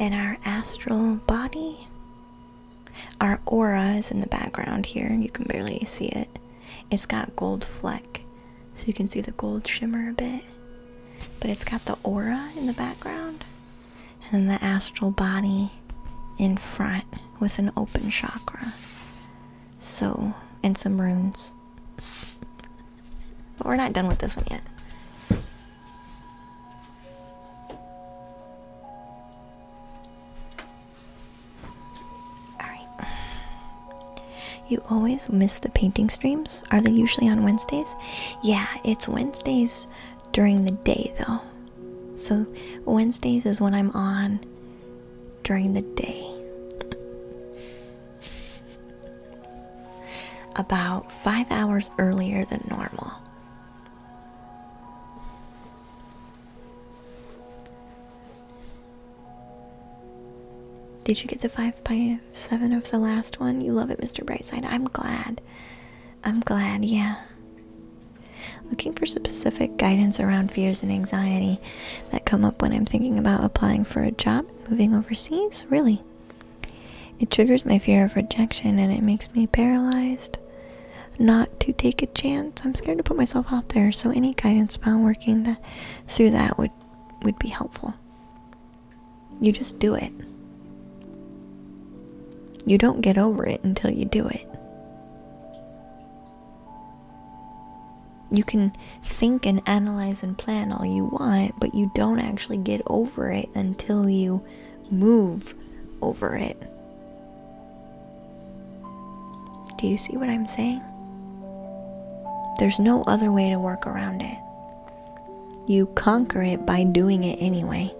[SPEAKER 1] And our astral body. Our aura is in the background here. You can barely see it. It's got gold fleck, so you can see the gold shimmer a bit. But it's got the aura in the background. And the astral body in front with an open chakra. So, and some runes. But we're not done with this one yet. Alright. You always miss the painting streams? Are they usually on Wednesdays? Yeah, it's Wednesdays during the day though. So Wednesdays is when I'm on during the day. About 5 hours earlier than normal. Did you get the 5x7 of the last one? You love it, Mr. Brightside. I'm glad. I'm glad, yeah. Looking for specific guidance around fears and anxiety that come up when I'm thinking about applying for a job and moving overseas? Really? It triggers my fear of rejection and it makes me paralyzed. not to take a chance. I'm scared to put myself out there. So any guidance about working through that would be helpful. You just do it. You don't get over it until you do it. You can think and analyze and plan all you want, but you don't actually get over it until you move over it. Do you see what I'm saying? There's no other way to work around it. You conquer it by doing it anyway.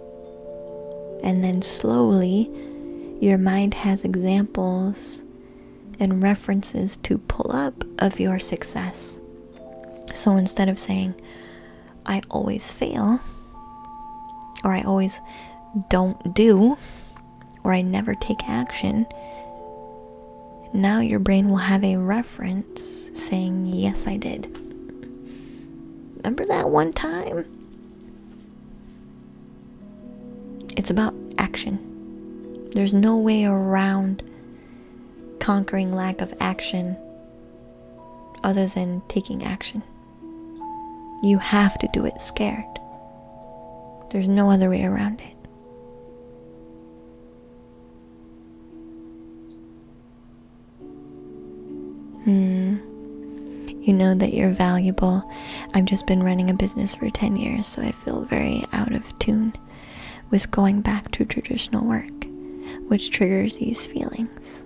[SPEAKER 1] And then slowly, your mind has examples and references to pull up of your success. So instead of saying, I always fail, or I always don't do, or I never take action, now your brain will have a reference saying, yes, I did. Remember that one time? It's about action. There's no way around conquering lack of action other than taking action. You have to do it scared. There's no other way around it. You know that you're valuable. I've just been running a business for 10 years, so I feel very out of tune with going back to traditional work, which triggers these feelings.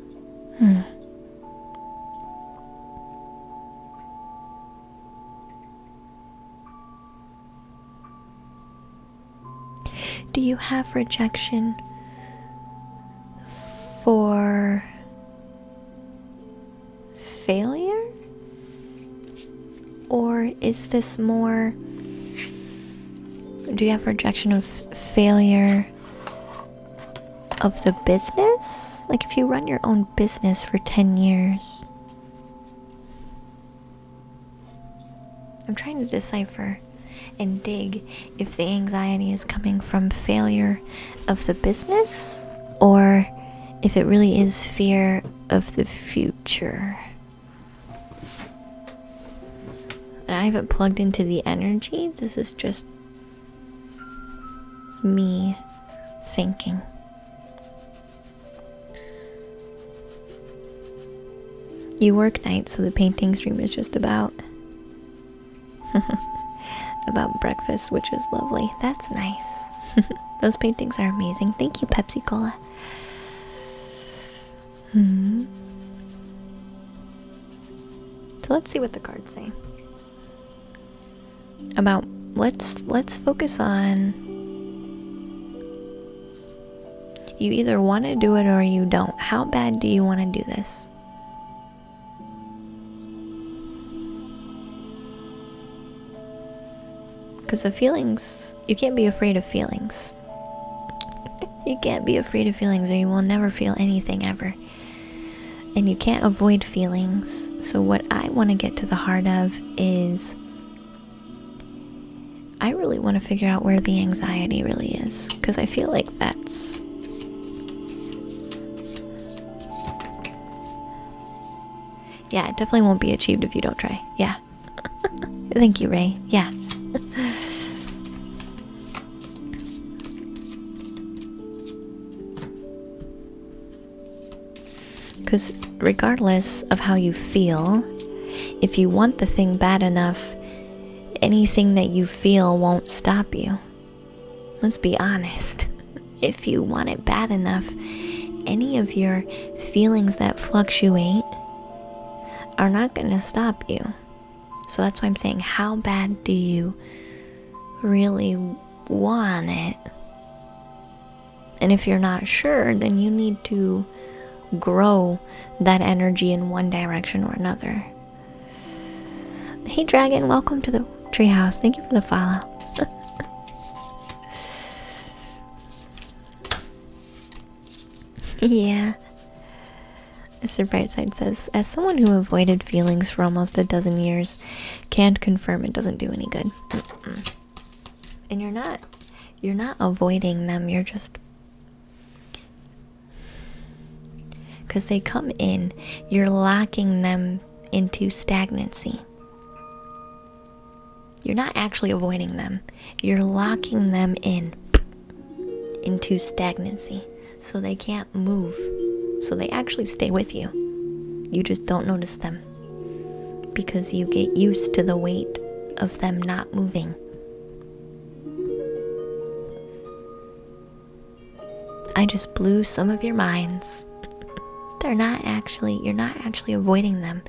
[SPEAKER 1] Do you have rejection for failure? Or is this more, do you have rejection of failure of the business? Like if you run your own business for 10 years. I'm trying to decipher and dig if the anxiety is coming from failure of the business or if it really is fear of the future. And I haven't plugged into the energy. This is just me thinking. You work nights, so the painting stream is just about about breakfast, which is lovely. That's nice. Those paintings are amazing. Thank you, Pepsi Cola. So let's see what the cards say. About let's focus on, you either want to do it or you don't. How bad do you want to do this? Because the feelings, you can't be afraid of feelings. You can't be afraid of feelings or you will never feel anything ever. And you can't avoid feelings. So what I want to get to the heart of is, I really want to figure out where the anxiety really is. Because I feel like that's... Yeah, it definitely won't be achieved if you don't try. Yeah. Thank you, Ray. Yeah. Because regardless of how you feel, if you want the thing bad enough, anything that you feel won't stop you. Let's be honest. If you want it bad enough, any of your feelings that fluctuate are not going to stop you. So that's why I'm saying, how bad do you really want it? And if you're not sure, then you need to grow that energy in one direction or another. Hey Dragon, welcome to the treehouse. Thank you for the follow. Yeah. Mr. Brightside says, as someone who avoided feelings for almost a dozen years, can't confirm it doesn't do any good. And you're not avoiding them, you're just, because they come in, you're locking them into stagnancy. You're not actually avoiding them. You're locking them into stagnancy. So they can't move. So they actually stay with you. You just don't notice them. Because you get used to the weight of them not moving. I just blew some of your minds. You're not actually avoiding them.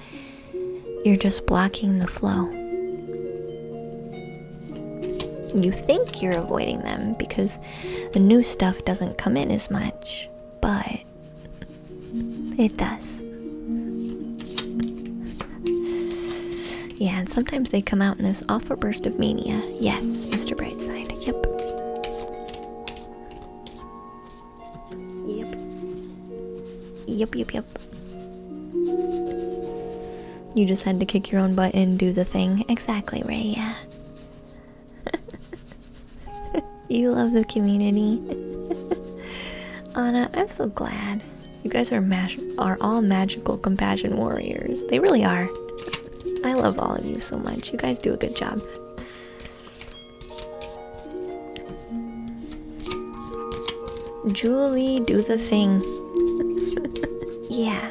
[SPEAKER 1] You're just blocking the flow. You think you're avoiding them because the new stuff doesn't come in as much, but it does. Yeah, and sometimes they come out in this awful burst of mania. Yes, Mr. Brightside. Yep. Yep. You just had to kick your own butt and do the thing. Exactly, Ray, yeah. You love the community. Anna, I'm so glad. You guys are all magical compassion warriors. They really are. I love all of you so much. You guys do a good job. Julie, do the thing. Yeah.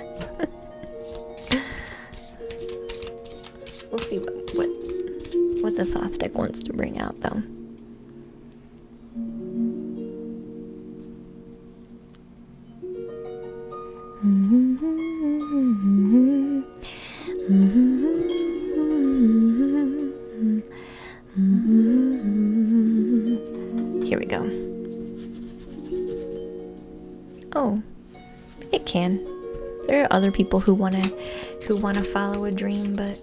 [SPEAKER 1] We'll see what the Thoth deck wants to bring out, though. Here we go. Oh, it can. There are other people who wanna follow a dream, but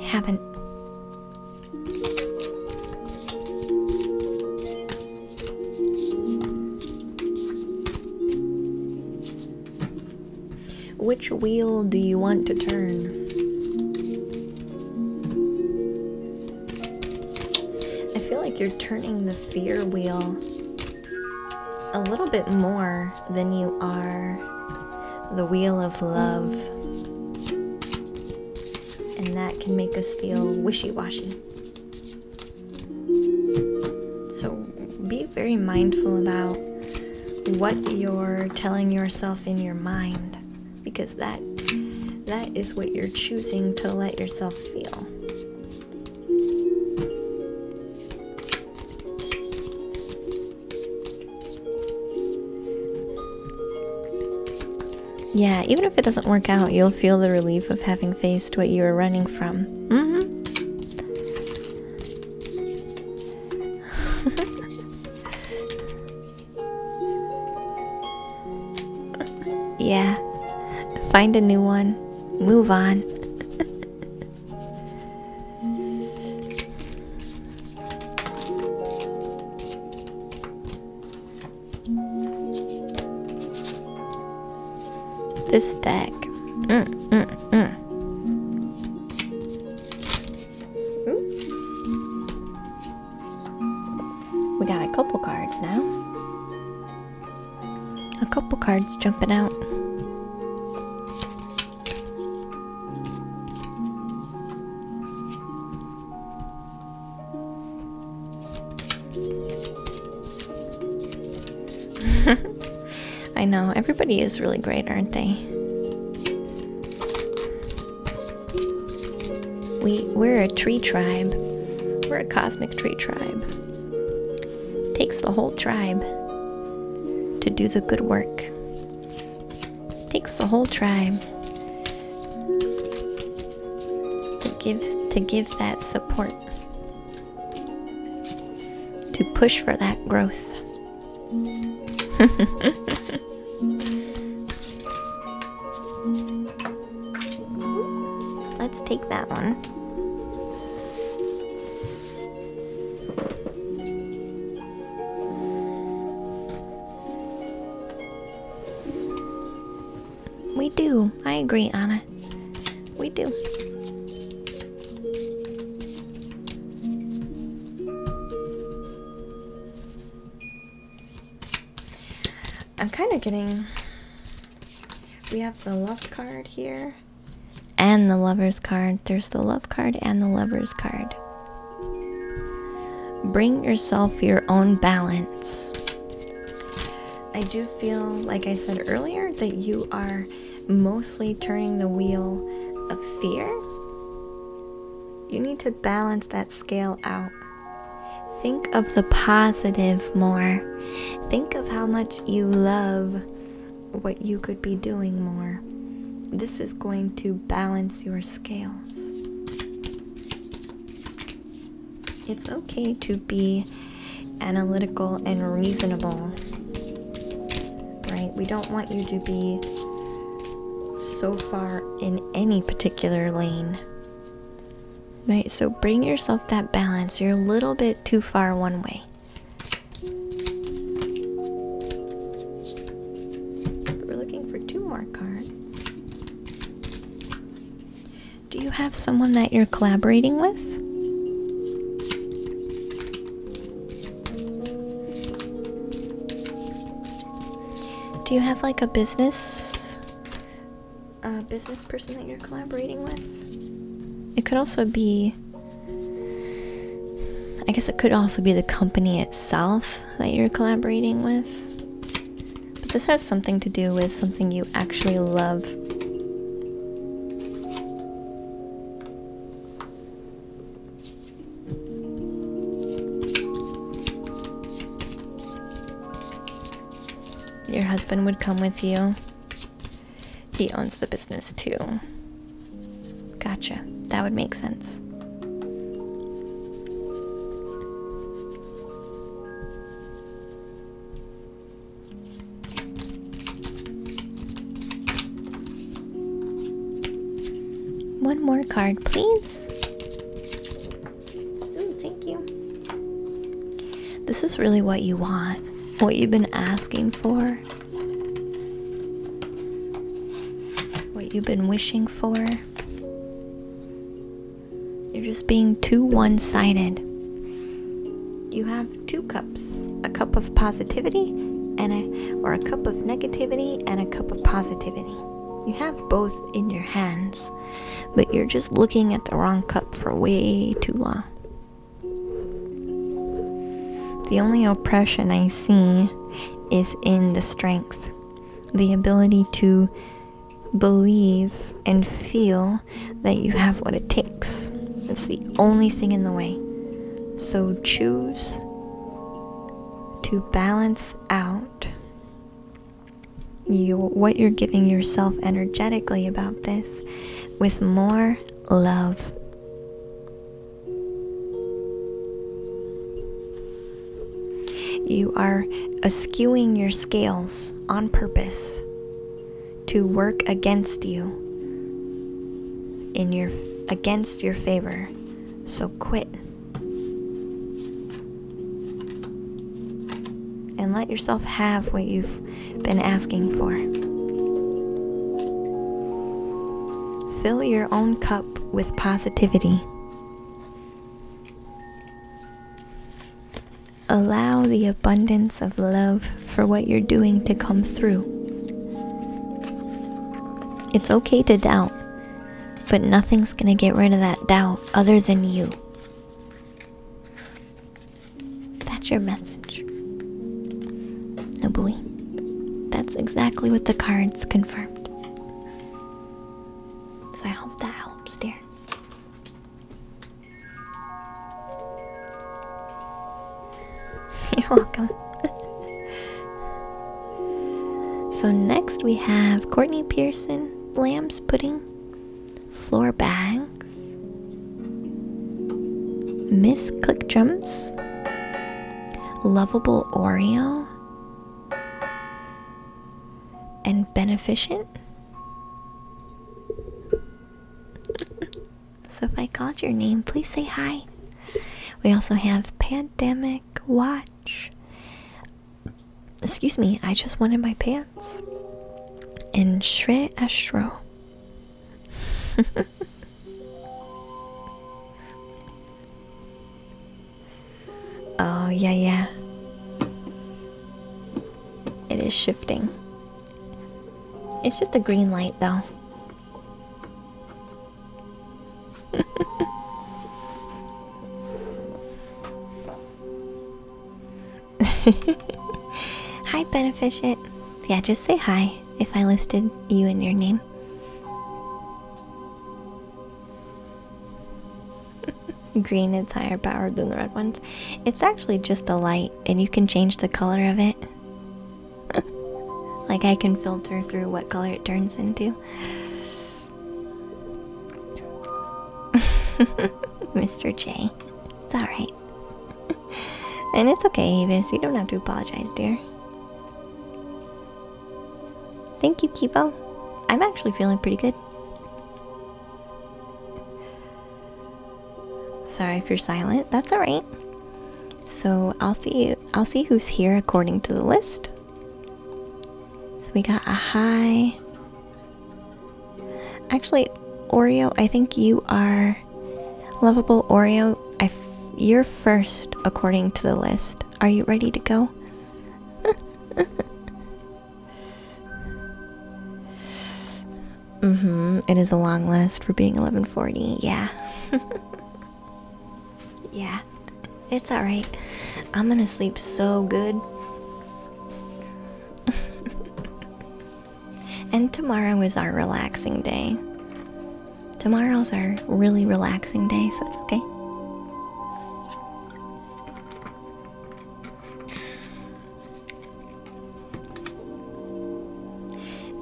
[SPEAKER 1] haven't. Which wheel do you want to turn? I feel like you're turning the fear wheel a little bit more than you are the wheel of love. And that can make us feel wishy-washy. So be very mindful about what you're telling yourself in your mind, because that is what you're choosing to let yourself feel. Yeah, even if it doesn't work out, you'll feel the relief of having faced what you were running from. Yeah, find a new one, move on. This deck. Ooh. We got a couple cards now. A couple cards jumping out. I know, everybody is really great, aren't they? We're a tree tribe. We're a cosmic tree tribe. Takes the whole tribe to do the good work. Takes the whole tribe to give that support. To push for that growth. Let's take that one. We do. I agree, Anna. We do. I'm kind of getting We have the love card here and the lover's card. There's the love card and the lover's card. Bring yourself your own balance. I do feel, like I said earlier, that you are mostly turning the wheel of fear. You need to balance that scale out. Think of the positive more. Think of how much you love what you could be doing more. This is going to balance your scales. It's okay to be analytical and reasonable, right? We don't want you to be so far in any particular lane, right? So bring yourself that balance. You're a little bit too far one way. We're looking for 2 more cards. Do you have someone that you're collaborating with? Do you have like a business person that you're collaborating with? It could also be, I guess it could also be the company itself that you're collaborating with. But this has something to do with something you actually love. Your husband would come with you. He owns the business too. Gotcha. That would make sense. One more card, please. Ooh, thank you. This is really what you want. What you've been asking for. What you've been wishing for. You're just being too one-sided. You have 2 cups. A cup of positivity or a cup of negativity and a cup of positivity. You have both in your hands, but you're just looking at the wrong cup for way too long. The only oppression I see is in the strength, the ability to believe and feel that you have what it takes. It's the only thing in the way. So choose to balance out what you're giving yourself energetically about this with more love. You are askewing your scales on purpose to work against you, against your favor. So quit and let yourself have what you've been asking for. Fill your own cup with positivity. Allow the abundance of love for what you're doing to come through. It's okay to doubt, but nothing's gonna get rid of that doubt other than you. That's your message. Oh boy, that's exactly what the cards confirmed. So I hope that helps, dear. You're welcome. So next we have Courtney Pearson, Lamb's Pudding, Floor Bags, Miss Click Drums, Lovable Oreo, and Beneficent. So if I called your name, please say hi. We also have Pandemic Watch. Excuse me, I just wanted my pants. And Shre Astro. Oh, yeah. It is shifting. It's just a green light, though. Hi, Beneficent. Yeah, just say hi if I listed you in your name. Green is higher powered than the red ones. It's actually just a light, and you can change the color of it. Like, I can filter through what color it turns into. Mr. J. It's alright. And it's okay, Avis. You don't have to apologize, dear. Thank you, Kipo. I'm actually feeling pretty good. Sorry if you're silent. That's alright. So I'll see who's here according to the list. So we got a hi. Actually, Oreo, I think you are lovable. Oreo, you're first according to the list. Are you ready to go? It is a long list for being 1140. Yeah. Yeah. It's alright. I'm gonna sleep so good. And tomorrow is our relaxing day. Tomorrow's our really relaxing day, so it's okay.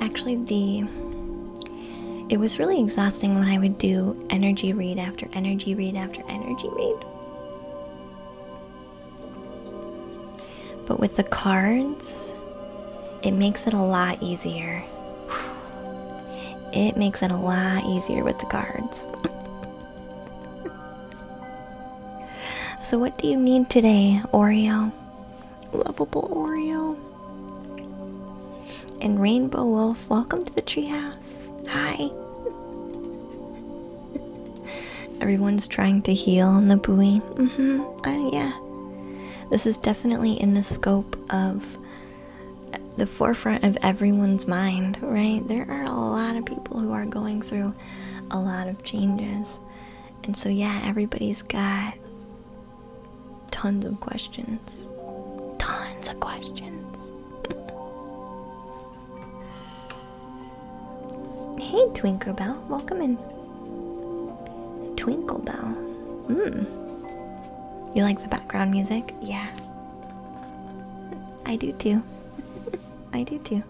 [SPEAKER 1] Actually, it was really exhausting when I would do energy read after energy read after energy read. But with the cards, it makes it a lot easier. It makes it a lot easier with the cards. So what do you need today, Oreo? Lovable Oreo. And Rainbow Wolf, welcome to the treehouse. Hi. Everyone's trying to heal on the buoy. Yeah. This is definitely in the scope of the forefront of everyone's mind, right? There are a lot of people who are going through a lot of changes. And so, yeah, everybody's got tons of questions. Tons of questions. Hey, Twinklebell, welcome in. Twinklebell. You like the background music? Yeah. I do too. I do too.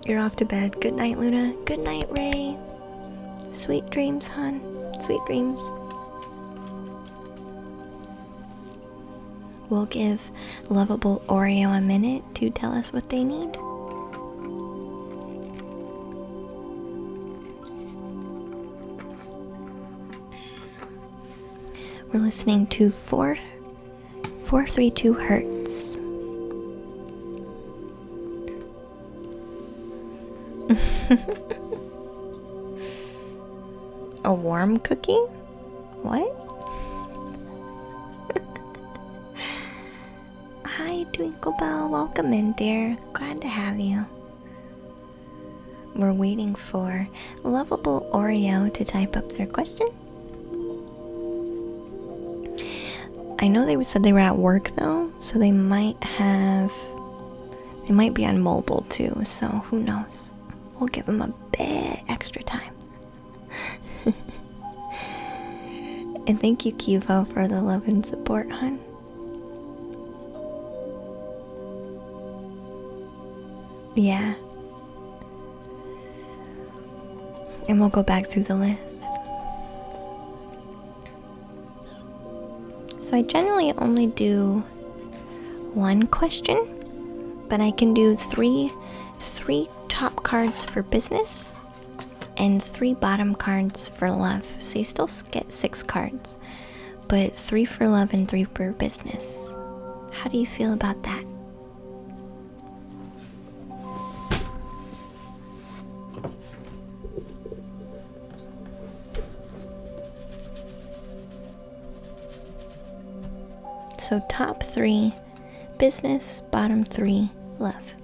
[SPEAKER 1] You're off to bed. Good night, Luna. Good night, Ray. Sweet dreams, hon. Sweet dreams. We'll give lovable Oreo a minute to tell us what they need. We're listening to 432 Hertz. A warm cookie? What? Hi, Twinklebell. Welcome in, dear. Glad to have you. We're waiting for lovable Oreo to type up their question. I know they said they were at work though, so they might be on mobile too, so who knows. We'll give them a bit extra time. And thank you, Kivo, for the love and support, hon. Yeah. And we'll go back through the list. So I generally only do one question, but I can do three top cards for business and 3 bottom cards for love. So you still get 6 cards, but 3 for love and 3 for business. How do you feel about that? So top 3 business, bottom 3 love.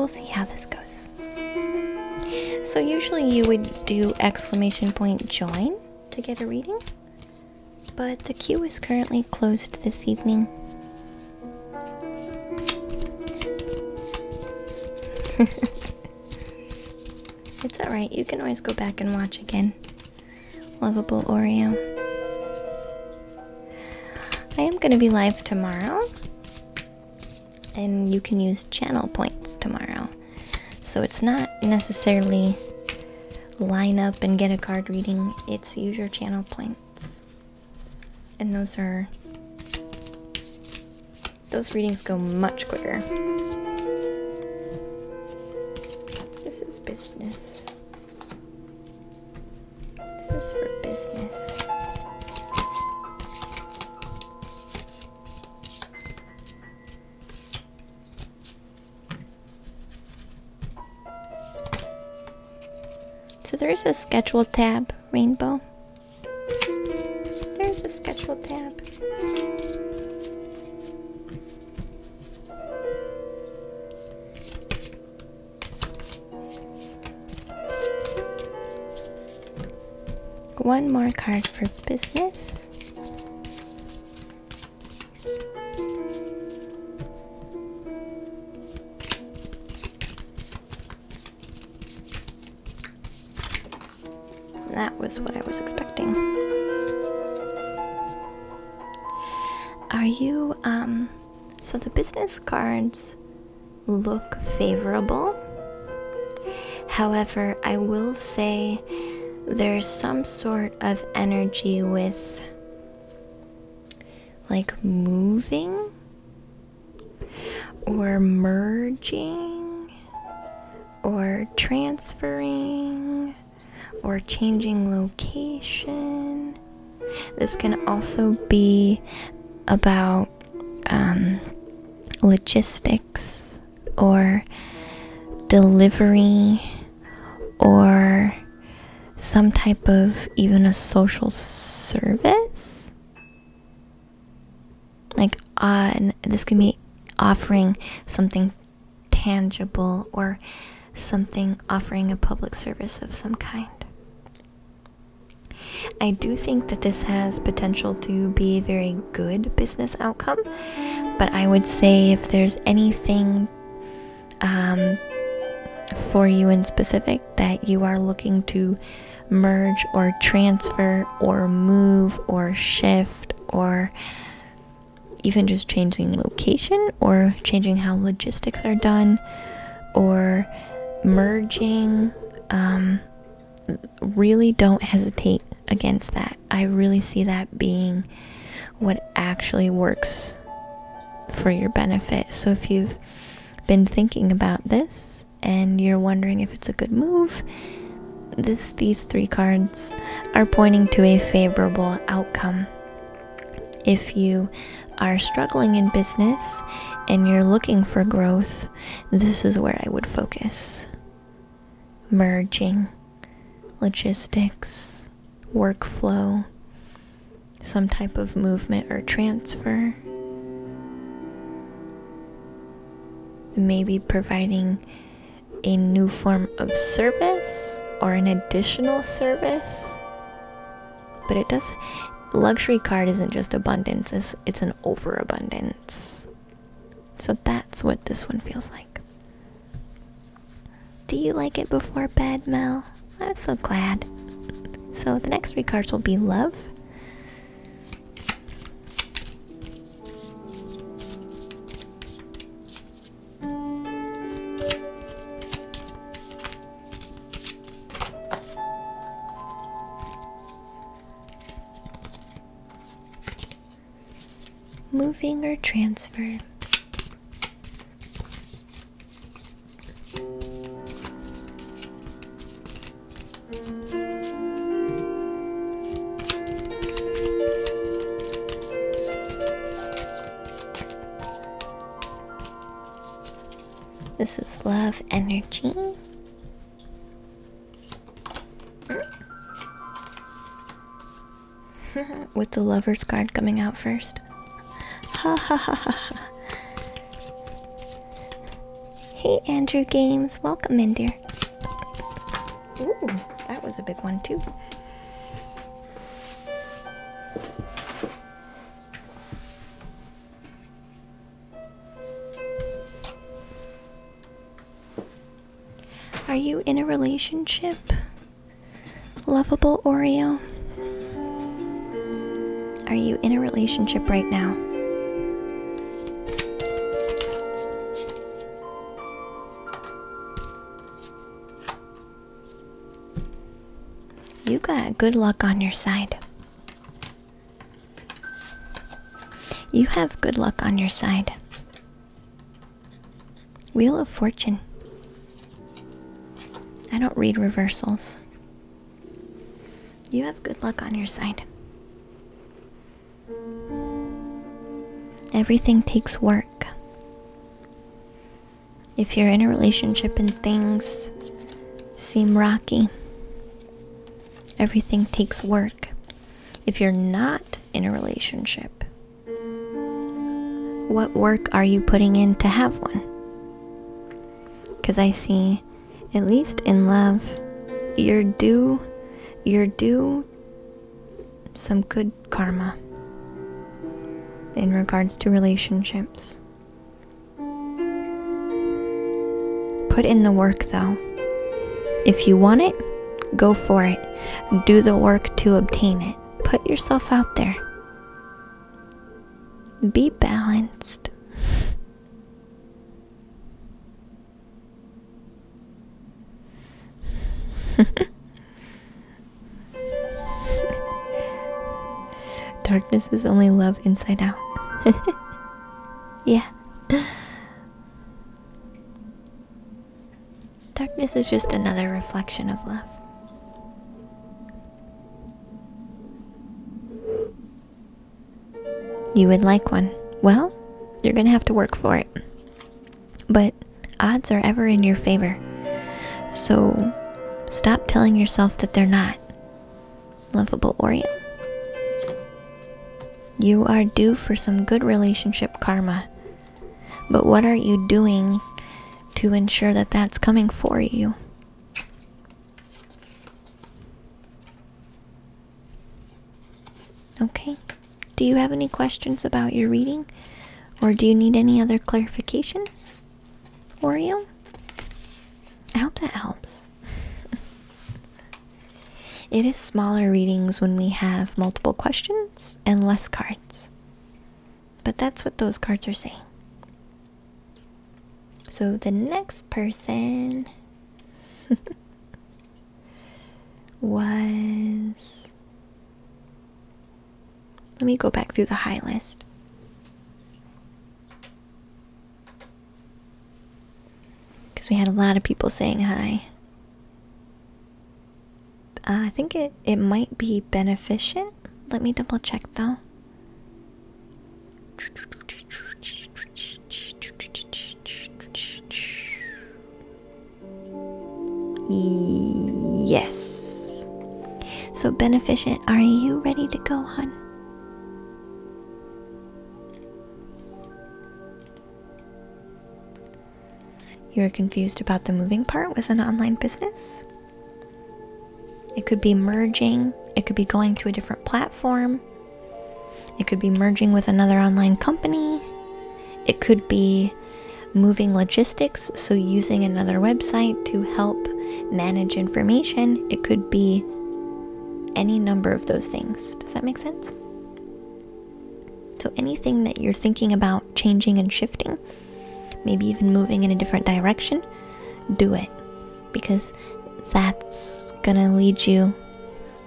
[SPEAKER 1] we'll see how this goes. So usually you would do exclamation point join to get a reading, but the queue is currently closed this evening. It's alright, you can always go back and watch again. Lovable Oreo. I am going to be live tomorrow, and you can use channel points tomorrow. So it's not necessarily line up and get a card reading, it's use your channel points. And those readings go much quicker. This is business. This is for business. So there's a schedule tab, Rainbow. There's a schedule tab. One more card for business. That was what I was expecting. Are you, so the business cards look favorable. However, I will say there's some sort of energy with like moving or merging or transferring or changing location. This can also be about logistics or delivery or some type of even a social service. Like this can be offering something tangible or something offering a public service of some kind. I do think that this has potential to be a very good business outcome, but I would say if there's anything for you in specific that you are looking to merge or transfer or move or shift or even just changing location or changing how logistics are done or merging, really don't hesitate against that. I really see that being what actually works for your benefit. So if you've been thinking about this and you're wondering if it's a good move, these three cards are pointing to a favorable outcome. If you are struggling in business and you're looking for growth, this is where I would focus. Merging, logistics, workflow, some type of movement or transfer. Maybe providing a new form of service or an additional service. But it does, luxury card isn't just abundance, it's an overabundance. So that's what this one feels like. Do you like it before bed, Mel? I'm so glad. So the next three cards will be love, moving or transfer, this is love energy. With the Lover's card coming out first. Ha ha ha ha. Hey, Andrew Games. Welcome in, dear. Ooh, that was a big one, too. Are you in a relationship? Lovable Oreo? Are you in a relationship right now? You got good luck on your side. You have good luck on your side. Wheel of Fortune. I don't read reversals. You have good luck on your side. Everything takes work. If you're in a relationship and things seem rocky, everything takes work. If you're not in a relationship, what work are you putting in to have one? Because I see, at least in love, you're due some good karma in regards to relationships. Put in the work though. If you want it, go for it. Do the work to obtain it. Put yourself out there. Be balanced. Darkness is only love inside out. Yeah. Darkness is just another reflection of love. You would like one. Well, you're gonna have to work for it. But odds are ever in your favor. So stop telling yourself that they're not. Lovable Oreo. You are due for some good relationship karma. But what are you doing to ensure that that's coming for you? Okay. Do you have any questions about your reading? Or do you need any other clarification? Oreo? I hope that helps. It is smaller readings when we have multiple questions and less cards. But that's what those cards are saying. So the next person was... Let me go back through the high list. Because we had a lot of people saying hi. I think it might be Beneficent. Let me double check though. Yes. So Beneficent, are you ready to go, hon? You're confused about the moving part with an online business? It could be merging, it could be going to a different platform, it could be merging with another online company, it could be moving logistics, so using another website to help manage information. It could be any number of those things. Does that make sense? So anything that you're thinking about changing and shifting, maybe even moving in a different direction, do it, because that's gonna lead you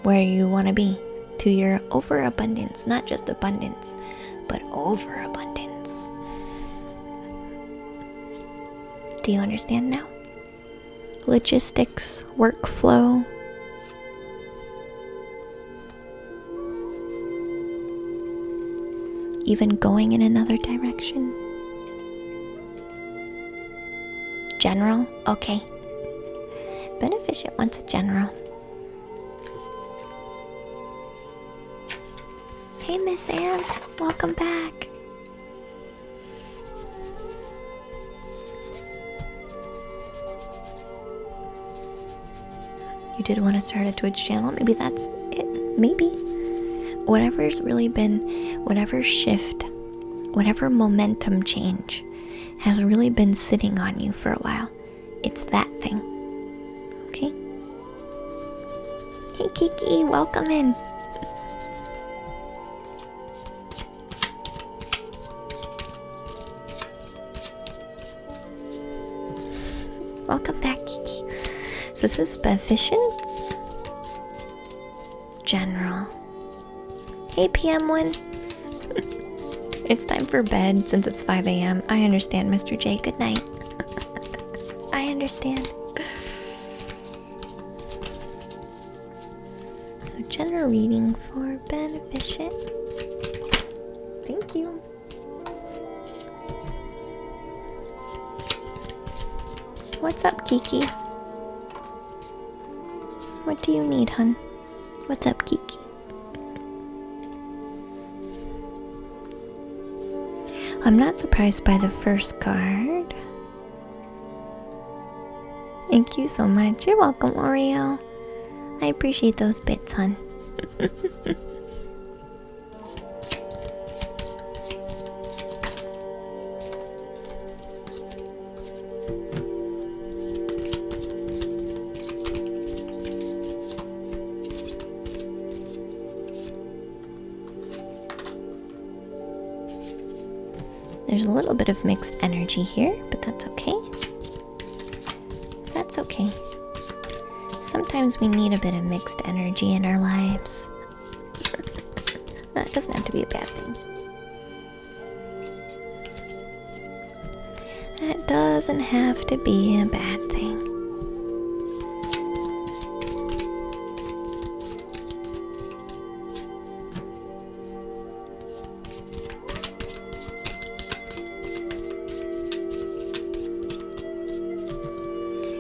[SPEAKER 1] where you want to be, to your overabundance. Not just abundance, but overabundance. Do you understand now? Logistics, workflow. Even going in another direction. General? Okay. Beneficent wants a general. Hey, Miss Ant. Welcome back. You did want to start a Twitch channel. Maybe that's it. Maybe. Whatever's really been, whatever shift, whatever momentum change has really been sitting on you for a while. It's that thing. Okay? Hey Kiki, welcome in. Welcome back, Kiki. So this is Beneficence General. Hey PM1. It's time for bed since it's 5 a.m. I understand, Mr. J. Good night. I understand. So general reading for Beneficent. Thank you. What's up, Kiki? What do you need, hun? What's up, Kiki? I'm not surprised by the first card. Thank you so much. You're welcome, Oreo. I appreciate those bits, hun. There's a little bit of mixed energy here, but that's okay. That's okay. Sometimes we need a bit of mixed energy in our lives. That doesn't have to be a bad thing. That doesn't have to be a bad thing.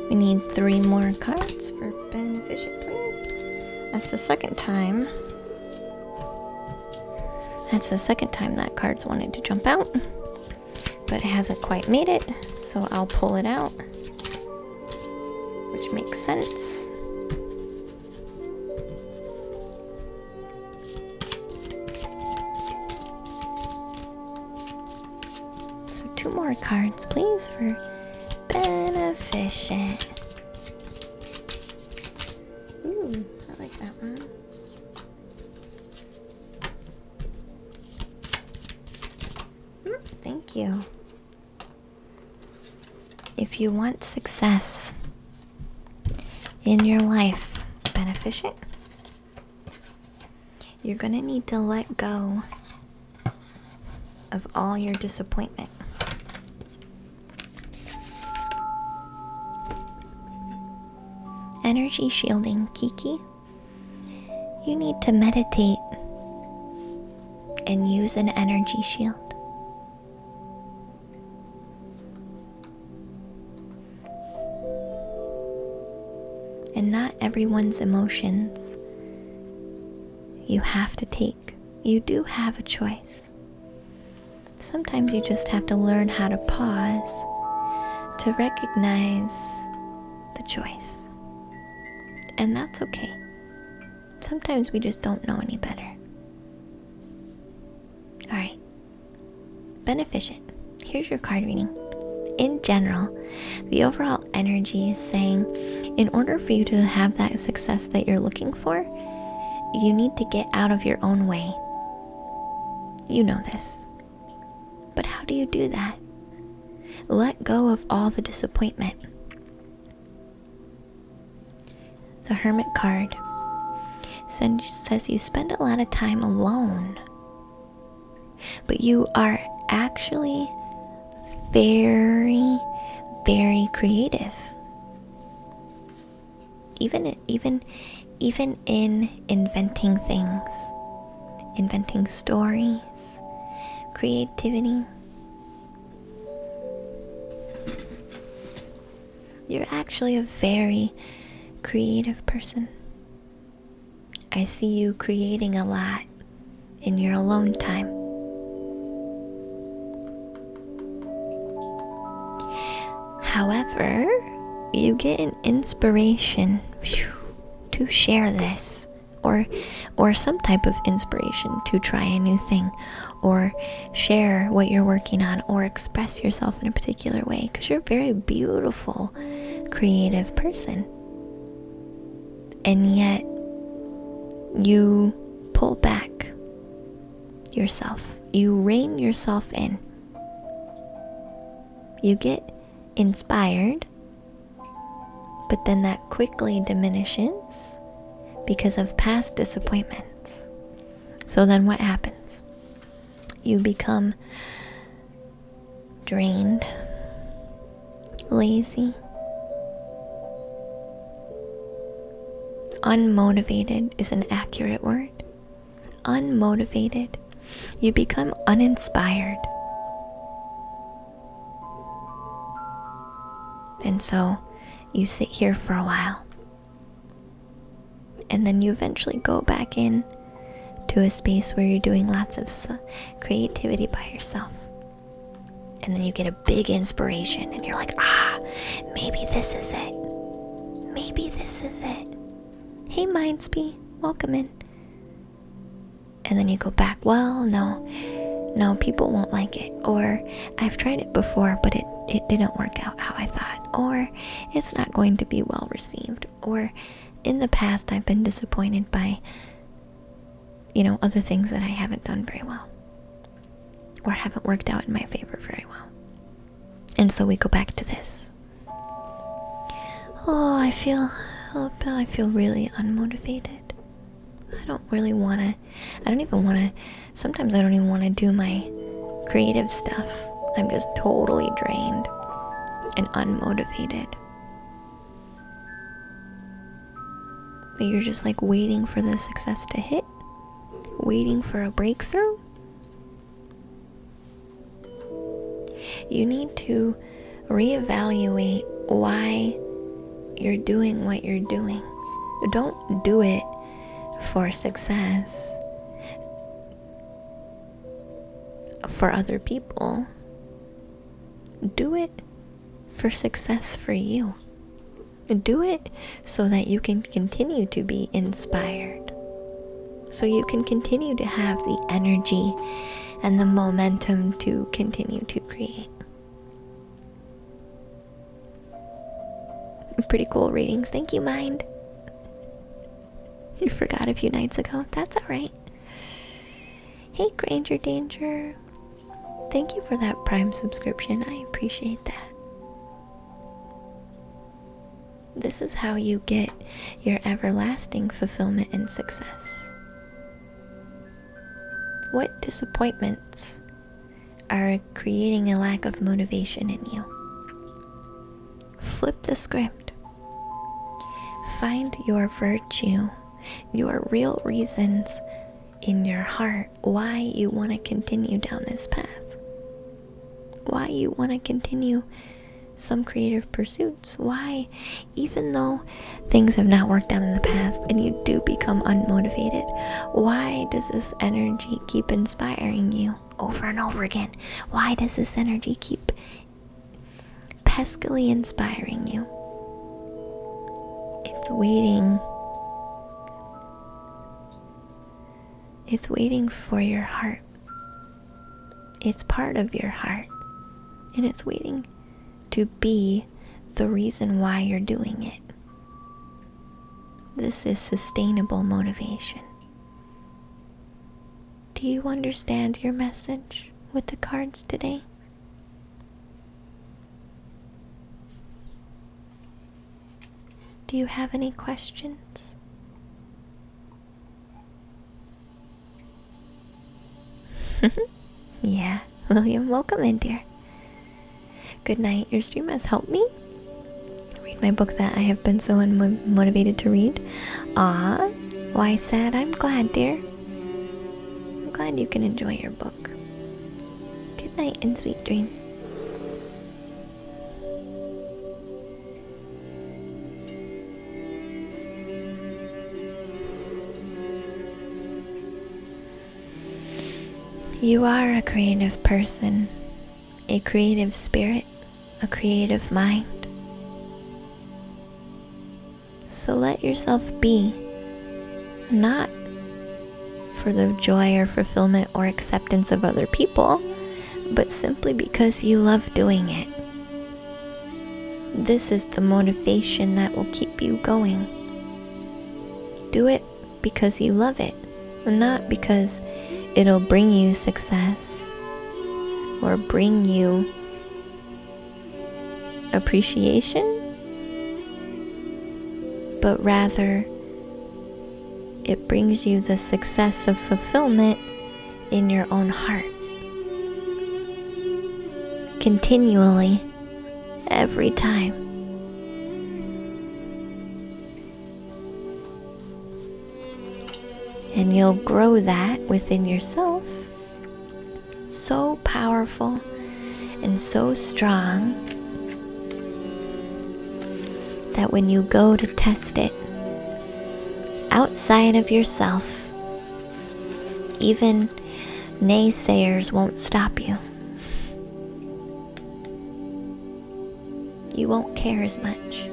[SPEAKER 1] We need 3 more cards for Beneficent, please. That's the second time. That's the second time that card's wanted to jump out, but it hasn't quite made it, so I'll pull it out, which makes sense. So 2 more cards, please, for Beneficent. Ooh, I like that one. Thank you. If you want success in your life, Beneficent, you're gonna need to let go of all your disappointment. Energy shielding, Kiki. You need to meditate and use an energy shield. And not everyone's emotions you have to take. You do have a choice. Sometimes you just have to learn how to pause to recognize the choice. And that's okay. Sometimes we just don't know any better. Alright. Beneficent. Here's your card reading. In general, the overall energy is saying, in order for you to have that success that you're looking for, you need to get out of your own way. You know this. But how do you do that? Let go of all the disappointment. The Hermit card says you spend a lot of time alone, but you are actually very, very creative. Even in inventing things, inventing stories, creativity. You're actually a very creative person. I see you creating a lot in your alone time. However, you get an inspiration to share this, or some type of inspiration to try a new thing, or share what you're working on, or express yourself in a particular way, because you're a very beautiful, creative person. And yet you pull back yourself, you rein yourself in, you get inspired, but then that quickly diminishes because of past disappointments. So then what happens? You become drained, lazy, unmotivated is an accurate word. Unmotivated. You become uninspired. And so you sit here for a while, and then you eventually go back in to a space where you're doing lots of creativity by yourself. And then you get a big inspiration, and you're like, maybe this is it. Maybe this is it. Hey, Mindsby, welcome in. And then you go back, well, no, people won't like it. Or I've tried it before, but it didn't work out how I thought. Or it's not going to be well received. Or in the past, I've been disappointed by, other things that I haven't done very well, or haven't worked out in my favor very well. And so we go back to this. Oh, I feel really unmotivated. I don't even want to, sometimes I don't even want to do my creative stuff. I'm just totally drained and unmotivated. But you're just like waiting for the success to hit, waiting for a breakthrough. You need to reevaluate why you're doing what you're doing. Don't do it for success for other people. Do it for success for you. Do it so that you can continue to be inspired, so you can continue to have the energy and the momentum to continue to create. Pretty cool readings. Thank you, Mind. You forgot a few nights ago. That's alright. Hey, Granger Danger. Thank you for that Prime subscription. I appreciate that. This is how you get your everlasting fulfillment and success. What disappointments are creating a lack of motivation in you? Flip the script. Find your virtue, your real reasons in your heart why you want to continue down this path, why you want to continue some creative pursuits, why, even though things have not worked out in the past and you do become unmotivated, why does this energy keep inspiring you over and over again? Why does this energy keep peskily inspiring you? It's waiting. It's waiting for your heart. It's part of your heart, and it's waiting to be the reason why you're doing it. This is sustainable motivation. Do you understand your message with the cards today? Do you have any questions? Yeah, William, welcome in, dear. Good night. Your stream has helped me read my book that I have been so unmotivated to read. Ah, why sad? I'm glad, dear. I'm glad you can enjoy your book. Good night and sweet dreams. You are a creative person, a creative spirit, a creative mind. So let yourself be, not for the joy or fulfillment or acceptance of other people, but simply because you love doing it. This is the motivation that will keep you going. Do it because you love it, not because it'll bring you success or bring you appreciation, but rather it brings you the success of fulfillment in your own heart. Continually, every time. And you'll grow that within yourself, so powerful and so strong that when you go to test it outside of yourself, even naysayers won't stop you. You won't care as much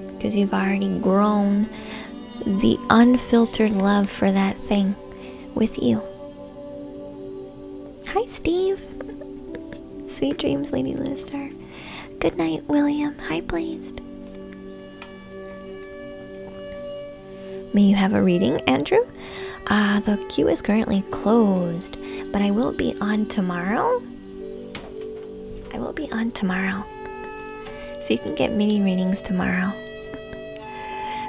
[SPEAKER 1] because you've already grown the unfiltered love for that thing with you. Hi, Steve. Sweet dreams, Lady Lunistar. Good night, William. Hi, Blazed. May you have a reading, Andrew? The queue is currently closed, but I will be on tomorrow. So you can get mini readings tomorrow.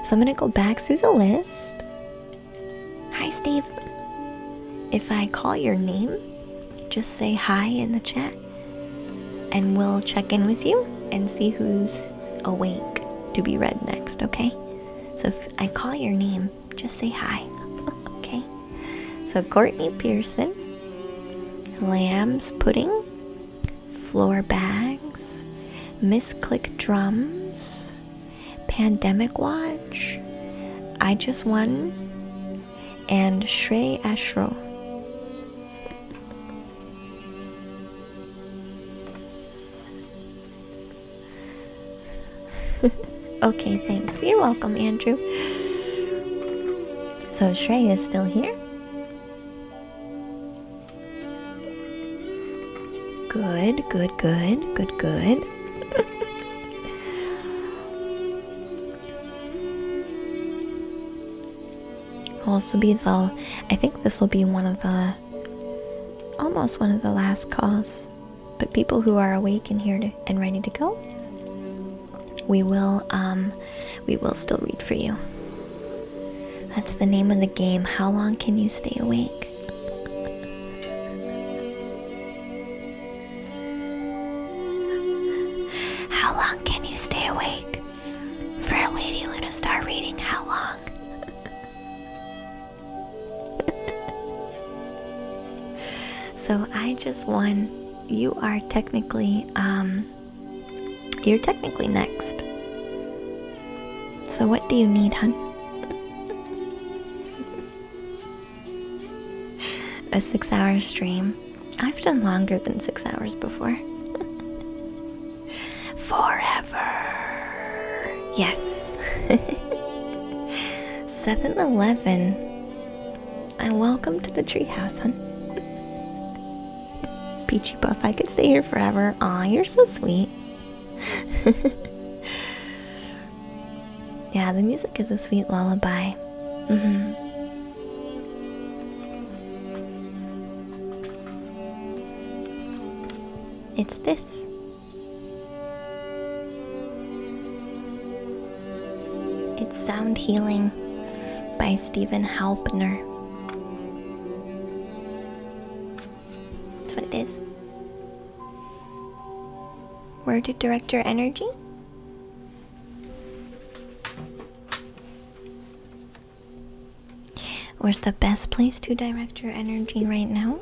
[SPEAKER 1] So I'm gonna go back through the list. Hi, Steve. If I call your name, just say hi in the chat and we'll check in with you and see who's awake to be read next, okay? So if I call your name, just say hi, okay? So Courtney Pearson, Lamb's Pudding, Floor Bags, Miss Click Drums, Pandemic Watch, I Just Won, and Shrey Ashro. Okay, thanks. You're welcome, Andrew. So Shrey is still here. Good, good, good, good, good. Also be the, I think this will be one of the, almost one of the last calls. But people who are awake and here to, and ready to go, we will still read for you. That's the name of the game. How long can you stay awake? How long can you stay awake for a Lady Lunistar reading? How long? So I Just Won. You are technically you're technically next. So what do you need, hun? A 6-hour stream. I've done longer than 6 hours before. Forever. Yes. 7-Eleven. And welcome to the treehouse, hun. Peachy Buff, I could stay here forever. Aw, you're so sweet. Yeah, the music is a sweet lullaby. It's this. It's Sound Healing by Stephen Halpner. That's what it is. Where to direct your energy? Where's the best place to direct your energy right now?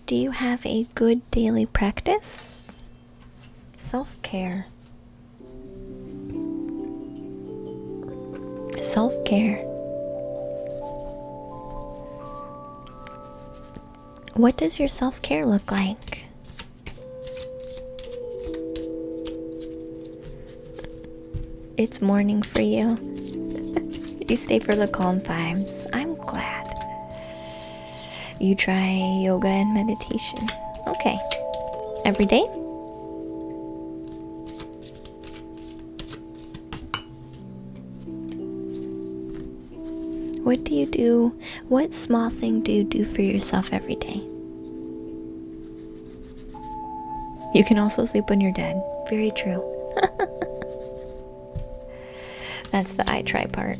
[SPEAKER 1] Do you have a good daily practice? Self-care. Self-care. What does your self-care look like? It's morning for you. You stay for the calm vibes. I'm glad. You try yoga and meditation. Okay. Every day? What do you do? What small thing do you do for yourself every day? You can also sleep when you're dead. Very true. That's the I try part.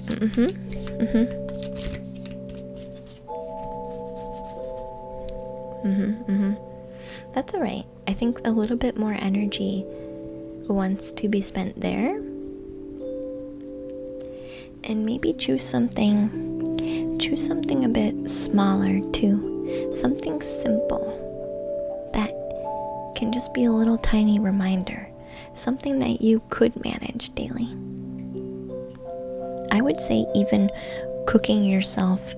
[SPEAKER 1] That's alright. I think a little bit more energy wants to be spent there. And maybe choose something a bit smaller too. Something simple that can just be a little tiny reminder. Something that you could manage daily. I would say even cooking yourself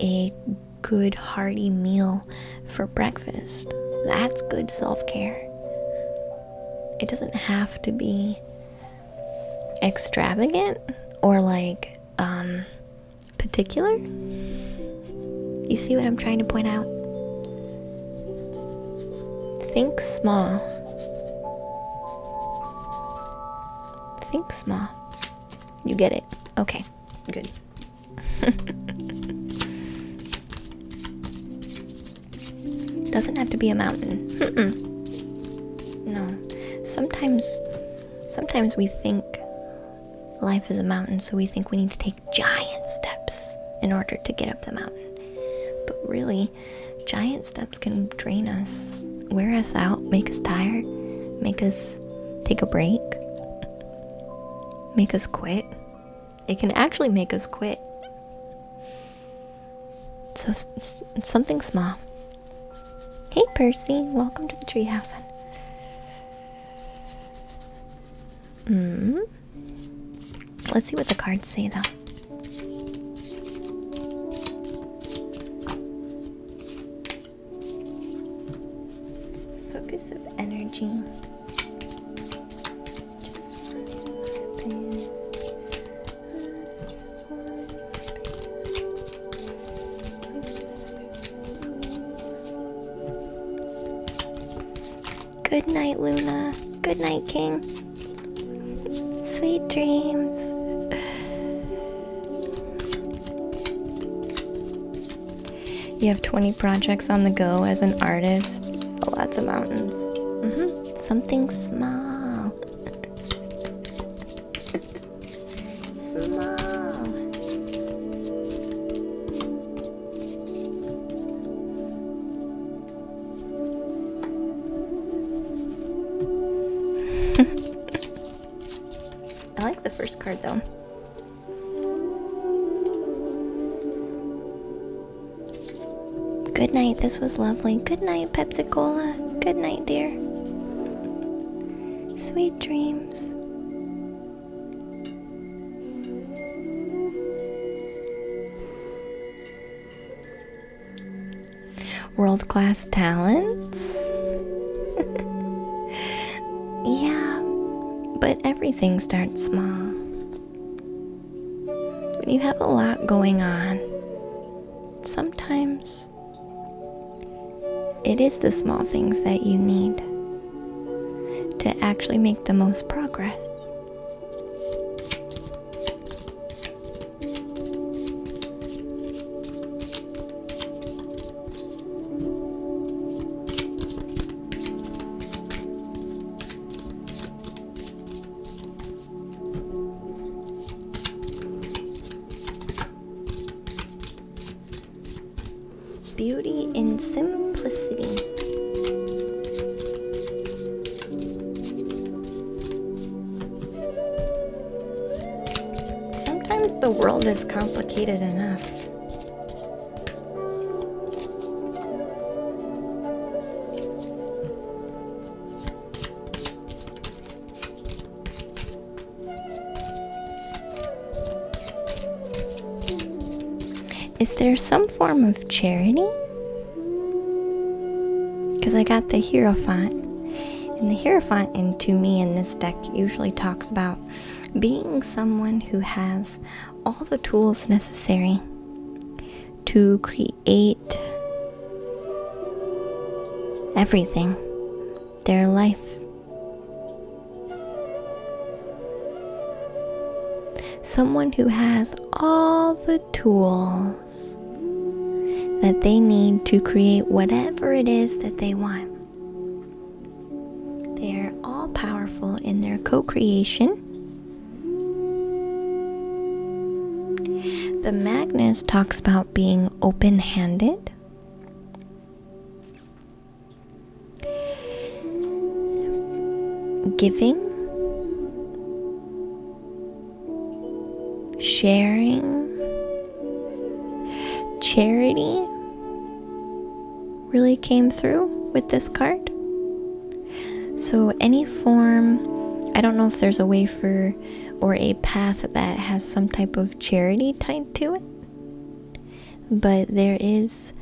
[SPEAKER 1] a good hearty meal for breakfast. That's good self-care. It doesn't have to be extravagant or like particular. You see what I'm trying to point out? Think small. Think small. You get it. Okay, good. Doesn't have to be a mountain. No. Sometimes we think life is a mountain, so we think we need to take giant steps in order to get up the mountain. But really, giant steps can drain us, wear us out, make us tired, make us take a break, make us quit. It can actually make us quit. So it's something small. Hey Percy, welcome to the treehouse. Let's see what the cards say though. Focus of energy. Just one bit. Good night, Luna. Good night, King. Sweet dreams. You have 20 projects on the go as an artist. Lots of mountains. Something small. Small. I like the first card though. Good night, this was lovely. Good night, Pepsi-Cola. Good night, dear. Sweet dreams. World-class talents? Yeah, but everything starts small. When you have a lot going on, sometimes it is the small things that you need to actually make the most progress. Beauty in simplicity. Sometimes the world is complicated enough. Is there some form of charity because I got the Hierophant. And the Hierophant, to me in this deck, usually talks about being someone who has all the tools necessary to create everything, their life. Someone who has all the tools that they need to create whatever it is that they want. They are all powerful in their co-creation. The Magnus talks about being open-handed. Giving, sharing, charity really came through with this card. So any form, I don't know if there's a way for, or a path that has some type of charity tied to it, but there is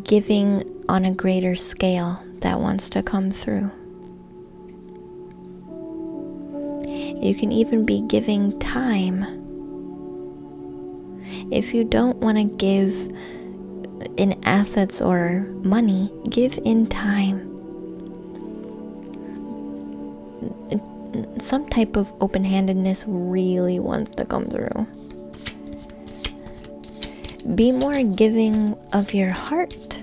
[SPEAKER 1] giving on a greater scale that wants to come through. You can even be giving time. If you don't want to give in assets or money, give in time. Some type of open-handedness really wants to come through. Be more giving of your heart,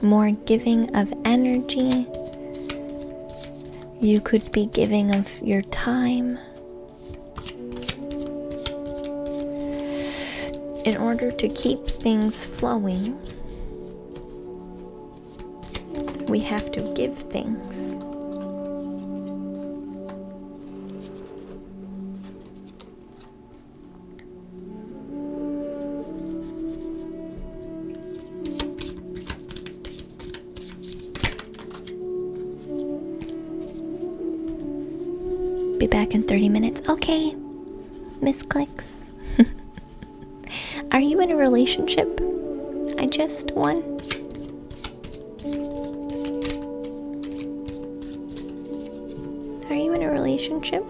[SPEAKER 1] more giving of energy. You could be giving of your time. In order to keep things flowing, we have to give things. Be back in 30 minutes. Okay, Miss Clicks. Are you in a relationship? I just won. Are you in a relationship?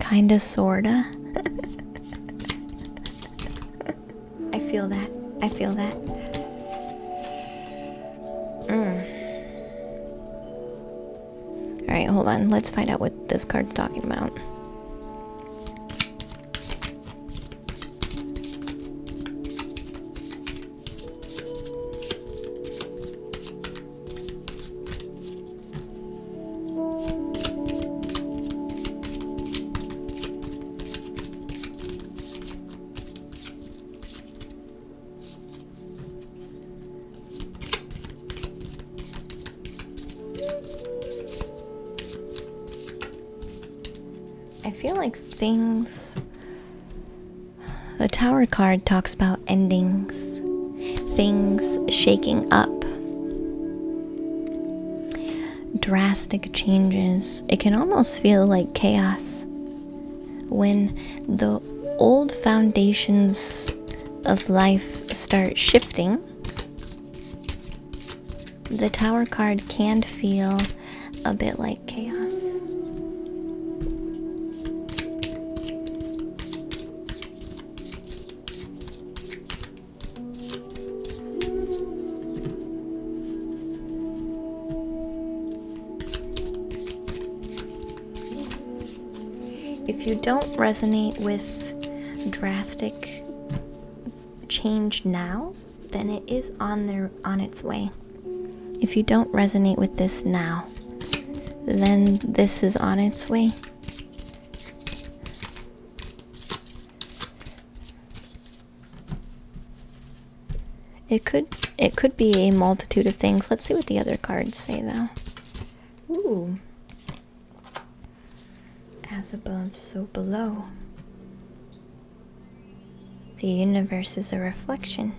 [SPEAKER 1] Kinda, sorta. I feel that. I feel that. Alright, hold on. Let's find out what this card's talking about. I feel like things... The Tower card talks about endings, things shaking up, drastic changes. It can almost feel like chaos when the old foundations of life start shifting. The Tower card can feel a bit like chaos. If you don't resonate with drastic change now, then it is on its way. If you don't resonate with this now, then this is on its way. It could be a multitude of things. Let's see what the other cards say though. Ooh. As above, so below. The universe is a reflection.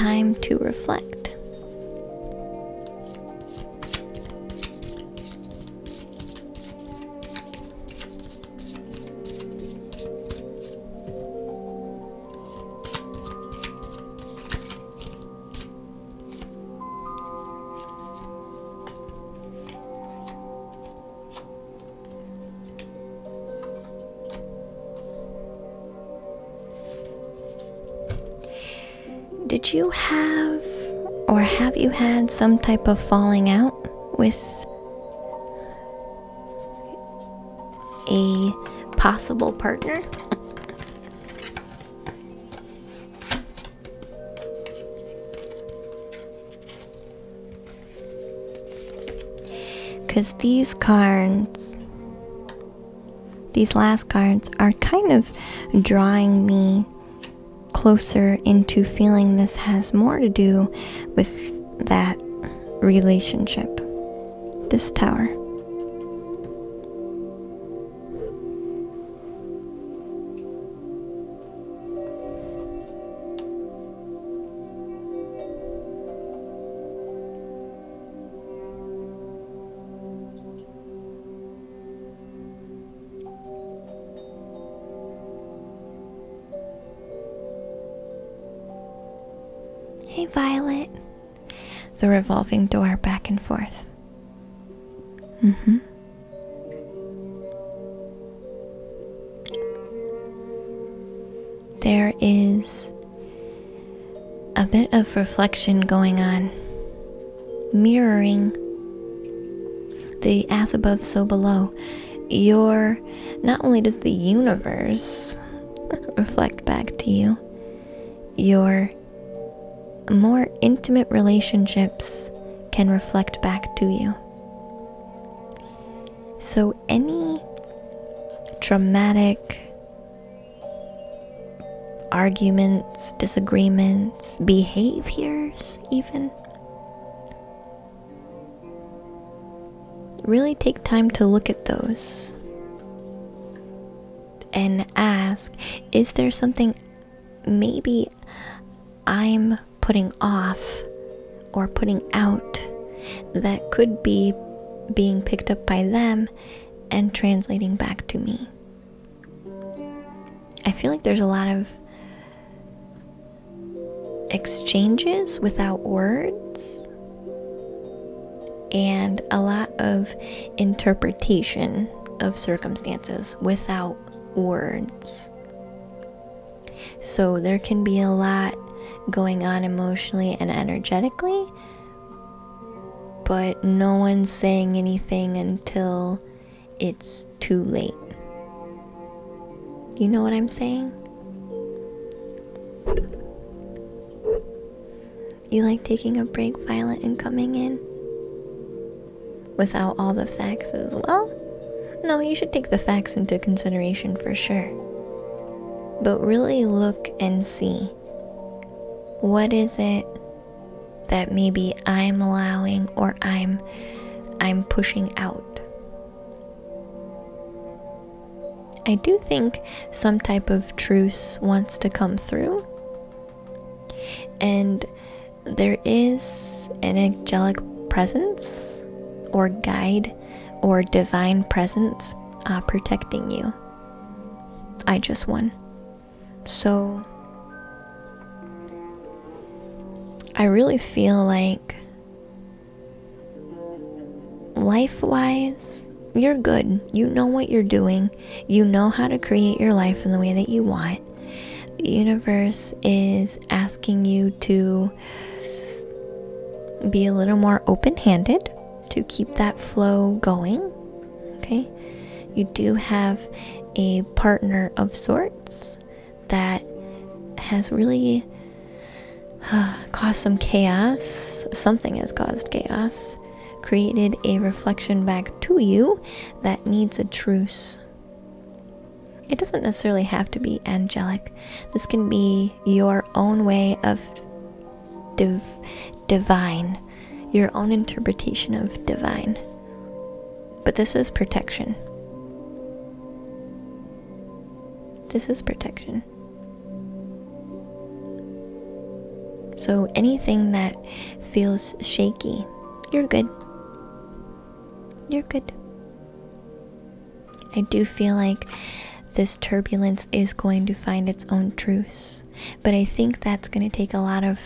[SPEAKER 1] time to reflect. Did you have, or have you had, some type of falling out with a possible partner? Because these cards, these last cards, are kind of drawing me closer into feeling this has more to do with that relationship. This Tower. Hey, Violet. The revolving door back and forth. There is a bit of reflection going on, mirroring the as above, so below. Not only does the universe reflect back to you, your more intimate relationships can reflect back to you. So any traumatic arguments, disagreements, behaviors even, really take time to look at those and ask, is there something maybe I'm putting off or putting out that could be being picked up by them and translating back to me? I feel like there's a lot of exchanges without words and a lot of interpretation of circumstances without words. So there can be a lot going on emotionally and energetically, but no one's saying anything until it's too late. You know what I'm saying? You like taking a break, Violet, and coming in without all the facts as well? No, you should take the facts into consideration for sure. But really look and see, what is it that maybe I'm allowing or I'm pushing out? I do think some type of truce wants to come through, and there is an angelic presence or guide or divine presence protecting you. I just won. So I really feel like life-wise, you're good. You know what you're doing. You know how to create your life in the way that you want. The universe is asking you to be a little more open-handed, to keep that flow going. Okay? You do have a partner of sorts that has really caused some chaos. Something has caused chaos, created a reflection back to you that needs a truce. It doesn't necessarily have to be angelic. This can be your own way of divine, your own interpretation of divine. But this is protection. This is protection. So anything that feels shaky, you're good. You're good. I do feel like this turbulence is going to find its own truce, but I think that's going to take a lot of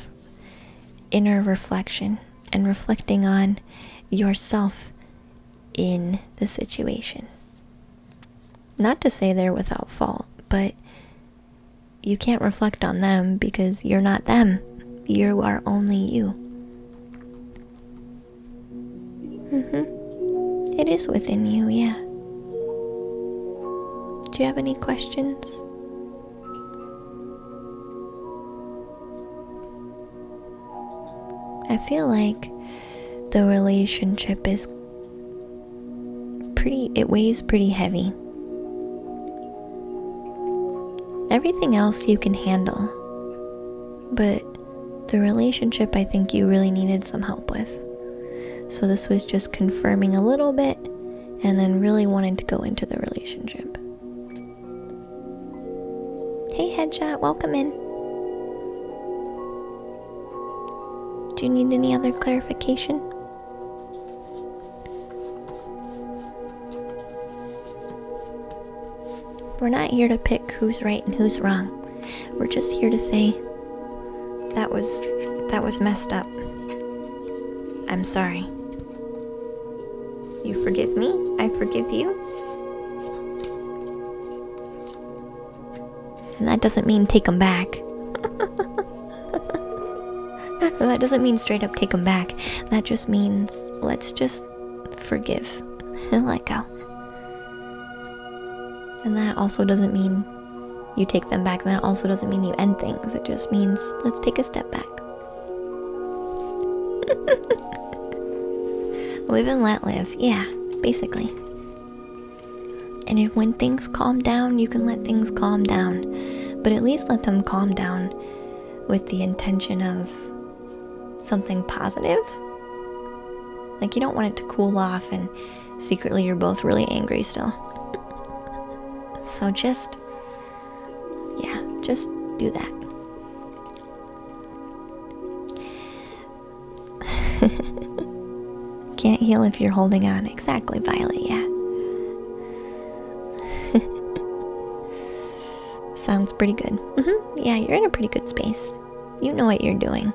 [SPEAKER 1] inner reflection and reflecting on yourself in the situation. Not to say they're without fault, but you can't reflect on them because you're not them. You are only you. It is within you, yeah. Do you have any questions? I feel like the relationship is it weighs pretty heavy. Everything else you can handle, but the relationship I think you really needed some help with. So this was just confirming a little bit and then really wanted to go into the relationship. Hey Headshot, welcome in. Do you need any other clarification? We're not here to pick who's right and who's wrong. We're just here to say that was messed up. I'm sorry. You forgive me? I forgive you? And that doesn't mean take them back. That doesn't mean straight up take them back. That just means let's just forgive and let go. And that also doesn't mean you take them back. That also doesn't mean you end things. It just means let's take a step back. Live and let live. Yeah, basically. And when things calm down, you can let things calm down. But at least let them calm down with the intention of something positive. Like, you don't want it to cool off and secretly you're both really angry still. So just do that. Can't heal if you're holding on. Exactly, Violet, yeah. Sounds pretty good. Yeah, you're in a pretty good space. You know what you're doing.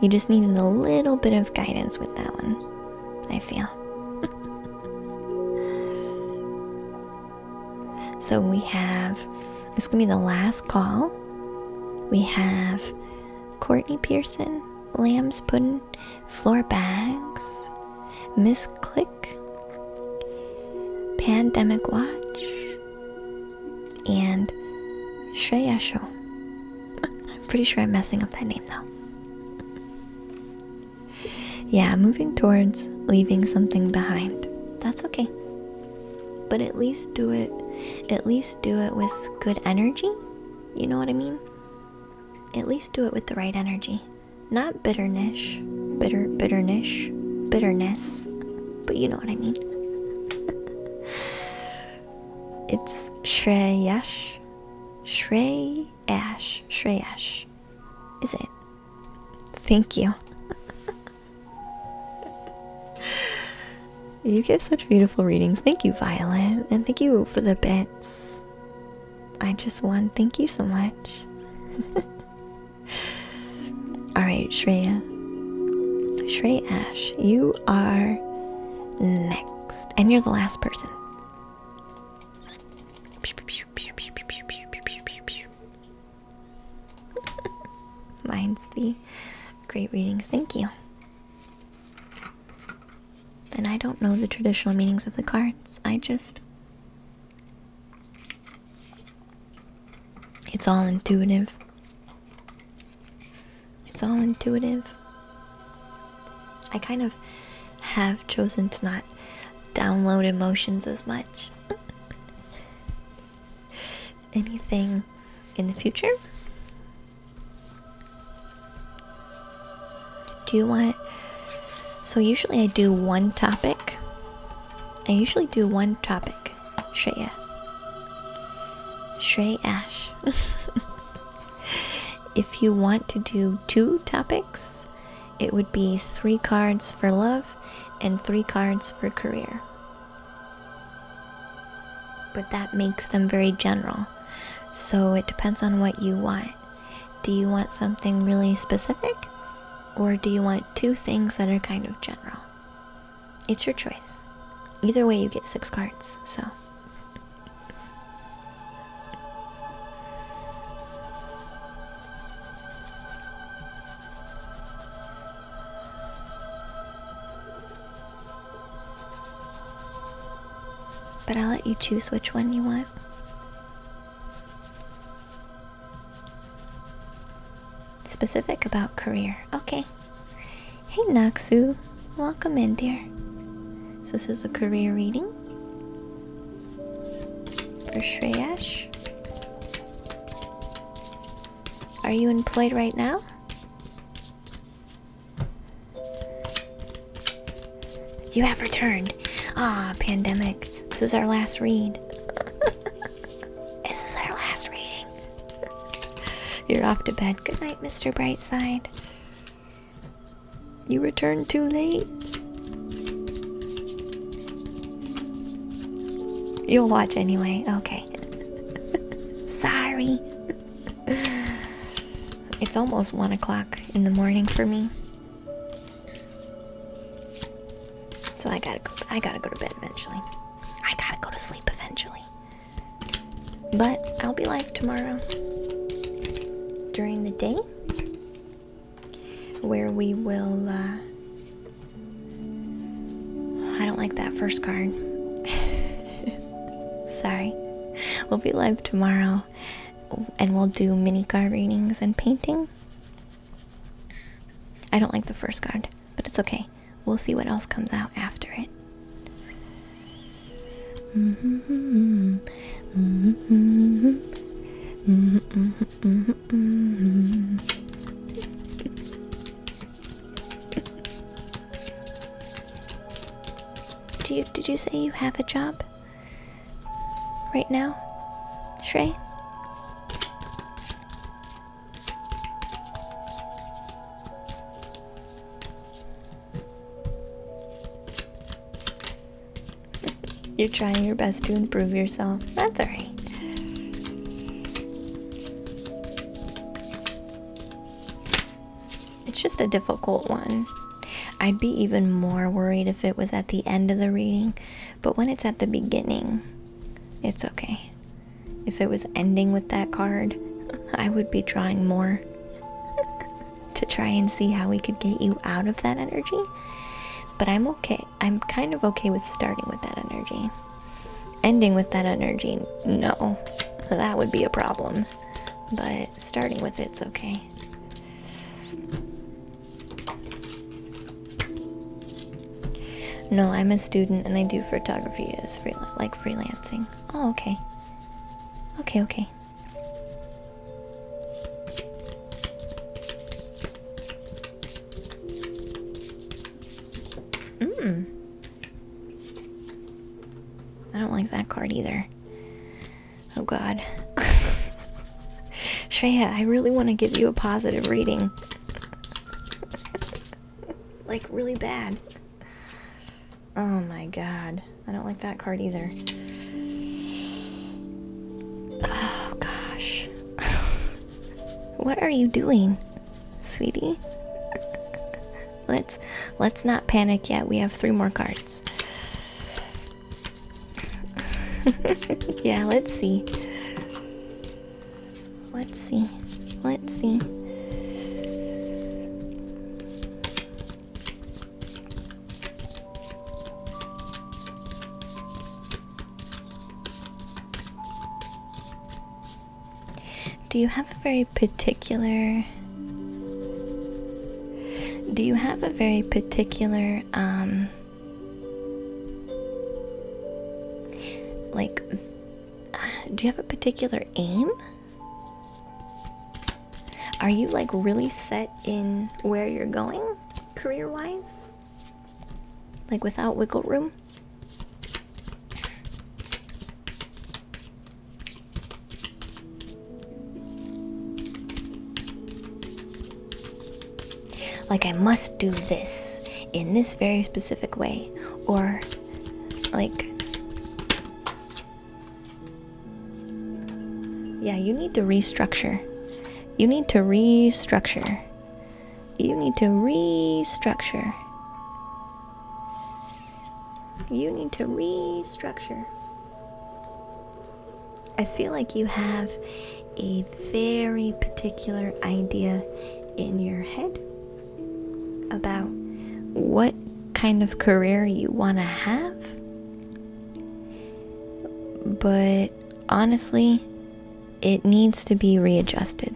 [SPEAKER 1] You just needed a little bit of guidance with that one, I feel. So we have, this is going to be the last call. We have Courtney Pearson, Lamb's Puddin', Floor Bags, Miss Click, Pandemic Watch, and Shreya Show. I'm pretty sure I'm messing up that name though. Yeah, moving towards leaving something behind. That's okay. But at least do it with good energy. You know what I mean? At least do it with the right energy. Not bitterness, but you know what I mean. It's Shreyash. Is it? Thank you. You give such beautiful readings. Thank you, Violet. And thank you for the bits. I just won. Thank you so much. Alright, Shreyash, you are next. And you're the last person. Mine's be great readings. Thank you. And I don't know the traditional meanings of the cards. It's all intuitive. It's all intuitive. I kind of have chosen to not download emotions as much. Anything in the future? Do you want... So usually I do one topic. Shreya. Shreyash. if you want to do 2 topics, it would be 3 cards for love and 3 cards for career. But that makes them very general. So it depends on what you want. Do you want something really specific? Or do you want 2 things that are kind of general? It's your choice. Either way, you get 6 cards, so. But I'll let you choose which one you want. Specific about career. Okay. Hey Naksu, welcome in, dear. So this is a career reading for Shreyash. Are you employed right now? You have returned. Ah, pandemic. This is our last read. This is our last reading. You're off to bed. Good night, Mr. Brightside. You returned too late. You'll watch anyway. Okay. Sorry. It's almost 1 o'clock in the morning for me. So I gotta go to bed eventually. I gotta go to sleep eventually. But I'll be live tomorrow during the day, where we will I don't like that first card. Sorry. We'll be live tomorrow and we'll do mini card readings and painting. I don't like the first card, but it's okay. We'll see what else comes out after it. Did you say you have a job right now, Shrey? You're trying your best to improve yourself. That's alright. It's just a difficult one. I'd be even more worried if it was at the end of the reading, but when it's at the beginning, it's okay. If it was ending with that card, I would be drawing more to try and see how we could get you out of that energy. But I'm okay. I'm kind of okay with starting with that energy. Ending with that energy, no. That would be a problem. But starting with it's okay. No, I'm a student and I do photography as freelancing. Oh, okay. Okay. I don't like that card either. Oh god. Shreya, I really want to give you a positive reading. Like, really bad. Oh my god. I don't like that card either. Oh gosh. What are you doing, sweetie? Let's not panic yet. We have 3 more cards. Yeah, let's see. Do you have a very particular like, do you have a particular aim? Are you like really set in where you're going career-wise? Like without wiggle room? like I must do this in this very specific way, or like, yeah, you need to restructure. You need to restructure. You need to restructure. You need to restructure. I feel like you have a very particular idea in your head about what kind of career you want to have. But honestly, it needs to be readjusted.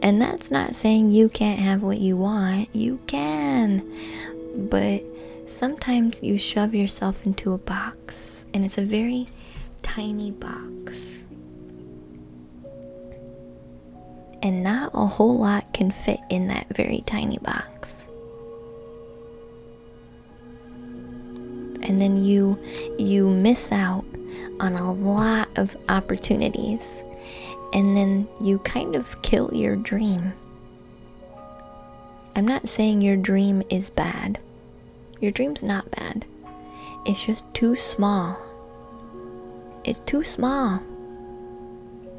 [SPEAKER 1] And that's not saying you can't have what you want. You can. But sometimes you shove yourself into a box, and it's a very tiny box. And not a whole lot can fit in that very tiny box. And then you miss out on a lot of opportunities, and then you kind of kill your dream. I'm not saying your dream is bad. Your dream's not bad. It's just too small. It's too small.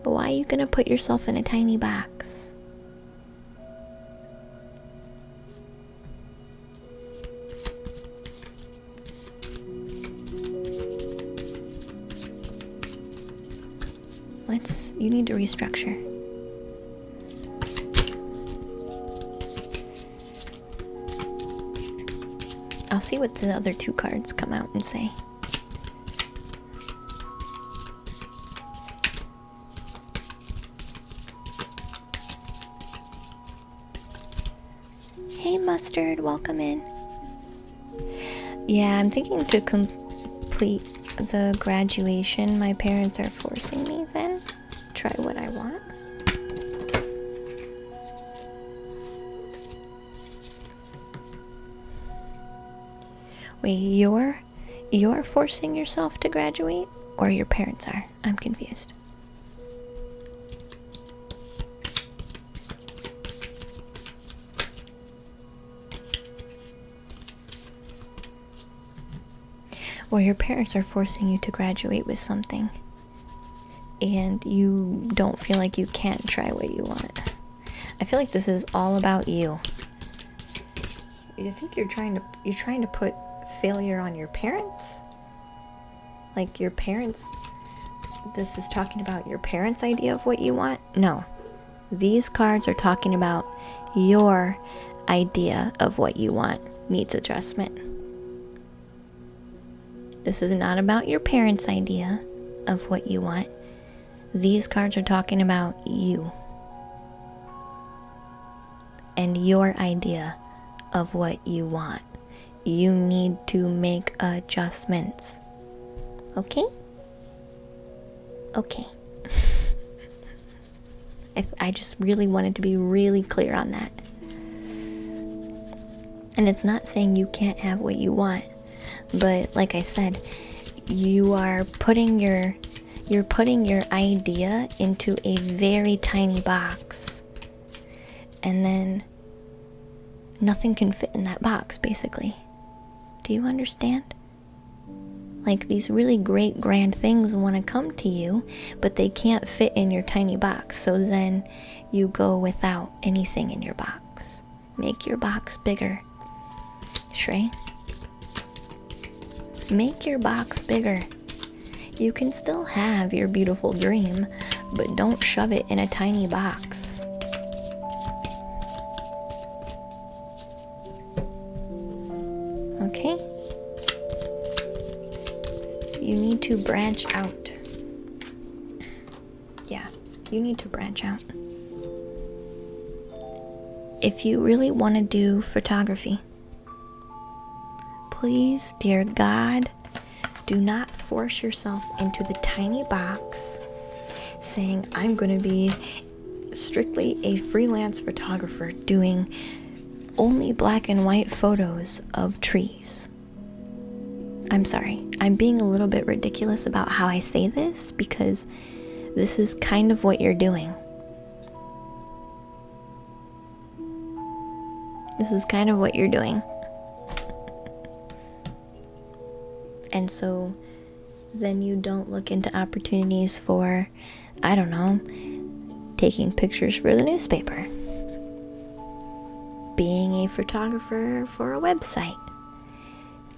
[SPEAKER 1] But why are you gonna put yourself in a tiny box? You need to restructure. I'll see what the other two cards come out and say. Hey Mustard, welcome in. Yeah, I'm thinking to complete the graduation. My parents are forcing me then. Try what I want. Wait, you're forcing yourself to graduate, or your parents are? I'm confused. Or your parents are forcing you to graduate with something, and you don't feel like you can't try what you want. I feel like this is all about you. You think you're trying to put failure on your parents? Like your parents, this is talking about your parents' idea of what you want? No. These cards are talking about your idea of what you want needs adjustment. This is not about your parents' idea of what you want. These cards are talking about you and your idea of what you want. You need to make adjustments. Okay? Okay. I just really wanted to be really clear on that. And it's not saying you can't have what you want, but like I said, you're putting your idea into a very tiny box, and then nothing can fit in that box, basically. Do you understand? Like, these really great grand things want to come to you, but they can't fit in your tiny box, so then you go without anything in your box. Make your box bigger. Shrey? Make your box bigger. You can still have your beautiful dream, but don't shove it in a tiny box. Okay? You need to branch out. Yeah, you need to branch out. If you really want to do photography, please, dear God, do not force yourself into the tiny box saying, I'm going to be strictly a freelance photographer doing only black and white photos of trees. I'm sorry, I'm being a little bit ridiculous about how I say this because this is kind of what you're doing. This is kind of what you're doing. And so then you don't look into opportunities for, I don't know, taking pictures for the newspaper, being a photographer for a website,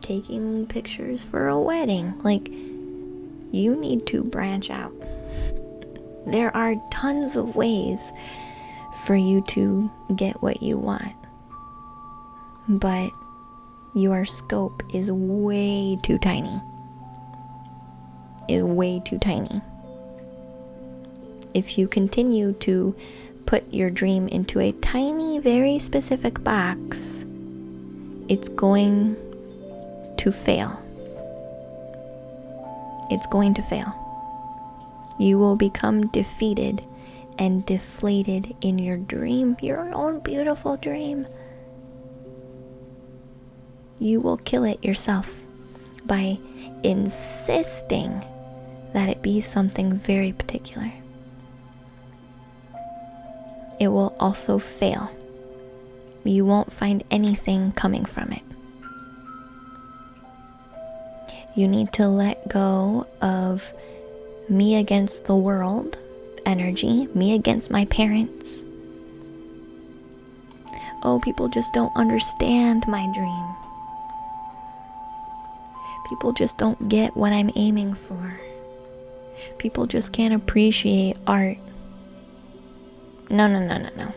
[SPEAKER 1] taking pictures for a wedding. Like, you need to branch out. There are tons of ways for you to get what you want, but your scope is way too tiny. Is way too tiny. If you continue to put your dream into a tiny, very specific box, it's going to fail. It's going to fail. You will become defeated and deflated in your dream, your own beautiful dream. You will kill it yourself by insisting that it be something very particular. It will also fail. You won't find anything coming from it. You need to let go of me against the world energy, me against my parents. Oh, people just don't understand my dream. People just don't get what I'm aiming for. People just can't appreciate art. No, no, no, no, no.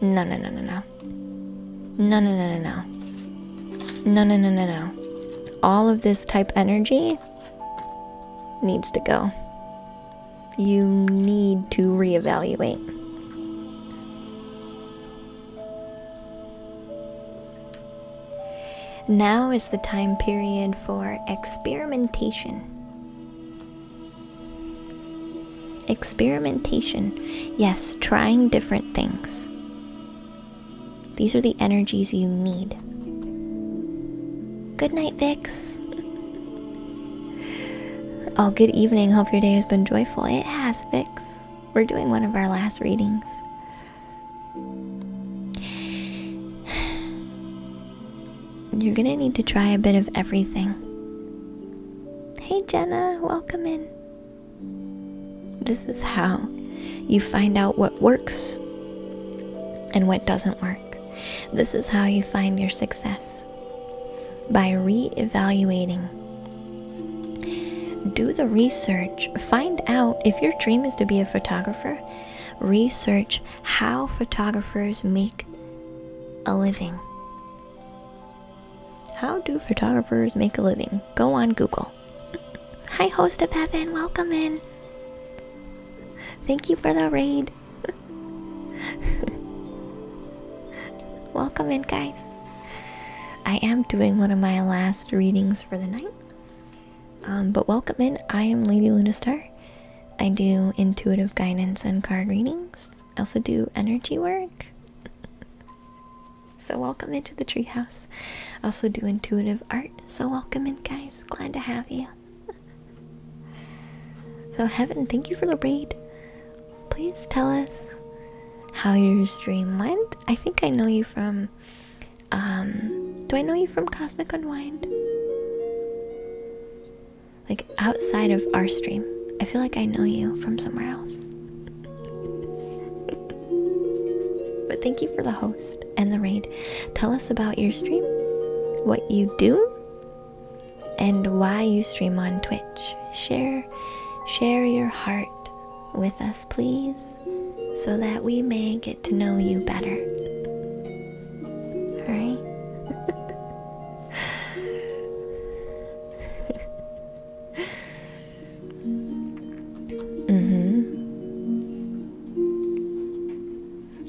[SPEAKER 1] No, no, no, no, no. No, no, no, no, no. No, no, no, no, no. All of this type energy needs to go. You need to reevaluate. Now is the time period for experimentation. Experimentation. Yes, trying different things. These are the energies you need. Good night, Vix. Oh, good evening. Hope your day has been joyful. It has, Vix. We're doing one of our last readings. You're gonna need to try a bit of everything. Hey, Jenna. Welcome in. This is how you find out what works and what doesn't work. This is how you find your success. By re-evaluating. Do the research. Find out if your dream is to be a photographer. Research how photographers make a living. How do photographers make a living? Go on Google. Hi, host of heaven. Welcome in. Thank you for the raid. Welcome in, guys. I am doing one of my last readings for the night. But welcome in. I am Lady Lunastar. I do intuitive guidance and card readings. I also do energy work. So welcome into the treehouse. I also do intuitive art. So welcome in, guys. Glad to have you. So Heaven, thank you for the raid. Please tell us how your stream went. I think I know you from, do I know you from Cosmic Unwind? Like outside of our stream. I feel like I know you from somewhere else. But thank you for the host and the raid. Tell us about your stream, what you do, and why you stream on Twitch. Share your heart with us, please, so that we may get to know you better. Alright?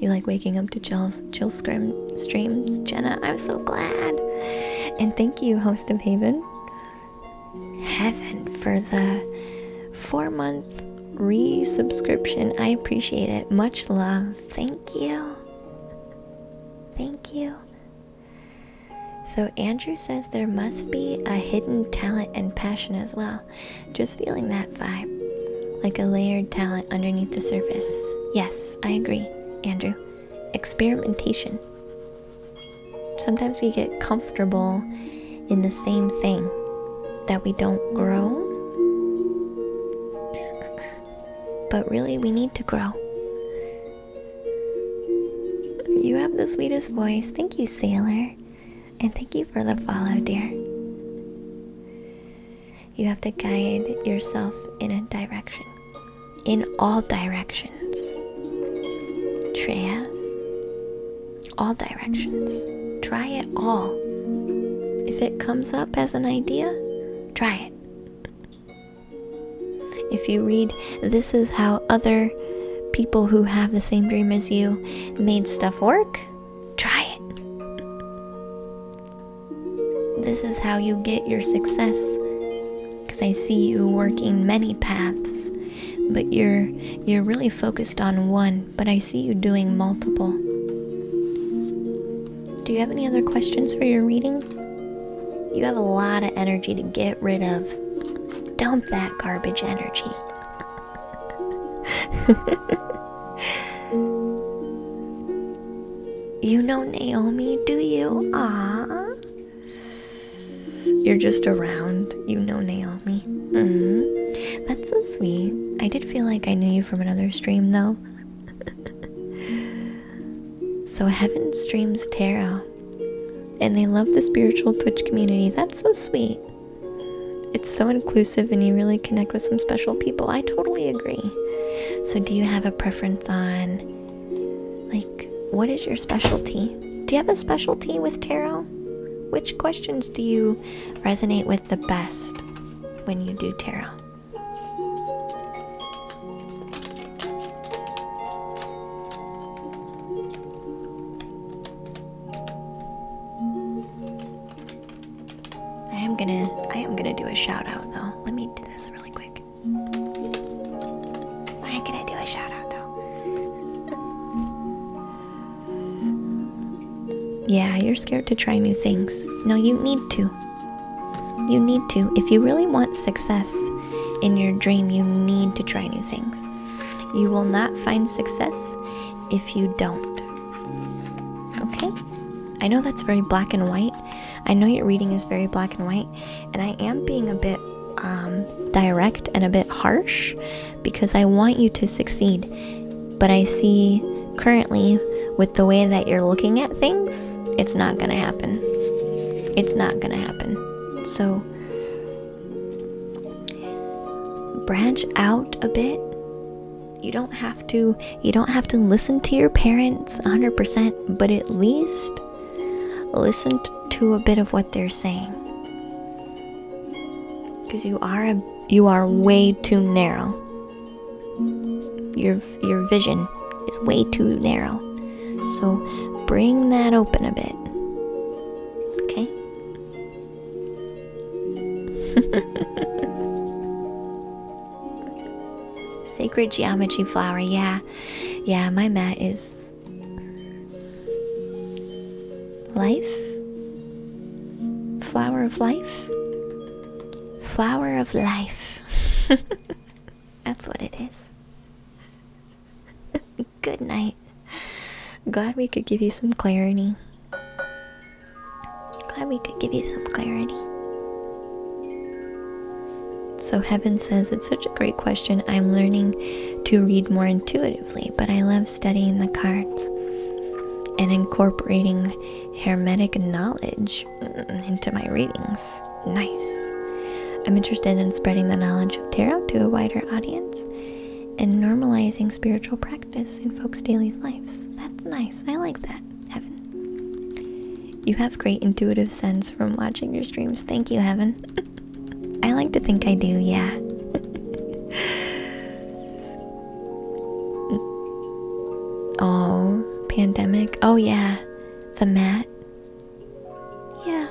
[SPEAKER 1] You like waking up to chill streams, Jenna? I'm so glad. And thank you, host of Heaven, for the 4-month resubscription. I appreciate it. Much love. Thank you. Thank you. So Andrew says there must be a hidden talent and passion as well. Just feeling that vibe. Like a layered talent underneath the surface. Yes, I agree, Andrew. Experimentation. Sometimes we get comfortable in the same thing, that we don't grow. But really, we need to grow. You have the sweetest voice. Thank you, Sailor. And thank you for the follow, dear. You have to guide yourself in a direction. In all directions. Treyas. All directions. Try it all. If it comes up as an idea, try it. If you read, this is how other people who have the same dream as you made stuff work, try it. This is how you get your success, because I see you working many paths, but you're really focused on one, but I see you doing multiple. Do you have any other questions for your reading? You have a lot of energy to get rid of. Dump that garbage energy. You know Naomi, do you? Aww. You're just around. You know Naomi. That's so sweet. I did feel like I knew you from another stream, though. So Heaven streams tarot, and they love the spiritual Twitch community. That's so sweet. It's so inclusive, and you really connect with some special people. I totally agree. So do you have a preference on, like, what is your specialty? Do you have a specialty with tarot? Which questions do you resonate with the best when you do tarot? I am gonna do a shout out though. Let me do this really quick. I'm gonna do a shout out though. Yeah, you're scared to try new things. No, you need to. You need to. If you really want success in your dream, you need to try new things. You will not find success if you don't. Okay? I know that's very black and white. I know your reading is very black and white, and I am being a bit direct and a bit harsh because I want you to succeed. But I see currently, with the way that you're looking at things, it's not gonna happen. It's not gonna happen. So branch out a bit. You don't have to listen to your parents 100%, but at least listen to a bit of what they're saying, because you are way too narrow. Your vision is way too narrow. So bring that open a bit. Okay? Sacred geometry flower. Yeah, my mat is life. Flower of life. Flower of life. That's what it is. Good night. Glad we could give you some clarity. So Heaven says, it's such a great question. I'm learning to read more intuitively, but I love studying the cards and incorporating hermetic knowledge into my readings. Nice. I'm interested in spreading the knowledge of tarot to a wider audience and normalizing spiritual practice in folks' daily lives. That's nice. I like that, Heaven. You have great intuitive sense from watching your streams. Thank you, Heaven. I like to think I do, yeah. Oh, pandemic. Oh, yeah. The mat. Yeah.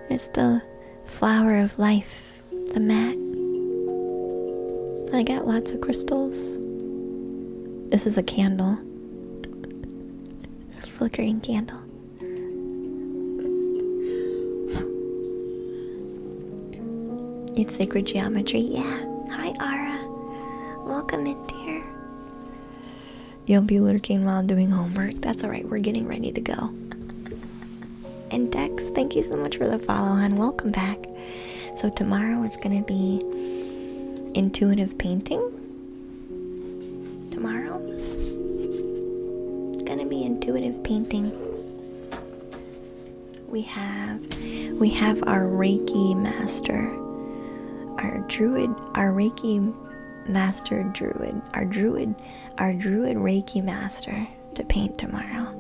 [SPEAKER 1] It's the flower of life. The mat. I got lots of crystals. This is a candle. A flickering candle. It's sacred geometry. Yeah. Hi, Ara. Welcome in, dear. You'll be lurking while doing homework. That's alright. We're getting ready to go. And Dex, thank you so much for the follow, hon. Welcome back. So tomorrow it's gonna be intuitive painting. Tomorrow it's gonna be intuitive painting. We have our Reiki master, our druid, our Reiki master druid, our druid Reiki master to paint tomorrow.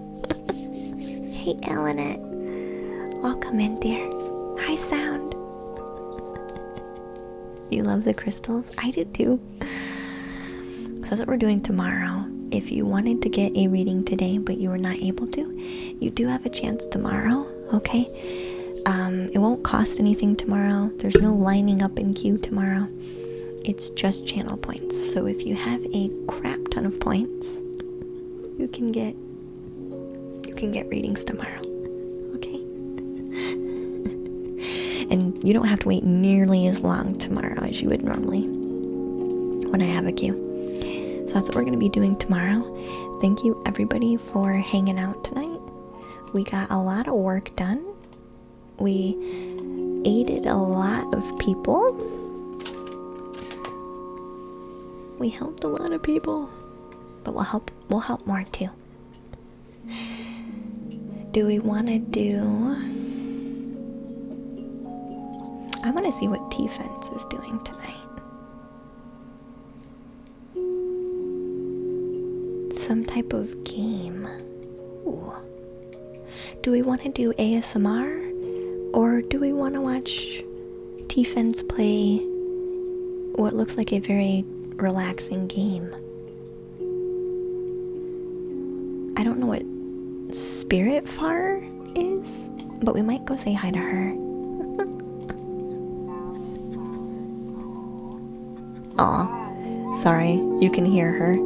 [SPEAKER 1] Hey Elinette, welcome in, dear. Hi Sound. You love the crystals? I do too. So that's what we're doing tomorrow. If you wanted to get a reading today but you were not able to, you do have a chance tomorrow, okay? It won't cost anything tomorrow. There's no lining up in queue tomorrow. It's just channel points. So if you have a crap ton of points, you can get readings tomorrow, okay? And you don't have to wait nearly as long tomorrow as you would normally when I have a queue. So that's what we're going to be doing tomorrow. Thank you everybody for hanging out tonight. We got a lot of work done. We aided a lot of people. We helped a lot of people. But we'll help more too. Do we want to do... I want to see what T-Fence is doing tonight. Some type of game. Ooh. Do we want to do ASMR? Or do we want to watch T-Fence play what looks like a very relaxing game? I don't know what Spiritfar is, but we might go say hi to her. Aw, sorry, you can hear her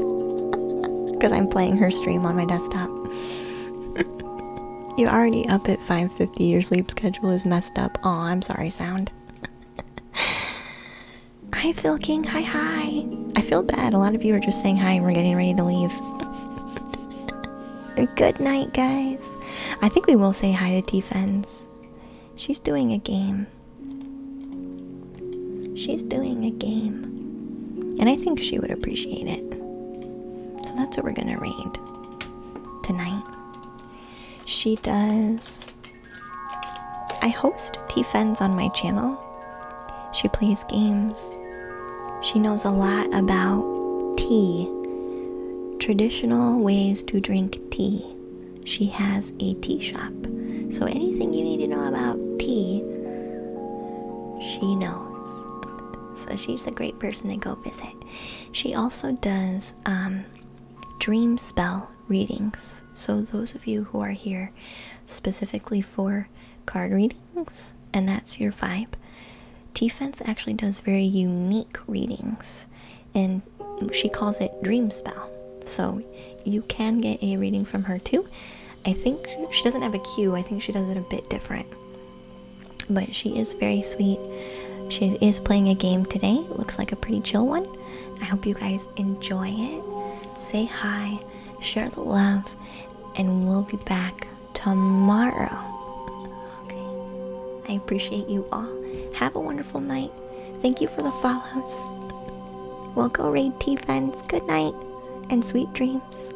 [SPEAKER 1] because I'm playing her stream on my desktop. You're already up at 5:50. Your sleep schedule is messed up. Aw, I'm sorry, Sound. Hi, Phil King. Hi. I feel bad. A lot of you are just saying hi and we're getting ready to leave. Good night, guys. I think we will say hi to T-Fence. She's doing a game. And I think she would appreciate it. So that's what we're gonna read tonight. She does... I host T-Fence on my channel. She plays games. She knows a lot about tea. Traditional ways to drink tea. She has a tea shop. So anything you need to know about tea, she knows. So she's a great person to go visit. She also does dream spell readings. So those of you who are here specifically for card readings, and that's your vibe, T-Fence actually does very unique readings, and she calls it dream spell. So you can get a reading from her too. I think she doesn't have a queue. I think she does it a bit different, but she is very sweet. She is playing a game today. It looks like a pretty chill one. I hope you guys enjoy it. Say hi, share the love, and we'll be back tomorrow. Okay. I appreciate you all. Have a wonderful night. Thank you for the follows. We'll go raid T-Fence. Good night and sweet dreams.